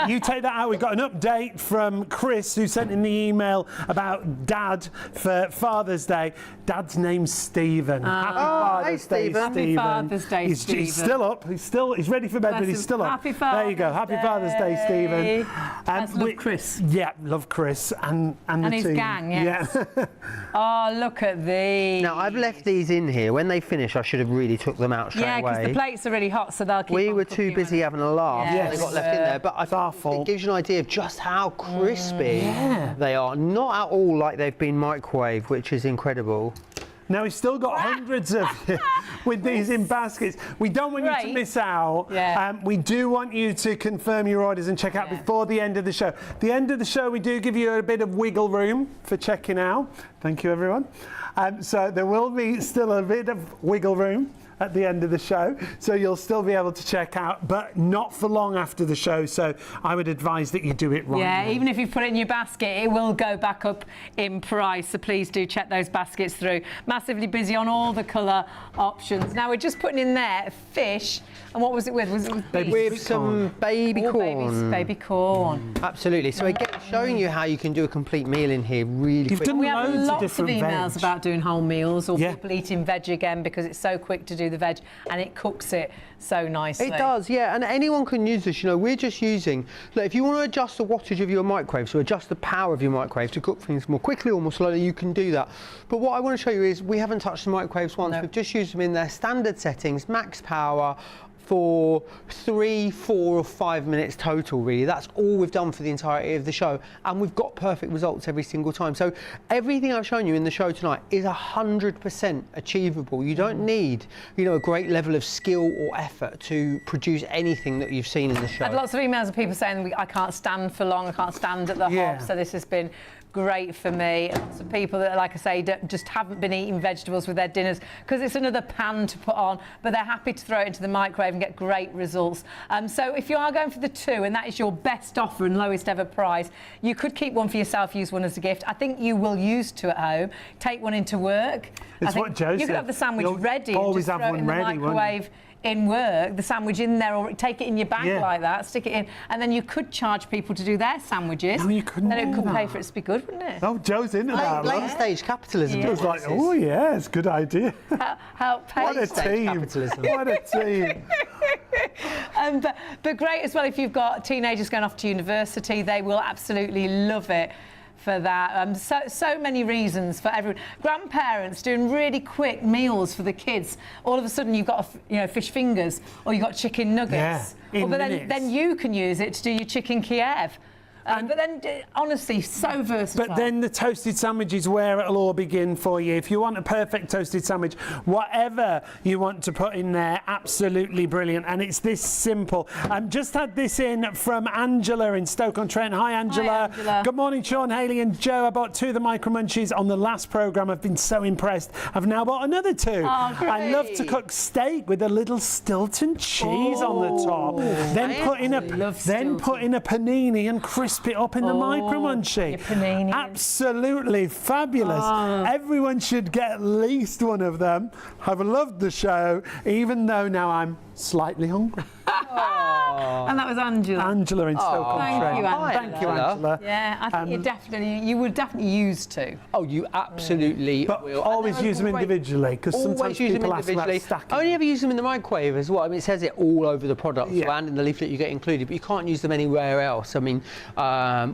Speaker 2: You take that out. We've got an update from Chris, who sent in the email about Dad for Father's Day. Dad's name's Stephen. Happy Father's Day,
Speaker 3: Stephen.
Speaker 1: Happy Father's Day,
Speaker 2: He's
Speaker 1: Stephen.
Speaker 2: still up. He's ready for bed, but he's still up.
Speaker 1: Happy
Speaker 2: There you go. Happy Father's Day, Stephen.
Speaker 1: Let's love Chris.
Speaker 2: Yeah, love Chris and the
Speaker 1: his
Speaker 2: team.
Speaker 1: gang, yes.
Speaker 2: Yeah.
Speaker 1: Oh, look at these.
Speaker 3: Now, I've left these in here. When they finish, I should have really took them out straight
Speaker 1: Yeah,
Speaker 3: away.
Speaker 1: because the plates are really hot, so they'll keep
Speaker 3: We
Speaker 1: on
Speaker 3: were too
Speaker 1: cooking,
Speaker 3: busy
Speaker 1: won't
Speaker 3: having a laugh.
Speaker 1: Yes.
Speaker 3: They got left in there, but I
Speaker 2: our
Speaker 3: think
Speaker 2: fault.
Speaker 3: it gives you an idea of just how crispy they are. Not at all like they've been microwaved, which is incredible.
Speaker 2: Now, we've still got hundreds of with these in baskets. We don't want you to
Speaker 1: Great.
Speaker 2: miss out.
Speaker 1: Yeah.
Speaker 2: We do want you to confirm your orders and check out before the end of the show. The end of the show, we do give you a bit of wiggle room for checking out. Thank you, everyone. So there will be still a bit of wiggle room at the end of the show, so you'll still be able to check out, but not for long after the show, so I would advise that you do it right
Speaker 1: Yeah,
Speaker 2: now.
Speaker 1: even if you put it in your basket, it will go back up in price, so please do check those baskets through. Massively busy on all the colour options. Now we're just putting in there fish, and what was it with? Was it with beef?
Speaker 3: With some baby corn.
Speaker 1: Baby corn.
Speaker 3: Absolutely. So again, showing you how you can do a complete meal in here really
Speaker 2: You've
Speaker 3: quick.
Speaker 2: done
Speaker 1: We have
Speaker 2: loads of
Speaker 1: lots of
Speaker 2: different
Speaker 1: emails
Speaker 2: veg.
Speaker 1: about doing whole meals, or
Speaker 2: Yeah.
Speaker 1: people eating veg again, because it's so quick to do the veg and it cooks it so nicely.
Speaker 3: It does, yeah, and anyone can use this. You know, we're just using, look, if you want to adjust the wattage of your microwave, so adjust the power of your microwave to cook things more quickly or more slowly, you can do that. But what I want to show you is we haven't touched the microwaves once.
Speaker 1: No.
Speaker 3: We've just used them in their standard settings, max power, for 3, 4 or 5 minutes total, really. That's all we've done for the entirety of the show, and we've got perfect results every single time. So everything I've shown you in the show tonight is 100% achievable. You don't need, you know, a great level of skill or effort to produce anything that you've seen in the show.
Speaker 1: I had lots of emails of people saying I can't stand for long, I can't stand at the
Speaker 2: Yeah.
Speaker 1: hob, so this has been great for me. And lots of people that, like I say, just haven't been eating vegetables with their dinners because it's another pan to put on, but they're happy to throw it into the microwave and get great results. So if you are going for the 2, and that is your best offer and lowest ever price, you could keep one for yourself, use one as a gift. I think you will use 2 at home, take one into work.
Speaker 2: It's
Speaker 1: I think
Speaker 2: what Joe
Speaker 1: you
Speaker 2: said.
Speaker 1: could have the sandwich
Speaker 2: You'll
Speaker 1: ready
Speaker 2: always
Speaker 1: and just
Speaker 2: have
Speaker 1: throw it
Speaker 2: one
Speaker 1: in the
Speaker 2: ready, won't you?
Speaker 1: microwave in work, the sandwich in there, or take it in your bag like that, stick it in, and then you could charge people to do their sandwiches.
Speaker 2: No, you couldn't
Speaker 1: Then it
Speaker 2: do
Speaker 1: could pay
Speaker 2: that.
Speaker 1: for it to be good, wouldn't it?
Speaker 2: Oh, Joe's into that.
Speaker 3: Late
Speaker 2: look.
Speaker 3: stage capitalism.
Speaker 1: Yeah.
Speaker 2: I was like, oh yeah, it's a good idea.
Speaker 1: Help pay.
Speaker 2: What a
Speaker 3: Stage
Speaker 2: team.
Speaker 3: capitalism.
Speaker 2: What a team.
Speaker 1: But great as well if you've got teenagers going off to university, they will absolutely love it for that. So many reasons for everyone. Grandparents doing really quick meals for the kids. All of a sudden you've got fish fingers or you've got chicken nuggets.
Speaker 2: Yeah,
Speaker 1: but then you can use it to do your chicken Kiev. But then, honestly, so versatile.
Speaker 2: But then the toasted sandwich is where it'll all begin for you. If you want a perfect toasted sandwich, whatever you want to put in there, absolutely brilliant. And it's this simple. Just had this in from Angela in Stoke-on-Trent. Hi, Angela.
Speaker 1: Hi, Angela.
Speaker 2: Good morning, Sean, Hayley and Joe. I bought 2 of the Micro Munchies on the last programme. I've been so impressed. I've now bought another 2.
Speaker 1: Oh, great.
Speaker 2: I love to cook steak with a little Stilton cheese on the top. Then put in a panini and crisp it up in the Micro Munchie. Absolutely fabulous. Everyone should get at least one of them. I've loved the show, even though now I'm slightly hungry.
Speaker 1: And that was Angela.
Speaker 2: Angela in Stoke-on-Trent.
Speaker 1: Thank you, Angela.
Speaker 2: Thank you, Angela.
Speaker 1: Yeah, I think you would definitely use to.
Speaker 3: Oh, you absolutely
Speaker 2: But
Speaker 3: will.
Speaker 2: always use them individually, because sometimes people ask about stacking.
Speaker 3: I only ever use them in the microwave as well. I mean, it says it all over the product and in the leaflet you get included, but you can't use them anywhere else. I mean,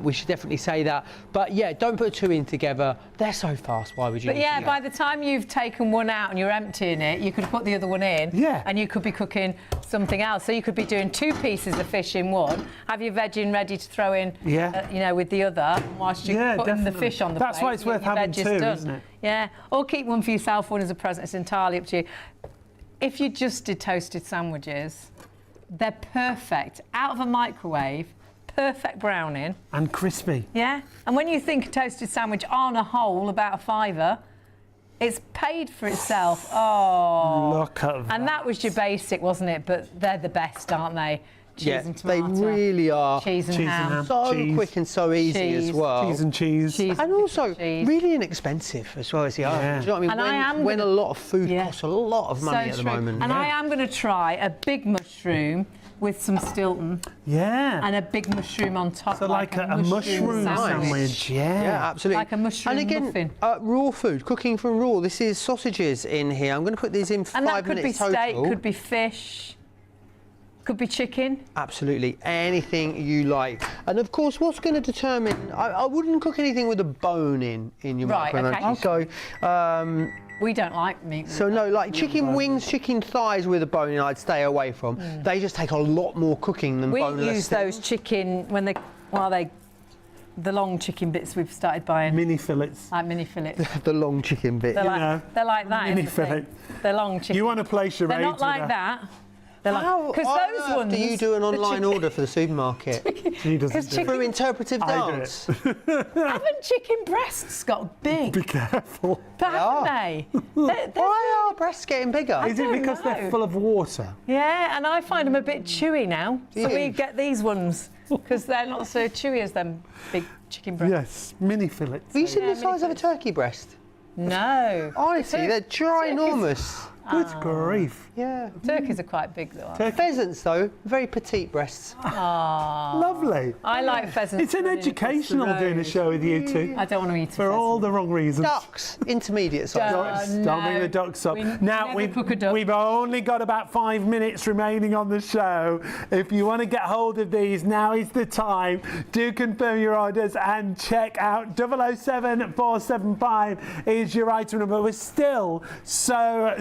Speaker 3: we should definitely say that. But yeah, don't put 2 in together. They're so fast. Why would you?
Speaker 1: But yeah, by the time you've taken one out and you're emptying it, you could put the other one in.
Speaker 2: Yeah.
Speaker 1: And you could be cooking something else. So you could be doing 2 pieces of fish in one, have your vegging ready to throw in, with the other, whilst you're putting the fish on the plate.
Speaker 2: That's why it's worth having 2, isn't it?
Speaker 1: Yeah. Or keep one for yourself, one as a present. It's entirely up to you. If you just did toasted sandwiches, they're perfect. Out of a microwave, perfect browning.
Speaker 2: And crispy.
Speaker 1: Yeah. And when you think a toasted sandwich on a whole, about a £5, it's paid for itself. Oh.
Speaker 2: Look at that.
Speaker 1: And that was your basic, wasn't it? But they're the best, aren't they? Cheese and
Speaker 3: they
Speaker 1: tomato.
Speaker 3: really are.
Speaker 1: Cheese and ham.
Speaker 3: So quick and so easy as well.
Speaker 2: Cheese and cheese.
Speaker 3: And also really inexpensive as well as the other. Do you know what I mean? When a lot of food costs a lot of money at the moment.
Speaker 1: And I am going to try a big mushroom with some Stilton.
Speaker 2: Yeah.
Speaker 1: And a big mushroom on top.
Speaker 2: So like a mushroom sandwich.
Speaker 3: Yeah, absolutely.
Speaker 1: Like a mushroom muffin.
Speaker 3: Raw food, cooking from raw. This is sausages in here. I'm going to put these in 5 minutes total.
Speaker 1: And that could be steak, could be fish. Could be chicken.
Speaker 3: Absolutely, anything you like. And of course, what's going to determine? I wouldn't cook anything with a bone in your microwave.
Speaker 1: Okay.
Speaker 3: So
Speaker 1: we don't like meat.
Speaker 3: So no, like chicken wings, chicken thighs with a bone in, I'd stay away from. They just take a lot more cooking than boneless.
Speaker 1: We use those chicken the long chicken bits we've started buying.
Speaker 2: Mini fillets.
Speaker 1: Like mini fillets.
Speaker 3: The long chicken bit.
Speaker 1: They're like that.
Speaker 2: Mini fillet.
Speaker 1: They're long chicken.
Speaker 2: You want to place your
Speaker 1: They're not like that. Because those ones.
Speaker 3: Do you do an online order for the supermarket?
Speaker 2: She doesn't do it.
Speaker 3: Through interpretive dance.
Speaker 1: Haven't chicken breasts got big?
Speaker 2: Be careful.
Speaker 1: Haven't they?
Speaker 3: Why are breasts getting bigger?
Speaker 2: Is it because they're full of water?
Speaker 1: Yeah, and I find them a bit chewy now. So we get these ones because they're not so chewy as them big chicken breasts.
Speaker 2: Yes, mini fillets.
Speaker 3: Have you seen the size of a turkey breast?
Speaker 1: No.
Speaker 3: Honestly, they're ginormous.
Speaker 2: Good grief.
Speaker 3: Yeah.
Speaker 1: Turkeys are quite big though.
Speaker 3: Pheasants, though, very petite breasts.
Speaker 2: Lovely.
Speaker 1: I like pheasants.
Speaker 2: It's an educational doing a show with you two.
Speaker 1: I don't want to eat a
Speaker 2: for all the wrong reasons.
Speaker 3: Ducks, intermediate size.
Speaker 2: Don't bring the ducks up. Now we've only got about 5 minutes remaining on the show. If you want to get hold of these, now is the time. Do confirm your orders and check out 007475 is your item number. We're still so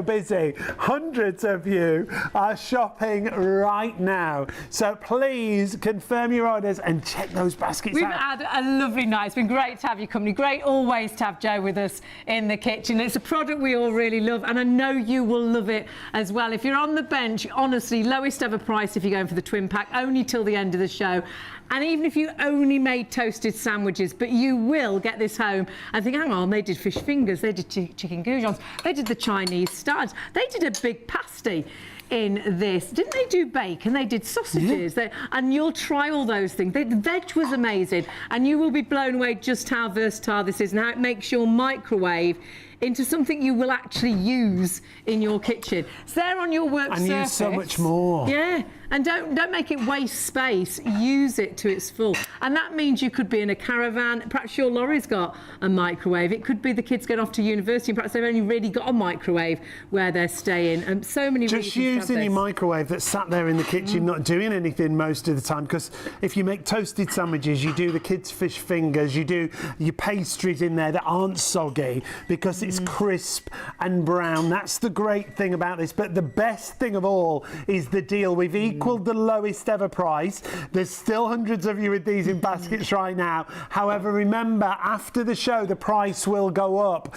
Speaker 2: busy. Hundreds of you are shopping right now. So please confirm your orders and check those baskets
Speaker 1: We've
Speaker 2: out.
Speaker 1: had a lovely night. It's been great to have your company. Great always to have Joe with us in the kitchen. It's a product we all really love and I know you will love it as well. If you're on the bench, honestly, lowest ever price if you're going for the twin pack, only till the end of the show. And even if you only made toasted sandwiches, but you will get this home and think, hang on, they did fish fingers, they did chicken goujons, they did the Chinese studs, they did a big pasty in this. Didn't they do bacon? They did sausages.
Speaker 2: Yeah.
Speaker 1: And you'll try all those things. The veg was amazing. And you will be blown away just how versatile this is and how it makes your microwave into something you will actually use in your kitchen. It's there on your work surface.
Speaker 2: And use so much more.
Speaker 1: Yeah. And don't make it waste space. Use it to its full. And that means you could be in a caravan. Perhaps your lorry's got a microwave. It could be the kids going off to university and perhaps they've only really got a microwave where they're staying. And so many
Speaker 2: Just
Speaker 1: reasons
Speaker 2: using
Speaker 1: to have
Speaker 2: your
Speaker 1: this.
Speaker 2: microwave that's sat there in the kitchen, not doing anything most of the time. Because if you make toasted sandwiches, you do the kids' fish fingers, you do your pastries in there that aren't soggy because it's crisp and brown. That's the great thing about this. But the best thing of all is the deal. We've equalled the lowest ever price. There's still hundreds of you with these in baskets right now. However, remember, after the show, the price will go up.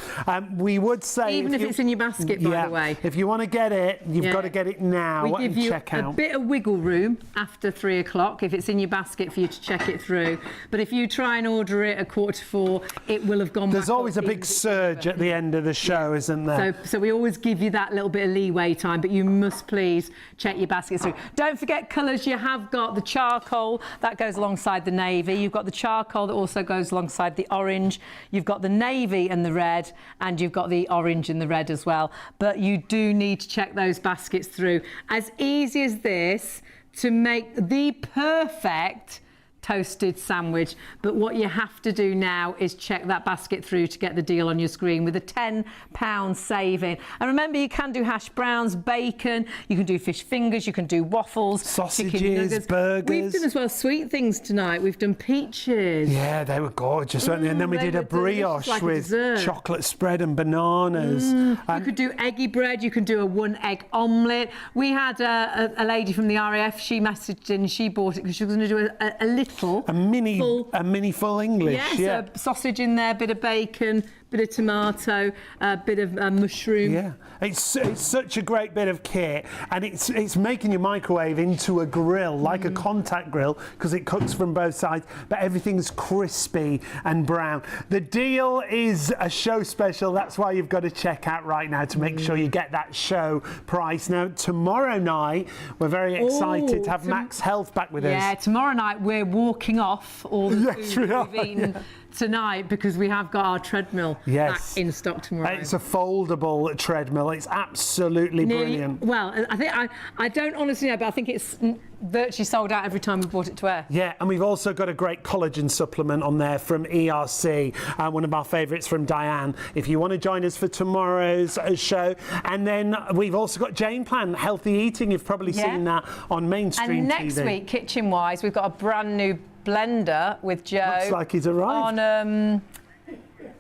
Speaker 2: We would say...
Speaker 1: Even if it's in your basket, by the way.
Speaker 2: If you want to get it, you've got to get it now
Speaker 1: We
Speaker 2: and
Speaker 1: give you
Speaker 2: check
Speaker 1: a
Speaker 2: out.
Speaker 1: bit of wiggle room after 3 o'clock if it's in your basket for you to check it through. But if you try and order it at 3:45, it will have gone
Speaker 2: There's
Speaker 1: back
Speaker 2: always
Speaker 1: up
Speaker 2: a big
Speaker 1: even if it's
Speaker 2: surge
Speaker 1: cheaper.
Speaker 2: at the end of the show, isn't there?
Speaker 1: So we always give you that little bit of leeway time, but you must please check your baskets through. Don't forget colours. You have got the charcoal that goes alongside the navy. You've got the charcoal that also goes alongside the orange. You've got the navy and the red, and you've got the orange and the red as well. But you do need to check those baskets through. As easy as this to make the perfect toasted sandwich, but what you have to do now is check that basket through to get the deal on your screen with a £10 saving. And remember, you can do hash browns, bacon, you can do fish fingers, you can do waffles, chicken
Speaker 2: Sausages,
Speaker 1: nuggets.
Speaker 2: burgers.
Speaker 1: We've done as well sweet things tonight. We've done peaches.
Speaker 2: Yeah, they were gorgeous, weren't they? And then we
Speaker 1: they
Speaker 2: did a
Speaker 1: were delicious,
Speaker 2: brioche
Speaker 1: like a
Speaker 2: with
Speaker 1: dessert.
Speaker 2: chocolate spread and bananas.
Speaker 1: You could do eggy bread, you can do a 1-egg omelette. We had a lady from the RAF, she messaged in, she bought it because she was going to do a little
Speaker 2: A mini full English.
Speaker 1: Yes,
Speaker 2: yeah.
Speaker 1: a sausage in there, bit of bacon, bit of tomato, a bit of mushroom.
Speaker 2: Yeah, it's such a great bit of kit, and it's making your microwave into a grill, like a contact grill, because it cooks from both sides, but everything's crispy and brown. The deal is a show special. That's why you've got to check out right now to make sure you get that show price. Now, tomorrow night, we're very excited to have Max Health back with us.
Speaker 1: Yeah, tomorrow night we're walking off all the
Speaker 2: Yes,
Speaker 1: food
Speaker 2: we are,
Speaker 1: we've eaten tonight because we have got our treadmill back in stock tomorrow.
Speaker 2: It's a foldable treadmill. It's absolutely brilliant.
Speaker 1: Well, I think I don't honestly know, but I think it's virtually sold out every time we brought it to air.
Speaker 2: Yeah, and we've also got a great collagen supplement on there from ERC, one of our favourites from Diane. If you want to join us for tomorrow's show. And then we've also got Jane Plan, Healthy Eating. You've probably seen that on mainstream
Speaker 1: And next
Speaker 2: TV.
Speaker 1: week, kitchen-wise, we've got a brand new blender with Joe.
Speaker 2: Looks like he's arrived.
Speaker 1: On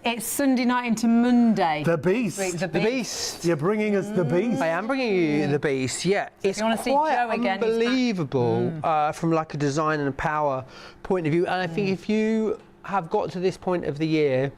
Speaker 1: it's Sunday night into Monday.
Speaker 2: The Beast.
Speaker 1: The Beast.
Speaker 2: You're bringing us the Beast.
Speaker 3: I am bringing you the Beast, yeah. It's
Speaker 1: you wanna see
Speaker 3: quite
Speaker 1: Joe again, he's back.
Speaker 3: unbelievable from like a design and a power point of view. And I think if you have got to this point of the year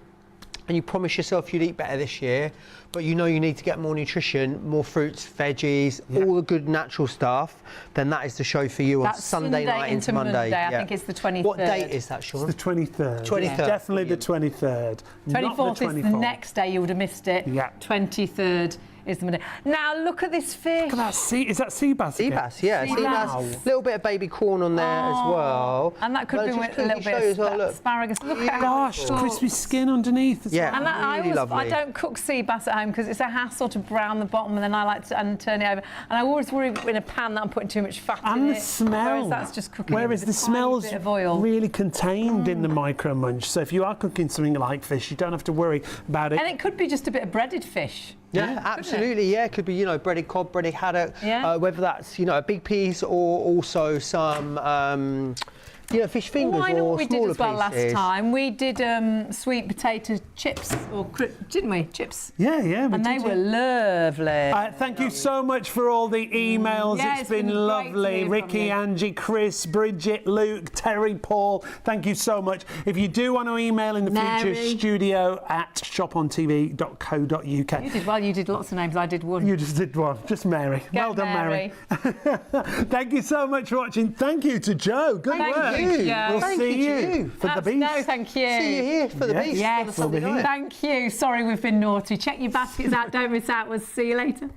Speaker 3: and you promise yourself you'd eat better this year, but you know you need to get more nutrition, more fruits, veggies, all the good natural stuff, then that is the show for you on
Speaker 1: That's
Speaker 3: Sunday night into Monday.
Speaker 1: I think it's the 23rd.
Speaker 3: What date is that, Sean?
Speaker 2: The 23rd.
Speaker 3: 23rd.
Speaker 2: Definitely the 23rd. not the
Speaker 1: 24th is the next day, you would have missed it.
Speaker 2: Yeah.
Speaker 1: 23rd is the Monday. Now look at this fish.
Speaker 2: Look at that is that sea bass?
Speaker 3: Sea
Speaker 2: again?
Speaker 3: bass, yeah.
Speaker 1: Sea
Speaker 3: Sea
Speaker 1: bass.
Speaker 3: bass. Little bit of baby corn on there as well.
Speaker 1: And that could
Speaker 3: Well,
Speaker 1: be
Speaker 3: just
Speaker 1: with a
Speaker 3: quickly
Speaker 1: little
Speaker 3: show
Speaker 1: bit
Speaker 3: you
Speaker 1: of
Speaker 3: as well, look.
Speaker 1: asparagus. Look at how
Speaker 2: Gosh,
Speaker 1: it looks.
Speaker 2: crispy skin underneath as
Speaker 3: Yeah.
Speaker 2: well.
Speaker 1: And I
Speaker 3: Really lovely.
Speaker 1: I don't cook sea bass at home because it's a hassle to brown the bottom, and then I like to turn it over. And I always worry in a pan that I'm putting too much fat in
Speaker 2: And
Speaker 1: it.
Speaker 2: the smell.
Speaker 1: Whereas that's just cooking. it
Speaker 2: Whereas
Speaker 1: with
Speaker 2: the
Speaker 1: a tiny
Speaker 2: smell's
Speaker 1: bit of oil.
Speaker 2: really contained in the Micro Munch. So if you are cooking something like fish, you don't have to worry about it.
Speaker 1: And it could be just a bit of breaded fish.
Speaker 3: Yeah, absolutely. Yeah, it could be, you know, breaded cod, breaded haddock.
Speaker 1: Yeah.
Speaker 3: Whether that's, you know, a big piece or also some, you know, fish fingers
Speaker 1: I know
Speaker 3: or
Speaker 1: what we did
Speaker 3: smaller
Speaker 1: as well
Speaker 3: pieces.
Speaker 1: last time. We did sweet potato chips, didn't we? Chips.
Speaker 2: Yeah, we
Speaker 1: And they
Speaker 2: did,
Speaker 1: were lovely.
Speaker 2: Thank you so much for all the emails.
Speaker 1: Yeah,
Speaker 2: it's been
Speaker 1: great to
Speaker 2: lovely.
Speaker 1: hear from
Speaker 2: Ricky,
Speaker 1: you.
Speaker 2: Angie, Chris, Bridget, Luke, Terry, Paul. Thank you so much. If you do want to email in the
Speaker 1: Mary.
Speaker 2: future, studio@shopontv.co.uk.
Speaker 1: You did well. You did lots of names. I did one.
Speaker 2: You just did one. Just Mary.
Speaker 1: Go,
Speaker 2: well done, Mary.
Speaker 1: Mary.
Speaker 2: Thank you so much for watching. Thank you to Joe. Good
Speaker 1: Thank
Speaker 2: work.
Speaker 1: you, Joe.
Speaker 2: We'll
Speaker 3: Thank
Speaker 2: see
Speaker 3: you to
Speaker 2: you
Speaker 3: you.
Speaker 2: for the Beast.
Speaker 1: No, thank you.
Speaker 3: See you here for the
Speaker 2: Yes.
Speaker 3: Beast.
Speaker 1: Yes,
Speaker 3: on a Sunday
Speaker 2: we'll be
Speaker 3: night.
Speaker 2: here.
Speaker 1: thank you. Sorry we've been naughty. Check your baskets out. Don't miss out. We'll see you later.